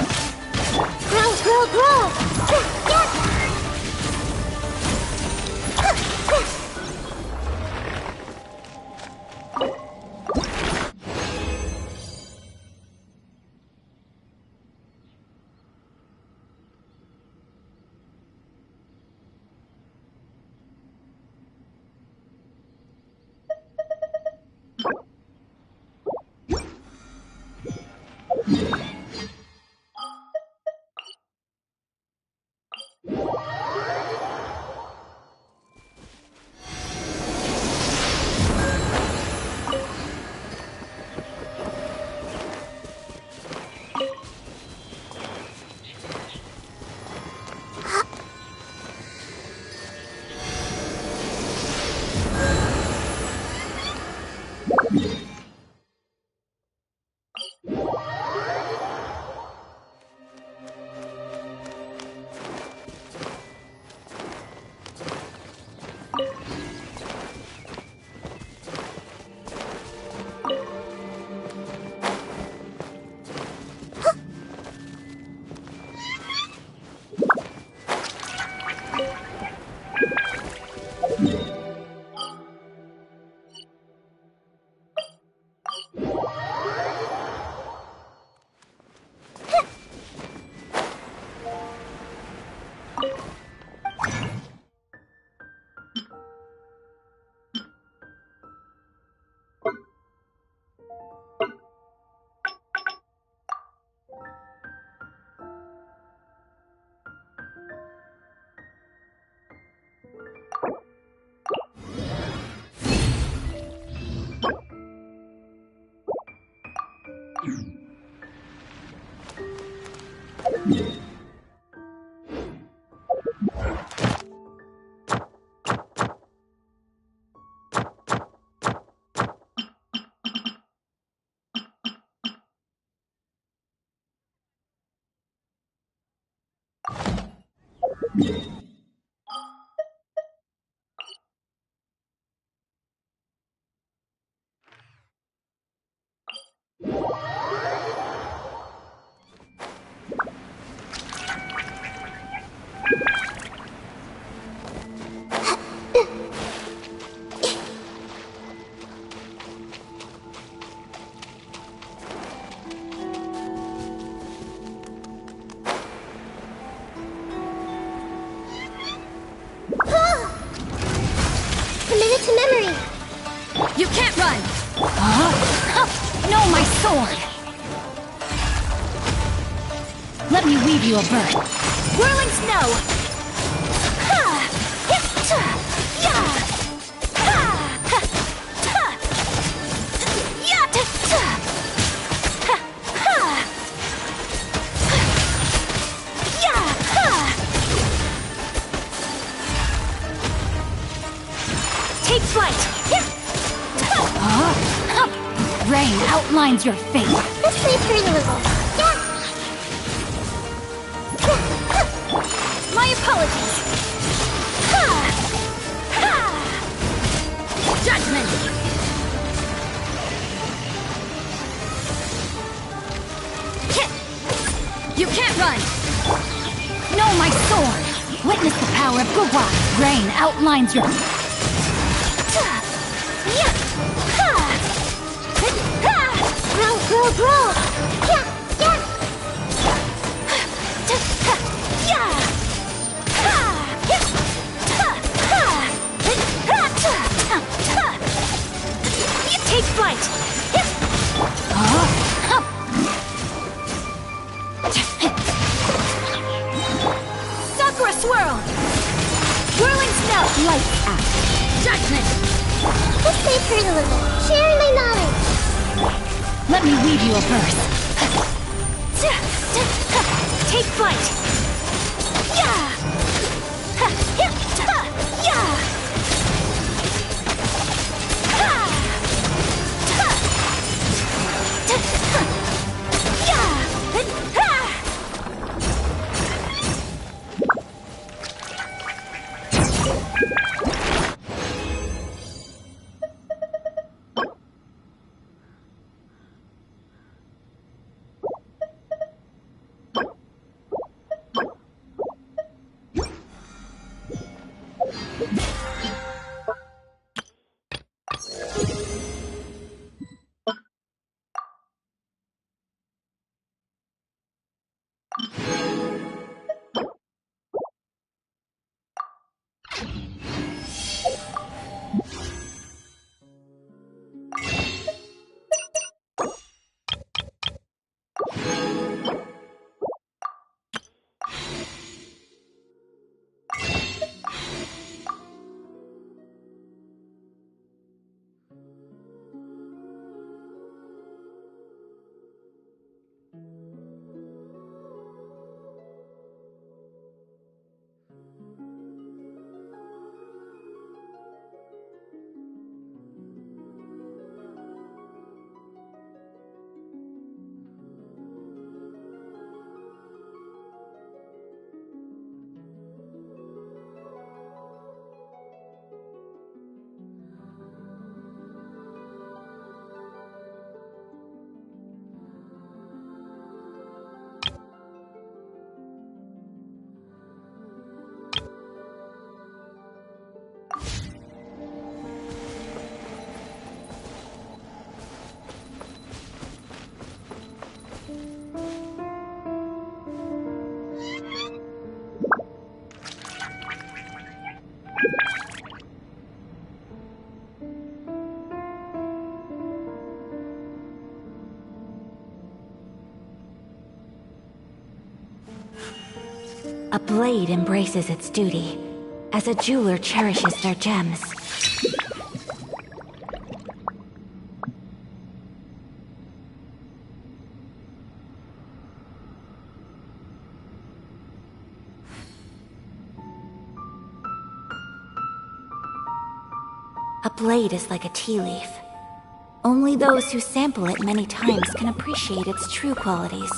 Speaker 1: Grow, grow, grow.
Speaker 14: to memory.
Speaker 8: You can't run! No, my sword! Let me weave you a birth. Whirling snow! Take flight! Rain outlines your fate.
Speaker 14: Let's play pretty little. Yeah.
Speaker 8: My apologies. Judgment! You can't run! No, my sword! Witness the power of Gugwa! Rain outlines your...
Speaker 14: Grow! Yeah!
Speaker 8: Take flight! Sakura swirl! Whirling snow! Lights out! Judgment!
Speaker 14: Let's play pretty little. Sharing my knowledge.
Speaker 8: Let me weave you a verse. Take flight!
Speaker 10: A blade embraces its duty, as a jeweler cherishes their gems. A blade is like a tea leaf. Only those who sample it many times can appreciate its true qualities.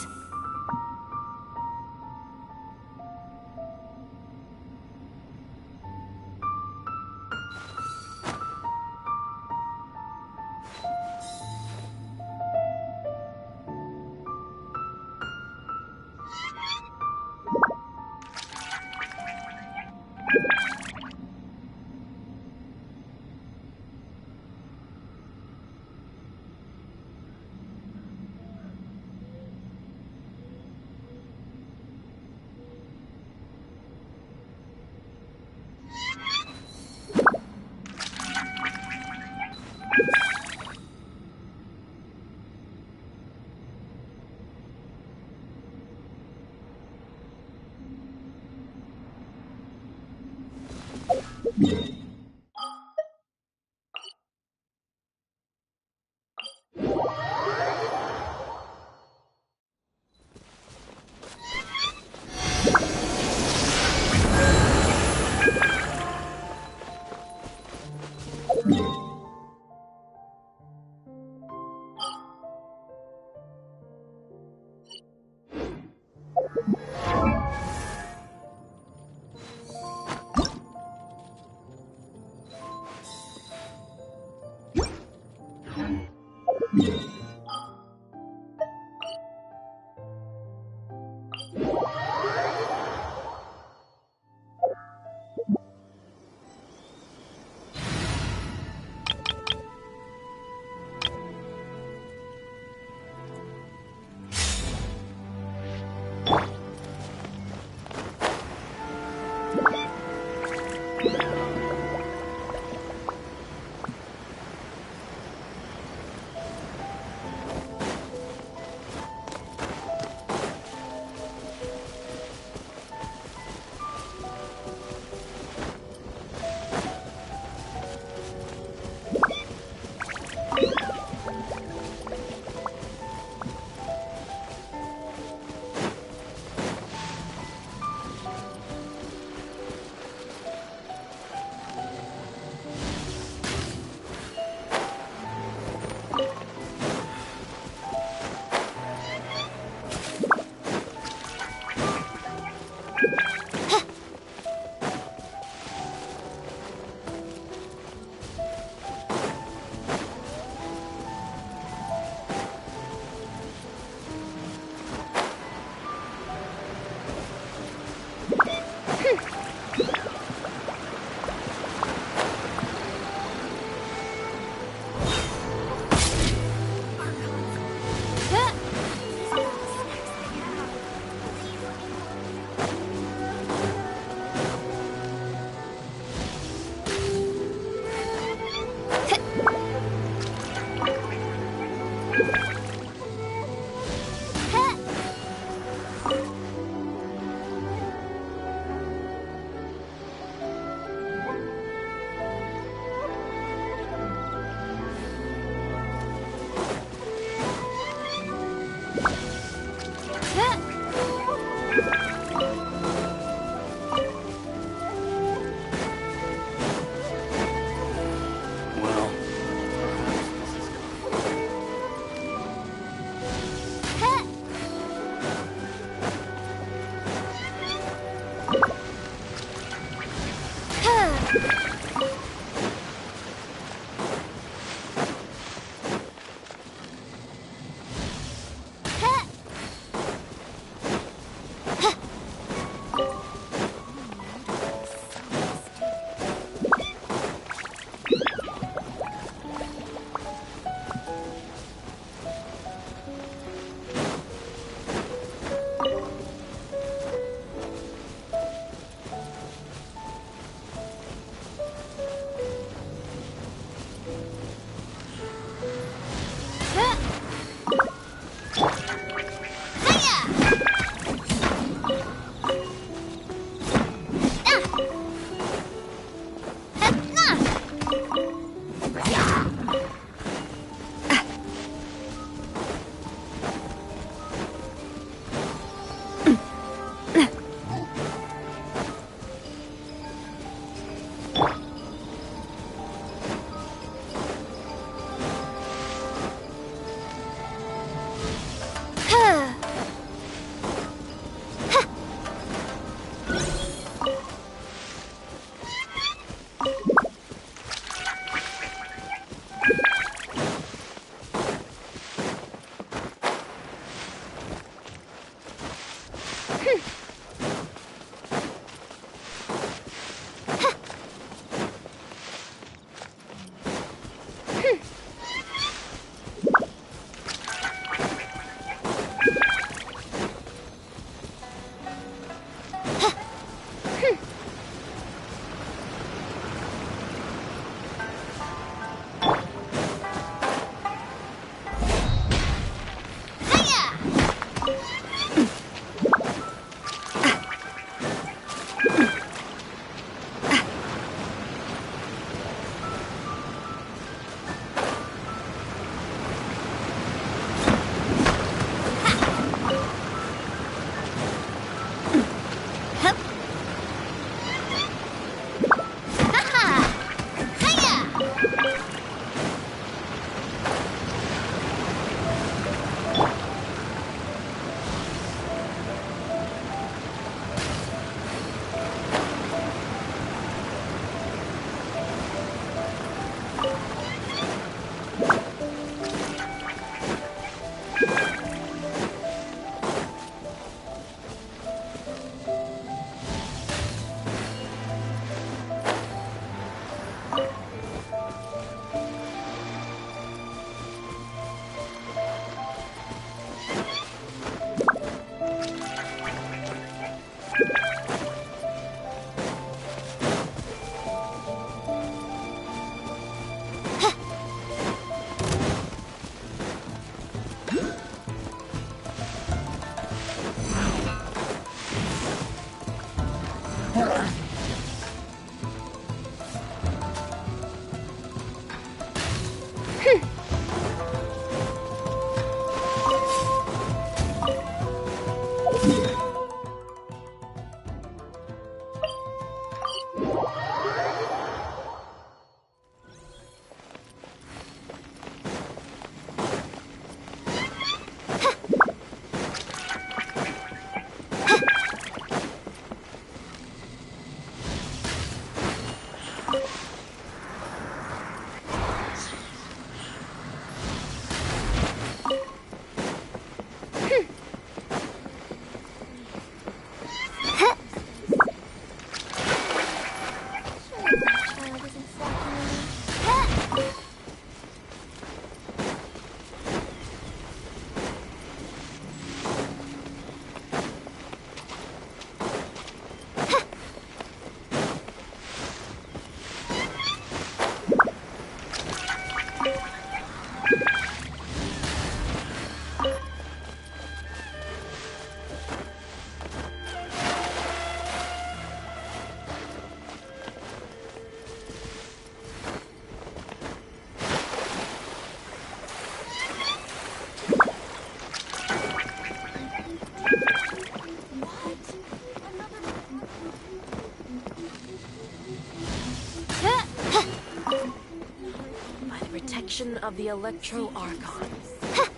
Speaker 21: Of the Electro Archon.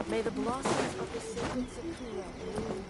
Speaker 21: May the blossoms of the sacred Sakura bloom.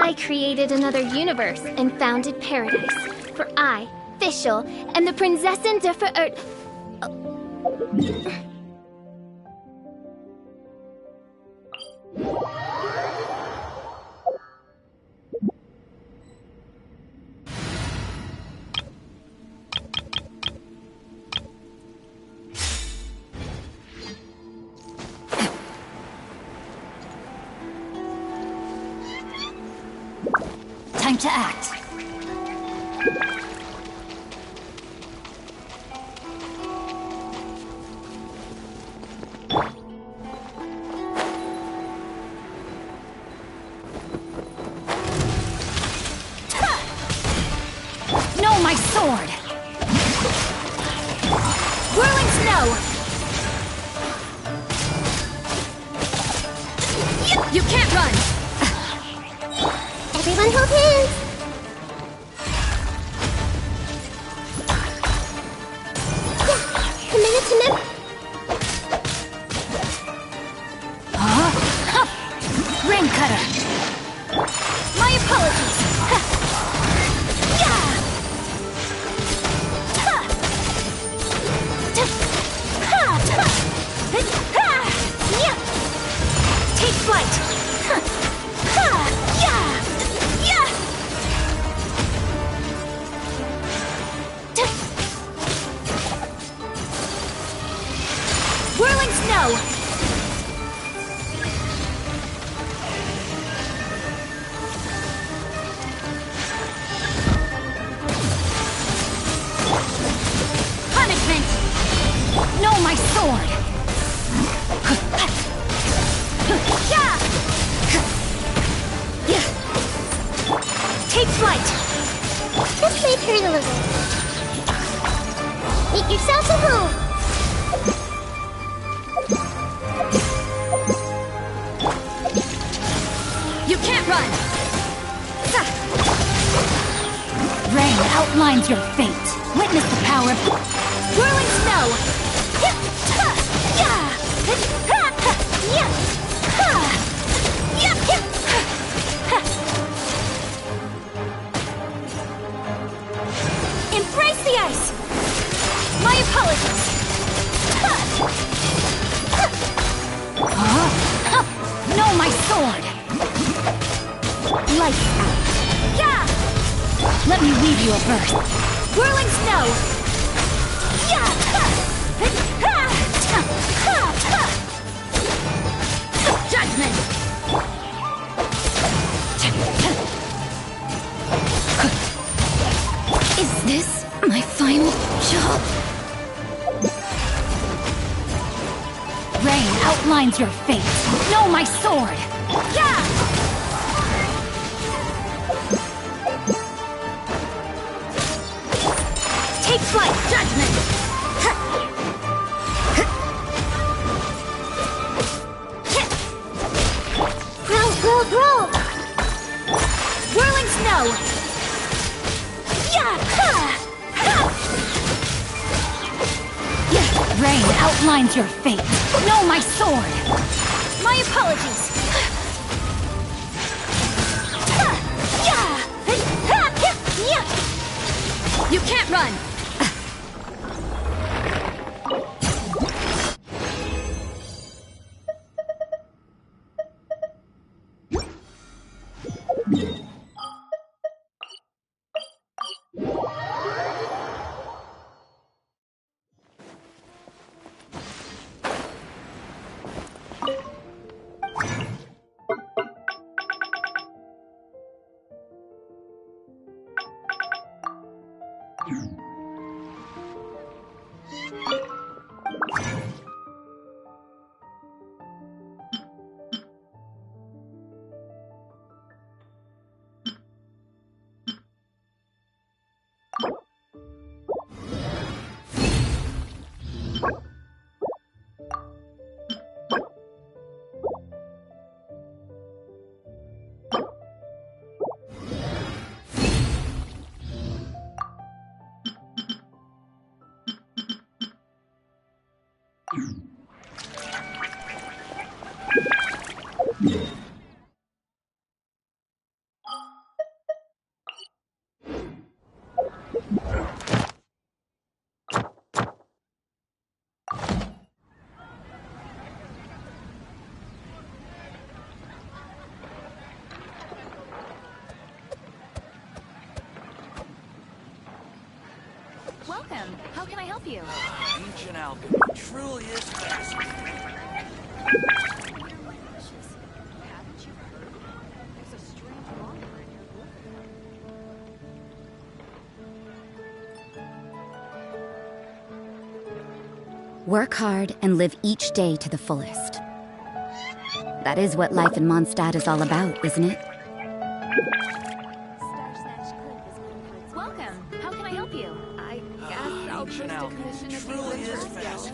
Speaker 13: I created another universe and founded paradise. For I, Fischl, am the Prinzessin der Verirrt...
Speaker 4: Time to act. No, my sword! Whirling snow! You can't run!
Speaker 1: Everyone hold hands! Committed to never...
Speaker 4: Rain cutter! My apologies! Take flight! Whirling snow! Punishment! No, my sword! Take flight!
Speaker 1: This may hurt a little. Make yourself at home!
Speaker 4: You can't run! Rain outlines your fate. Witness the power of whirling snow! Embrace the ice! My apologies! No, my sword! Lights out! Let me weave you a verse. Whirling snow! Judgment! Is this my final job? Rain outlines your fate. No, my sword! Take flight, judgment!
Speaker 1: Grow!
Speaker 4: Whirling snow! Rain outlines your fate. No, my sword! My apologies! You can't run! Welcome. How can I help you?
Speaker 12: Ancient alchemy truly is fascinating.
Speaker 7: Work hard and live each day to the fullest. That is what life in Mondstadt is all about, isn't it?
Speaker 4: Welcome. How can I help you? I guess I'll post a commission at the Adventurers Guild.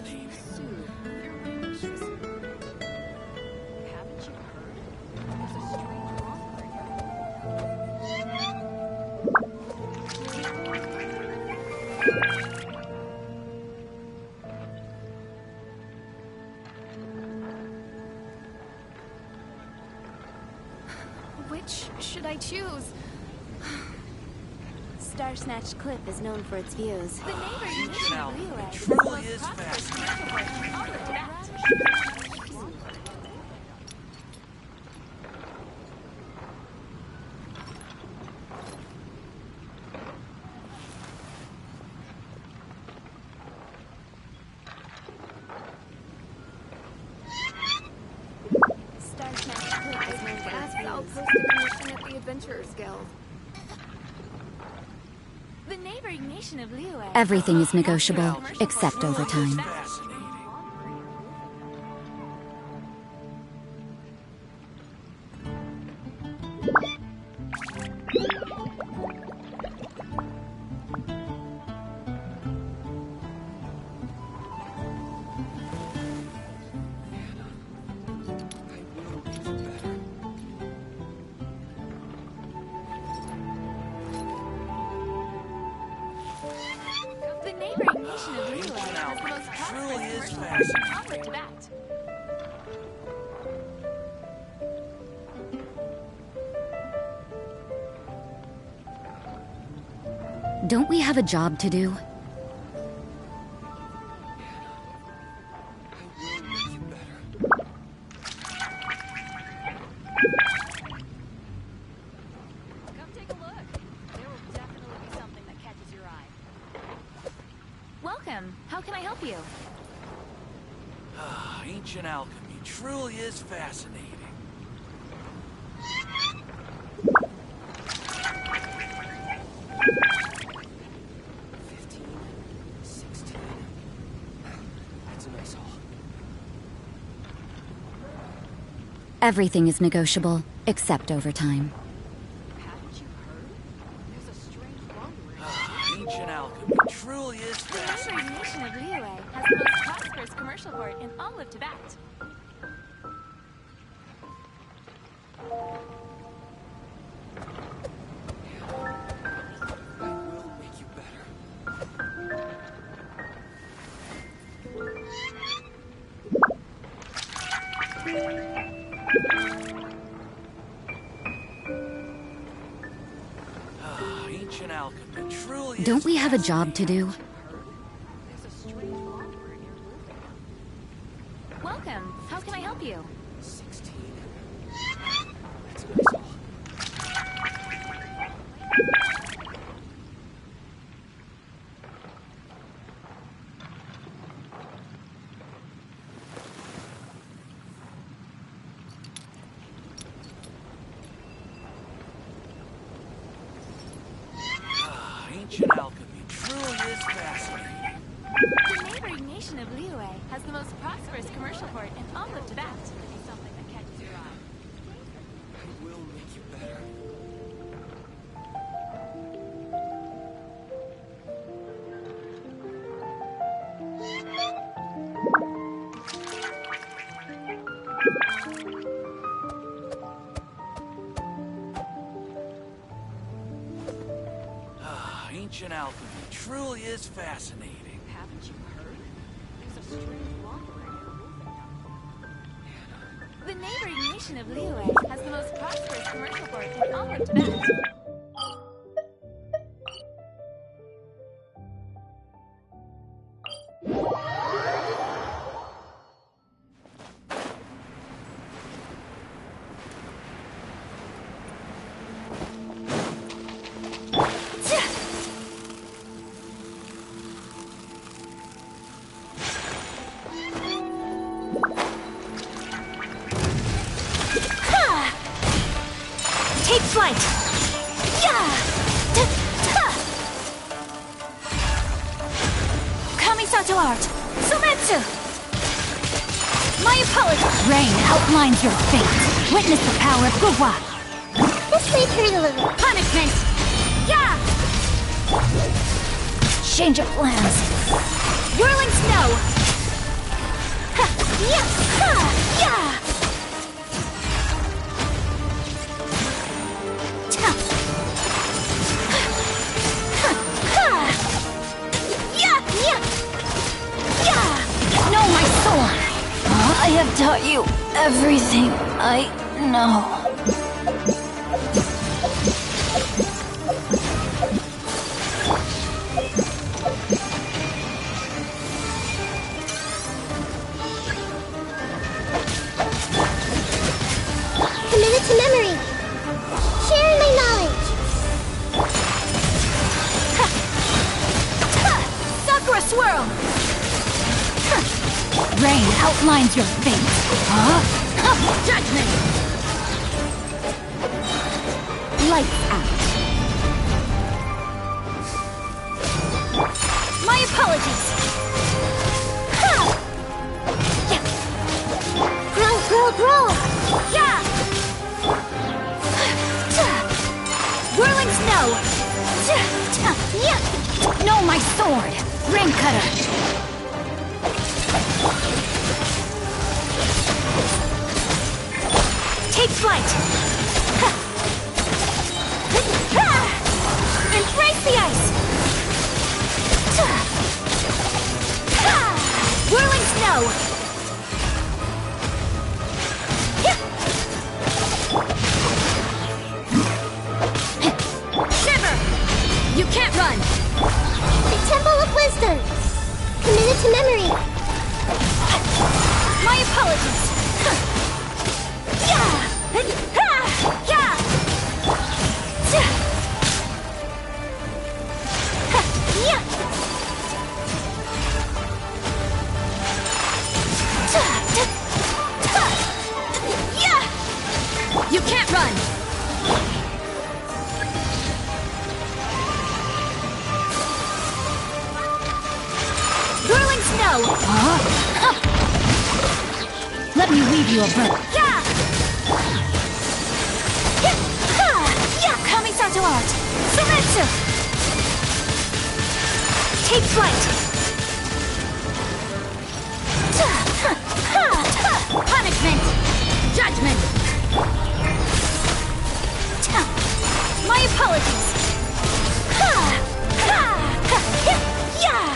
Speaker 15: Which should I choose?
Speaker 21: Star Snatch Cliff is known for its views.
Speaker 4: The neighboring
Speaker 12: Ancient
Speaker 4: nation of
Speaker 12: alchemy
Speaker 4: Liyue is
Speaker 12: truly
Speaker 4: the most
Speaker 12: is
Speaker 4: prosperous
Speaker 12: fascinating.
Speaker 4: commercial port in all of Tibet.
Speaker 21: Star Snatch Cliff is known for its
Speaker 15: I'll
Speaker 21: views.
Speaker 15: post a commission at the Adventurers Guild.
Speaker 4: The neighboring nation of Liyue.
Speaker 7: Everything is negotiable, except overtime.
Speaker 4: The neighboring nation of Liyue has the most prosperous commercial port in all of Tibet.
Speaker 7: Don't we have a job to do?
Speaker 4: Come take a look. There will definitely be something that catches your eye. Welcome. How can I help you?
Speaker 12: Ancient alchemy truly is fascinating. That's a nice haul.
Speaker 7: Everything is negotiable, except overtime.
Speaker 12: Ancient alchemy truly is
Speaker 4: The neighboring
Speaker 12: fascinating.
Speaker 4: nation of Liyue has the most prosperous commercial port in all of Tibet.
Speaker 12: I will make you better. Ancient alchemy truly is
Speaker 7: Don't we have a job to do?
Speaker 4: Welcome. How can I help you?
Speaker 12: 16. That's a nice haul. Ancient alchemy truly is fascinating.
Speaker 4: The neighboring nation of Liyue has the most prosperous commercial port in all of Tibet. Something that catches your eye.
Speaker 12: I will make you better. Ancient alchemy truly is fascinating.
Speaker 21: Haven't you heard? There's a strange wanderer near Luthen.
Speaker 4: The neighboring nation of Liyue has the most prosperous commercial port in all of Tibet. flight! Yeah! Kamisato art! Sumetsu! My apologies! Rain outlines your fate. Witness the power of Guwa!
Speaker 13: This may hurt a little.
Speaker 4: Punishment! Yeah! Change of plans. Whirling snow! Ha! Yeah! Ha! Yeah! Ta! Ha! Ha! Yeah! Yeah! Yeah! Know my sword! I have taught you everything I know.
Speaker 13: Committed to memory. Sharing my knowledge.
Speaker 4: Ha! Ha! Sakura swirl! Ha! Rain outlines your fate. Huh? Ha! Judgment! Lights out. My apologies. Ha! Yeah.
Speaker 13: Grow.
Speaker 4: Yeah! Whirling snow! Yeah! Know my sword! Rain cutter! Take flight! Embrace the ice! Whirling snow! Shiver! You can't run!
Speaker 13: The Temple of Wisdom. Committed to memory.
Speaker 4: My apologies! Yeah! Yeah! You can't run! Whirling snow! Let me weave you a bird. Yeah! Kamisato art! Sumetsu! Take flight! Punishment! Judgment! My apologies! Yeah!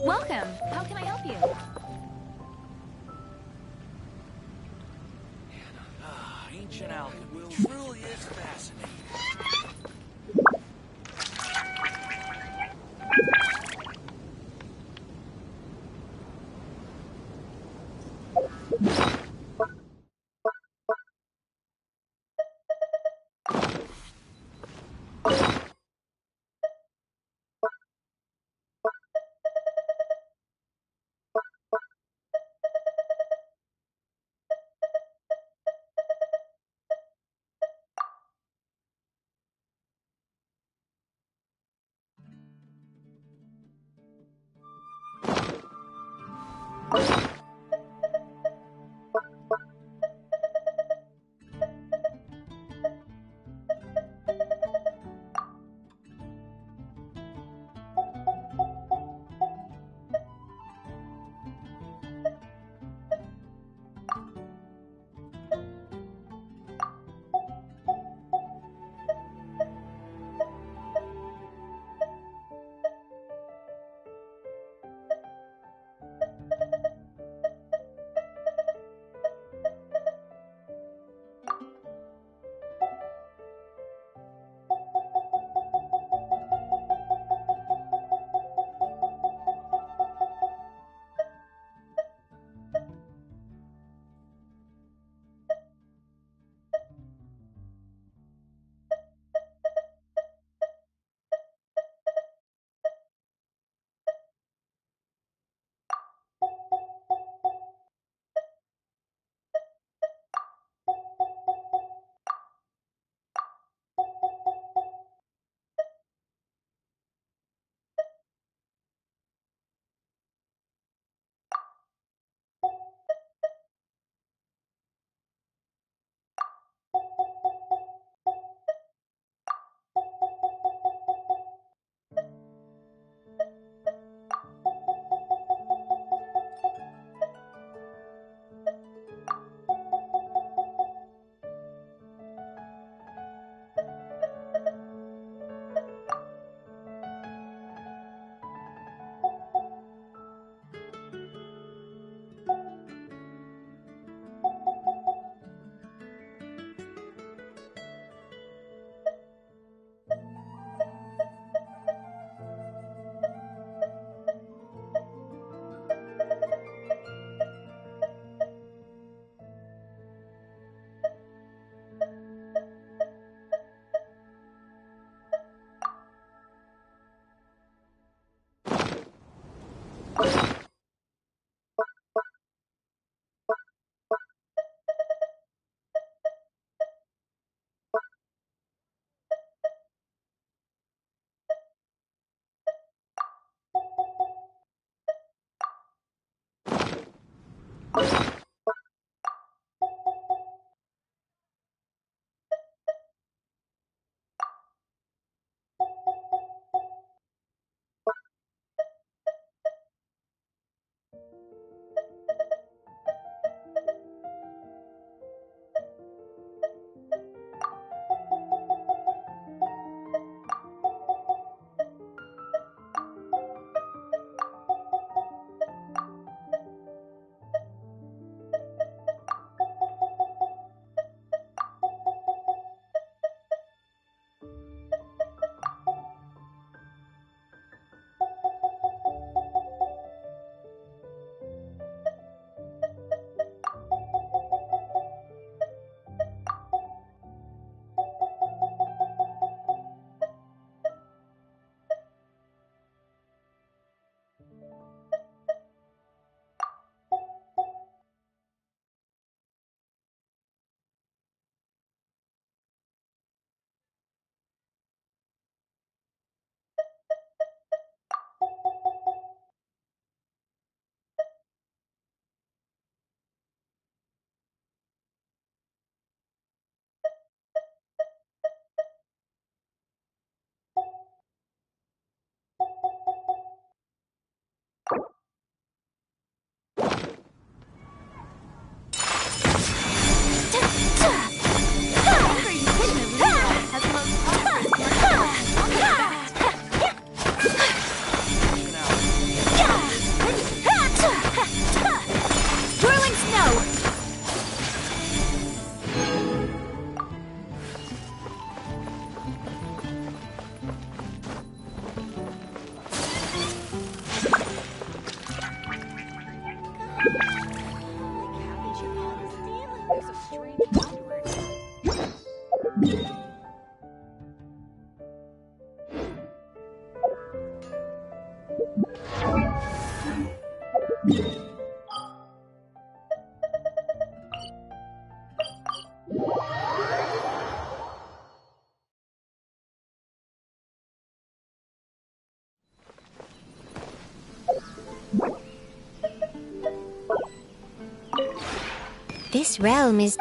Speaker 8: Welcome. How can I help you?
Speaker 12: Ancient alchemy truly is fascinating.
Speaker 21: There's a strange bond word.
Speaker 1: This realm is...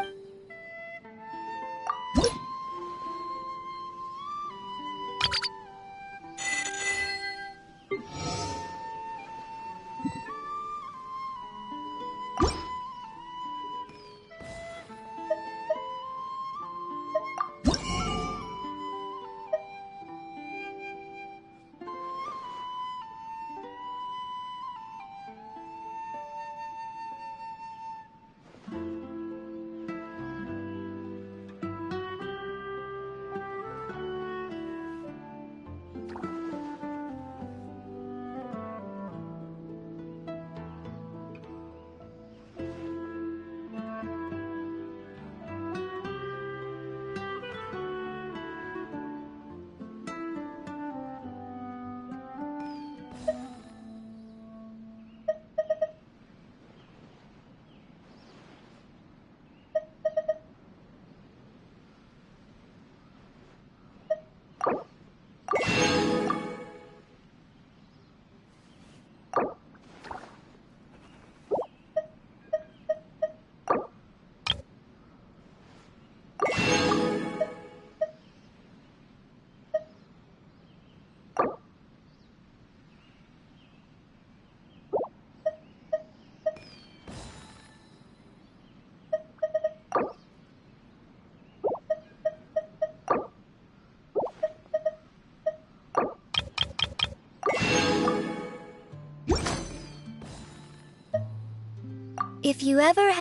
Speaker 1: If you ever...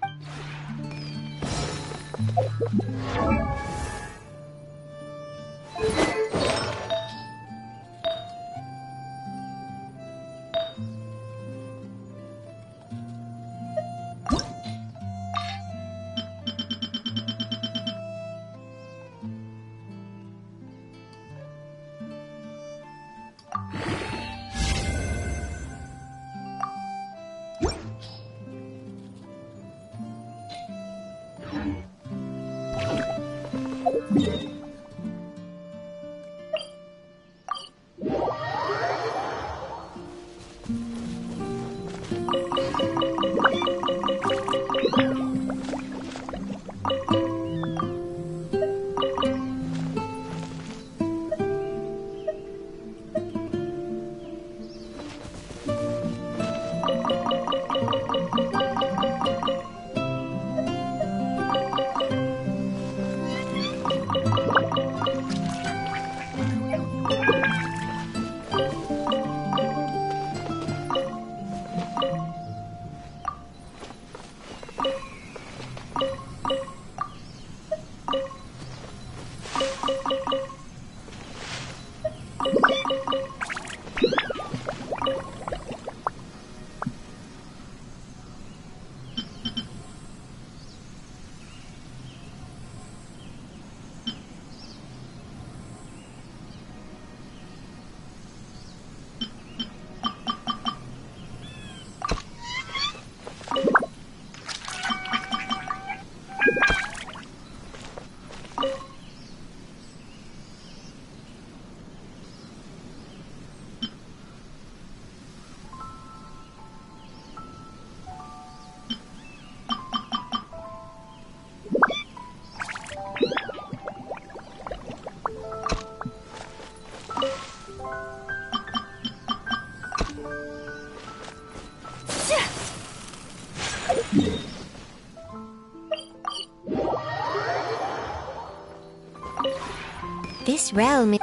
Speaker 1: This realm is...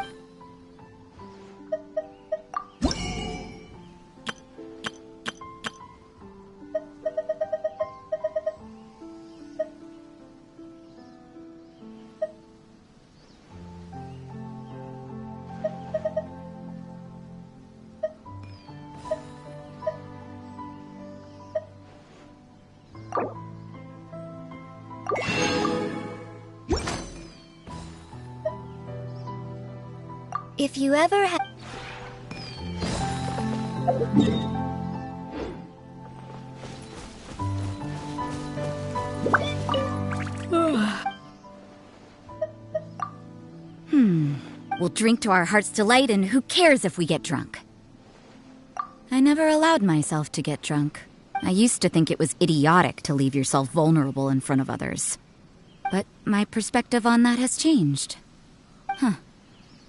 Speaker 7: If you ever have... We'll drink to our heart's delight, and who cares if we get drunk? I never allowed myself to get drunk. I used to think it was idiotic to leave yourself vulnerable in front of others. But my perspective on that has changed. Huh.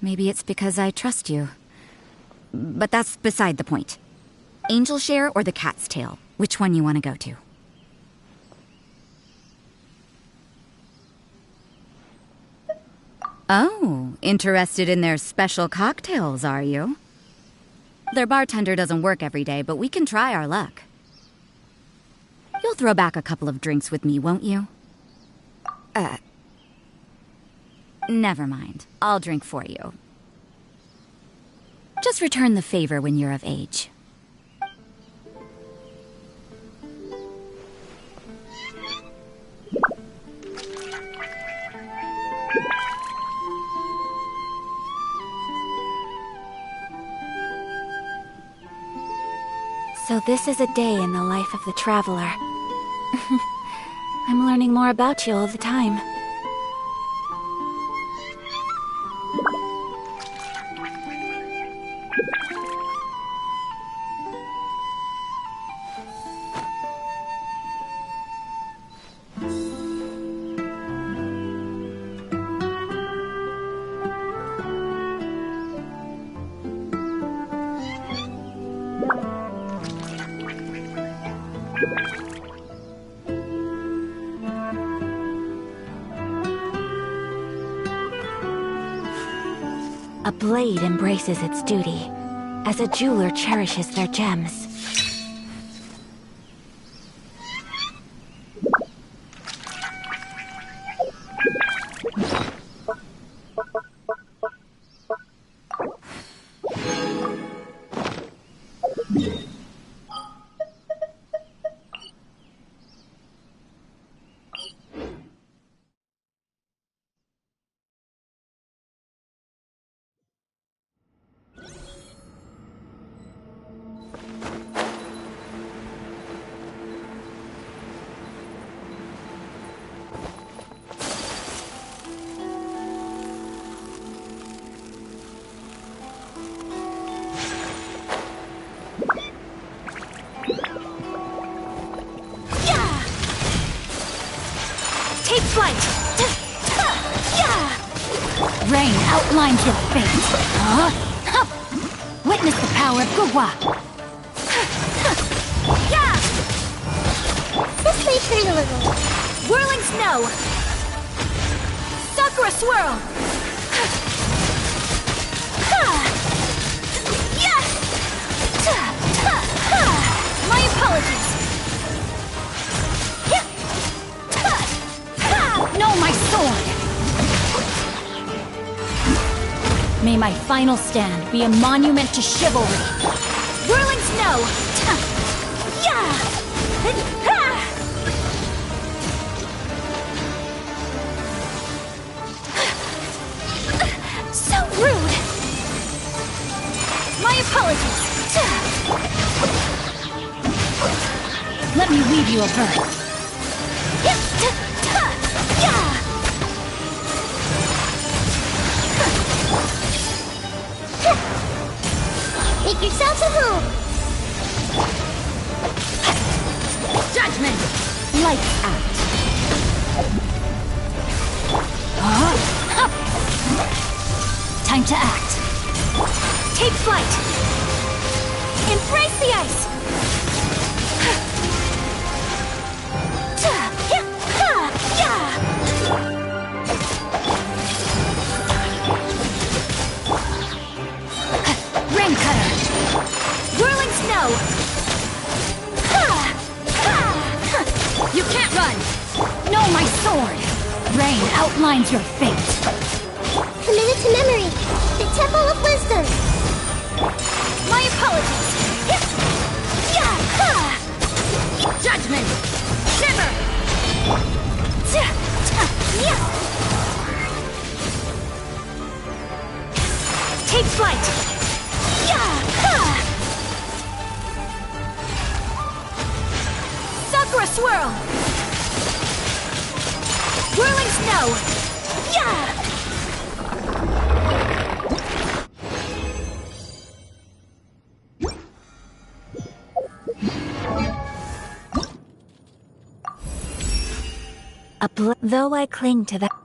Speaker 7: Maybe it's because I trust you. But that's beside the point. Angel Share or the Cat's Tail? Which one you want to go to? Oh, interested in their special cocktails, are you? Their bartender doesn't work every day, but we can try our luck. You'll throw back a couple of drinks with me, won't you? Never mind. I'll drink for you. Just return the favor when you're of age.
Speaker 10: So this is a day in the life of the Traveler. I'm learning more about you all the time. A blade embraces its duty, as a jeweler cherishes their gems.
Speaker 5: Take flight! Rain outlines your fate. Witness the power of Gugwa.
Speaker 13: This may hurt a little.
Speaker 5: Whirling snow. Sakura swirl. My apologies. No, my sword! May my final stand be a monument to chivalry. Whirling snow! So rude! My apologies! Let me weave you a verse.
Speaker 13: Make yourself at home.
Speaker 5: Judgment! Lights out. Time to act. Take flight. Embrace the ice. Rain cutter. Whirling snow. You can't run. No, my sword. Rain outlines your fate.
Speaker 13: Committed to memory. The Temple of Wisdom.
Speaker 5: My apologies. Judgment. Shiver. Take a swirl! Whirling snow! Yeah!
Speaker 10: Though I cling to that.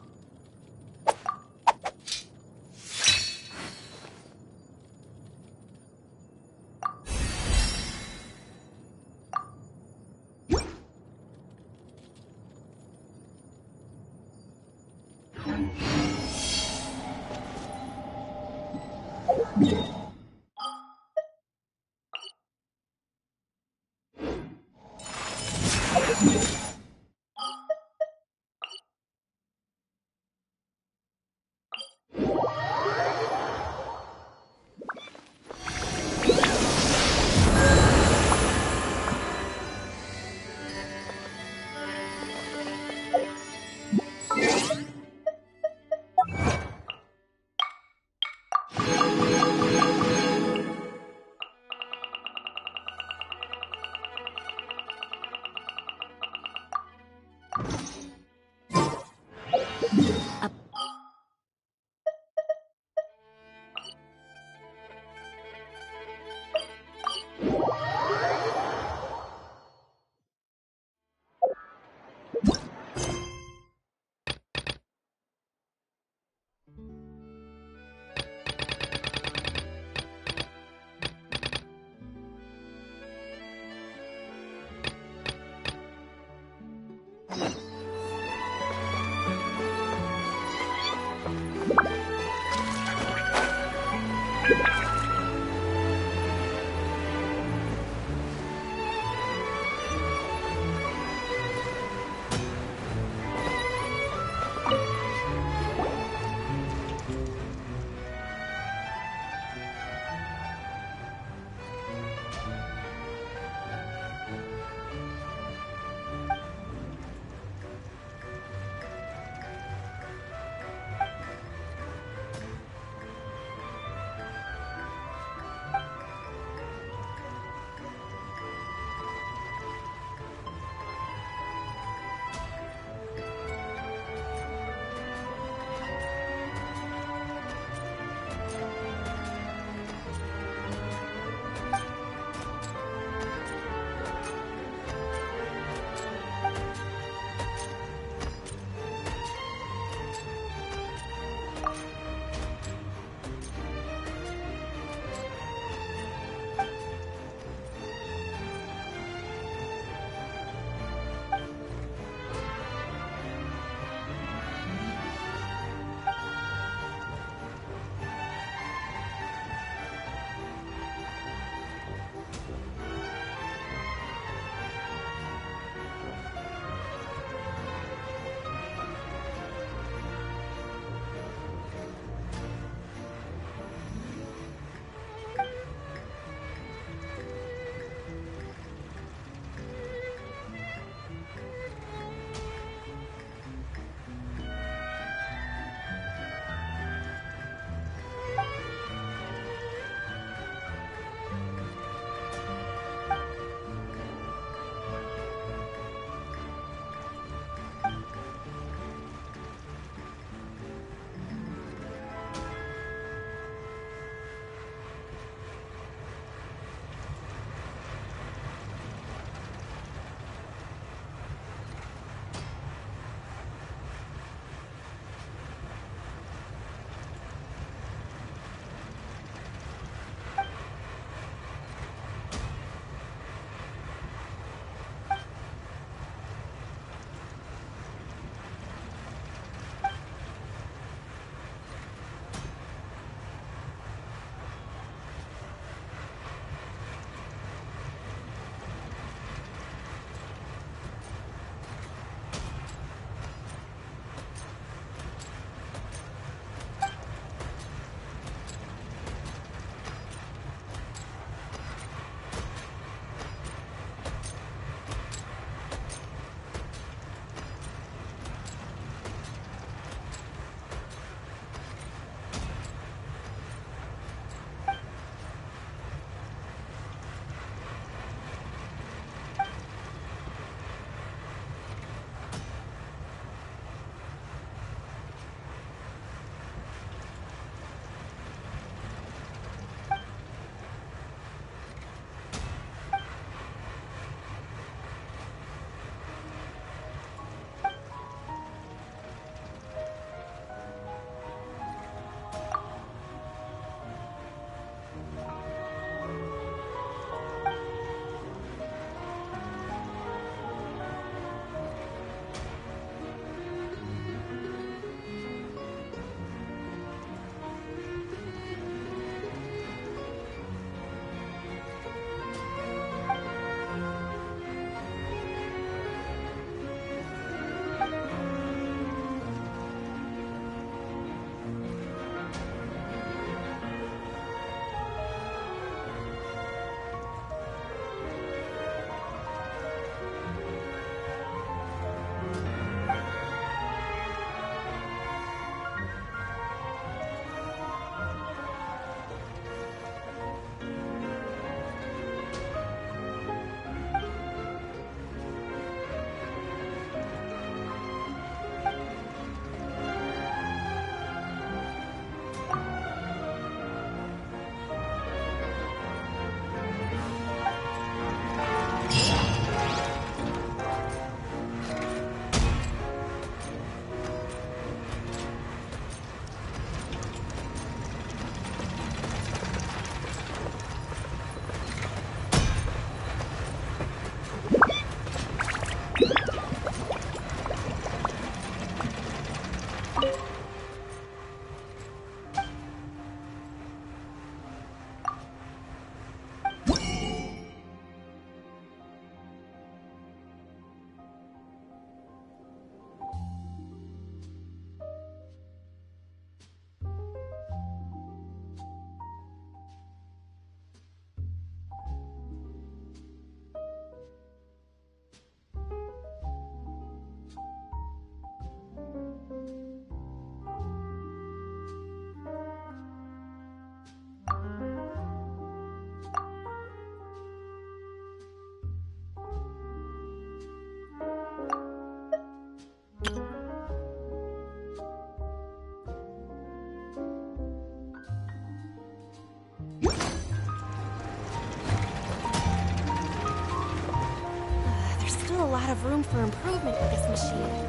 Speaker 21: There's still a lot of room for improvement with this machine.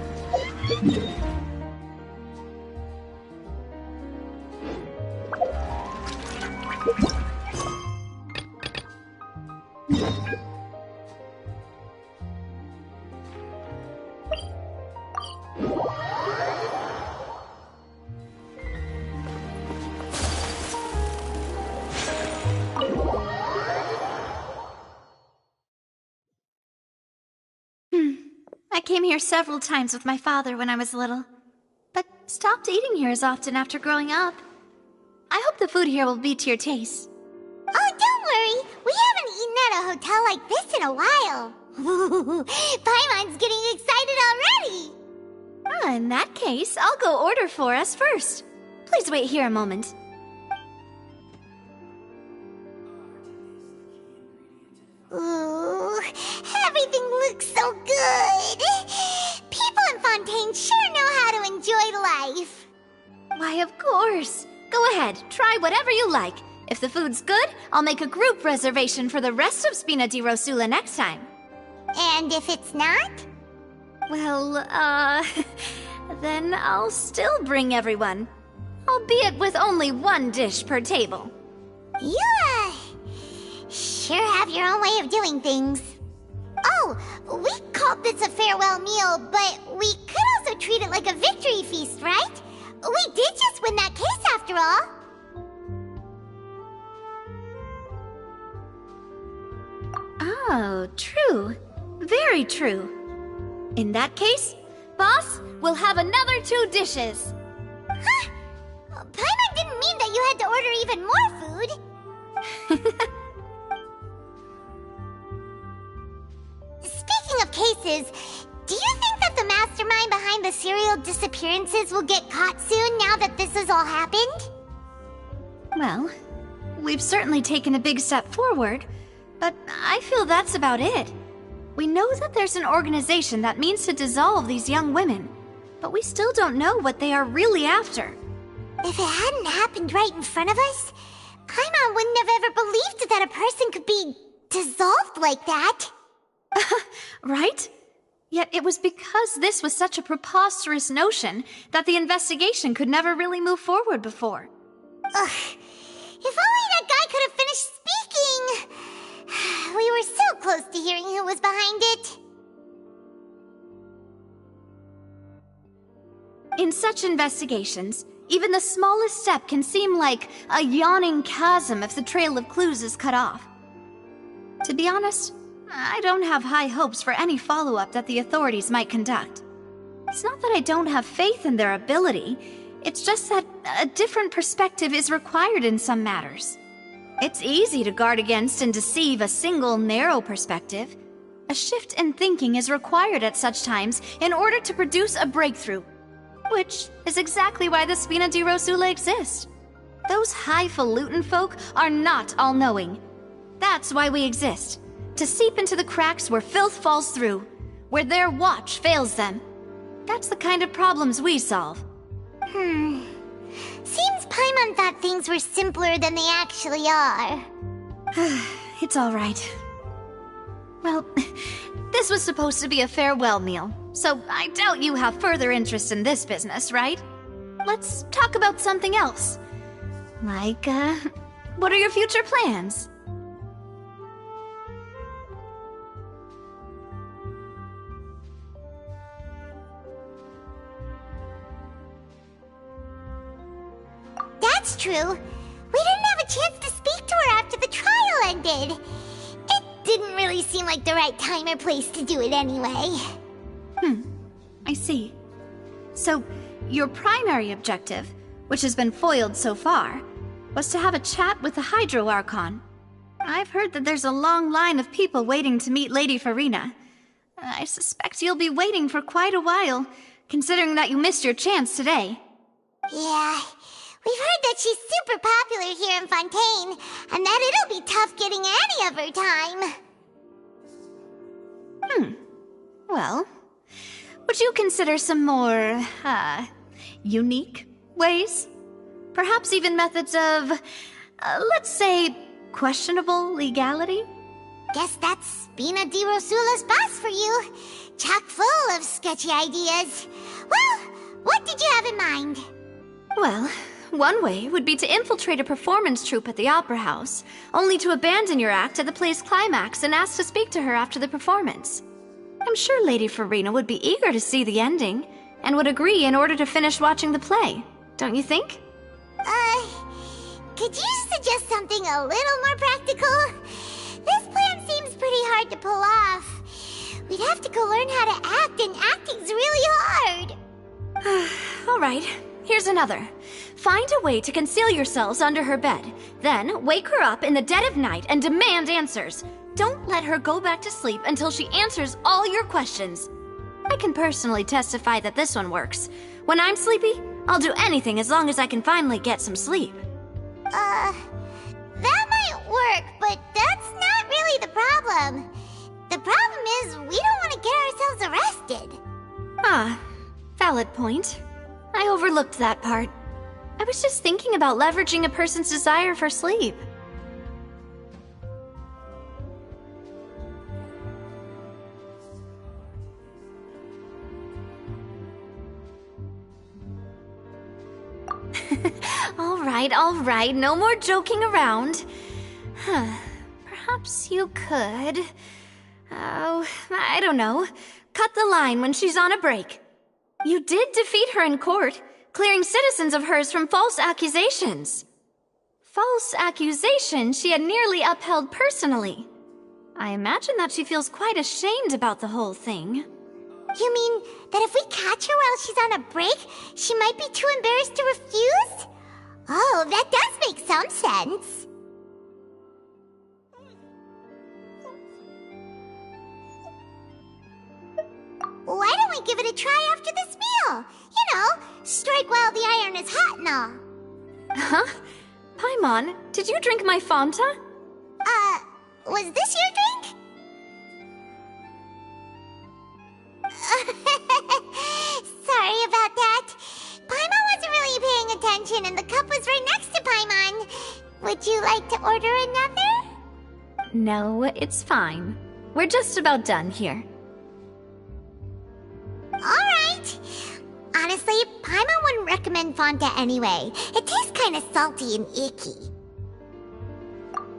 Speaker 5: I came here several times with my father when I was little, but stopped eating here as often after growing up. I hope the food here will be to your taste.
Speaker 1: Oh, don't worry. We haven't eaten at a hotel like this in a while. Paimon's getting excited already.
Speaker 5: In that case, I'll go order for us first. Please wait here a moment.
Speaker 1: Ooh, everything looks so good. People in Fontaine sure know how to enjoy life.
Speaker 5: Why, of course. Go ahead, try whatever you like. If the food's good, I'll make a group reservation for the rest of Spina di Rosula next time.
Speaker 1: And if it's not?
Speaker 5: Well, then I'll still bring everyone. Albeit with only one dish per table.
Speaker 1: You, sure have your own way of doing things. Oh, we called this a farewell meal, but we could also treat it like a victory feast, right? We did just win that case after all.
Speaker 5: Oh, true. Very true. In that case, boss, we'll have another 2 dishes.
Speaker 1: Huh? Paimon didn't mean that you had to order even more food. Speaking of cases, do you think that the mastermind behind the serial disappearances will get caught soon now that this has all happened?
Speaker 5: Well, we've certainly taken a big step forward, but I feel that's about it. We know that there's an organization that means to dissolve these young women, but we still don't know what they are really after.
Speaker 1: If it hadn't happened right in front of us, Paimon wouldn't have ever believed that a person could be dissolved like that.
Speaker 5: Right? Yet it was because this was such a preposterous notion that the investigation could never really move forward before.
Speaker 1: Ugh. If only that guy could have finished speaking! We were so close to hearing who was behind it.
Speaker 5: In such investigations, even the smallest step can seem like a yawning chasm if the trail of clues is cut off. To be honest, I don't have high hopes for any follow-up that the authorities might conduct. It's not that I don't have faith in their ability, it's just that a different perspective is required in some matters. It's easy to guard against and deceive a single narrow perspective. A shift in thinking is required at such times in order to produce a breakthrough. Which is exactly why the Spina di Rosula exists. Those highfalutin folk are not all-knowing. That's why we exist. To seep into the cracks where filth falls through. Where their watch fails them. That's the kind of problems we solve.
Speaker 1: Seems Paimon thought things were simpler than they actually are.
Speaker 5: It's alright. Well, this was supposed to be a farewell meal, so I doubt you have further interest in this business, right? Let's talk about something else. Like, what are your future plans?
Speaker 1: That's true. We didn't have a chance to speak to her after the trial ended. It didn't really seem like the right time or place to do it anyway.
Speaker 5: I see. So, your primary objective, which has been foiled so far, was to have a chat with the Hydro Archon. I've heard that there's a long line of people waiting to meet Lady Farina. I suspect you'll be waiting for quite a while, considering that you missed your chance today.
Speaker 1: Yeah, we've heard that she's super popular here in Fontaine, and that it'll be tough getting any of her time.
Speaker 5: Well, would you consider some more, unique ways? Perhaps even methods of, let's say, questionable legality?
Speaker 1: Guess that's Spina di Rosula's boss for you. Chock full of sketchy ideas. Well, what did you have in mind?
Speaker 5: Well, one way would be to infiltrate a performance troupe at the Opera House, only to abandon your act at the play's climax and ask to speak to her after the performance. I'm sure Lady Farina would be eager to see the ending, and would agree in order to finish watching the play. Don't you think?
Speaker 1: Could you suggest something a little more practical? This plan seems pretty hard to pull off. We'd have to go learn how to act, and acting's really hard.
Speaker 5: Alright, here's another. Find a way to conceal yourselves under her bed. Then, wake her up in the dead of night and demand answers. Don't let her go back to sleep until she answers all your questions. I can personally testify that this one works. When I'm sleepy, I'll do anything as long as I can finally get some sleep.
Speaker 1: That might work, but that's not really the problem. The problem is we don't want to get ourselves arrested.
Speaker 5: Ah, valid point. I overlooked that part. I was just thinking about leveraging a person's desire for sleep. All right, no more joking around. Perhaps you could... Oh, I don't know. Cut the line when she's on a break. You did defeat her in court, clearing citizens of hers from false accusations. False accusations she had nearly upheld personally. I imagine that she feels quite ashamed about the whole thing.
Speaker 1: You mean that if we catch her while she's on a break, she might be too embarrassed to refuse? Oh, that does make some sense. Why don't we give it a try after this meal? You know, strike while the iron is hot and all.
Speaker 5: Huh? Paimon, did you drink my Fanta?
Speaker 1: Was this your drink? Sorry about that. Paimon wasn't really paying attention and the cup was right next to Paimon. Would you like to order another?
Speaker 5: No, it's fine. We're just about done here.
Speaker 1: Alright. Honestly, Paimon wouldn't recommend Fanta anyway. It tastes kind of salty and icky.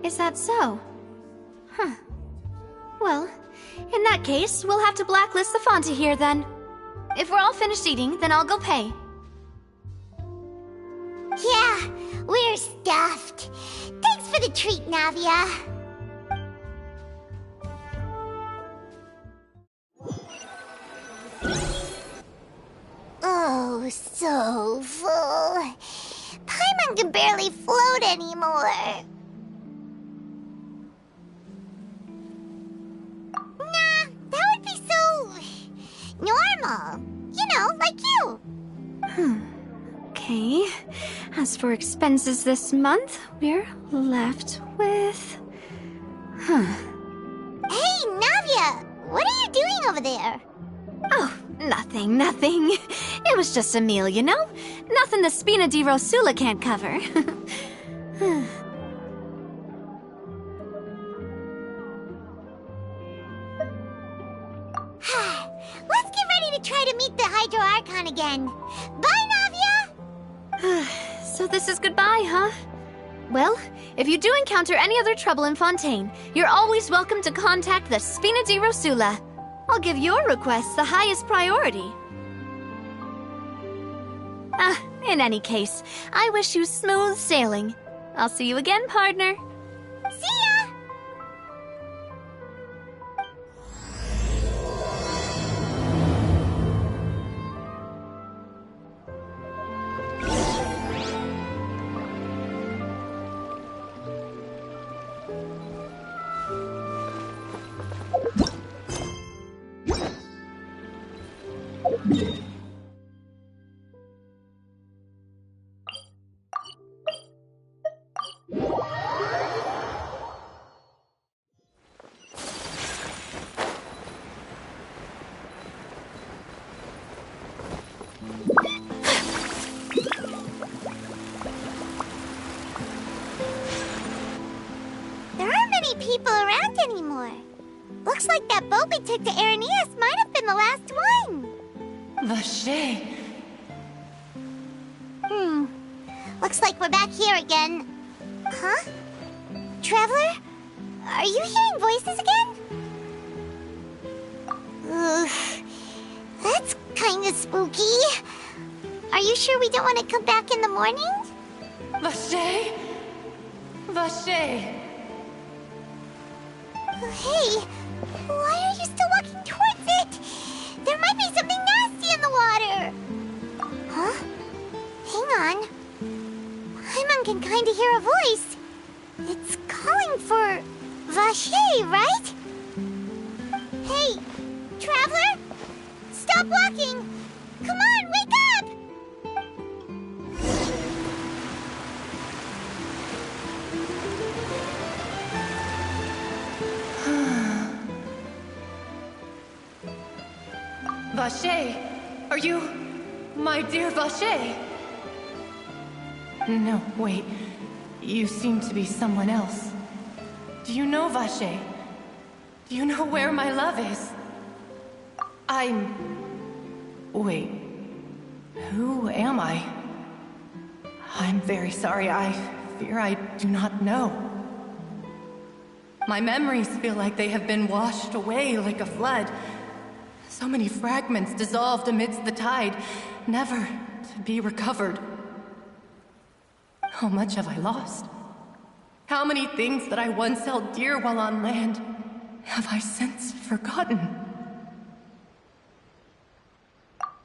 Speaker 5: Is that so? Huh. Well, in that case, we'll have to blacklist the Fanta here then. If we're all finished eating, then I'll go pay.
Speaker 1: Yeah, we're stuffed. Thanks for the treat, Navia. Oh, so full. Paimon can barely float anymore. Nah, that would be so... normal. You know, like you.
Speaker 5: Okay. As for expenses this month, we're left with...
Speaker 1: Hey, Navia! What are you doing over there?
Speaker 5: Oh, nothing. It was just a meal, you know? Nothing the Spina di Rosula can't cover.
Speaker 1: Let's get ready to try to meet the Hydro Archon again. Bye, Navia!
Speaker 5: So this is goodbye, huh? Well, if you do encounter any other trouble in Fontaine, you're always welcome to contact the Spina di Rosula. I'll give your request the highest priority. In any case, I wish you smooth sailing. I'll see you again, partner.
Speaker 1: See ya! There aren't many people around anymore. boat we took to Araneus might have been the last one.
Speaker 16: Vache.
Speaker 1: Looks like we're back here again. Huh? Traveler? Are you hearing voices again? Ugh. That's kinda spooky. Are you sure we don't want to come back in the morning?
Speaker 16: Vache? Vache.
Speaker 1: Hey, why are you still walking towards it? There might be something nasty in the water. Huh? Hang on. Paimon can kinda hear a voice. It's calling for Vache, right? Hey, Traveler? Stop walking! Come on, wake up!
Speaker 16: Vache, are you... my dear Vache? No, wait. You seem to be someone else. Do you know Vache? Do you know where my love is? Wait. Who am I? I'm very sorry. I fear I do not know. My memories feel like they have been washed away like a flood. So many fragments dissolved amidst the tide, never to be recovered. How much have I lost? How many things that I once held dear while on land have I since forgotten?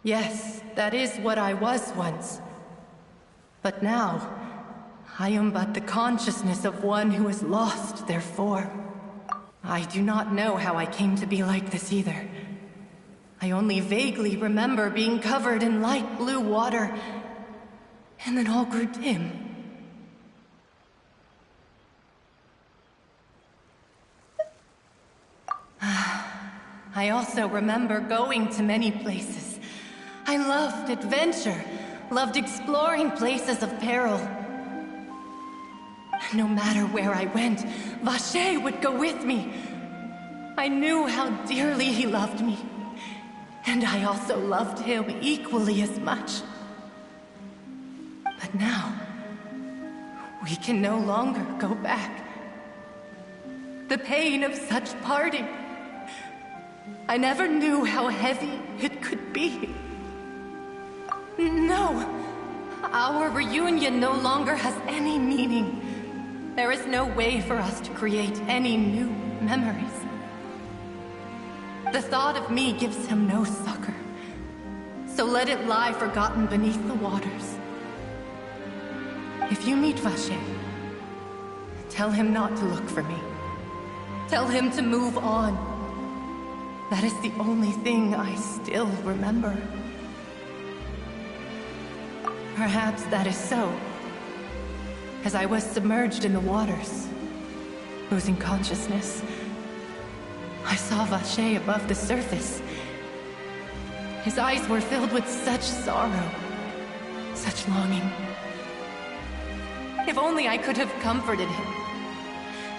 Speaker 16: Yes, that is what I was once. But now, I am but the consciousness of one who has lost their form. I do not know how I came to be like this either. I only vaguely remember being covered in light blue water, and then all grew dim. I also remember going to many places. I loved adventure, loved exploring places of peril. No matter where I went, Vache would go with me. I knew how dearly he loved me, and I also loved him equally as much. But now, we can no longer go back. The pain of such parting, I never knew how heavy it could be. No, our reunion no longer has any meaning. There is no way for us to create any new memories. The thought of me gives him no succor, so let it lie forgotten beneath the waters. If you meet Vache, tell him not to look for me. Tell him to move on. That is the only thing I still remember. Perhaps that is so, as I was submerged in the waters, losing consciousness. I saw Vache above the surface. His eyes were filled with such sorrow, such longing. If only I could have comforted him,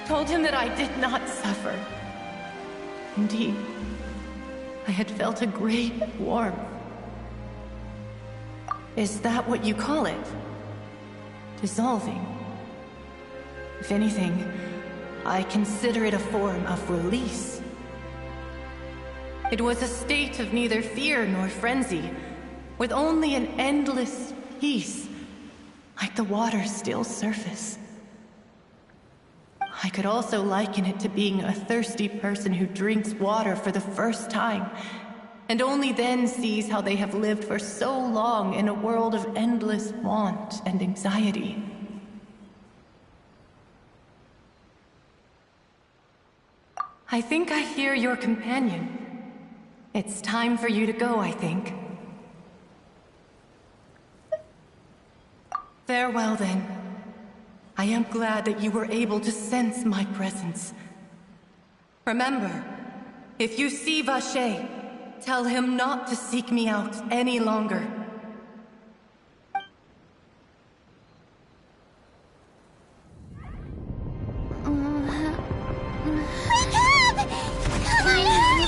Speaker 16: told him that I did not suffer. Indeed, I had felt a great warmth. Is that what you call it? Dissolving? If anything, I consider it a form of release. It was a state of neither fear nor frenzy, with only an endless peace, like the water's still surface. I could also liken it to being a thirsty person who drinks water for the first time, and only then sees how they have lived for so long in a world of endless want and anxiety. I think I hear your companion. It's time for you to go, I think. Farewell, then. I am glad that you were able to sense my presence. Remember, if you see Vache, tell him not to seek me out any longer.
Speaker 1: Wake up! Come on, hurry!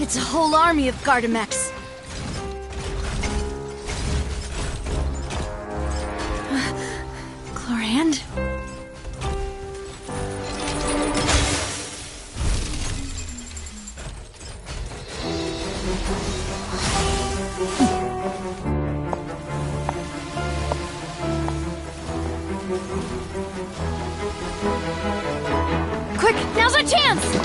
Speaker 5: It's a whole army of Gardamex. Chlorand?
Speaker 4: Quick, now's our chance!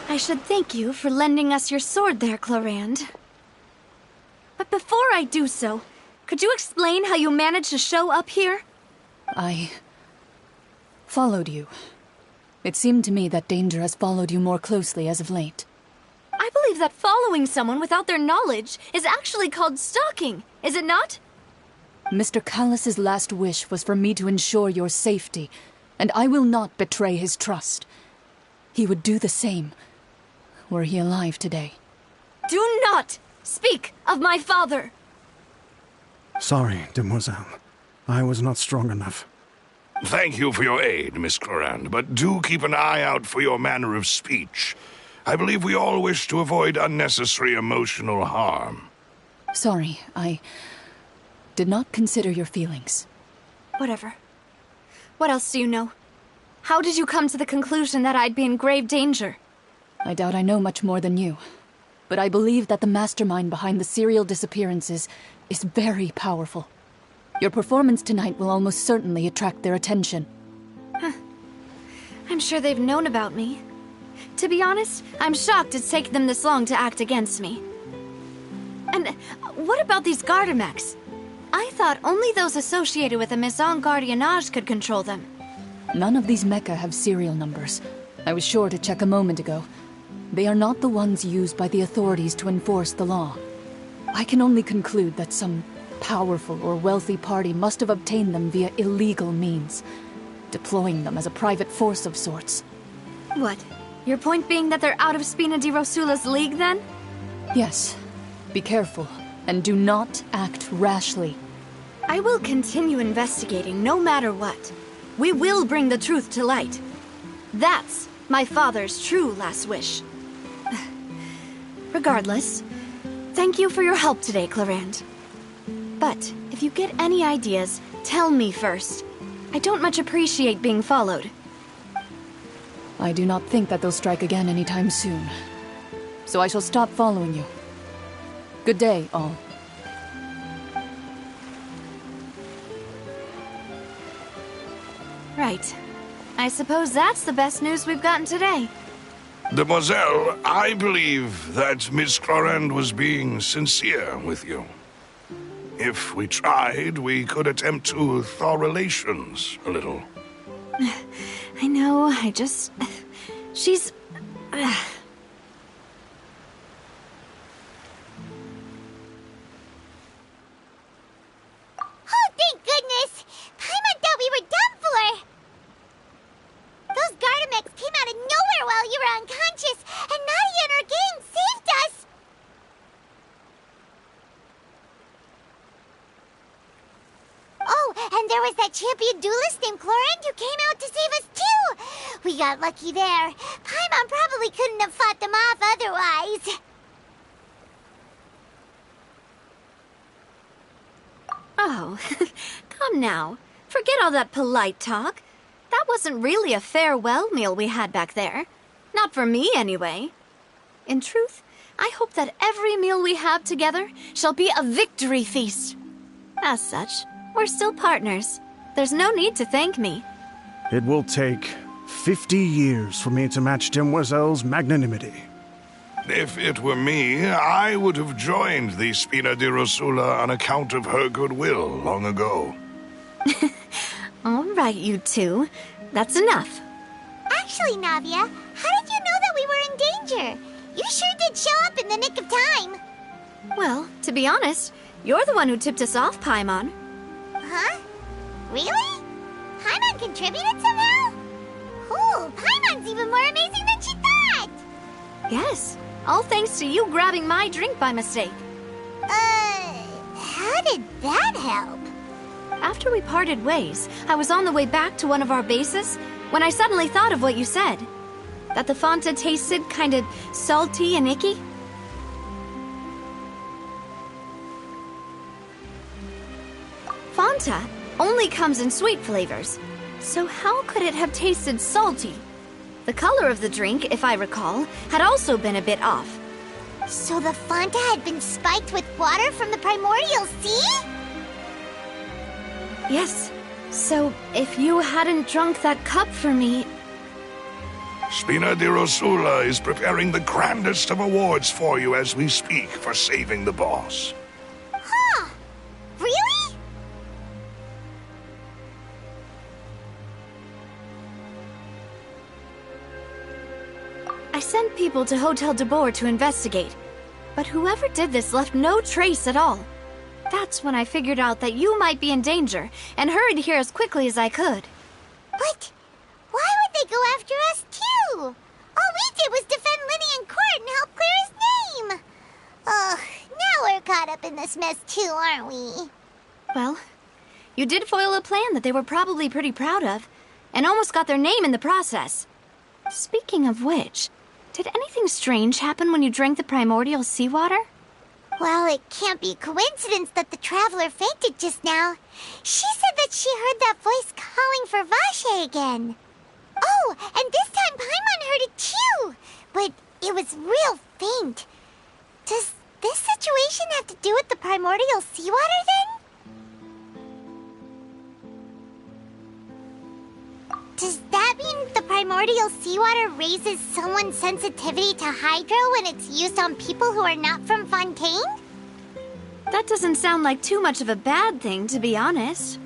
Speaker 5: I should thank you for lending us your sword there, Chlorand. But before I do so, could you explain how you managed to show up here?
Speaker 9: I followed you. It seemed to me that danger has followed you more closely as of late.
Speaker 5: I believe that following someone without their knowledge is actually called stalking, is it not?
Speaker 9: Mr. Callus's last wish was for me to ensure your safety, and I will not betray his trust. He would do the same, were he alive today.
Speaker 5: Do not speak of my father!
Speaker 22: Sorry, demoiselle. I was not strong enough.
Speaker 23: Thank you for your aid, Miss Chlorand, but do keep an eye out for your manner of speech. I believe we all wish to avoid unnecessary emotional harm.
Speaker 9: Sorry, I did not consider your feelings.
Speaker 5: Whatever. What else do you know? How did you come to the conclusion that I'd be in grave danger?
Speaker 9: I doubt I know much more than you, but I believe that the mastermind behind the serial disappearances is very powerful. Your performance tonight will almost certainly attract their attention.
Speaker 5: Huh. I'm sure they've known about me. To be honest, I'm shocked it's taken them this long to act against me. And what about these Gardamex? I thought only those associated with the Maison Gardiennage could control them.
Speaker 9: None of these mecha have serial numbers. I was sure to check a moment ago. They are not the ones used by the authorities to enforce the law. I can only conclude that some powerful or wealthy party must have obtained them via illegal means, deploying them as a private force of sorts.
Speaker 5: What? Your point being that they're out of Spina di Rosula's league, then?
Speaker 9: Yes. Be careful, and do not act rashly.
Speaker 5: I will continue investigating no matter what. We will bring the truth to light. That's my father's true last wish. Regardless, thank you for your help today, Chlorand. But if you get any ideas, tell me first. I don't much appreciate being followed.
Speaker 9: I do not think that they'll strike again anytime soon. So I shall stop following you. Good day, all.
Speaker 5: Right. I suppose that's the best news we've gotten today.
Speaker 23: Demoiselle, I believe that Miss Chlorand was being sincere with you. If we tried, we could attempt to thaw relations a little.
Speaker 5: I know, she's...
Speaker 1: Oh, thank goodness! Paimon thought we were done for! Those Gardamex came out of nowhere while you were unconscious, and Nadia and her gang saved us! Oh, and there was that champion duelist named Chlorand who came out to save us too! We got lucky there. Paimon probably couldn't have fought them off otherwise.
Speaker 5: Oh, come now. Forget all that polite talk. That wasn't really a farewell meal we had back there. Not for me, anyway. In truth, I hope that every meal we have together shall be a victory feast. As such, we're still partners. There's no need to thank me.
Speaker 22: It will take 50 years for me to match Demoiselle's magnanimity.
Speaker 23: If it were me, I would have joined the Spina di Rosula on account of her goodwill long ago.
Speaker 5: All right, you two. That's enough.
Speaker 1: Actually, Navia, how did you know that we were in danger? You sure did show up in the nick of time.
Speaker 5: Well, to be honest, you're the one who tipped us off, Paimon.
Speaker 1: Huh? Really? Paimon contributed somehow? Ooh, Paimon's even more amazing than she thought!
Speaker 5: Yes, all thanks to you grabbing my drink by mistake.
Speaker 1: How did that help?
Speaker 5: After we parted ways, I was on the way back to one of our bases when I suddenly thought of what you said. That the Fanta tasted kind of salty and icky. Fanta only comes in sweet flavors, so how could it have tasted salty? The color of the drink, if I recall, had also been a bit off.
Speaker 1: So the Fanta had been spiked with water from the primordial sea?
Speaker 5: Yes. So, if you hadn't drunk that cup for me...
Speaker 23: Spina di Rosula is preparing the grandest of awards for you as we speak for saving the boss.
Speaker 1: Huh? Really?
Speaker 5: I sent people to Hotel de Boer to investigate, but whoever did this left no trace at all. That's when I figured out that you might be in danger and hurried here as quickly as I could.
Speaker 1: But why would they go after us too? All we did was defend Linny in court and help clear his name. Ugh, now we're caught up in this mess too, aren't we?
Speaker 5: Well, you did foil a plan that they were probably pretty proud of, and almost got their name in the process. Speaking of which, did anything strange happen when you drank the primordial seawater?
Speaker 1: Well, it can't be coincidence that the traveler fainted just now. She said that she heard that voice calling for Vache again. Oh, and this time Paimon heard it too, but it was real faint. Does this situation have to do with the primordial seawater then? Does that mean the primordial seawater raises someone's sensitivity to hydro when it's used on people who are not from Fontaine?
Speaker 5: That doesn't sound like too much of a bad thing, to be honest.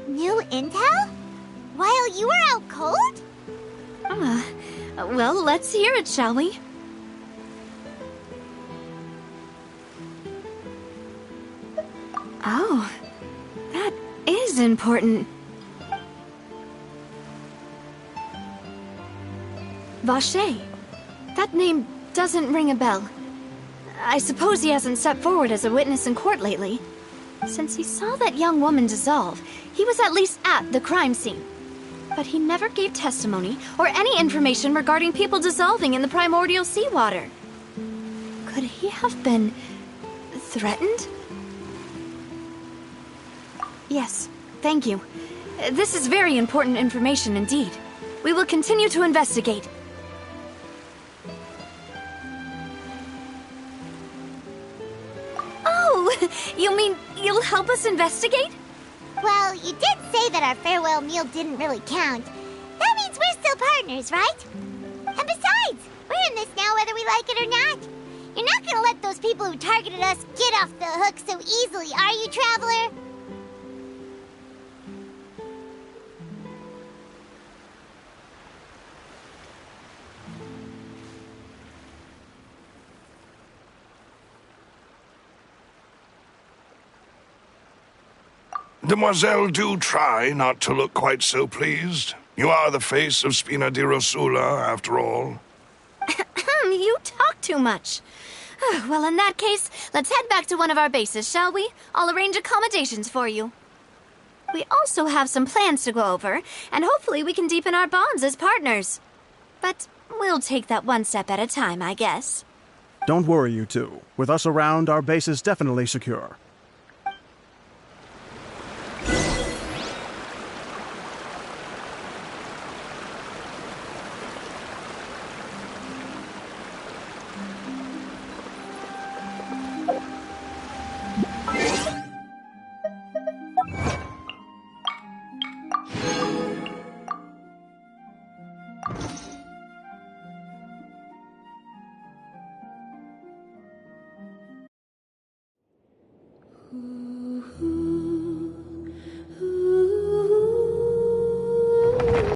Speaker 1: New intel? While you were out cold?
Speaker 5: Well, let's hear it, shall we? Oh, that is important. Vache. That name doesn't ring a bell. I suppose he hasn't stepped forward as a witness in court lately. Since he saw that young woman dissolve, he was at least at the crime scene. But he never gave testimony or any information regarding people dissolving in the primordial seawater. Could he have been threatened? Yes, thank you. This is very important information indeed. We will continue to investigate. Oh, you mean you'll help us investigate?
Speaker 1: Well, you did say that our farewell meal didn't really count. That means we're still partners, right? And besides, we're in this now whether we like it or not. You're not gonna let those people who targeted us get off the hook so easily, are you, Traveler?
Speaker 23: Demoiselle, do try not to look quite so pleased. You are the face of Spina di Rosula, after all.
Speaker 5: You talk too much. Well, in that case, let's head back to one of our bases, shall we? I'll arrange accommodations for you. We also have some plans to go over, and hopefully we can deepen our bonds as partners. But we'll take that one step at a time, I guess.
Speaker 22: Don't worry, you two. With us around, our base is definitely secure.